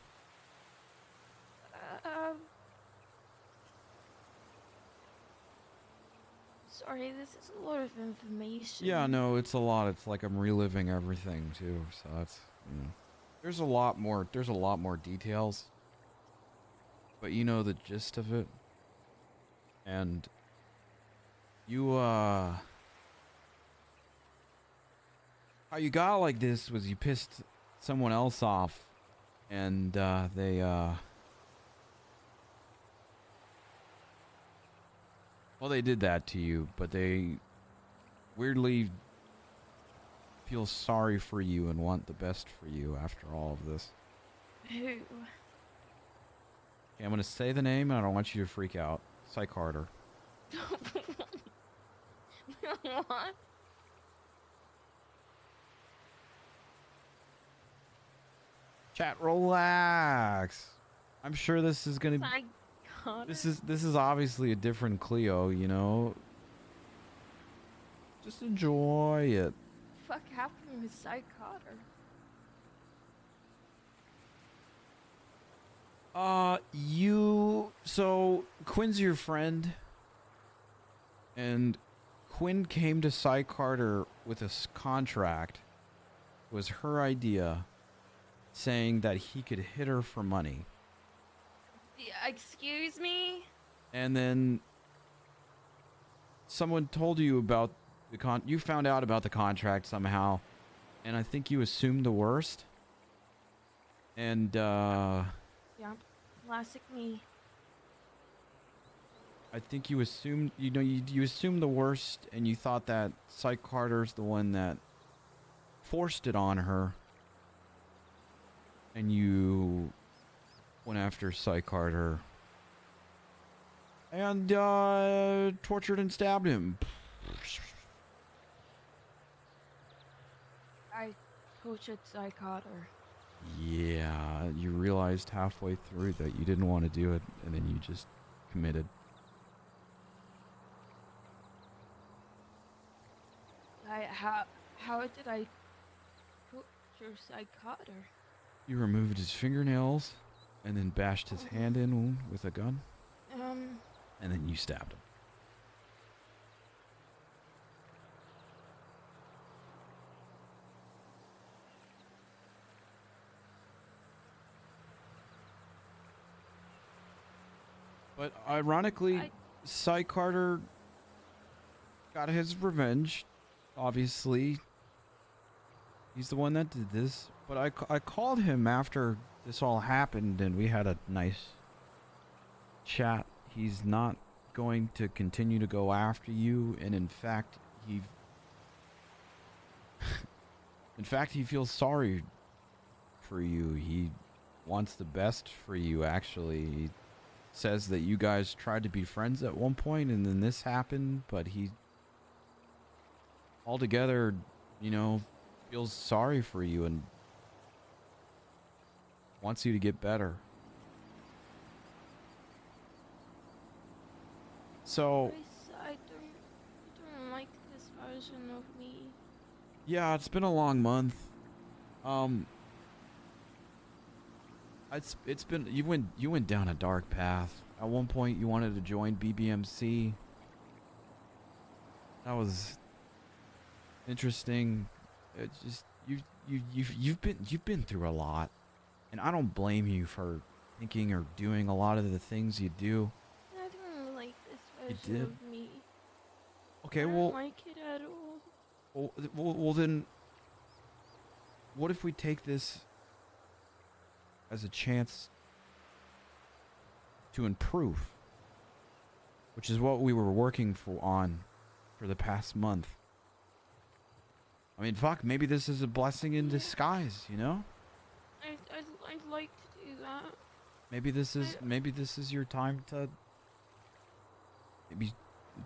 Sorry, this is a lot of information. Yeah, no, it's a lot. It's like I'm reliving everything too. So that's, you know, there's a lot more details, but you know the gist of it. And you how you got like this was you pissed someone else off, and they well, they did that to you, but they weirdly feel sorry for you and want the best for you after all of this. Who? Okay, I'm gonna say the name, and I don't want you to freak out. Psych Carter. What? Chat, relax. I'm sure this is gonna. Psych Carter? This is obviously a different Cleo, you know. Just enjoy it. Fuck happened with Psych Carter? So Quinn's your friend, and Quinn came to Cy Carter with a contract. It was her idea, saying that he could hit her for money. Excuse me? And then someone told you about the you found out about the contract somehow, and I think you assumed the worst. And Yeah, classic me. I think you assumed, you know, you assumed the worst, and you thought that Psych Carter's the one that forced it on her, and you went after Psych Carter and tortured and stabbed him. tortured Psy Carter. Yeah, you realized halfway through that you didn't want to do it, and then you just committed. How did I torture Psy Carter? You removed his fingernails, and then bashed his hand in with a gun, and then you stabbed him. But ironically, Psy Carter got his revenge. Obviously, he's the one that did this. But I called him after this all happened, and we had a nice chat. He's not going to continue to go after you, and in fact, he feels sorry for you. He wants the best for you, actually. He says that you guys tried to be friends at one point, and then this happened, but he altogether, you know, feels sorry for you and wants you to get better. So, I don't like this version of me. yeah, it's been a long month. It's been you went down a dark path. At one point, you wanted to join BBMC. That was interesting. It's just you've been through a lot, and I don't blame you for thinking or doing a lot of the things you do. I don't like this You version did. of me. Okay, I don't well, like it at all. well then, what if we take this as a chance to improve, which is what we were working for the past month. I mean, fuck, maybe this is a blessing in disguise, you know? I'd like to do that. Maybe this is your time to maybe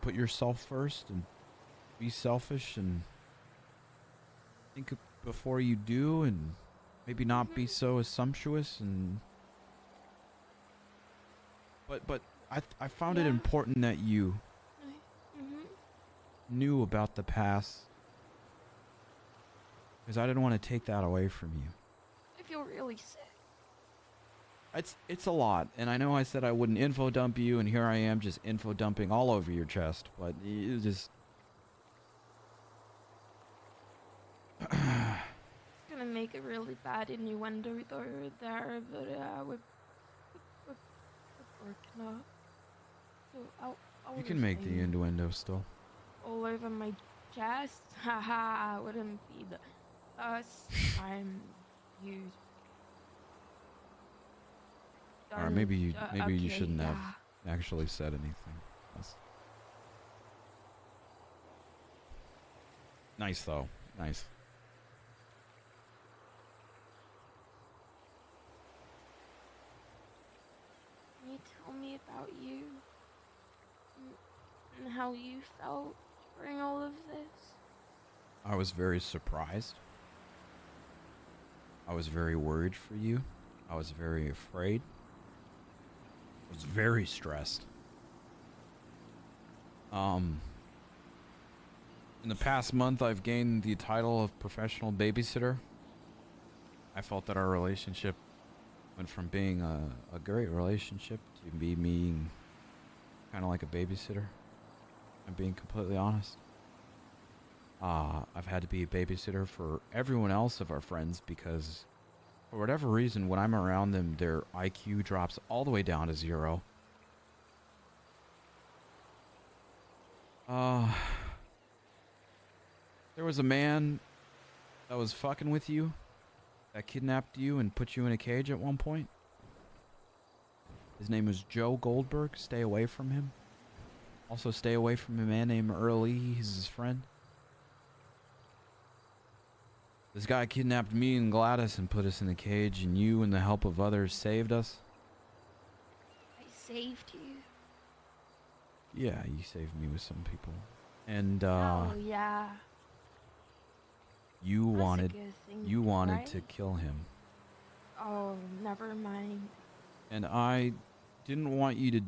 put yourself first and be selfish and think before you do, and maybe not be so assumptuous. And but I found it important that you knew about the past, because I didn't want to take that away from you. I feel really sick. It's a lot, and I know I said I wouldn't info dump you, and here I am just info dumping all over your chest, but you just It's gonna make a really bad innuendo there, but we're working up. So I'll you can make the innuendo still. all over my chest. Haha, wouldn't be the first time you. Or maybe you okay, shouldn't have yeah. actually said anything. That's nice though. Nice. Can you tell me about you and how you felt during all of this? I was very surprised. I was very worried for you. I was very afraid. I was very stressed. In the past month, I've gained the title of professional babysitter. I felt that our relationship went from being a great relationship to me being kind of like a babysitter. I'm being completely honest. I've had to be a babysitter for everyone else of our friends because for whatever reason, when I'm around them, their IQ drops all the way down to 0. There was a man that was fucking with you, that kidnapped you and put you in a cage at one point. His name was Joe Goldberg. Stay away from him. Also stay away from a man named Earl E. He's his friend. This guy kidnapped me and Gladys and put us in a cage, and you, and the help of others, saved us. I saved you. Yeah, you saved me with some people. And, Oh, yeah. You That's a wanted good thing, you wanted to right? kill him. Oh, never mind. And I didn't want you to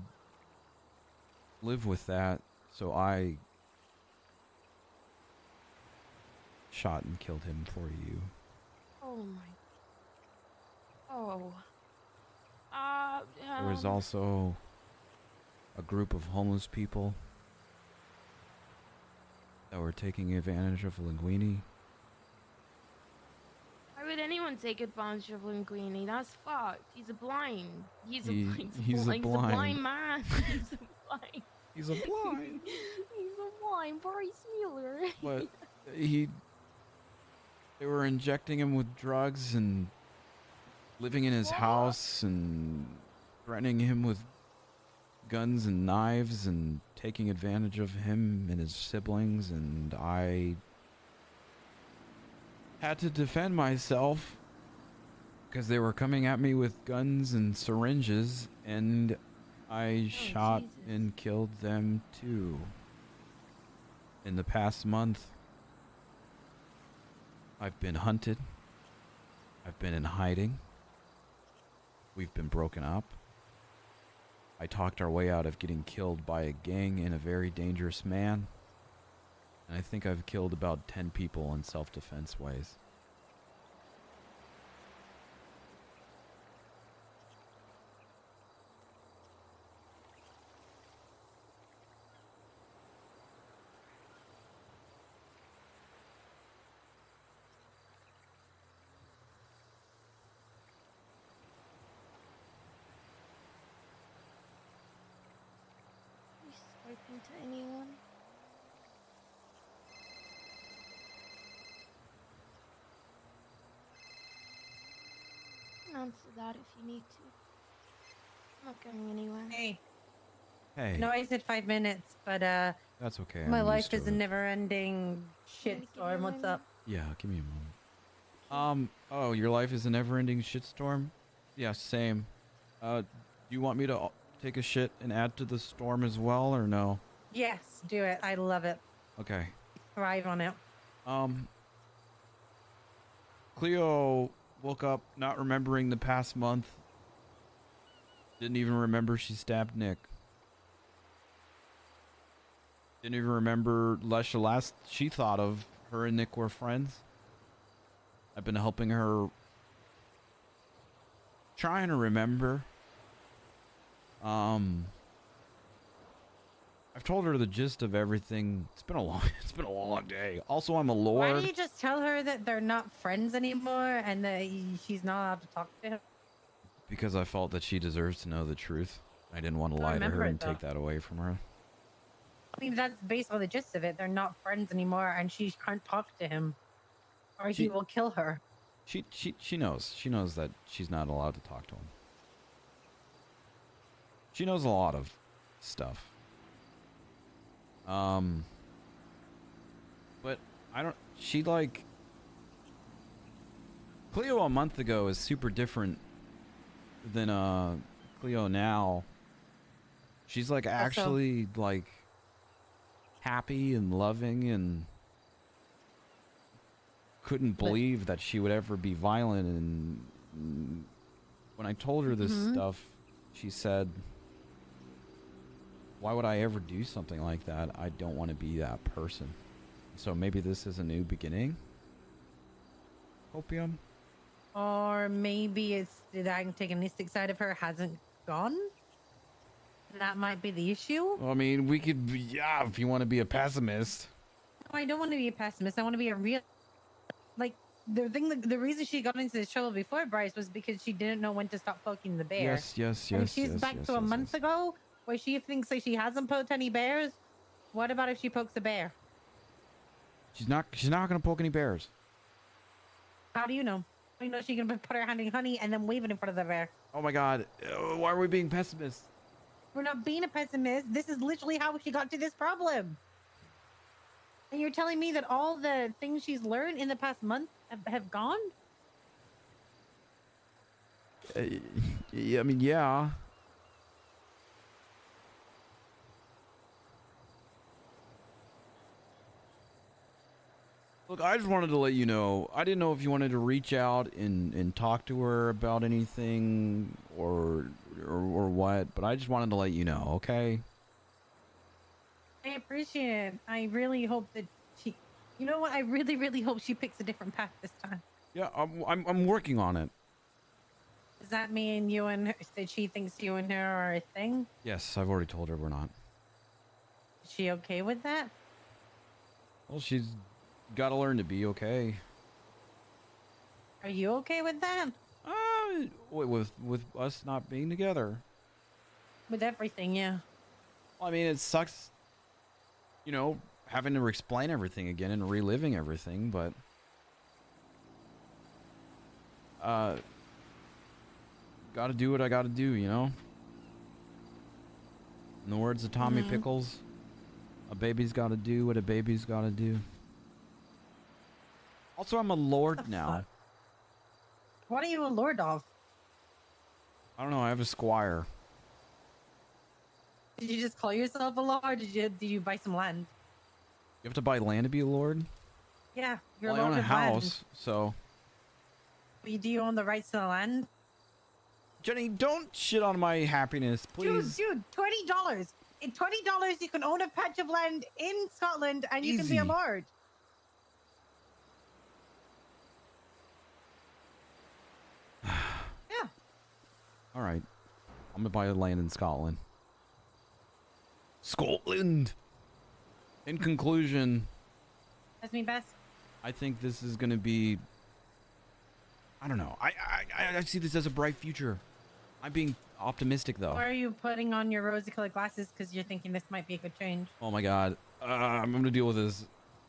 live with that, so I shot and killed him for you. Oh my. Oh. There was also a group of homeless people that were taking advantage of Linguini. Why would anyone take advantage of Linguini? That's fucked. He's a blind. He's a He's a blind. man. He's a blind. He's a blind. He's a blind Bryce Mueller. But they were injecting him with drugs and living in his house and threatening him with guns and knives and taking advantage of him and his siblings, and I had to defend myself because they were coming at me with guns and syringes, and I shot and killed them too. In the past month, I've been hunted. I've been in hiding. We've been broken up. I talked our way out of getting killed by a gang and a very dangerous man. And I think I've killed about 10 people in self-defense ways. You spoken to anyone? You can answer that if you need to. I'm not going anywhere. Hey. Hey. No, I said 5 minutes, but That's okay. my I'm life used to is a it. never-ending shitstorm. What's up? Yeah, give me a moment. Oh, your life is a never-ending shitstorm? Yeah, same. Do you want me to take a shit and add to the storm as well, or no? Yes, do it. I love it. Okay. Thrive on it. Cleo woke up not remembering the past month. Didn't even remember she stabbed Nick. Didn't even remember Lesha last she thought of her and Nick were friends. I've been helping her trying to remember. I've told her the gist of everything. It's been a long day. Also, I'm a lord. Why don't you just tell her that they're not friends anymore and that she's not allowed to talk to him? Because I felt that she deserves to know the truth. I didn't want to I lie to remember her it, and take though. that away from her. I mean, that's basically the gist of it. They're not friends anymore and she can't talk to him or he will kill her. She knows. She knows that she's not allowed to talk to him. She knows a lot of stuff. But I don't. She like Cleo a month ago is super different than Cleo now. She's like actually like happy and loving and couldn't believe that she would ever be violent. And when I told her this stuff, she said, why would I ever do something like that? I don't want to be that person. So maybe this is a new beginning? Opium? Or maybe it's the antagonistic side of her hasn't gone? That might be the issue. Well, I mean, we could be, yeah, if you want to be a pessimist. No, I don't want to be a pessimist. I want to be a real... Like, the reason she got into this trouble before, Bryce, was because she didn't know when to stop poking the bear. Yes. And if she's back to a month ago, where she thinks like she hasn't poked any bears, what about if she pokes a bear? She's not going to poke any bears. How do you know? You know she can put her hand in honey and then wave it in front of the bear. Oh my god. Why are we being pessimists? We're not being a pessimist. This is literally how she got to this problem. And you're telling me that all the things she's learned in the past month have gone? Yeah, I mean, yeah. Look, I just wanted to let you know. I didn't know if you wanted to reach out and talk to her about anything or what, but I just wanted to let you know, okay? I appreciate it. I really hope that she. You know what? I really, really hope she picks a different path this time. Yeah, I'm working on it. Does that mean you and her, that she thinks you and her are a thing? Yes, I've already told her we're not. Is she okay with that? Well, she's got to learn to be okay. Are you okay with that? With us not being together. With everything, yeah. Well, I mean, it sucks, you know, having to explain everything again and reliving everything, but gotta do what I gotta do, you know? In the words of Tommy Pickles, a baby's gotta do what a baby's gotta do. Also, I'm a lord now. Fuck? What are you a lord of? I don't know, I have a squire. Did you just call yourself a lord? Or did you buy some land? You have to buy land to be a lord? Yeah, you're Well, I a own lord a of land. house, so... Do you own the rights to the land? Jenny, don't shit on my happiness, please. Dude, $20. In $20, you can own a patch of land in Scotland, and you can be a Easy. lord. Yeah. All right. I'm gonna buy land in Scotland. Scotland! In conclusion, That's me best. I think this is gonna be... I don't know. I see this as a bright future. I'm being optimistic, though. Or are you putting on your rosy-colored glasses because you're thinking this might be a good change? Oh my god. I'm gonna deal with this.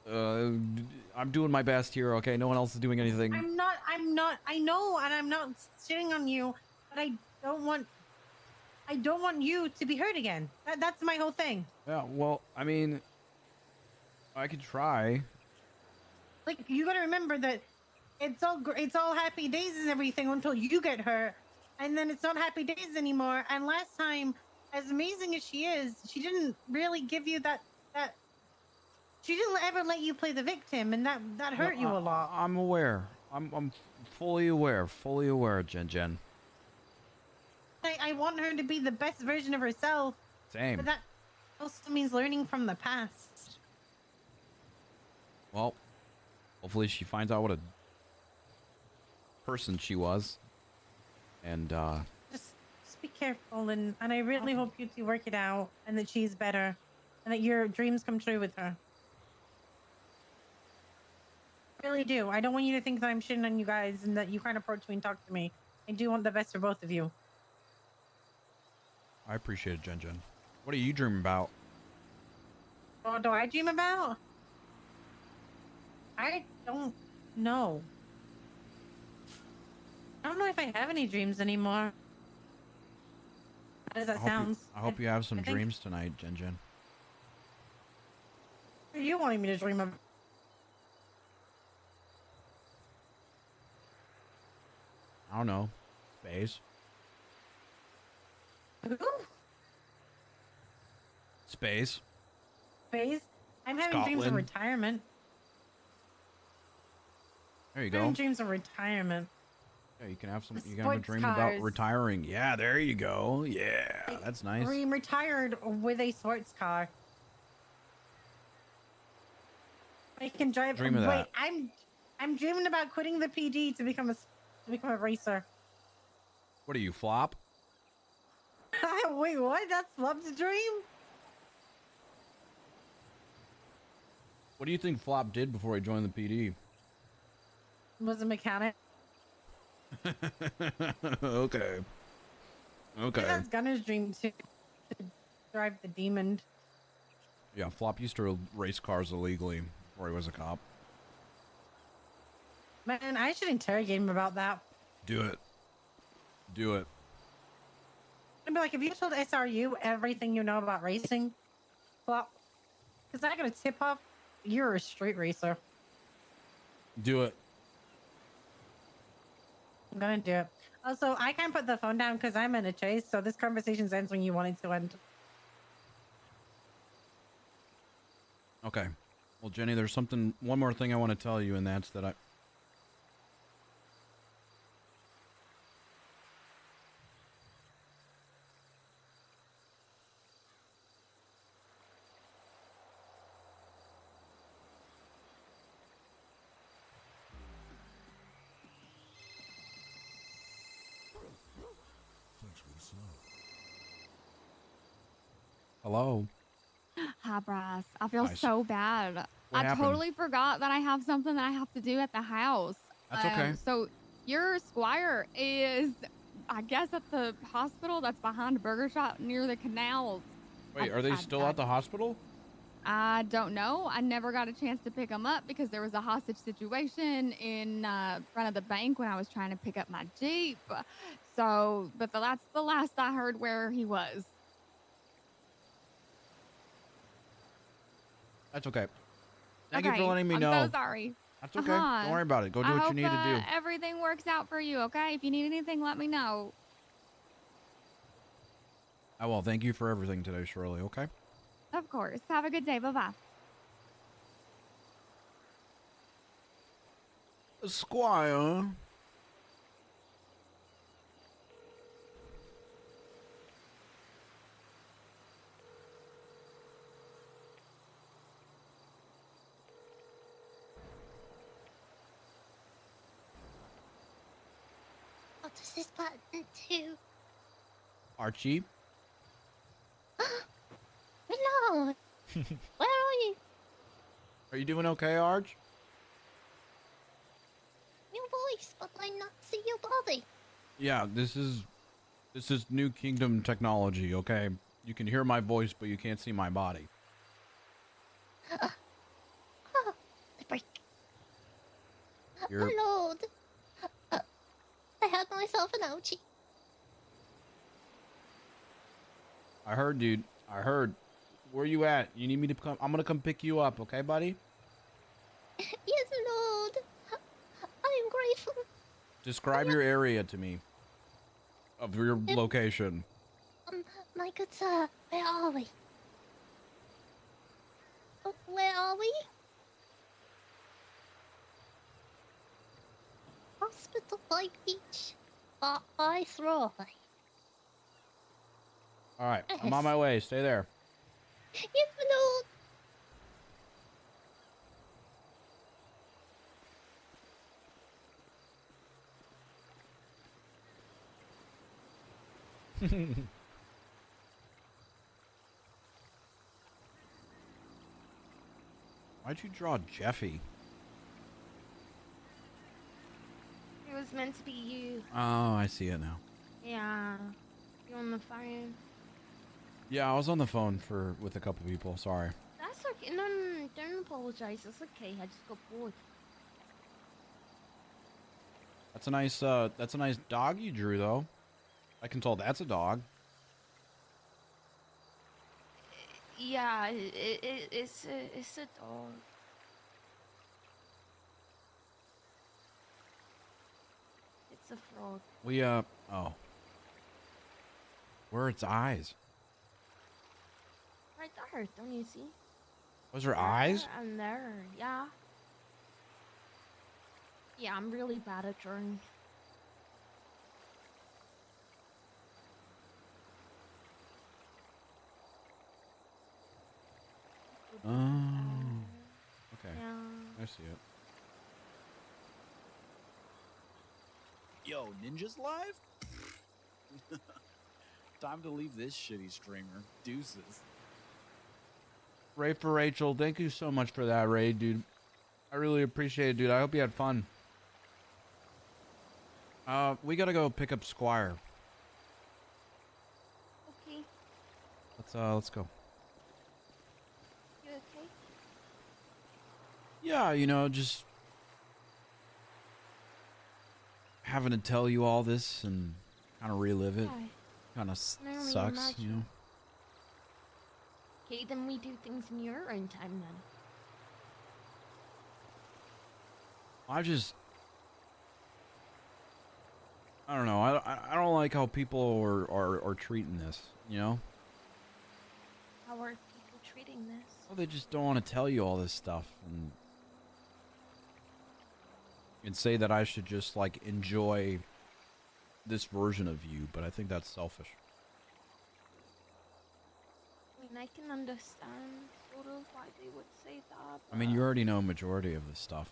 I'm doing my best here, okay? No one else is doing anything. I'm not, I know, and I'm not shitting on you, but I don't want you to be hurt again. That's my whole thing. Yeah, well, I mean... I could try. Like, you gotta remember that it's all happy days and everything until you get hurt, and then it's not happy days anymore. And last time, as amazing as she is, she didn't really give you that. She didn't ever let you play the victim, and that hurt you a lot. I'm aware. I'm fully aware, Jen. I want her to be the best version of herself. Same. But that also means learning from the past. Well, hopefully she finds out what a person she was. And, Just be careful, and I really hope you two work it out, and that she's better, and that your dreams come true with her. I really do. I don't want you to think that I'm shitting on you guys and that you can't approach me and talk to me. I do want the best for both of you. I appreciate it, Jen. What are you dreaming about? What do I dream about? I don't know. I don't know if I have any dreams anymore. How does that sound? I hope you have some I think- dreams tonight, Jen. What are you wanting me to dream about? I don't know. Space. Ooh, Space. Space? I'm having dreams of Scotland. retirement. There you I'm having go. dreams of retirement. Yeah, you can have some. The You can have a sports dream about cars. retiring. Yeah, there you go. Yeah, that's nice. I'm retired with a sports car. I can drive. Dream of Wait, that. I'm dreaming about quitting the PD to become a racer. What are you, Flop? Wait, what? That's Flop's dream? What do you think Flop did before he joined the PD? Was a mechanic. Okay. Okay. That's Gunner's dream too. To drive the demon. Yeah, Flop used to race cars illegally before he was a cop. Man, I should interrogate him about that. Do it. Do it. I'd be like, have you told SRU everything you know about racing? Flop. Because I got a tip off. You're a street racer. Do it. I'm gonna do it. Also, I can't put the phone down because I'm in a chase, so this conversation ends when you want it to end. Okay. Well, Jenny, there's one more thing I want to tell you, and that's that I. Hello. Hi, Bryce. I feel Hi, so bad. What I happened? totally forgot that I have something that I have to do at the house. That's okay. So your squire is, I guess, at the hospital that's behind a burger shop near the canals. Wait, are they still at the hospital? I don't know. I never got a chance to pick him up because there was a hostage situation in front of the bank when I was trying to pick up my Jeep. So, but that's the last I heard where he was. That's okay. Thank you for Okay, letting me I'm know. so sorry. That's okay. Don't worry about it. Go do what you need to do. Everything works out for you, okay? If you need anything, let me know. I will. Thank you for everything today, Shirley. Okay. Of course. Have a good day. Bye-bye. Squire. What does this button do? Archie. Hello. Where are you? Are you doing okay, Arch? Your voice, but I not see your body. Yeah, this is New Kingdom technology, okay? You can hear my voice, but you can't see my body. The break. You're- My lord. I had myself an ouchie. I heard, dude. I heard. Where you at? You need me to come? I'm gonna come pick you up, okay, buddy? Yes, lord. I am grateful. Describe your area to me. Of your location. My good sir, where are we? Where are we? Hospital by beach. By throwaway. All right, I'm on my way. Stay there. Yes, my lord. Why'd you draw Jeffy? It was meant to be you. Oh, I see it now. Yeah. You on the phone? Yeah, I was on the phone with a couple people. Sorry. That's okay. No, don't apologize. It's okay. I just got bored. That's a nice dog you drew, though. I can tell that's a dog. Yeah, it's a dog. It's a frog. Oh. Where are its eyes? Right there, don't you see? Those are eyes? And there, yeah. Yeah, I'm really bad at drawing. Oh. Okay. Yeah. I see it. Yo, Ninja's live? Time to leave this shitty streamer. Deuces. Ray for Rachel, thank you so much for that, Ray, dude. I really appreciate it, dude. I hope you had fun. We gotta go pick up Squire. Okay. Let's go. You okay? Yeah, you know, just having to tell you all this and kind of relive it. Kind of Nearly sucks, imagine. you know. Okay, then we do things in your own time then. I don't know. I don't like how people are treating this, you know? How are people treating this? Well, they just don't want to tell you all this stuff and say that I should just like enjoy this version of you, but I think that's selfish. I mean, I can understand sort of why they would say that. I mean, you already know a majority of this stuff.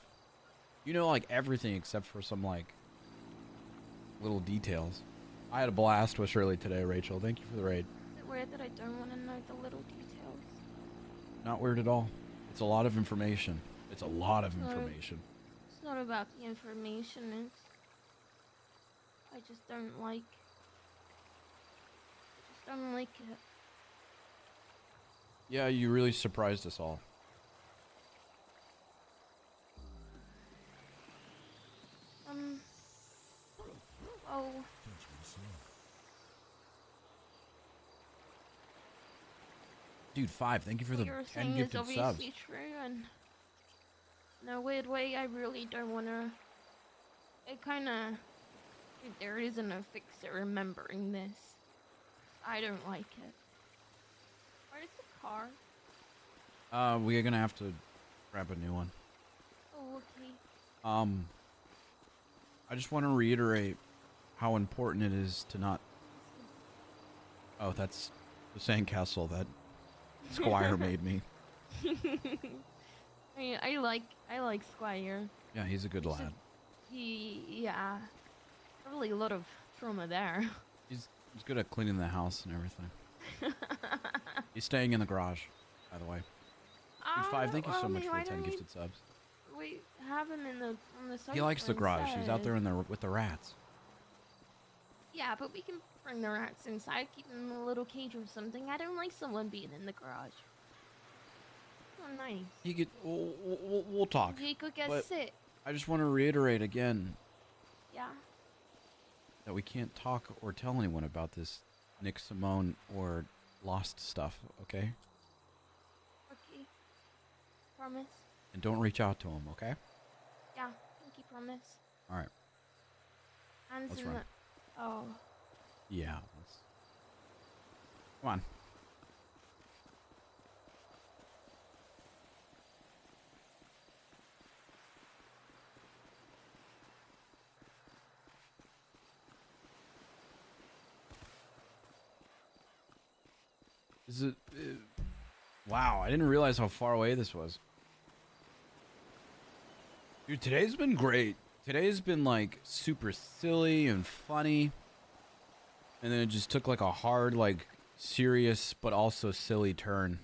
You know, like everything except for some like little details. I had a blast with Shirley today, Rachel. Thank you for the raid. Is it weird that I don't want to know the little details? Not weird at all. It's a lot of information. It's a lot of No. information. It's not about the information, it's... I just don't like it. Yeah, you really surprised us all. Oh. Dude, 5, thank you for the What you're 10 saying is gifted obviously subs. true, and in a weird way, I really don't wanna... It kinda... There isn't a fix to remembering this. I don't like it. Where's the car? We're gonna have to grab a new one. Oh, okay. I just want to reiterate how important it is to not... Oh, that's the sandcastle that Squire made me. I mean, I like Squire. Yeah, he's a good lad. Yeah. Probably a lot of trauma there. He's good at cleaning the house and everything. He's staying in the garage, by the way. Dude, 5, thank you so much for the 10 gifted subs. We have him on the sofa He likes the garage. He's out there instead. with the rats. Yeah, but we can bring the rats inside, keep them in a little cage or something. I don't like someone being in the garage. Oh, nice. We'll talk. He could get but sick. I just want to reiterate again Yeah. that we can't talk or tell anyone about this Nick Simone or Lost stuff, okay? Okay. Promise. And don't reach out to him, okay? Yeah, pinky promise. All right. Hands Let's in run. the... Oh. Yeah. Come on. Is it... wow, I didn't realize how far away this was. Dude, today's been great. Today's been like super silly and funny. And then it just took like a hard, like serious but also silly turn.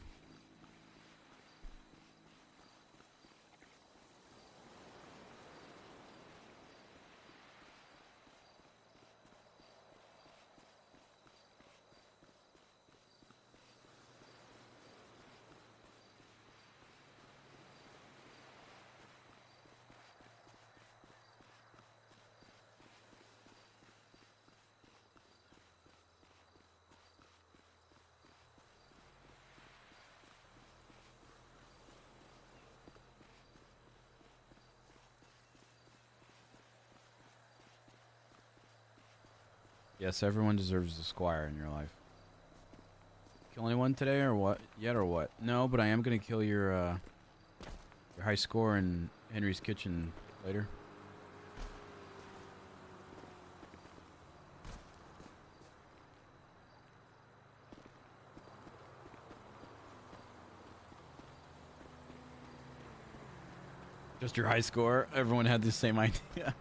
Yes, everyone deserves a squire in your life. Kill anyone today or what? Yet or what? No, but I am gonna kill your high score in Henry's kitchen later. Just your high score? Everyone had the same idea.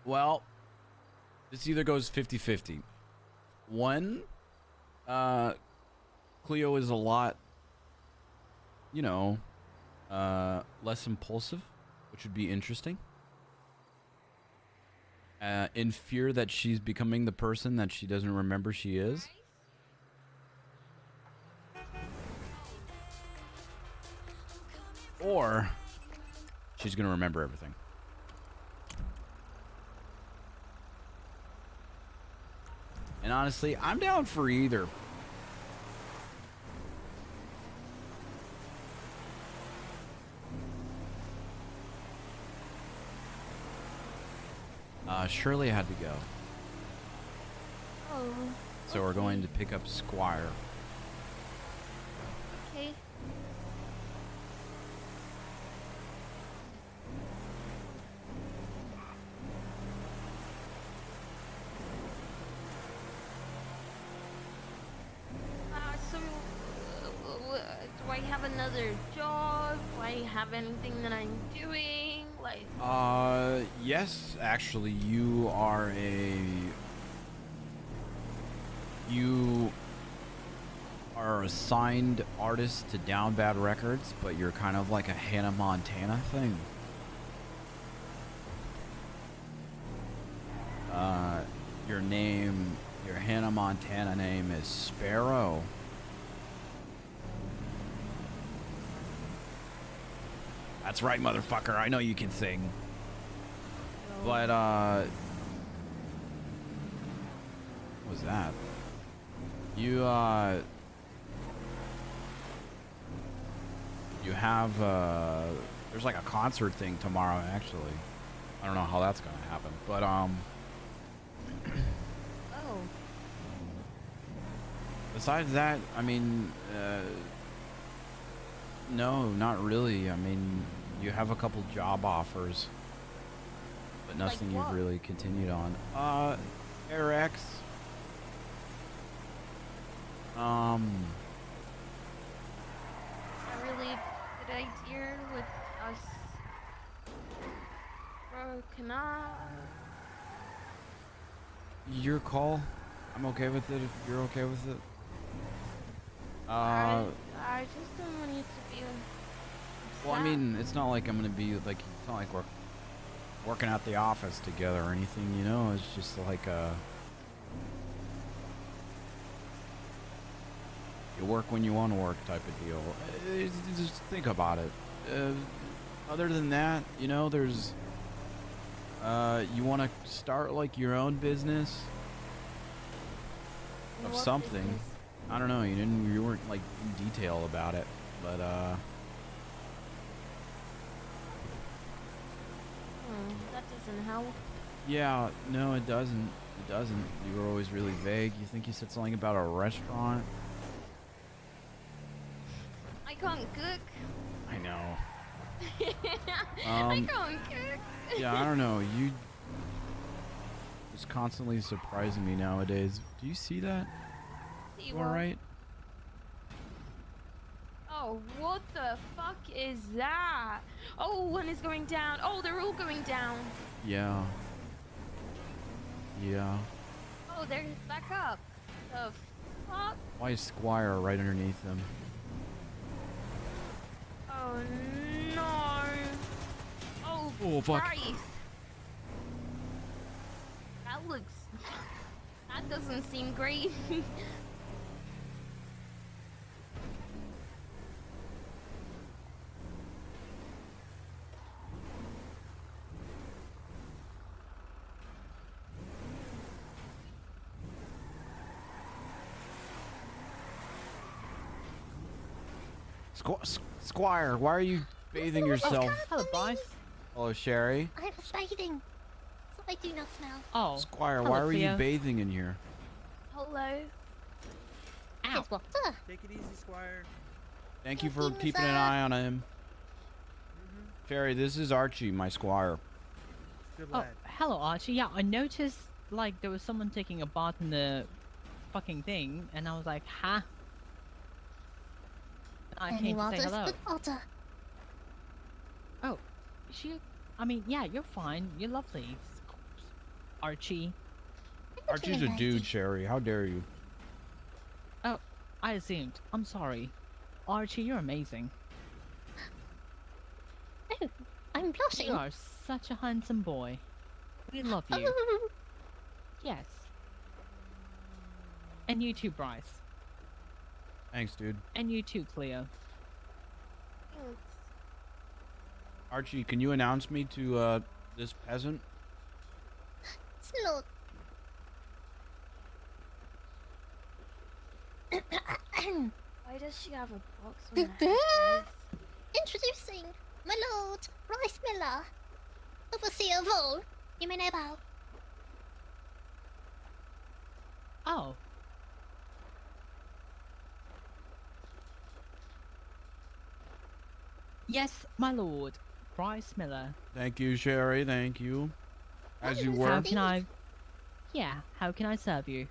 Well, this either goes 50-50. One, Cleo is a lot, you know, less impulsive, which would be interesting. In fear that she's becoming the person that she doesn't remember she is. Or she's gonna remember everything. And honestly, I'm down for either. Shirley had to go. Oh. So we're going to pick up Squire. Okay. So, do I have another job? Do I have anything that I'm doing? Like, Yes, actually, you are a signed artist to Down Bad Records, but you're kind of like a Hannah Montana thing. Your Hannah Montana name is Sparrow. That's right, motherfucker. I know you can sing. But, what was that? You have, there's like a concert thing tomorrow, actually. I don't know how that's gonna happen, but, oh. Besides that, I mean, no, not really. I mean, you have a couple job offers, but nothing you've really continued on. AirX. A really good idea with us broken up. Your call. I'm okay with it if you're okay with it. I just don't want you to be. Well, I mean, it's not like I'm gonna be like, it's not like we're working at the office together or anything, you know. It's just like you work when you want to work type of deal. Just think about it. Other than that, you know, there's you want to start like your own business of something. Business? I don't know. You weren't like in detail about it, but that doesn't help. yeah, no, it doesn't. It doesn't. You were always really vague. You think you said something about a restaurant? I can't cook. I know. I can't cook. Yeah, I don't know. You just constantly surprising me nowadays. Do you see that? See You what? alright? Oh, what the fuck is that? Oh, one is going down. Oh, they're all going down. Yeah. Yeah. Oh, they're back up. The fuck? Why is Squire right underneath them? Oh no. Oh, Oh, fuck. Christ. That doesn't seem great. Squire, why are you bathing yourself? Hello, Bryce. Hello, Sherry. I was bathing, so I do not smell. Oh. Squire, hello, why were you Cleo. bathing in here? Hello. Ow. Water. Take it easy, Squire. Thank you for keeping an eye on him. Sherry, this is Archie, my squire. Good Oh, lad. hello, Archie. Yeah, I noticed like there was someone taking a bath in the fucking thing, and I was like, huh? I Any came to water say is hello. good water. Oh, I mean, yeah, you're fine. You're lovely, Archie. Archie's a dude, Sherry. How dare you? Oh, I assumed. I'm sorry. Archie, you're amazing. Oh, I'm blushing. You are such a handsome boy. We love you. Oh. Yes. And you too, Bryce. Thanks, dude. And you too, Cleo. Archie, can you announce me to this peasant? It's not. Why does she have a box on her head? Introducing my lord, Bryce Miller, overseer of all. You may now bow. Oh. Yes, my lord. Bryce Miller. Thank you, Sherry. Thank you. As you How were. can I... Yeah, how can I serve you?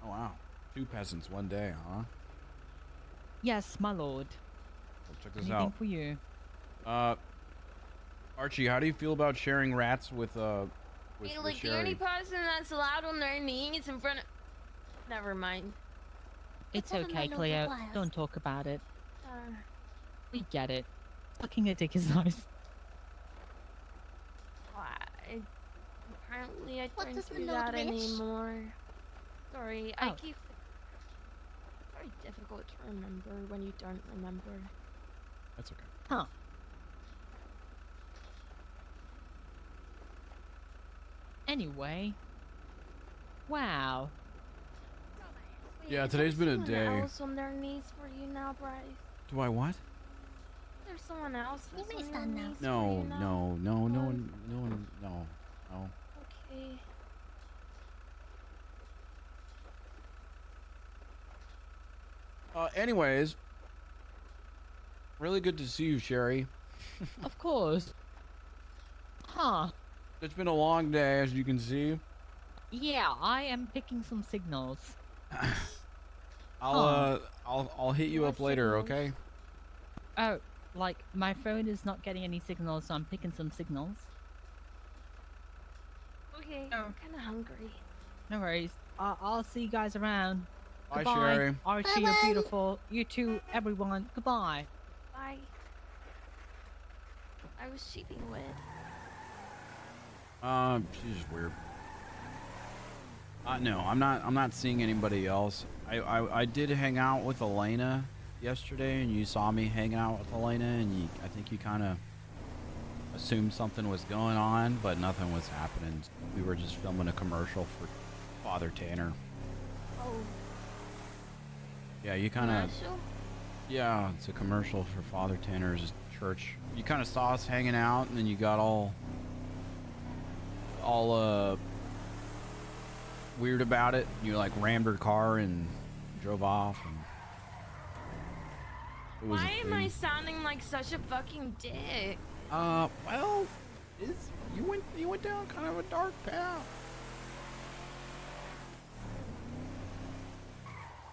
Oh, wow. 2 peasants one day, huh? Yes, my lord. Well, check this Anything out. for you? Archie, how do you feel about sharing rats with You're like the only Sherry? person that's allowed on their knees in front of. Never mind. It's what my okay, lord Cleo. requires. Don't talk about it. Uh, We get it. Sucking a dick is nice. apparently, I What don't does my do lord that wish? anymore. Sorry, I Oh. keep. It's very difficult to remember when you don't remember. That's okay. Huh. Anyway. Wow. Yeah, Is today's there been a someone day. else on their knees for you now, Bryce? Do I what? There's someone else that's may on your stand now. knees for No, you now? no, no, no one, no one, no, no. Okay. Anyways, really good to see you, Sherry. Of course. Huh. It's been a long day, as you can see. Yeah, I am picking some signals. I'll hit you What up later, signals? okay? Oh, like my phone is not getting any signals, so I'm picking some signals. Okay, I'm kind of hungry. No worries. I'll see you guys around. Bye, Goodbye. Sherry. Archie, you're beautiful. You too, everyone. Goodbye. Bye. I was cheating with. She's just weird. No, I'm not seeing anybody else. I did hang out with Elena yesterday, and you saw me hanging out with Elena, and I think you kind of assumed something was going on, but nothing was happening. We were just filming a commercial for Father Tanner. Oh. Yeah, you kind of. Commercial? Yeah, it's a commercial for Father Tanner's church. You kind of saw us hanging out, and then you got all weird about it. You like rammed her car and drove off. And it was a Why am I thing. sounding like such a fucking dick? Well, you went down kind of a dark path.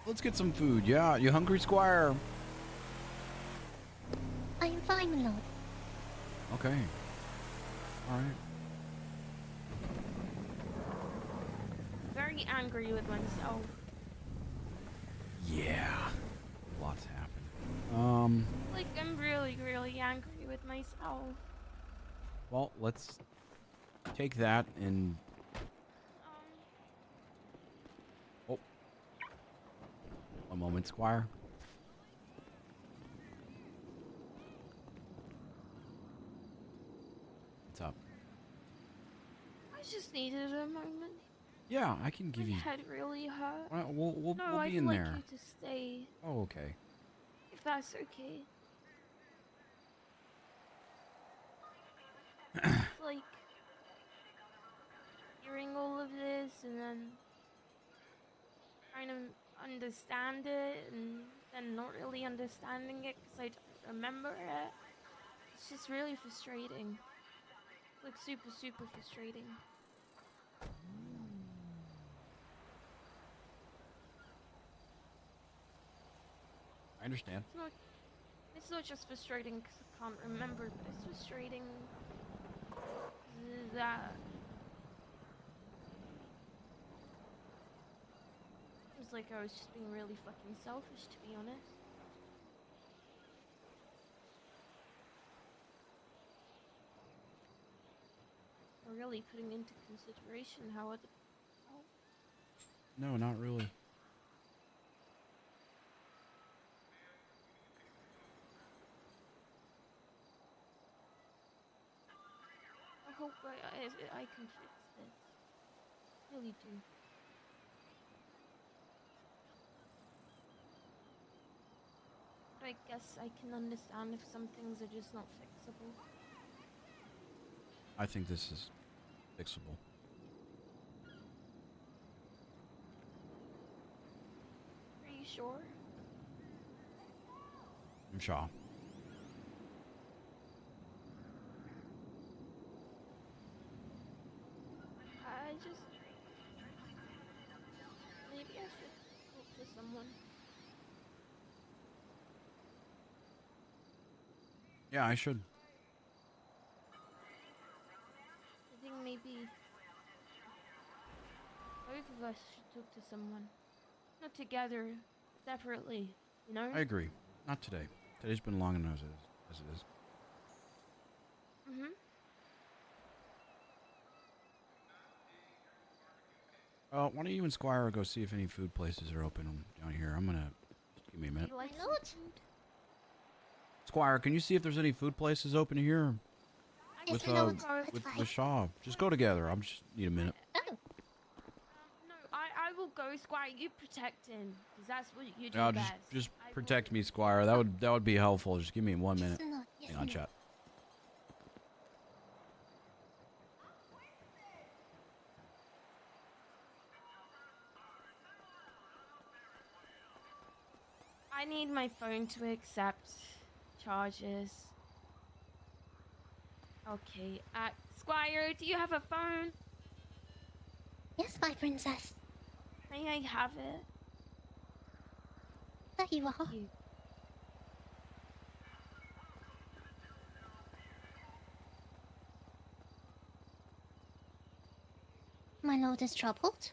Let's get some food. Yeah, you hungry, Squire? I am fine, my lord. Okay. All right. Very angry with myself. Yeah. Lots happened. Like, I'm really, really angry with myself. Well, let's take that and. Oh. One moment, Squire. What's up? I just needed a moment. Yeah, I can give My you. head really hurt. Well, we'll No, be I'd in like there. you to stay, Oh, okay. if that's okay. It's like hearing all of this and then trying to understand it and then not really understanding it because I don't remember it. It's just really frustrating. Like super, super frustrating. I understand. It's not just frustrating because I can't remember, but it's frustrating that seems like I was just being really fucking selfish, to be honest. Or really putting into consideration how other people felt. No, not really. I hope I can fix this. Really do. I guess I can understand if some things are just not fixable. I think this is fixable. Are you sure? I'm sure. I just... Maybe I should talk to someone. Yeah, I should. I think maybe both of us should talk to someone. Not together, separately, you know? I agree. Not today. Today's been long enough as it is. Mm-hmm. Why don't you and Squire go see if any food places are open down here? I'm gonna... Just give me a minute. You like My lord? food? Squire, can you see if there's any food places open here? Yes, With, my lord. with Shaw. Just go together. I'm just need a minute. Oh, No, I will go, Squire. You protect him, because that's what you do No, best. just I protect me, Squire. That would be helpful. Just give me 1 yes, minute. my lord. Yes, Hang my on, lord. chat. I need my phone to accept charges. Okay, Squire, do you have a phone? Yes, my princess. May I have it? There you are. Thank you. My lord is troubled.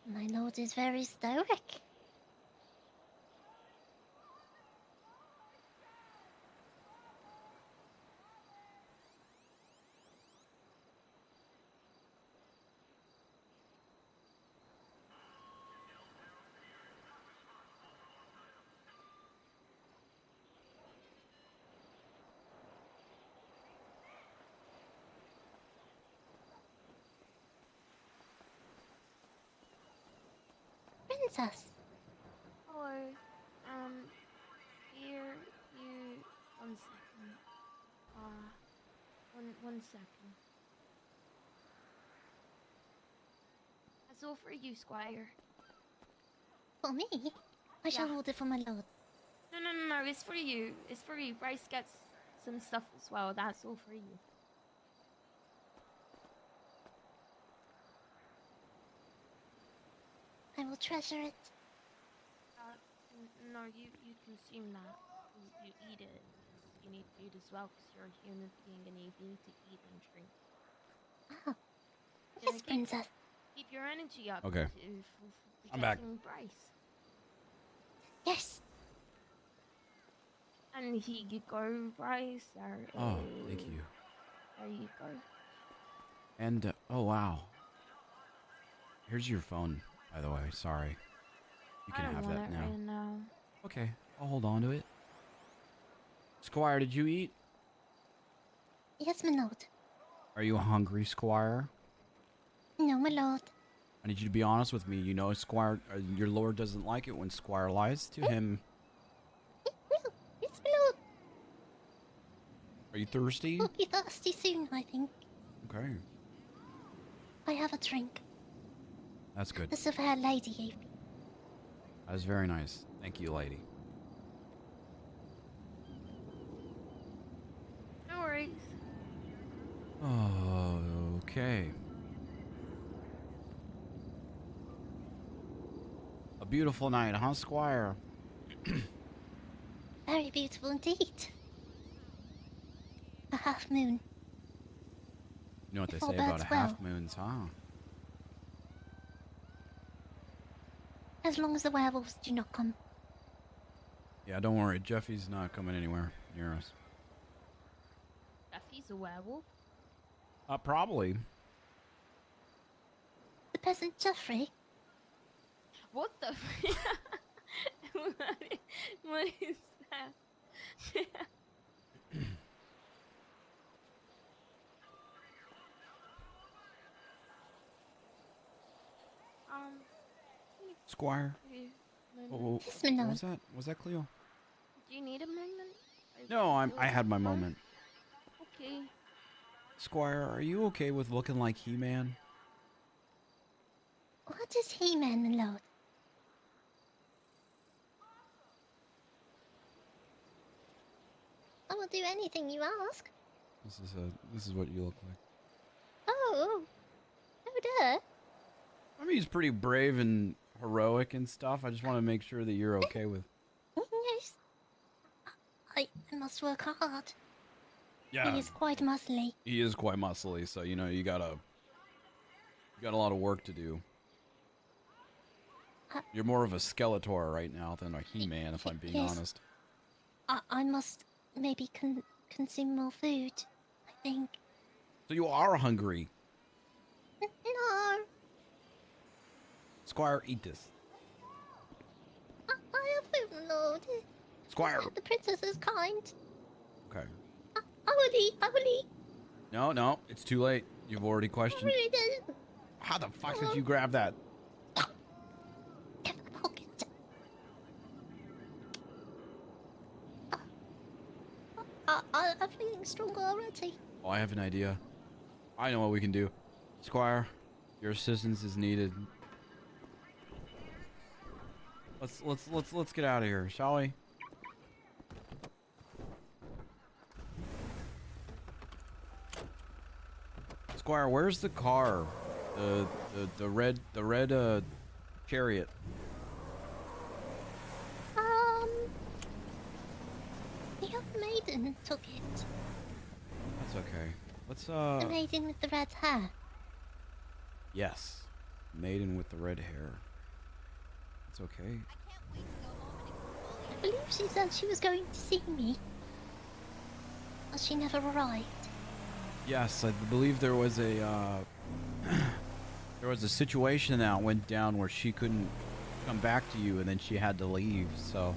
My lord is very stoic. Princess. Hello. Here, you... One second. One second. That's all for you, Squire. For me? I shall Yeah. order for my lord. No, it's for you. It's for you. Bryce gets some stuff as well. That's all for you. I will treasure it. No, you consume that. You eat it. 'Cause you need food as well, because you're a human being and you need to eat and drink. Oh. Yeah, Yes, princess. Keep your energy up. Okay. For I'm back. protecting Bryce. Yes. And here you go, Bryce. Oh, thank you. There you go. And, oh, wow. Here's your phone, by the way. Sorry. You I can don't have want that it now. right now. Okay, I'll hold on to it. Squire, did you eat? Yes, my lord. Are you hungry, Squire? No, my lord. I need you to be honest with me. You know, Squire, your lord doesn't like it when Squire lies to him. Yes, my lord. Are you thirsty? We'll be thirsty soon, I think. Okay, I have a drink. that's good. This is fair lady gave me. That is very nice. Thank you, lady. No worries. Okay. A beautiful night, huh, Squire? Very beautiful indeed. A half moon. You know what they If all say about bodes half well. moons, huh? As long as the werewolves do not come. Yeah, don't worry. Jeffy's not coming anywhere near us. Duffy's a werewolf. Probably. The peasant Jeffrey. What the? What is that? Squire. Moment. Yes, my What lord. was that? Was that Cleo? Do you need a moment? No, I had my moment. Okay. Squire, are you okay with looking like He-Man? What is He-Man, my lord? I will do anything you ask. This is what you look like. Oh. Oh, dear. I mean, he's pretty brave and heroic and stuff. I just want to make sure that you're okay with. Yes. I must work hard. Yeah. He is quite muscly. He is quite muscly, so you know you got a lot of work to do. You're more of a Skeletor right now than a He-Man, if I'm being Yes. honest. I must maybe consume more food, I think. So you are hungry. No. Squire, eat this. I have food, my lord. Squire. The princess is kind. Okay. I will eat. I will eat. No, it's too late. You've already I questioned. really did. How the fuck did you grab that? I'm feeling stronger already. Oh, I have an idea. I know what we can do. Squire, your assistance is needed. Let's get out of here, shall we? Squire, where's the car? The red chariot. The young maiden took it. That's okay. Let's The maiden with the red hair. Yes. Maiden with the red hair. It's okay. I believe she said she was going to see me. But she never arrived. Yes, I believe there was a there was a situation that went down where she couldn't come back to you, and then she had to leave. So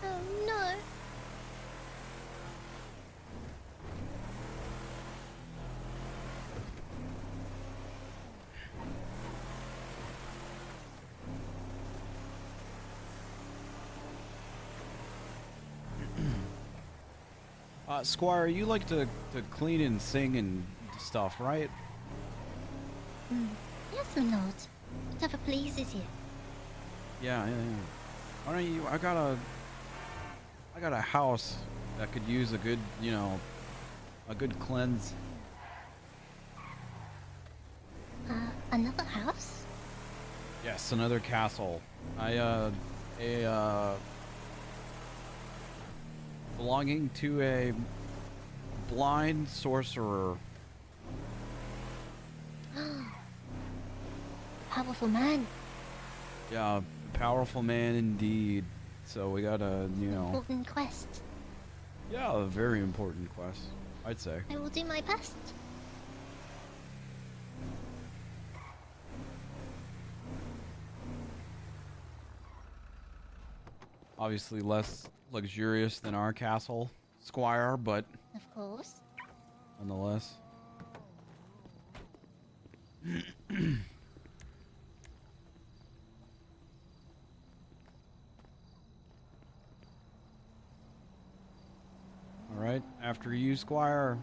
Oh no. Squire, you like to clean and sing and stuff, right? Yes, my lord. Whatever pleases you. Yeah. Why don't you? I got a house that could use a good, a good cleanse. Another house? Yes, another castle. Belonging to a blind sorcerer. Powerful man. Yeah, powerful man indeed. So we got a, Important quest. yeah, a very important quest, I'd say. I will do my best. Obviously less luxurious than our castle, Squire, but Of course. nonetheless. All right. After you, Squire.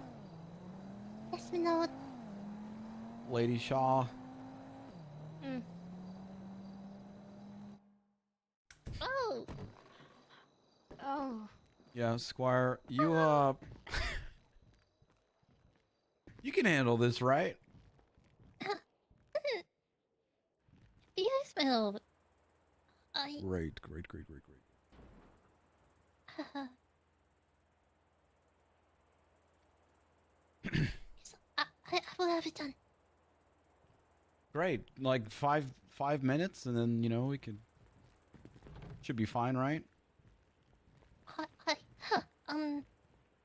Yes, my lord. Lady Shaw. Oh. Oh. Yeah, Squire, you you can handle this, right? Yes, my lord. I. Great. Yes, I will have it done. Great. Like five minutes, and then we could should be fine, right?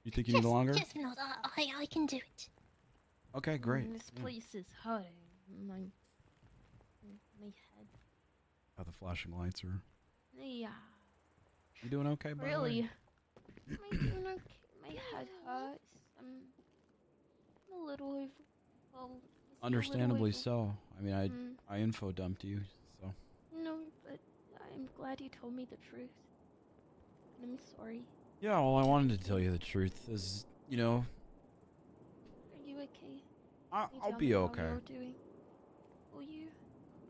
You think you Yes, need longer? yes, my lord. I can do it. Okay, great. This Yeah. place is hurting. My head. How the flashing lights are. Yeah. You doing okay, by the way? Really? Am I doing okay? My head hurts. I'm a little over. Well, Understandably so. I mean, I info dumped you, so. No, but I'm glad you told me the truth. And I'm sorry. Yeah, well, I wanted to tell you the truth. Is Are you okay? Can you I'll tell be me how okay. you're doing? Will you?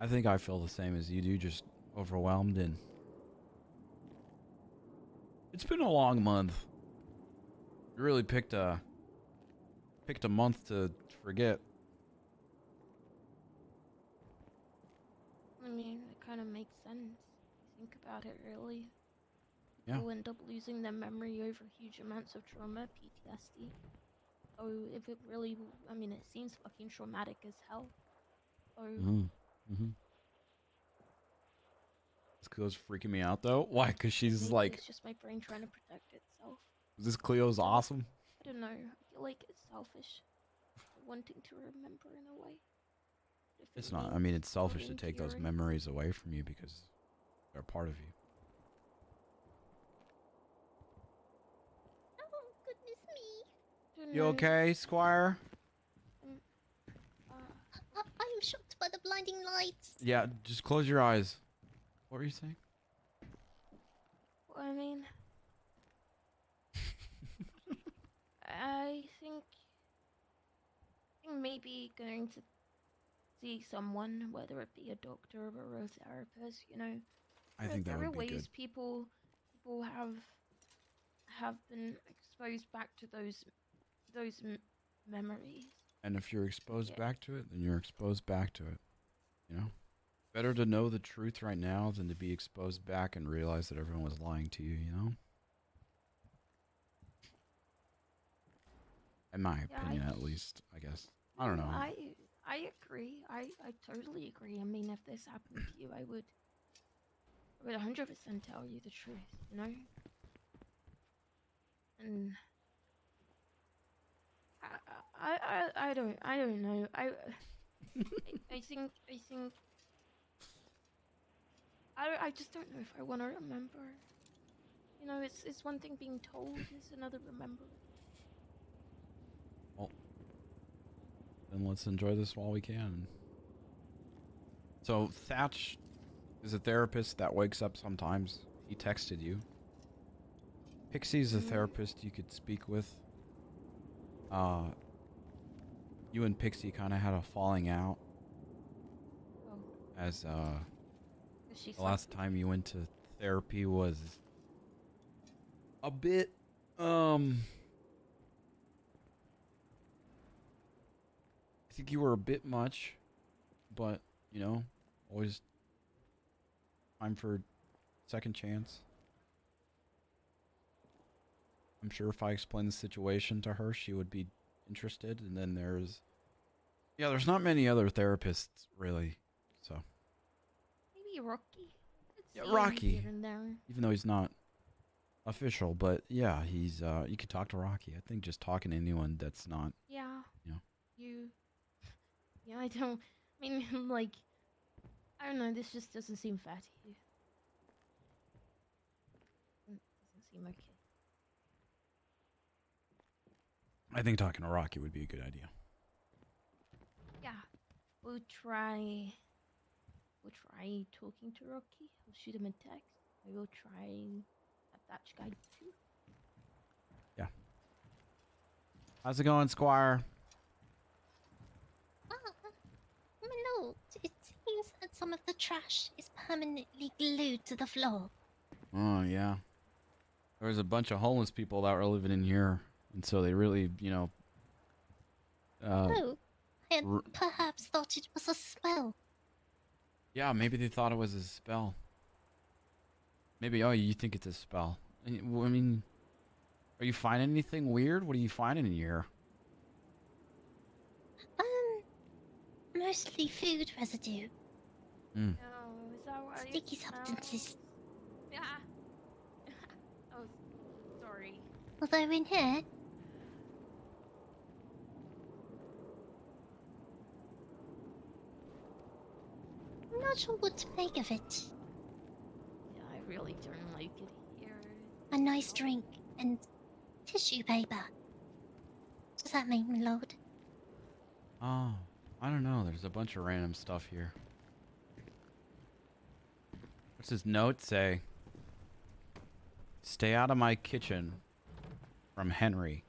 I think I feel the same as you do, just overwhelmed, and it's been a long month. You really picked a month to forget. I mean, it kind of makes sense. You think about it, really. Yeah. People end up losing their memory over huge amounts of trauma, PTSD. So if it really, I mean, it seems fucking traumatic as hell. So This Cleo's freaking me out though. Why? Because she's maybe like, it's just my brain trying to protect itself. this Cleo's awesome. I don't know. I feel like it's selfish, wanting to remember in a way. If it It's not. I means mean, it's selfish to going take those your- memories away from you because they're part of you. Oh, goodness me. Don't You know. okay, Squire? I am shocked by the blinding lights. Yeah, just close your eyes. What were you saying? Well, I mean, I think maybe going to see someone, whether it be a doctor or a therapist, I think that there would are be ways good. people have been exposed back to those memories. And if you're exposed back to it, then you're exposed back to it. Better to know the truth right now than to be exposed back and realize that everyone was lying to you, In my opinion, at least, I guess. I don't know. I agree. I totally agree. I mean, if this happened to you, I would 100% tell you the truth, And I don't know. I think I just don't know if I want to remember. It's one thing being told, it's another remembering. Well, then let's enjoy this while we can. So Thatch is a therapist that wakes up sometimes. He texted you. Pixie's a therapist you could speak with. You and Pixie kind of had a falling out. As the last time you went to therapy was a bit I think you were a bit much, but always time for second chance. I'm sure if I explained the situation to her, she would be interested. And then there's not many other therapists really, so. Maybe Rocky. Yeah, Rocky. Even though he's not official, but yeah, he's you could talk to Rocky. I think just talking to anyone that's not. Yeah. Yeah, I don't. I mean, like, I don't know. This just doesn't seem fair to you. Doesn't seem okay. I think talking to Rocky would be a good idea. Yeah, we'll try talking to Rocky. We'll shoot him a text. Maybe we'll try a Dutch guy too. Yeah. How's it going, Squire? My lord, it seems that some of the trash is permanently glued to the floor. Oh, yeah. There was a bunch of homeless people that were living in here, and so they really, you know... Oh, I had perhaps thought it was a spell. yeah, maybe they thought it was a spell. Maybe, oh, you think it's a spell. I mean, are you finding anything weird? What are you finding in here? Mostly food residue. Hmm. Oh, is that why Sticky it substances. smells? Yeah. Oh, sorry. Although in here, I'm not sure what to make of it. Yeah, I really don't like it here. A nice drink and tissue paper. Does that mean, my lord? Oh, I don't know. There's a bunch of random stuff here. What's his note say? Stay out of my kitchen. From Henry.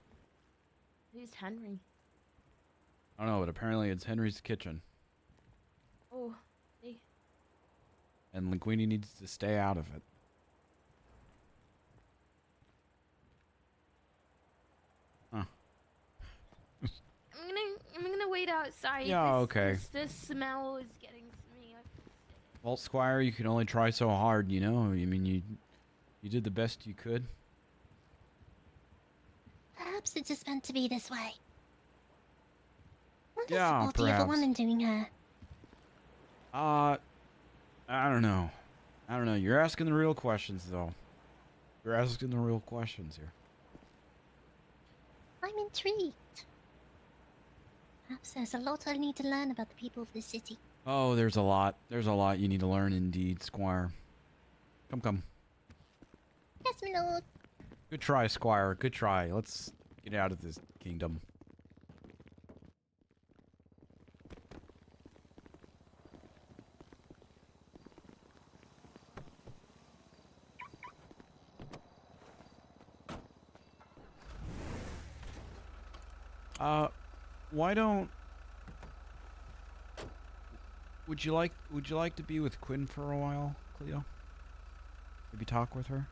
Who's Henry? I don't know, but apparently it's Henry's kitchen. Oh, hey. And Linguini needs to stay out of it. Huh. I'm gonna wait outside. Yeah, okay. This smell is getting to me. Well, Squire, you can only try so hard, you know? I mean, you did the best you could. Perhaps it is meant to be this way. What Yeah, is the other perhaps. woman doing here? I don't know. I don't know. You're asking the real questions, though. You're asking the real questions here. I'm intrigued. Perhaps there's a lot I need to learn about the people of this city. Oh, there's a lot. There's a lot you need to learn, indeed, Squire. Come. Yes, my lord. Good try, Squire. Good try. Let's get out of this kingdom. Why don't... Would you like to be with Quinn for a while, Cleo? Maybe talk with her?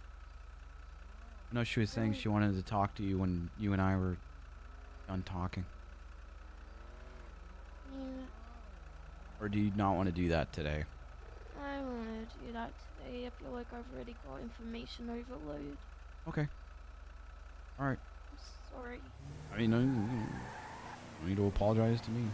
I know she was saying she wanted to talk to you when you and I were done talking. Yeah, Or do you not want to do that today? I want to do that today. I feel like I've already got information overload. Okay. Alright. I'm sorry. I mean, no need to apologize to me.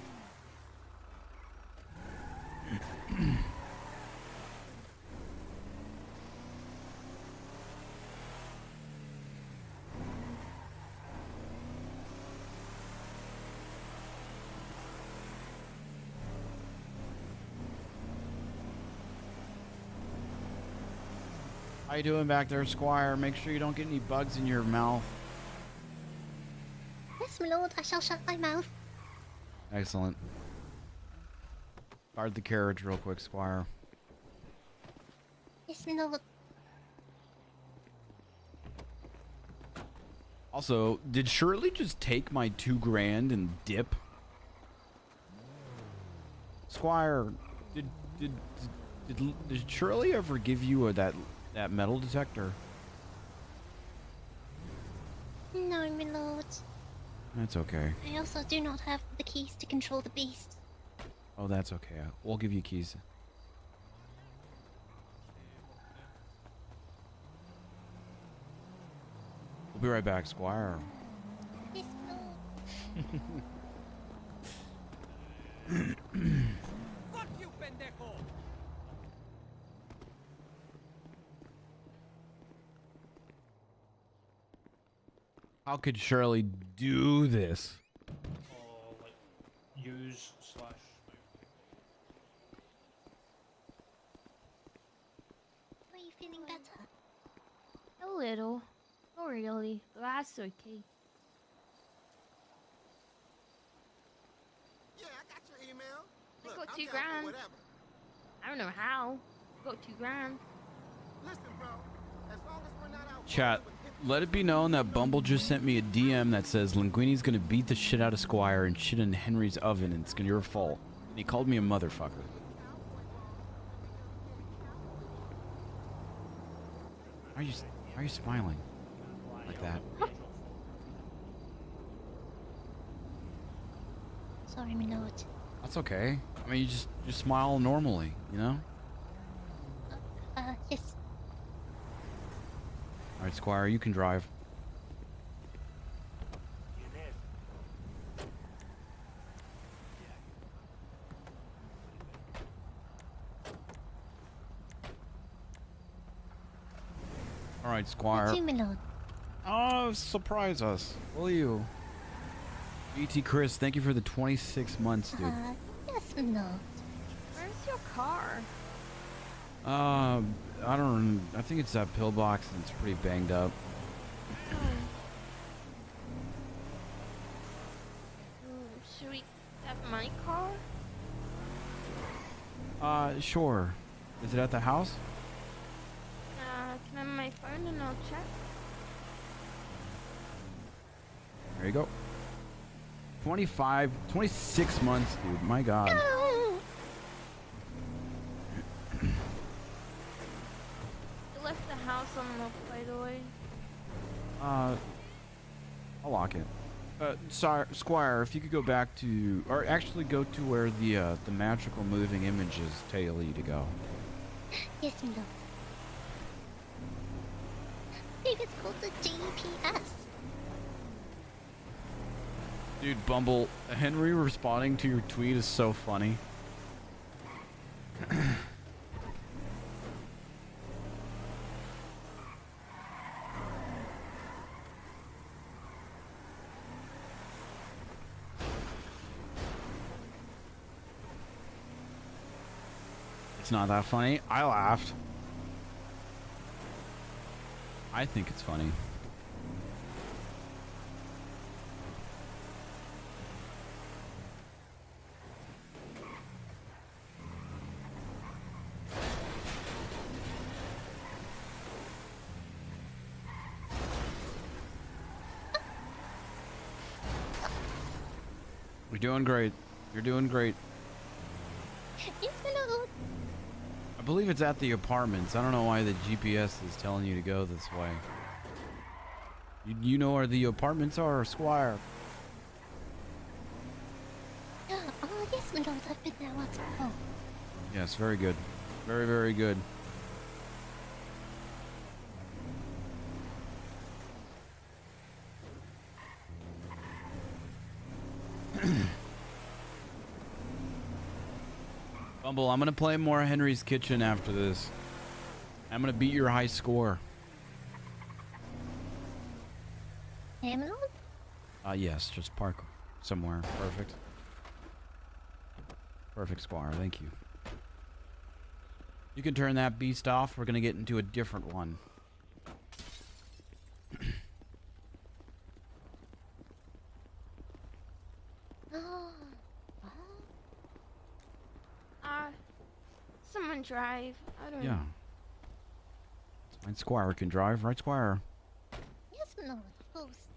How you doing back there, Squire? Make sure you don't get any bugs in your mouth. Yes, my lord, I shall shut my mouth. Excellent. Guard the carriage real quick, Squire. Yes, my lord. Also, did Shirley just take my $2,000 and dip? Squire, did Shirley ever give you that metal detector? No, my lord. That's okay. I also do not have the keys to control the beast. Oh, that's okay. We'll give you keys. We'll be right back, Squire. Yes, my lord. Fuck you, pendejo! How could Shirley do this? Like use / Are you feeling better? A little. Not really, but that's okay. Yeah, I got your email. I Look, got I'm $2 down for grand. whatever. I don't know how. Got $2 grand. Listen, bro. As long as we're not out Chat, Let it be known that Bumble just sent me a DM that says Linguini's gonna beat the shit out of Squire and shit in Henry's oven, and it's gonna your fault. And he called me a motherfucker. Why are you smiling like that? Sorry, my lord. That's okay. I mean, you smile normally, you know? Yes. All right, Squire, you can drive. All right, Squire. Two, my lord. Oh, surprise us, will you? BT Chris, thank you for the 26 months, dude. Yes, my lord. Where's your car? I don't. I think it's that pillbox, and it's pretty banged up. Should we have my car? Sure. Is it at the house? Can I have my phone and I'll check? There you go. 26 months, dude. My God. You left the house unlocked, by the way. I'll lock it. Sorry, Squire, if you could go back to, or actually go to where the magical moving images tell you to go. Yes, my lord. Maybe it's called the GPS. Dude, Bumble, Henry responding to your tweet is so funny. It's not that funny. I laughed. I think it's funny. You're doing great. You're doing great. Yes, my lord. I believe it's at the apartments. I don't know why the GPS is telling you to go this way. You know where the apartments are, Squire? Yeah, yes, my lord. I've been there once before. Yes, very good. Very, very good. Bumble, I'm gonna play more Henry's Kitchen after this. I'm gonna beat your high score. Hey, my lord. Yes, just park somewhere. Perfect. Perfect, Squire. Thank you. You can turn that beast off. We're gonna get into a different one. Someone drive. I don't Yeah. know. It's fine. Squire can drive, right, Squire? Yes, my lord. Of course.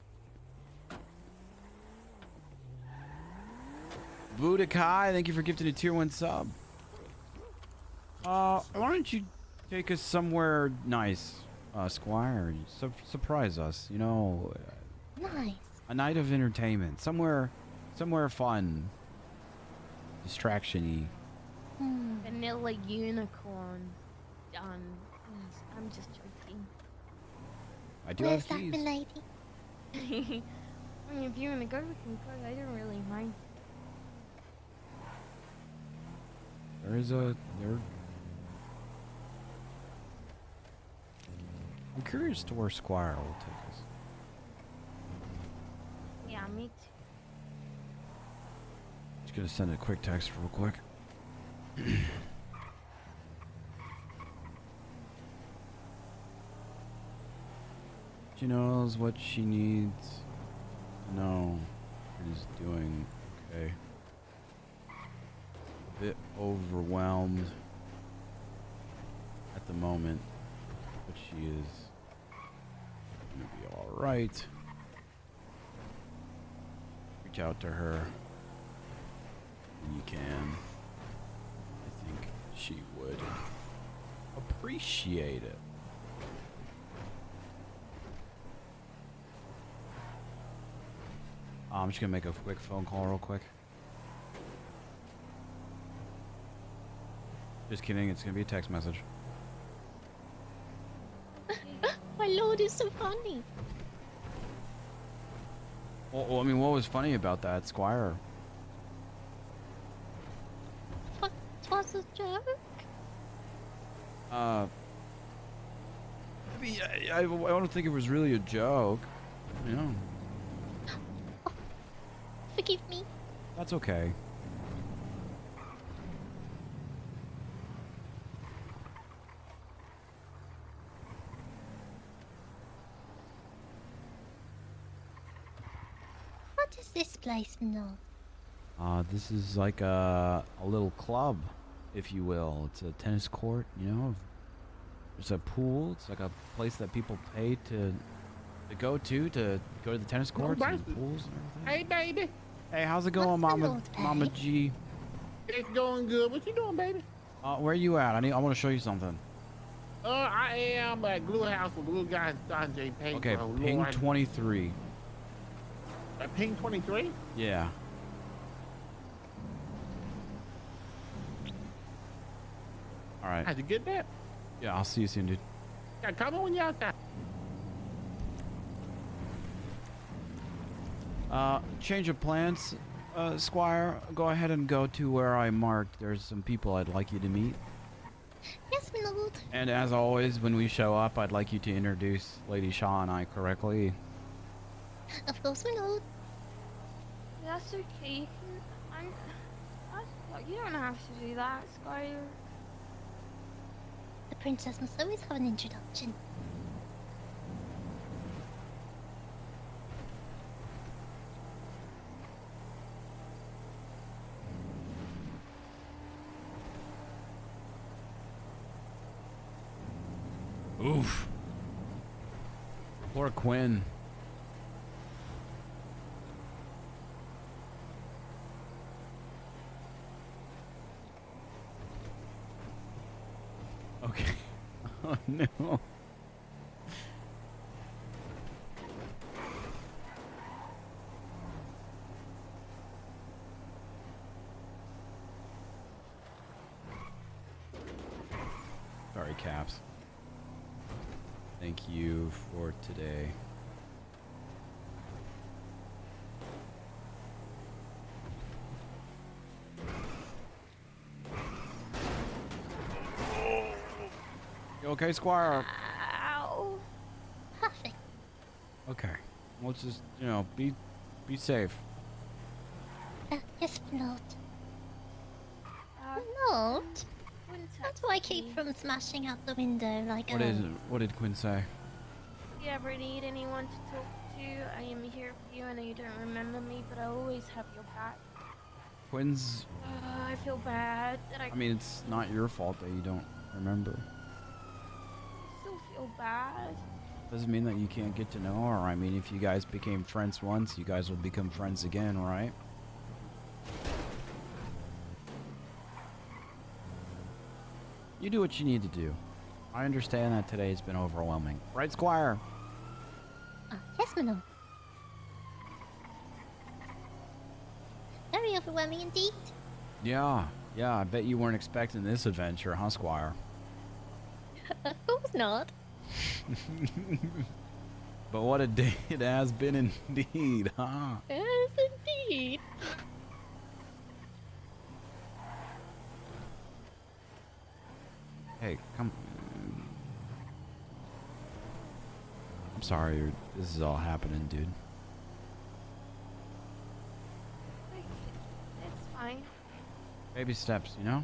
Budokai, thank you for gifting a tier 1 sub. Why don't you take us somewhere nice, Squire? Surprise us, you know. Nice. A night of entertainment, somewhere fun, distraction-y. Vanilla unicorn. Done. Yes, I'm just joking. I do Where's have that, keys. my lady? I mean, if you want to go, we can go. I don't really mind. I'm curious to where Squire will take us. Yeah, me too. Just gonna send a quick text real quick. She knows what she needs to know and is doing okay. A bit overwhelmed at the moment, but she is gonna be right. Reach out to her. You can. I think she would appreciate it. I'm just gonna make a quick phone call real quick. Just kidding, it's gonna be a text message. My lord is so funny. Well, I mean, what was funny about that, Squire? It was a joke. I mean, I don't think it was really a joke. You know. Forgive me. That's okay. What is this place, Minot? This is like a little club, if you will. It's a tennis court, you know. There's a pool. It's like a place that people pay to go to the tennis courts and pools and everything. Hey, baby. Hey, how's it going, Mama G? It's going good. What you doing, baby? Where you at? I want to show you something. I am at Glue House with Glue Guy Sanjay Payne. Okay, ping 23. Ping 23? Yeah. All right. How'd you get that? Yeah, I'll see you soon, dude. Yeah, come on when you're outside. Change of plans, Squire. Go ahead and go to where I marked. There's some people I'd like you to meet. Yes, my lord. And as always, when we show up, I'd like you to introduce Lady Shaw and I correctly. Of course, my lord. That's okay. You don't have to do that, Squire. The princess must always have an introduction. Oof. Poor Quinn. Okay. Oh no. Sorry, Caps. Thank you for today. You okay, Squire? Ow. Perfect. Okay. Let's just, be safe. Yes, my lord. My lord? How do I keep from smashing out the window like What did Quinn say? If you ever need anyone to talk to, I am here for you. I know you don't remember me, but I always have your back. Quinn's... I feel bad that I mean, it's not your fault that you don't remember. I still feel bad. Doesn't mean that you can't get to know her. I mean, if you guys became friends once, you guys will become friends again, right? You do what you need to do. I understand that today has been overwhelming. Right, Squire? Yes, my lord. Very overwhelming indeed. Yeah, I bet you weren't expecting this adventure, huh, Squire? Of course not. But what a day it has been indeed, huh? Yes, indeed. Hey, come. I'm sorry, this is all happening, dude. It's fine. Baby steps, you know?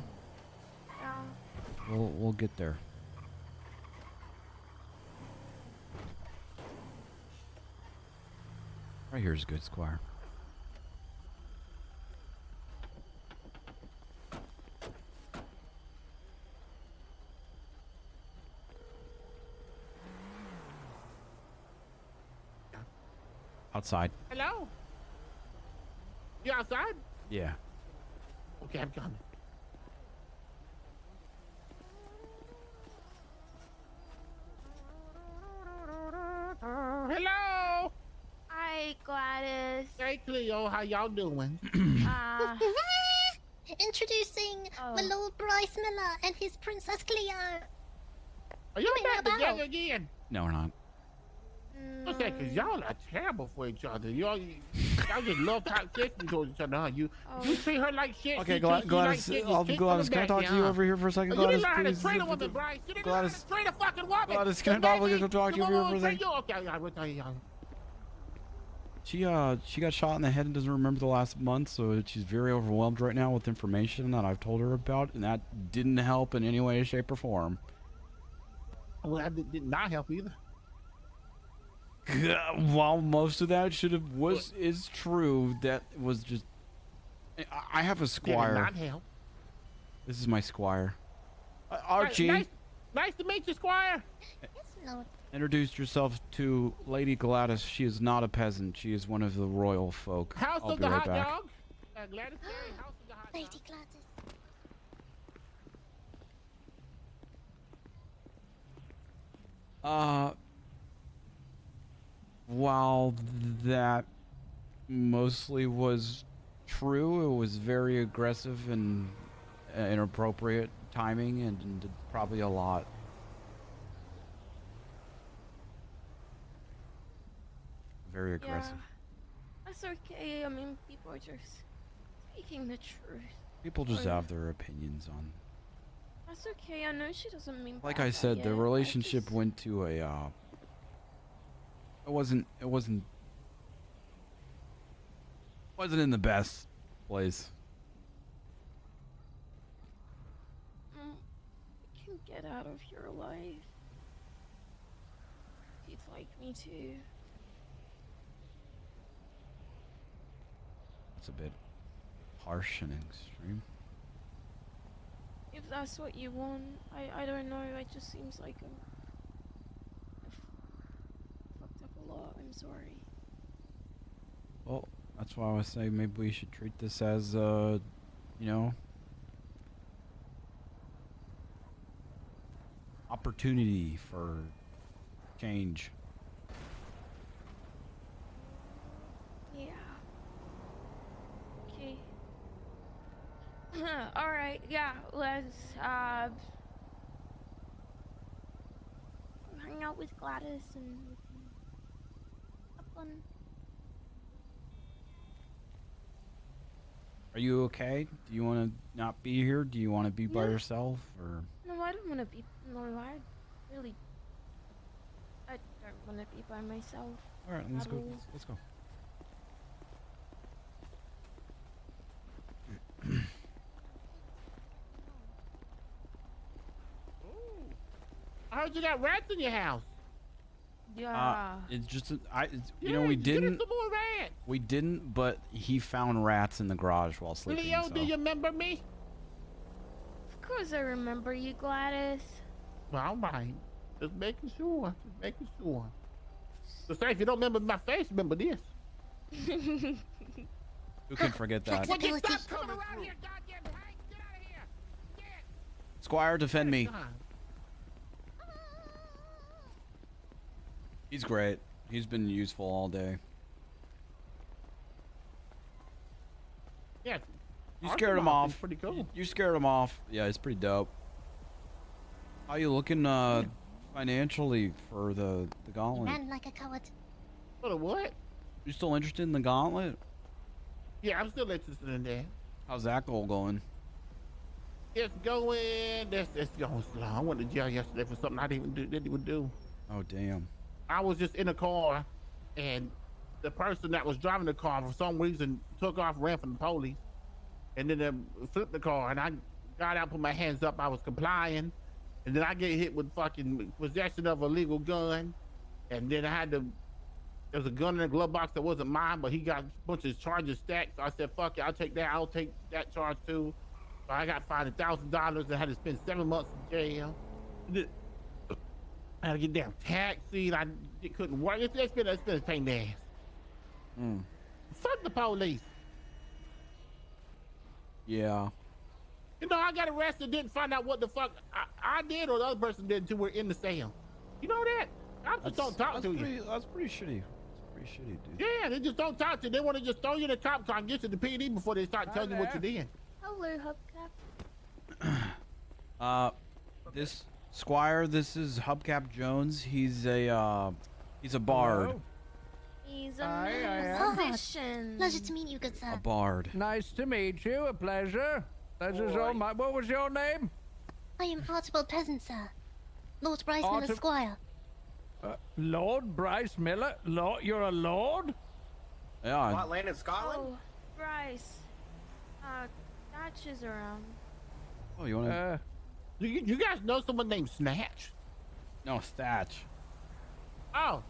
Yeah. We'll get there. Right here is good, Squire. Outside. Hello? You outside? Yeah. Okay, I'm coming. Hello? Hi, Gladys. Hey, Cleo. How y'all doing? Introducing my Lord Bryce Miller and his Princess Cleo. Are y'all Coming back about. together again? No, we're not. What's that? Cause y'all are terrible for each other. Y'all just love toxicity towards each other, huh? You treat her like shit. Okay, she treats you like Gladys. shit, you kick Gladys, from can I the talk back to you there, over here for a second? huh? Gladys, You didn't learn how please. to treat a woman, Bryce. You didn't learn how to treat a fucking woman. Gladys, can I probably go talk to you over here for a second? Okay, I will tell you. She got shot in the head and doesn't remember the last month, so she's very overwhelmed right now with information that I've told her about, and that didn't help in any way, shape, or form. Well, that did not help either. While most of that is true, that was just. I have a squire. Did not help. This is my squire, Archie. Nice to meet you, Squire. Yes, Lord. Introduced yourself to Lady Gladys. She is not a peasant. She is one of the royal folk. House I'll of be the right hot back. dog. Gladys Berry, House of the hot Lady dog. Gladys. While that mostly was true, it was very aggressive and inappropriate timing, and probably a lot. Very aggressive. Yeah, that's okay. I mean, people are just speaking the truth. People just Or- have their opinions on. That's okay. I know she doesn't mean. Like bad I by said, it. the relationship went to a. It wasn't in the best place. I can get out of your life. If you'd like me to. It's a bit harsh and extreme. If that's what you want, I don't know. It just seems like I've fucked up a lot. I'm sorry. Well, that's why I was saying maybe we should treat this as, opportunity for change. Yeah. Okay. All right. Yeah. Let's hang out with Gladys and we can have fun. Are you okay? Do you want to not be here? Do you want to be by yourself, or? No, I don't want to be. No, I really. I don't want to be by myself. All right, let's at go. all. Let's go. I heard you got rats in your house. Yeah. It's just we Get us didn't. some more rats. We didn't, but he found rats in the garage while sleeping. Leo, so. do you remember me? Of course I remember you, Gladys. Well, all right. Just making sure. Just making sure. So say if you don't remember my face, remember this. Who can forget that? Would you stop coming around here, goddamn Hank? Get out of here. Squire, defend me. God. He's great. He's been useful all day. Yeah. You scared him off. Pretty cool. You scared him off. Yeah, it's pretty dope. How you looking financially for the gauntlet? Ran like a coward. For the what? You still interested in the gauntlet? Yeah, I'm still interested in that. How's that goal going? It's going. It's going slow. I went to jail yesterday for something I didn't even do. Oh damn. I was just in a car, and the person that was driving the car for some reason took off, ran from the police, and then they flipped the car. And I got out, put my hands up. I was complying, and then I get hit with fucking possession of a legal gun, and then I had to. There was a gun in the glove box that wasn't mine, but he got a bunch of charges stacked. So I said, "Fuck it, I'll take that. I'll take that charge too." So I got fined $1,000 and had to spend 7 months in jail. I had to get damn taxi, and I couldn't work. It's been a pain in the ass. Fuck the police. Yeah. You know, I got arrested, didn't find out what the fuck I did or the other person did until we're in the cell. You know that? Officers don't talk to you. That's pretty shitty. That's pretty shitty, dude. Yeah, they just don't talk to you. They want to just throw you in the cop car and get you to the PD before they start telling you what you did. Hello, Hubcap. This Squire, this is Hubcap Jones. He's a bard. Hello? He's Aye, a musician. Pleasure to meet you, good sir. A bard. Nice to meet you. A pleasure. Pleasure's all mine. What was your name? I am Archibald Pleasant, sir. Lord Bryce Miller Squire. Lord Bryce Miller? Lord, you're a lord? Yeah. What, land in Scotland? Oh, Bryce. Thatch is around. Oh, you wanna? You guys know someone named Snatch? No, Thatch. Oh.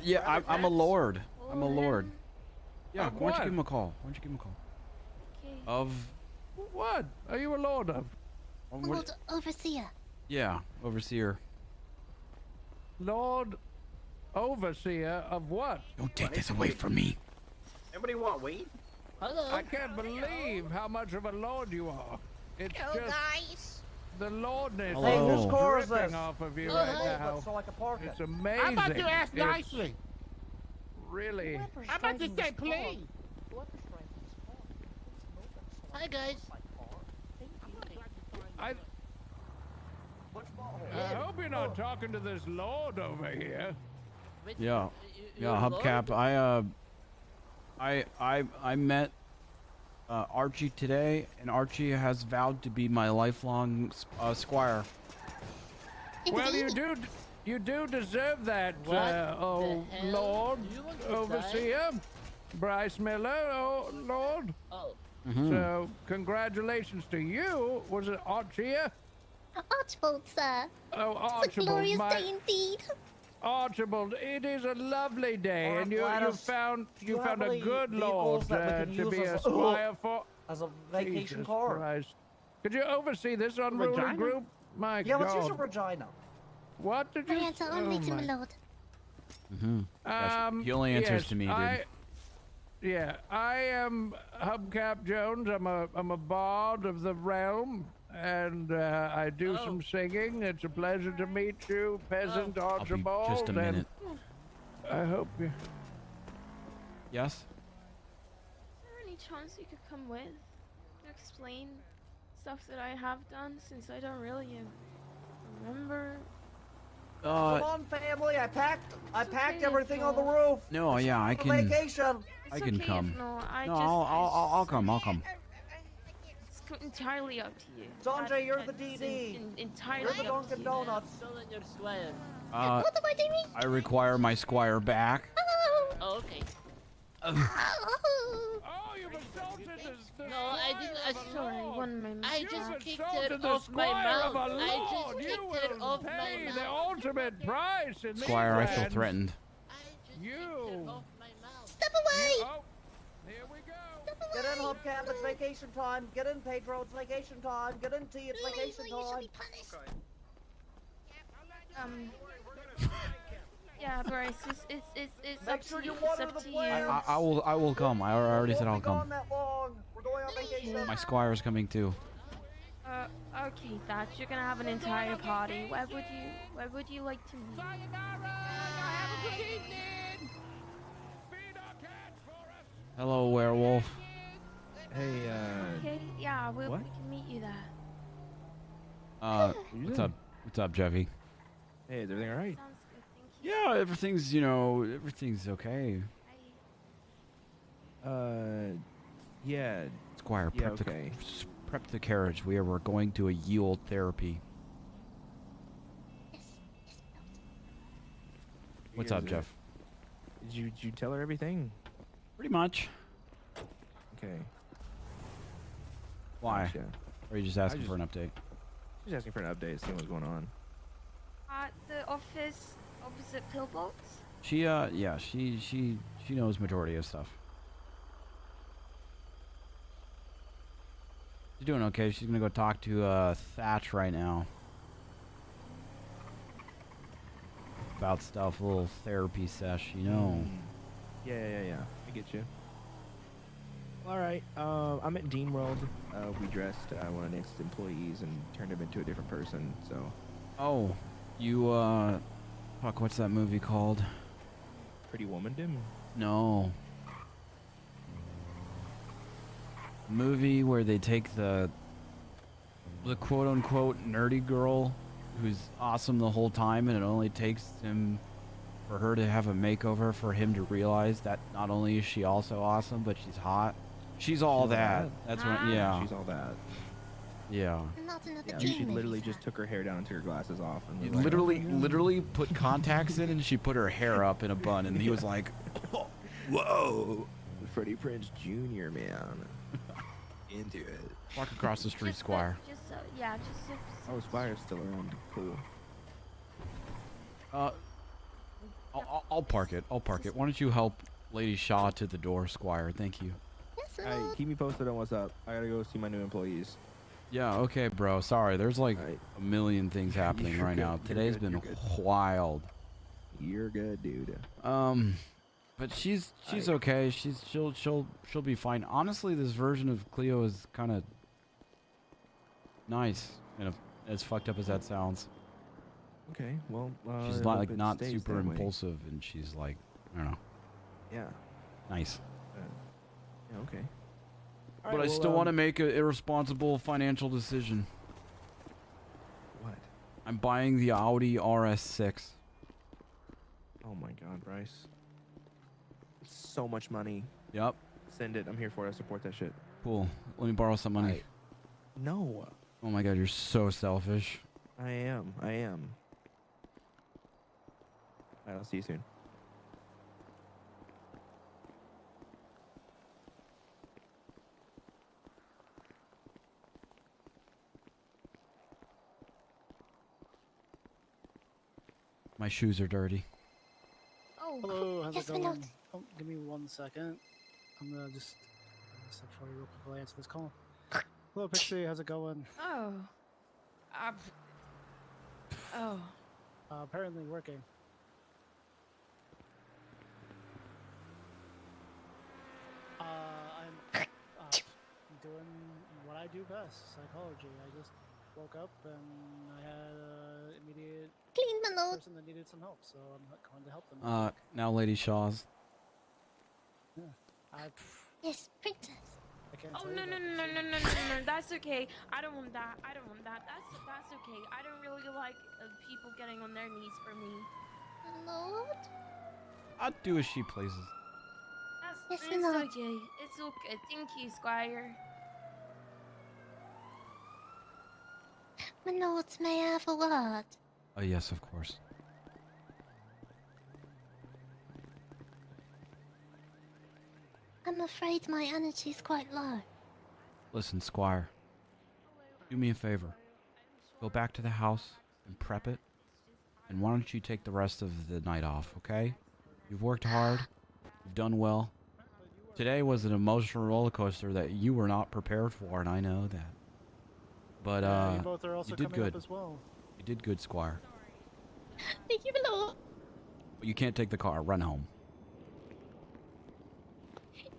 Yeah, I'm a lord. I'm a lord. Yeah, Of why don't you what? give him a call? Why don't you give him a call? Okay. Of. What are you a lord of? Lord Overseer. Yeah, overseer. Lord Overseer of what? Don't take this away from me. Anybody want weed? Hello. I can't believe how much of a lord you are. It's just the lordness Hello. is Hey, dripping this? off of you Oh, right hey. now. So like a parka. It's amazing. How about you ask It's nicely? Really? How about you say please? Hi, guys. I hope you're not talking to this lord over here. Yeah, yeah, Hubcap. I met Archie today, and Archie has vowed to be my lifelong squire. Well, you do deserve that, Lord Overseer, Bryce Miller, Lord. So, congratulations to you. Was it Archie? Archibald, sir. Oh, It's a Archibald, glorious day indeed. Archibald, it is a lovely day, and you found a good lord that we can to be use a as- squire for. As a vacation Jesus car. Christ. Could you oversee this unruly Regina? group? My Yeah, God. let's use a Regina. What did I you? answer only to my lord. He only answers yes, to me, dude. I am Hubcap Jones. I'm a bard of the realm, and I do some singing. It's a pleasure to meet you, peasant I'll be Archibald. just a and minute. I hope you. Yes. Is there any chance you could come with to explain stuff that I have done, since I don't really remember? Come on, family. I packed okay, everything on the Phil. roof. No, yeah, I On can. vacation. I It's can okay if come. no, I No, just, I'll come. I'll come. It's entirely up to you. Sanjay, you're the It's DD. entirely You're the up to Dunkin' you. Donuts. What am I doing? I require my squire back. Oh. Okay. Oh, you've assaulted the No, I didn't squire of a assault. Sorry, lord. one moment. I You've just kicked assaulted her the off my squire of mount. a I just lord. kicked You her will off my pay the mount. ultimate price in Squire, I these feel lands. threatened. You. Step away! Oh, here we go. Get in, Hubcap. It's vacation time. Get in, Pedro. It's vacation time. Get in, T. It's vacation You should time. be punished. Yeah, Bryce, it's Make up sure to you you. water It's up the to plants. you. I will come. I already said I'll Won't be gone come. that long. We're going on vacation. My squire is coming too. Okay, Thatch, you're gonna have an entire party. Where would you like to meet? Hello, werewolf. Hey, Okay, yeah, we what? can meet you there. What's up? What's up, Jeffy? Hey, is everything all right? Sounds good, thank you. Yeah, everything's okay. Yeah. Squire, Yeah, prep the carriage. We're going to a yield therapy. What's up, Jeff? Did you tell her everything? Pretty much. Okay. Why? Gotcha. Or are you just asking for an update? Just asking for an update, seeing what's going on. At the office opposite Pillbox? She knows majority of stuff. She's doing okay. She's gonna go talk to Thatch right now about stuff, a little therapy sesh, you know. Yeah. I get you. All right. I'm at Dean World. We dressed one of Nancy's employees and turned him into a different person. So. Oh, you fuck. What's that movie called? Pretty Woman him. No. Movie where they take the quote unquote nerdy girl who's awesome the whole time, and it only takes him for her to have a makeover for him to realize that not only is she also awesome, but she's hot. She's all that. That's what. Yeah. She's all that. Yeah. Not another Yeah, teen she literally movie, just took her hair down and took her glasses off. And You was like, literally, "Oh my God." literally put contacts in, and she put her hair up in a bun, and he was like, "Whoa, Freddie Prinze Jr. Man, into it." Walk across the street, Squire. Oh, Squire's still around. Cool. I'll park it. I'll park it. Why don't you help Lady Shaw to the door, Squire? Thank you. All right, keep me posted on what's up. I gotta go see my new employees. Yeah, okay, bro. Sorry, there's like a million things happening You're right good. now. You're Today's good. been You're good. wild. You're good, dude. But she's okay. She'll be fine. Honestly, this version of Cleo is kind of nice, and as fucked up as that sounds. Okay, well, She's I not hope like it not stays super that way. impulsive, and she's like, I don't know, Yeah. nice. Yeah. Okay. But I still want to make an irresponsible financial decision. What? I'm buying the Audi RS6. Oh my God, Bryce. It's so much money. Yep. Send it. I'm here for it. I support that shit. Cool. Let me borrow some money. No. Oh my God, you're so selfish. I am. All right, I'll see you soon. My shoes are dirty. Oh. Hello, how's Yes, it my going? lord. Oh, give me 1 second. I'm gonna just step forward real quick while I answer this call. Hello, Pixie, how's it going? Oh. Oh. Apparently working. I'm doing what I do best, psychology. I just woke up and I had an immediate Clean, my lord. person that needed some help, so I'm going to help them. Now Lady Shaw's. Yeah. Yes, princess. I can't Oh tell no you no about no no this. no no no! That's okay. I don't want that. I don't want that. That's okay. I don't really like people getting on their knees for me. My lord. I'll do as she pleases. Yes, It's my lord. okay. It's okay. Thank you, Squire. My lord, may I have a word? Oh yes, of course. I'm afraid my energy's quite low. Listen, Squire. Do me a favor. Go back to the house and prep it. And why don't you take the rest of the night off, okay? You've worked hard. You've done well. Today was an emotional roller coaster that you were not prepared for, and I know that. But you both are also you did coming good. up as well. You did good, Squire. Thank you, my lord. But you can't take the car. Run home.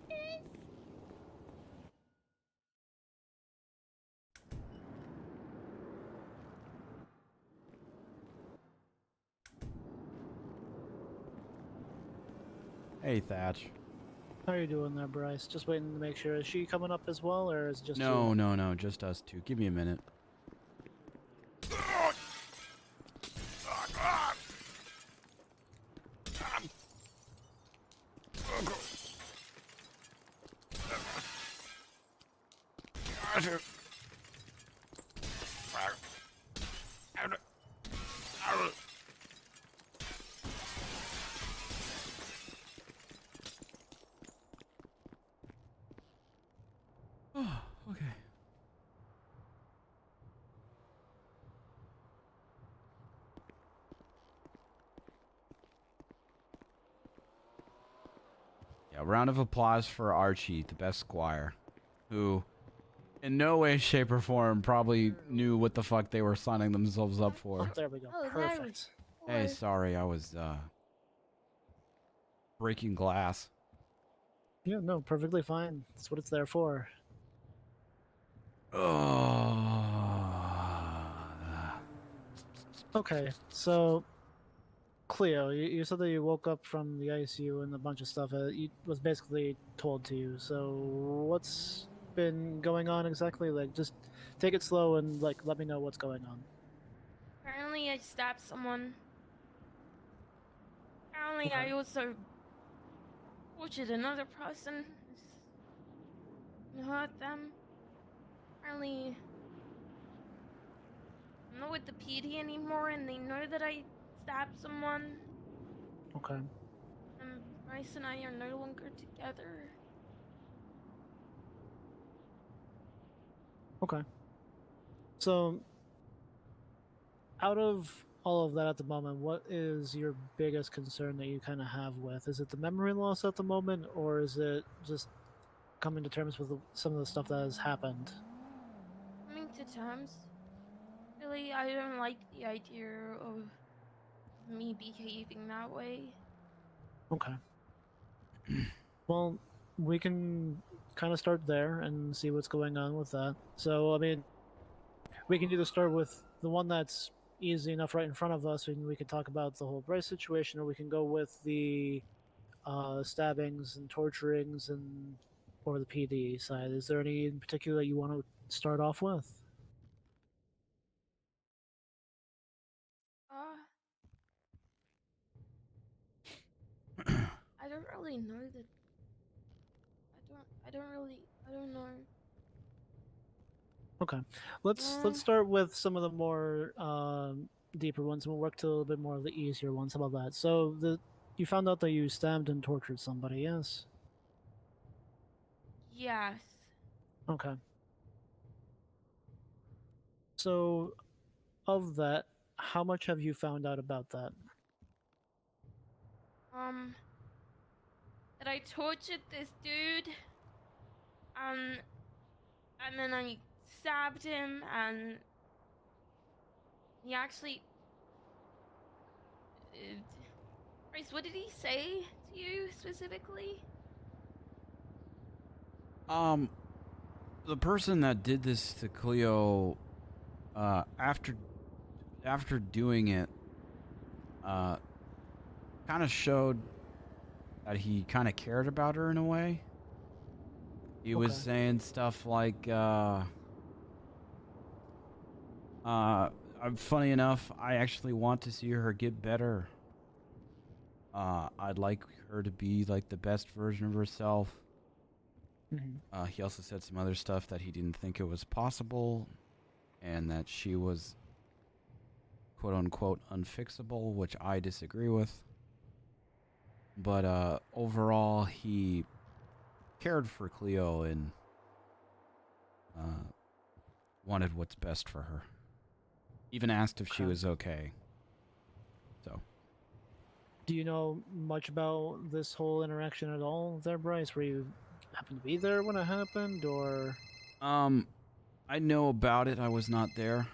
Yes. Hey, Thatch. How are you doing there, Bryce? Just waiting to make sure. Is she coming up as well, or is it just No, you? no, just us two. Give me a minute. Okay. Yeah, round of applause for Archie, the best squire, who in no way, shape, or form probably knew what the fuck they were signing themselves up for. There we go. Oh, Perfect. Hey, sorry, I was breaking glass. Yeah, no, perfectly fine. That's what it's there for. Okay, so Cleo, you said that you woke up from the ICU and a bunch of stuff was basically told to you. So what's been going on exactly? Like, just take it slow and like let me know what's going on. Apparently, I stabbed someone. Apparently, Okay. I also tortured another person and hurt them. Apparently, I'm not with the PD anymore, and they know that I stabbed someone. Okay. And Bryce and I are no longer together. Okay. So, out of all of that at the moment, what is your biggest concern that you kind of have with? Is it the memory loss at the moment, or is it just coming to terms with some of the stuff that has happened? Coming to terms. Really, I don't like the idea of me behaving that way. Okay. Well, we can kind of start there and see what's going on with that. So, I mean, we can either start with the one that's easy enough right in front of us, and we can talk about the whole Bryce situation, or we can go with the stabbings and torturings and or the PD side. Is there any in particular that you want to start off with? I don't really know that. I don't know. Okay, let's start with some of the more deeper ones, and we'll work to a little bit more of the easier ones. How about that? So you found out that you stabbed and tortured somebody, yes? Yes. Okay. So, of that, how much have you found out about that? That I tortured this dude. And then I stabbed him, and he actually. Bryce, what did he say to you specifically? The person that did this to Cleo, after doing it, kind of showed that he kind of cared about her in a way. He was saying stuff like, funny enough, I actually want to see her get better. I'd like her to be like the best version of herself. He also said some other stuff that he didn't think it was possible, and that she was quote unquote unfixable, which I disagree with. But overall, he cared for Cleo and wanted what's best for her. Even asked if she was okay. So. Do you know much about this whole interaction at all there, Bryce? Were you happen to be there when it happened, or? I know about it. I was not there.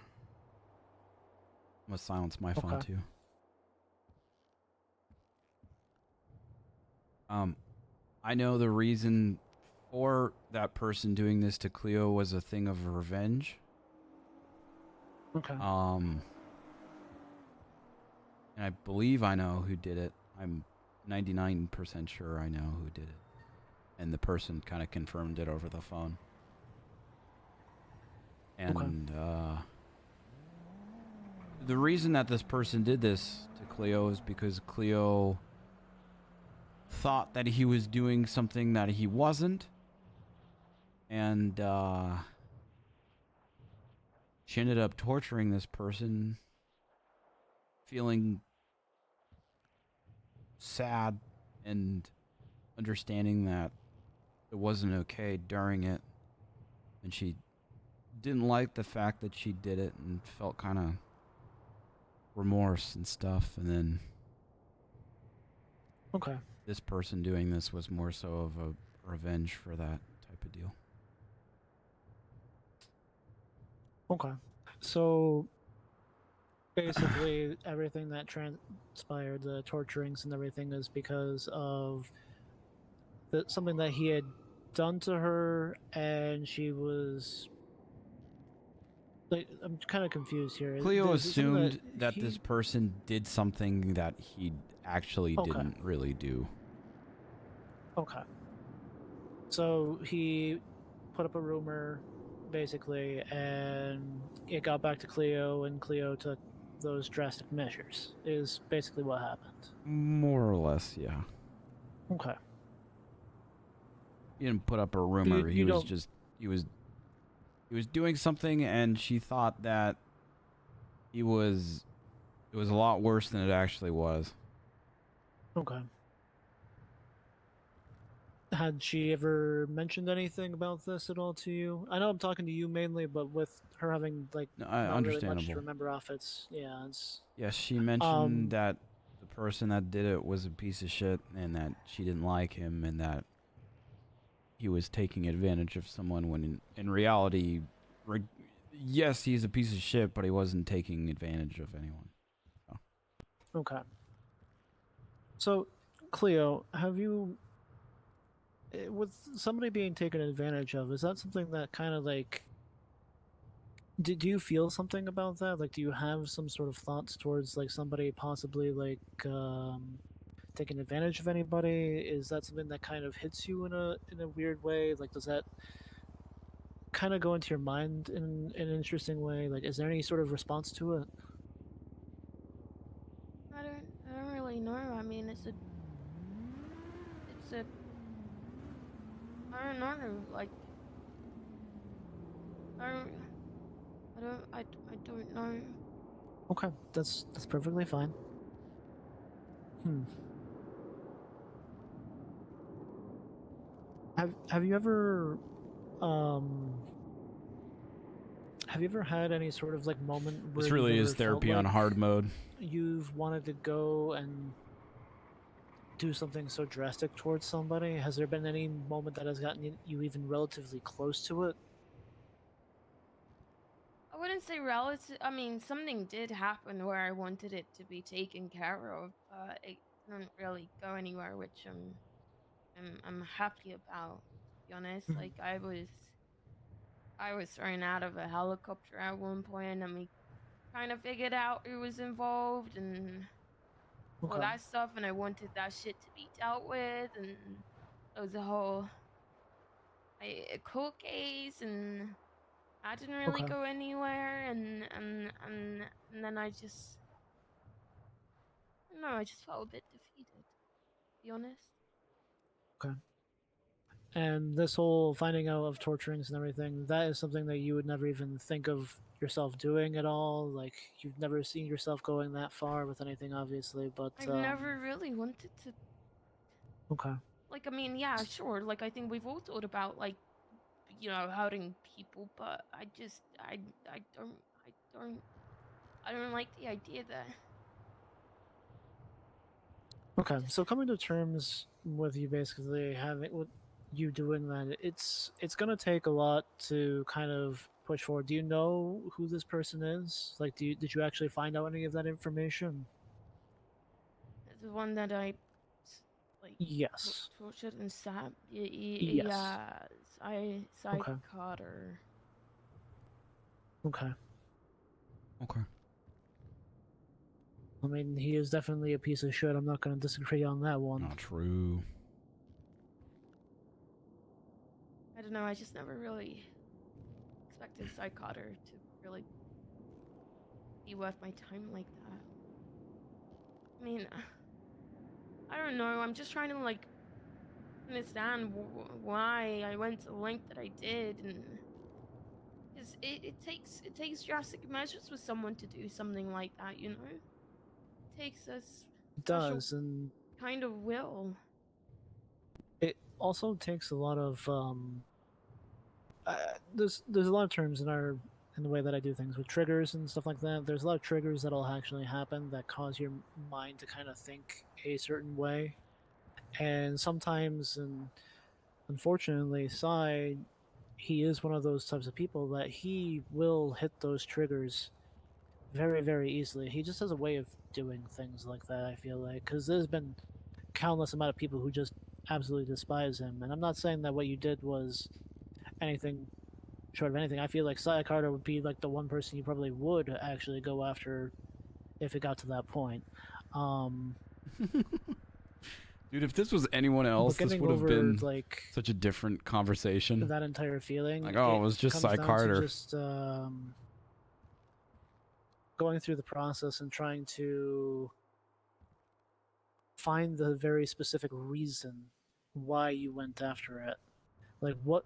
I'm gonna silence my phone too. I know the reason for that person doing this to Cleo was a thing of revenge. Okay. And I believe I know who did it. I'm 99% sure I know who did it. And the person kind of confirmed it over the phone. And the reason that this person did this to Cleo is because Cleo thought that he was doing something that he wasn't. And she ended up torturing this person, feeling sad and understanding that it wasn't okay during it. And she didn't like the fact that she did it and felt kind of remorse and stuff. And then this person doing this was more so of a revenge for that type of deal. Okay. So basically everything that transpired, the torturings and everything, is because of that something that he had done to her, and she was. Like, I'm kind of confused here. Cleo Is it something assumed that this person did something that he actually didn't really do. Okay. So he put up a rumor, basically, and it got back to Cleo, and Cleo took those drastic measures, is basically what happened. More or less, yeah. Okay. He didn't put up a rumor. You He was don't- just he was doing something, and she thought that it was a lot worse than it actually was. Okay. Had she ever mentioned anything about this at all to you? I know I'm talking to you mainly, but with her having like No, not really much understandable. to remember off, it's it's. Yes, she mentioned that the person that did it was a piece of shit, and that she didn't like him, and that he was taking advantage of someone when in reality, yes, he's a piece of shit, but he wasn't taking advantage of anyone. So. Okay. So, Cleo, have you, with somebody being taken advantage of, is that something that kind of like, do you feel something about that? Like, do you have some sort of thoughts towards like somebody possibly like taking advantage of anybody? Is that something that kind of hits you in a weird way? Like, does that kind of go into your mind in an interesting way? Like, is there any sort of response to it? I don't really know. I mean, I don't know. Like, I don't know. Okay, that's perfectly fine. Have you ever have you ever had any sort of like moment where This really you've is ever felt therapy on like hard mode. you've wanted to go and do something so drastic towards somebody? Has there been any moment that has gotten you even relatively close to it? I wouldn't say relative. I mean, something did happen where I wanted it to be taken care of, but it didn't really go anywhere, which I'm happy about. To be honest, like I was thrown out of a helicopter at one point, and we kind of figured out who was involved and all that stuff, and I wanted that shit to be dealt with, and there was a whole a court case, and I didn't really go anywhere, and then I just no, I just felt a bit defeated, to be honest. Okay. And this whole finding out of torturings and everything, that is something that you would never even think of yourself doing at all? Like, you've never seen yourself going that far with anything, obviously, but... I've never really wanted to. Okay. Like, I mean, yeah, sure. Like, I think we've all thought about, like, you know, hurting people, but I don't like the idea that. Okay, so coming to terms with you basically having with you doing that, it's gonna take a lot to kind of push forward. Do you know who this person is? Like, did you actually find out any of that information? The one that I, like, Yes. tortured and stabbed. Yes. Yeah, I caught her. Okay. Okay. I mean, he is definitely a piece of shit. I'm not going to disagree on that one. Not true. I don't know. I just never really expected Psychotter to really be worth my time like that. I mean, I don't know. I'm just trying to like understand why I went to the length that I did, and because it takes drastic measures for someone to do something like that. You know, it takes us. It does, and kind of will. it also takes a lot of there's a lot of terms in the way that I do things with triggers and stuff like that. There's a lot of triggers that'll actually happen that cause your mind to kind of think a certain way, and sometimes, and unfortunately, he is one of those types of people that he will hit those triggers very, very easily. He just has a way of doing things like that, I feel like, because there's been countless amount of people who just absolutely despise him. And I'm not saying that what you did was anything short of anything. I feel like Saya Carter would be like the one person you probably would actually go after if it got to that point. Dude, if this was anyone else, this getting would have over, been like, such a different conversation. that entire feeling, Like, oh, it was just comes Cy down to Carter. just going through the process and trying to find the very specific reason why you went after it. Like, what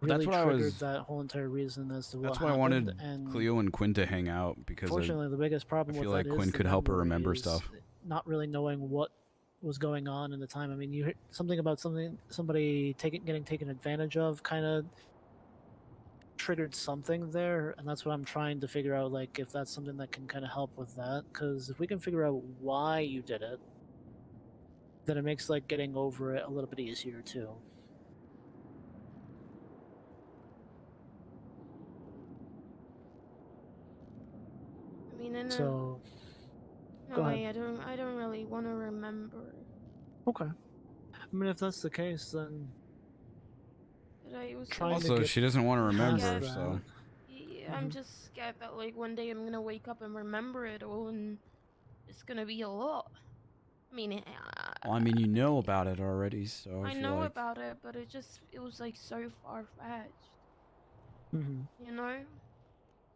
really That's what I triggered was. that whole entire reason as to That's what why I happened. wanted And Cleo and Quinn to hang out because fortunately, the biggest I problem feel with like that Quinn is the could help her remember memories, stuff. not really knowing what was going on in the time. I mean, you heard something about somebody getting taken advantage of, kind of triggered something there, and that's what I'm trying to figure out. Like, if that's something that can kind of help with that, because if we can figure out why you did it, then it makes like getting over it a little bit easier too. I mean, in So, a go ahead. way, I don't really want to remember. Okay. I mean, if that's the case, then But I was trying to Also, get she doesn't want to remember, past so. Yeah, I'm just scared that like one day I'm gonna wake up and remember it all, and it's gonna be a lot. I mean, Well, I mean, you know about it already, so I feel know like. about it, but it was like so far fetched. Mhm. You know?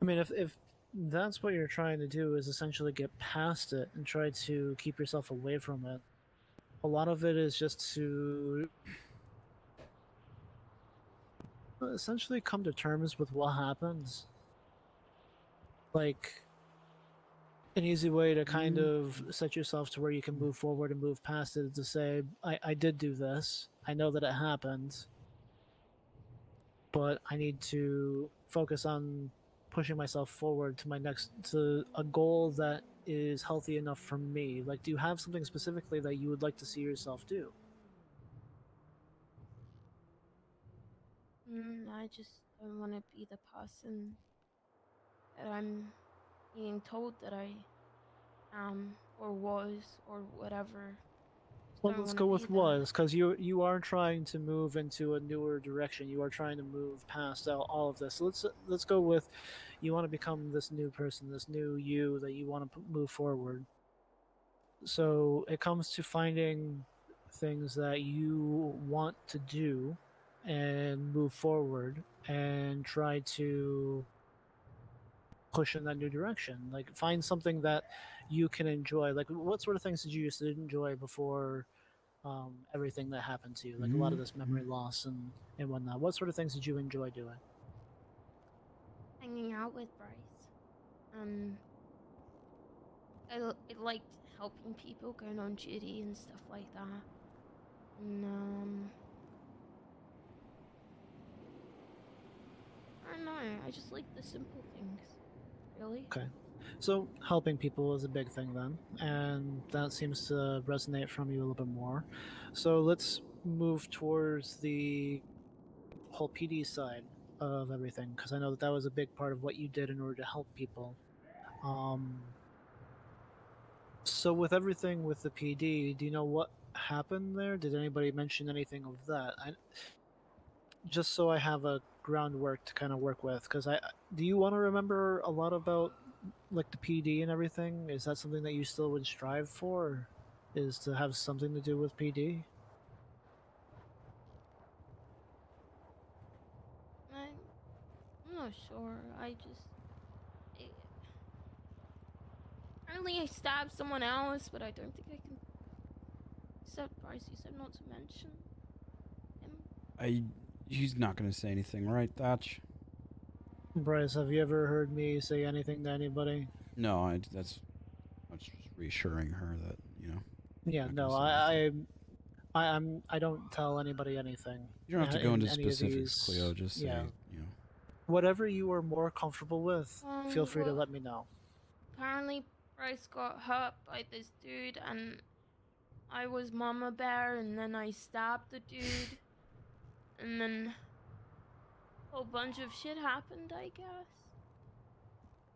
I mean, if that's what you're trying to do, is essentially get past it and try to keep yourself away from it. A lot of it is just to essentially come to terms with what happens. Like, an easy way to kind of set yourself to where you can move forward and move past it is to say, I did do this. I know that it happened. But I need to focus on pushing myself forward to a goal that is healthy enough for me. Like, do you have something specifically that you would like to see yourself do? I just don't want to be the person that I'm being told that I am or was or whatever. Well, Don't let's wanna go be with that. was, because you are trying to move into a newer direction. You are trying to move past all of this. So let's go with, you want to become this new person, this new you that you want to move forward. So it comes to finding things that you want to do and move forward and try to push in that new direction. Like, find something that you can enjoy. Like, what sort of things did you used to enjoy before everything that happened to you? Like, a lot of this memory loss and whatnot. What sort of things did you enjoy doing? Hanging out with Bryce. I liked helping people, going on duty and stuff like that. And I don't know. I just like the simple things. Really. Okay. So helping people is a big thing then, and that seems to resonate from you a little bit more. So let's move towards the whole PD side of everything, because I know that was a big part of what you did in order to help people. So with everything with the PD, do you know what happened there? Did anybody mention anything of that? Just so I have a groundwork to kind of work with, because do you want to remember a lot about like the PD and everything? Is that something that you still would strive for? Is to have something to do with PD? I'm not sure. Apparently I stabbed someone else, but I don't think I can. Except Bryce, you said not to mention him. He's not gonna say anything, right, Thatch? Bryce, have you ever heard me say anything to anybody? No, that's just reassuring her that, you know. Yeah, no, I don't tell anybody anything. You don't have to go into any of specifics, these- Cleo. Just say, yeah. you know. Whatever you are more comfortable with, feel free to Well, let me know. Apparently Bryce got hurt by this dude, and I was Mama Bear, and then I stabbed the dude, and then a whole bunch of shit happened, I guess.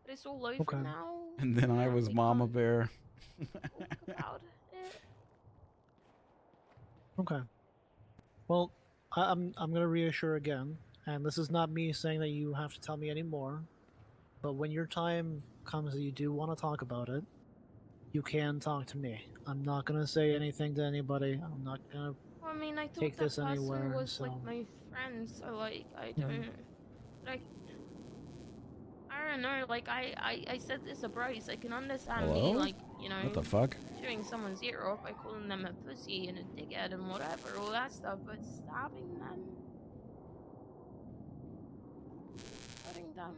But it's all over now. And then I was Mama Bear. Talk about it. Okay. Well, I'm gonna reassure again, and this is not me saying that you have to tell me anymore. But when your time comes that you do want to talk about it, you can talk to me. I'm not gonna say anything to anybody. I'm not gonna Well, I mean, I thought take that this person anywhere. was like So my friend, so like I Mhm. don't like. I don't know. Like I said this to Bryce. I can understand me, Hello? like you know, What the fuck? chewing someone's ear off by calling them a pussy and a dickhead and whatever, all that stuff. But stabbing them, hurting them.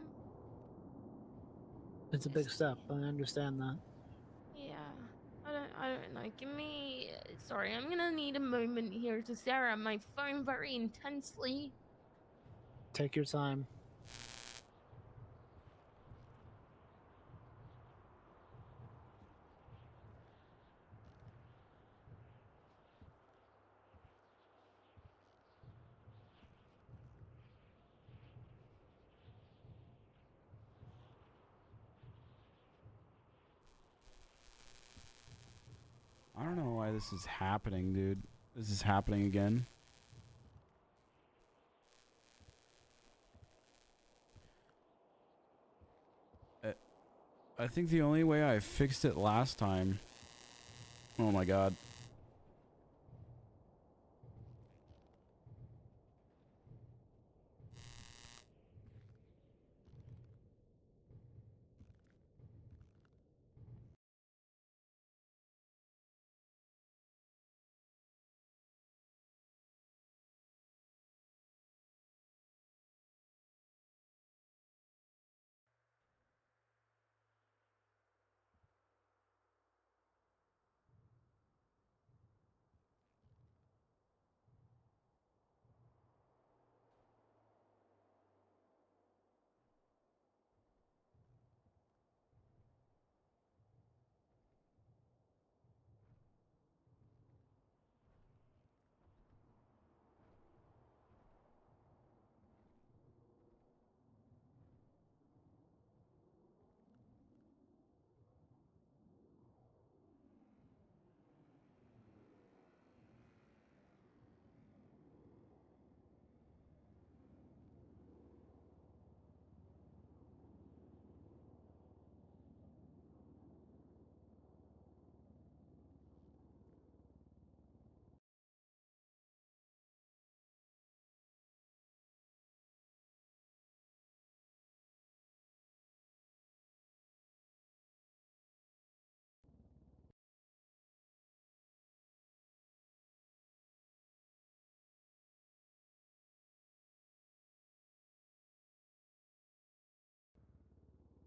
it's a big step. I understand that. Yeah. I don't know. Give me. Sorry, I'm gonna need a moment here to stare at my phone very intensely. Take your time. I don't know why this is happening, dude. This is happening again. I think the only way I fixed it last time... Oh my god.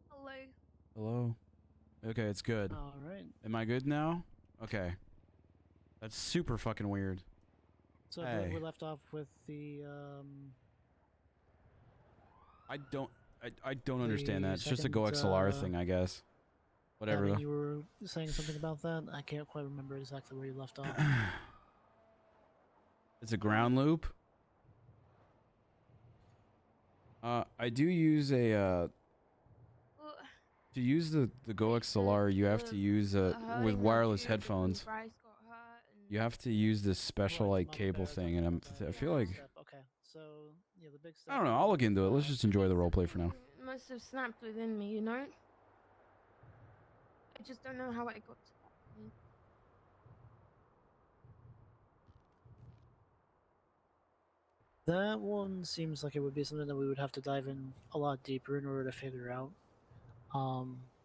Hello. Hello? Okay, it's good. All right. Am I good now? Okay. That's super fucking weird. So I Hey. believe we left off with the I don't understand the that. It's just a second, GoXLR thing, I guess. Whatever. I mean, though. you were saying something about that. I can't quite remember exactly where you left off. It's a ground loop. I do use a to use the GoXLR, you have to use with wireless headphones. You have to use this special like cable thing, and I feel like Okay, so yeah, the big step. I don't know. I'll look into it. Let's just enjoy the roleplay for now. It must have snapped within me, you know. I just don't know how I got to that point. That one seems like it would be something that we would have to dive in a lot deeper in order to figure out.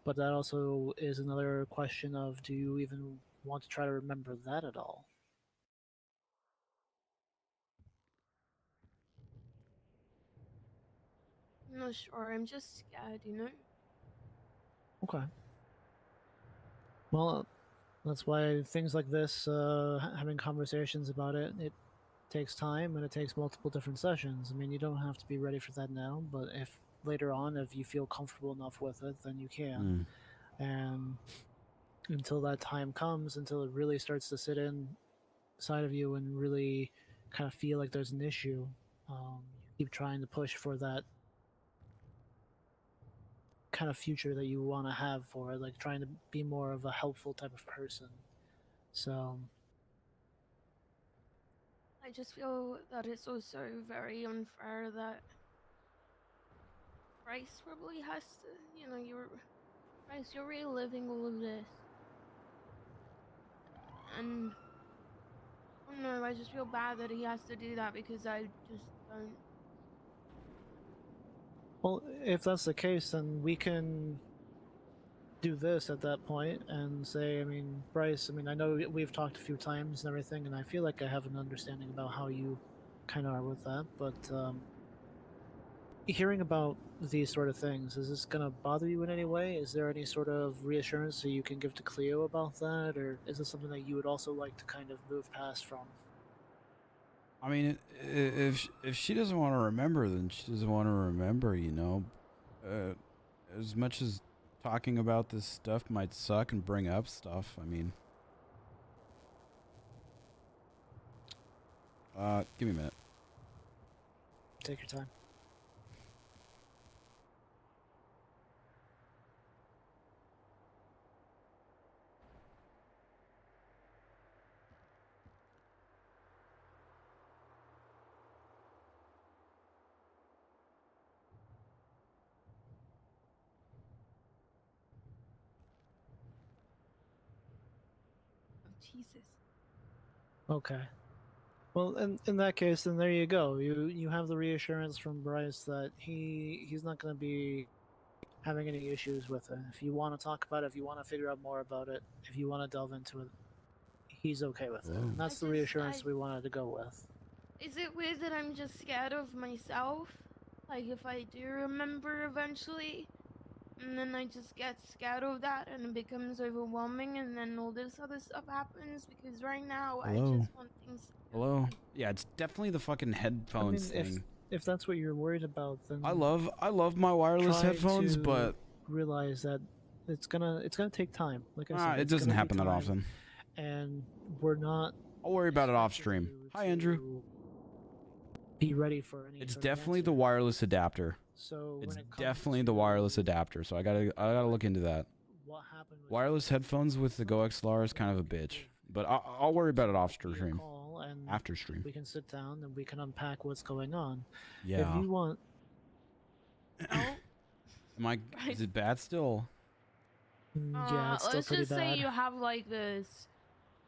But that also is another question of, do you even want to try to remember that at all? I'm not sure. I'm just scared, you know. Okay. Well, that's why things like this, having conversations about it, it takes time and it takes multiple different sessions. I mean, you don't have to be ready for that now, but if later on, if you feel comfortable enough with it, then you can. And until that time comes, until it really starts to sit inside of you and really kind of feel like there's an issue, you keep trying to push for that kind of future that you want to have for it, like trying to be more of a helpful type of person. So just feel that it's also very unfair that Bryce probably has to, you know, Bryce, you're reliving all of this. And I don't know, I just feel bad that he has to do that because I just don't. Well, if that's the case, then we can do this at that point and say, I mean, Bryce, I mean, I know we've talked a few times and everything, and I feel like I have an understanding about how you kind of are with that, but hearing about these sort of things, is this going to bother you in any way? Is there any sort of reassurance that you can give to Cleo about that, or is this something that you would also like to kind of move past from? I mean, if she doesn't want to remember, then she doesn't want to remember, you know. As much as talking about this stuff might suck and bring up stuff, I mean. Give me a minute. Take your time. Jesus. Okay. Well, in that case, then there you go. You have the reassurance from Bryce that he's not going to be having any issues with it. If you want to talk about it, if you want to figure out more about it, if you want to delve into it, he's okay with it. And that's the reassurance we wanted to go with. Is it weird that I'm just scared of myself? Like, if I do remember eventually, and then I just get scared of that, and it becomes overwhelming, and then all this other stuff happens, because right now I Hello? just want things. Hello? Yeah, it's definitely the fucking headphones thing. If that's what you're worried about, then I love my wireless try headphones, to but realize that it's gonna take time. Like I said, it it's doesn't gonna be happen that time, often. and we're not. I'll worry about it off stream. Hi, Andrew. Be ready for any. It's sort of definitely answer. the wireless adapter. So It's when it comes definitely the wireless adapter. So I gotta look into that. what happened with Wireless headphones with the Go XLR is kind of a bitch, but I'll worry about it off stream. call and After stream. we can sit down and we can unpack what's going on. Yeah. If you want. Is it bad still? Yeah, it's still Let's pretty just say bad. you have like this.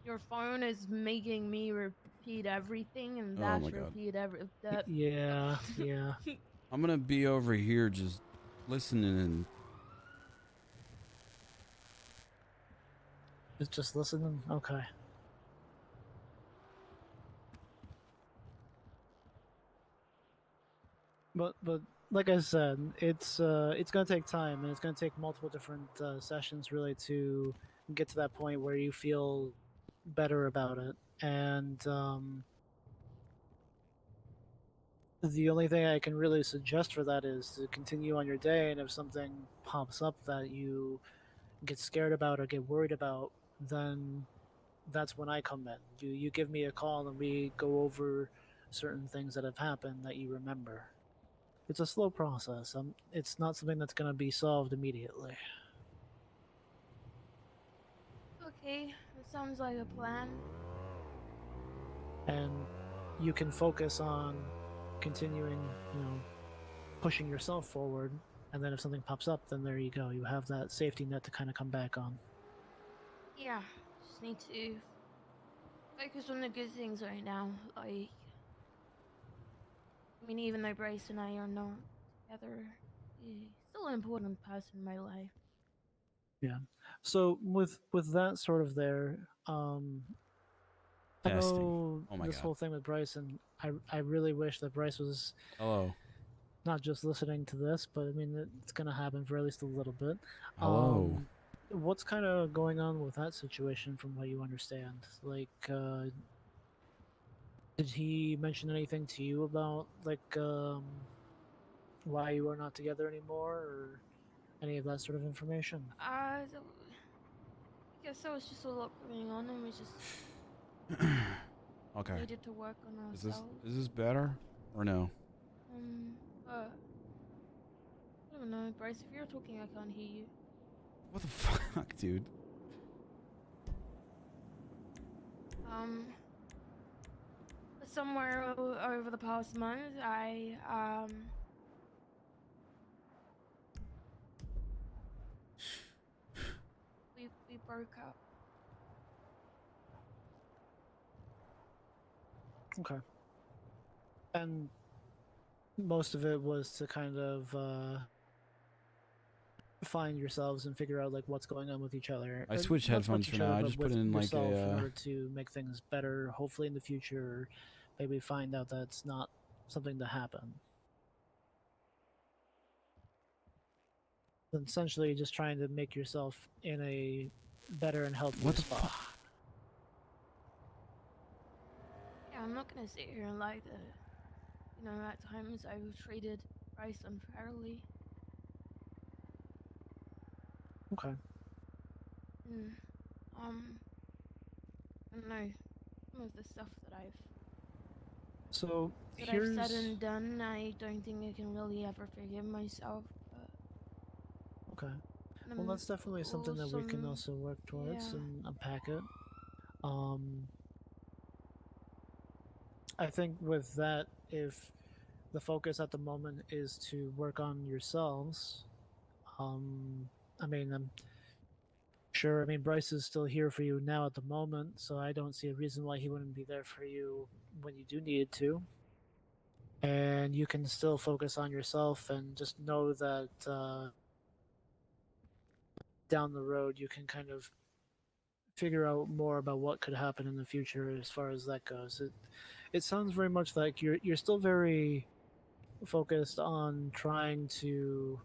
Your phone is making me repeat everything, and Oh that's my God. repeat every. Yeah, yeah. I'm gonna be over here just listening and It's just listening. Okay. But like I said, it's gonna take time, and it's gonna take multiple different sessions really to get to that point where you feel better about it. And the only thing I can really suggest for that is to continue on your day, and if something pops up that you get scared about or get worried about, then that's when I come in. You give me a call and we go over certain things that have happened that you remember. It's a slow process. It's not something that's going to be solved immediately. Okay, that sounds like a plan. And you can focus on continuing, pushing yourself forward. And then if something pops up, then there you go. You have that safety net to kind of come back on. Yeah, just need to focus on the good things right now. Like, I mean, even though Bryce and I are not together, he's still an important person in my life. Yeah. So with that sort of there, I know Oh my this God. whole thing with Bryce, and I really wish that Bryce was Hello. not just listening to this, but I mean it's gonna happen for at least a little bit. Hello. What's kind of going on with that situation, from what you understand? Like, did he mention anything to you about like why you are not together anymore, or any of that sort of information? I guess there was just a lot going on, and we just Okay. needed to work on Is ourselves. this better or no? I don't know, Bryce. If you're talking, I can't hear you. What the fuck, dude? somewhere over the past month, we broke up. Okay. And most of it was to kind of find yourselves and figure out like what's going on with each other. I switched Not so headphones much for each now. other, I but just put with in like yourself in a. order to make things better. Hopefully in the future, maybe find out that's not something to happen. Essentially, just trying to make yourself in a better and healthier spot. Yeah, I'm not gonna sit here and lie that, you know, at times I treated Bryce unfairly. Okay. Mm, I don't know, some of the stuff that So I've here's said and done, I don't think I can really ever forgive myself. okay. Well, that's definitely something that we can also work towards and unpack it. I think with that, if the focus at the moment is to work on yourselves, I mean, I'm sure. I mean, Bryce is still here for you now at the moment, so I don't see a reason why he wouldn't be there for you when you do need to. And you can still focus on yourself and just know that down the road you can kind of figure out more about what could happen in the future as far as that goes. It sounds very much like you're still very focused on trying to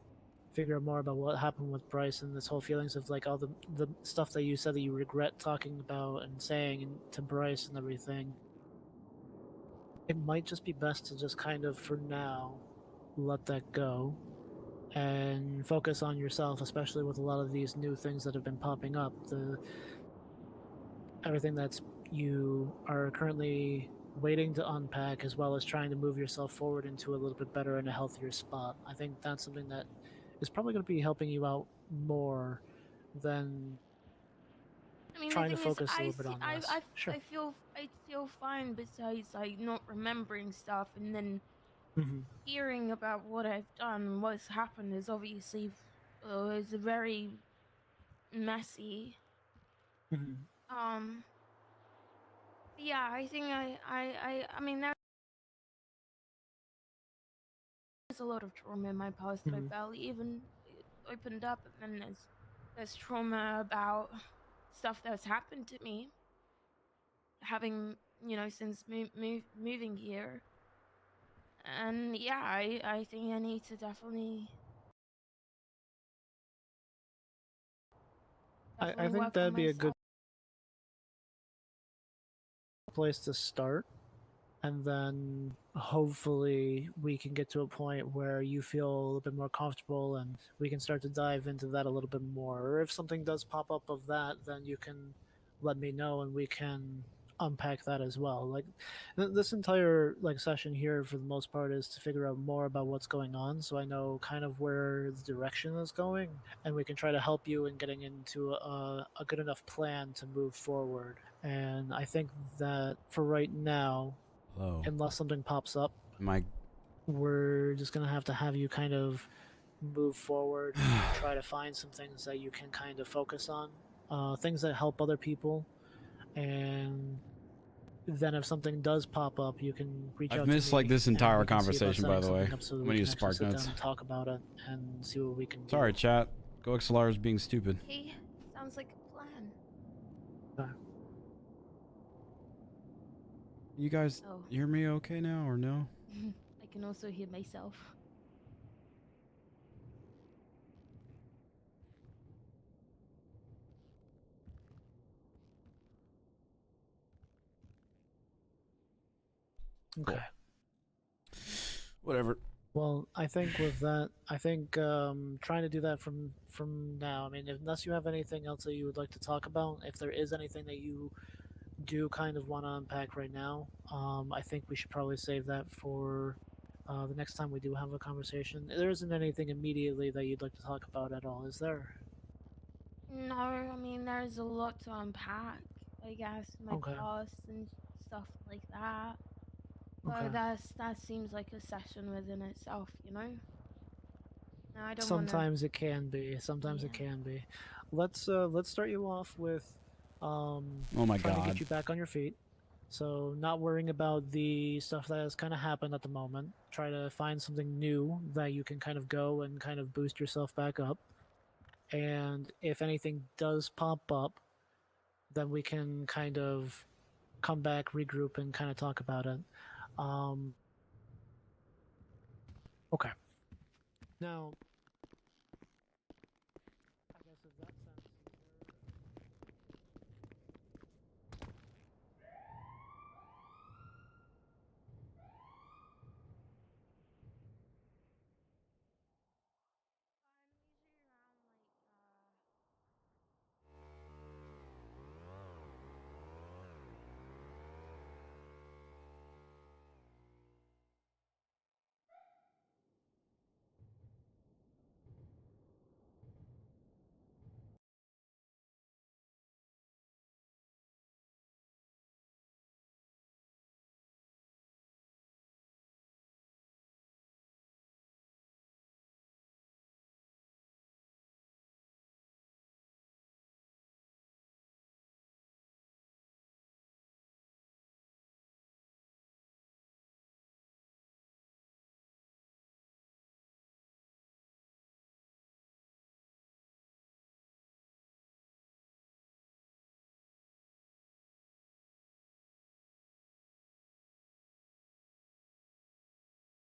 figure out more about what happened with Bryce and this whole feelings of like all the stuff that you said that you regret talking about and saying to Bryce and everything. It might just be best to just kind of for now let that go and focus on yourself, especially with a lot of these new things that have been popping up. Everything that's you are currently waiting to unpack, as well as trying to move yourself forward into a little bit better and a healthier spot. I think that's something that is probably going to be helping you out more than I mean, trying the to thing is, focus a little bit on this. Sure. I feel fine besides like not remembering stuff and then Mhm. hearing about what I've done, what's happened is obviously is very messy. Mhm. Yeah, I think I mean there's a lot of trauma in my past that I Mhm. barely even opened up, and then there's trauma about stuff that's happened to me, having since moving here. And yeah, I think I need to definitely I think work on that'd be a good myself. place to start. And then hopefully we can get to a point where you feel a little bit more comfortable and we can start to dive into that a little bit more. Or if something does pop up of that, then you can let me know and we can unpack that as well. Like this entire like session here for the most part is to figure out more about what's going on so I know kind of where the direction is going and we can try to help you in getting into a good enough plan to move forward. And I think that for right now, Hello. unless something pops up, My we're just gonna have to have you kind of move forward and try to find some things that you can kind of focus on, things that help other people, and then if something does pop up, you can reach I've out missed to me like this and entire we can see about conversation, by setting the way. something up so that I'm we gonna can use actually Spark sit down Notes. and talk about it and see what we can do. Sorry, chat. GoXLR is being stupid. Okay, sounds like a plan. You guys Oh. hear me okay now or no? I can also hear myself. Okay. Whatever. Well, I think with that, I think trying to do that from now. I mean, unless you have anything else that you would like to talk about, if there is anything that you do kind of want to unpack right now, I think we should probably save that for the next time we do have a conversation. There isn't anything immediately that you'd like to talk about at all, is there? No, I mean there's a lot to unpack. I guess my Okay. past and stuff like that. So Okay. that seems like a session within itself, you know. Now, I don't Sometimes it can be. Sometimes it can be. Let's start you off with Oh my trying to God. get you back on your feet. So not worrying about the stuff that has kind of happened at the moment. Try to find something new that you can kind of go and kind of boost yourself back up. And if anything does pop up, then we can kind of come back, regroup, and kind of talk about it. Okay. Now,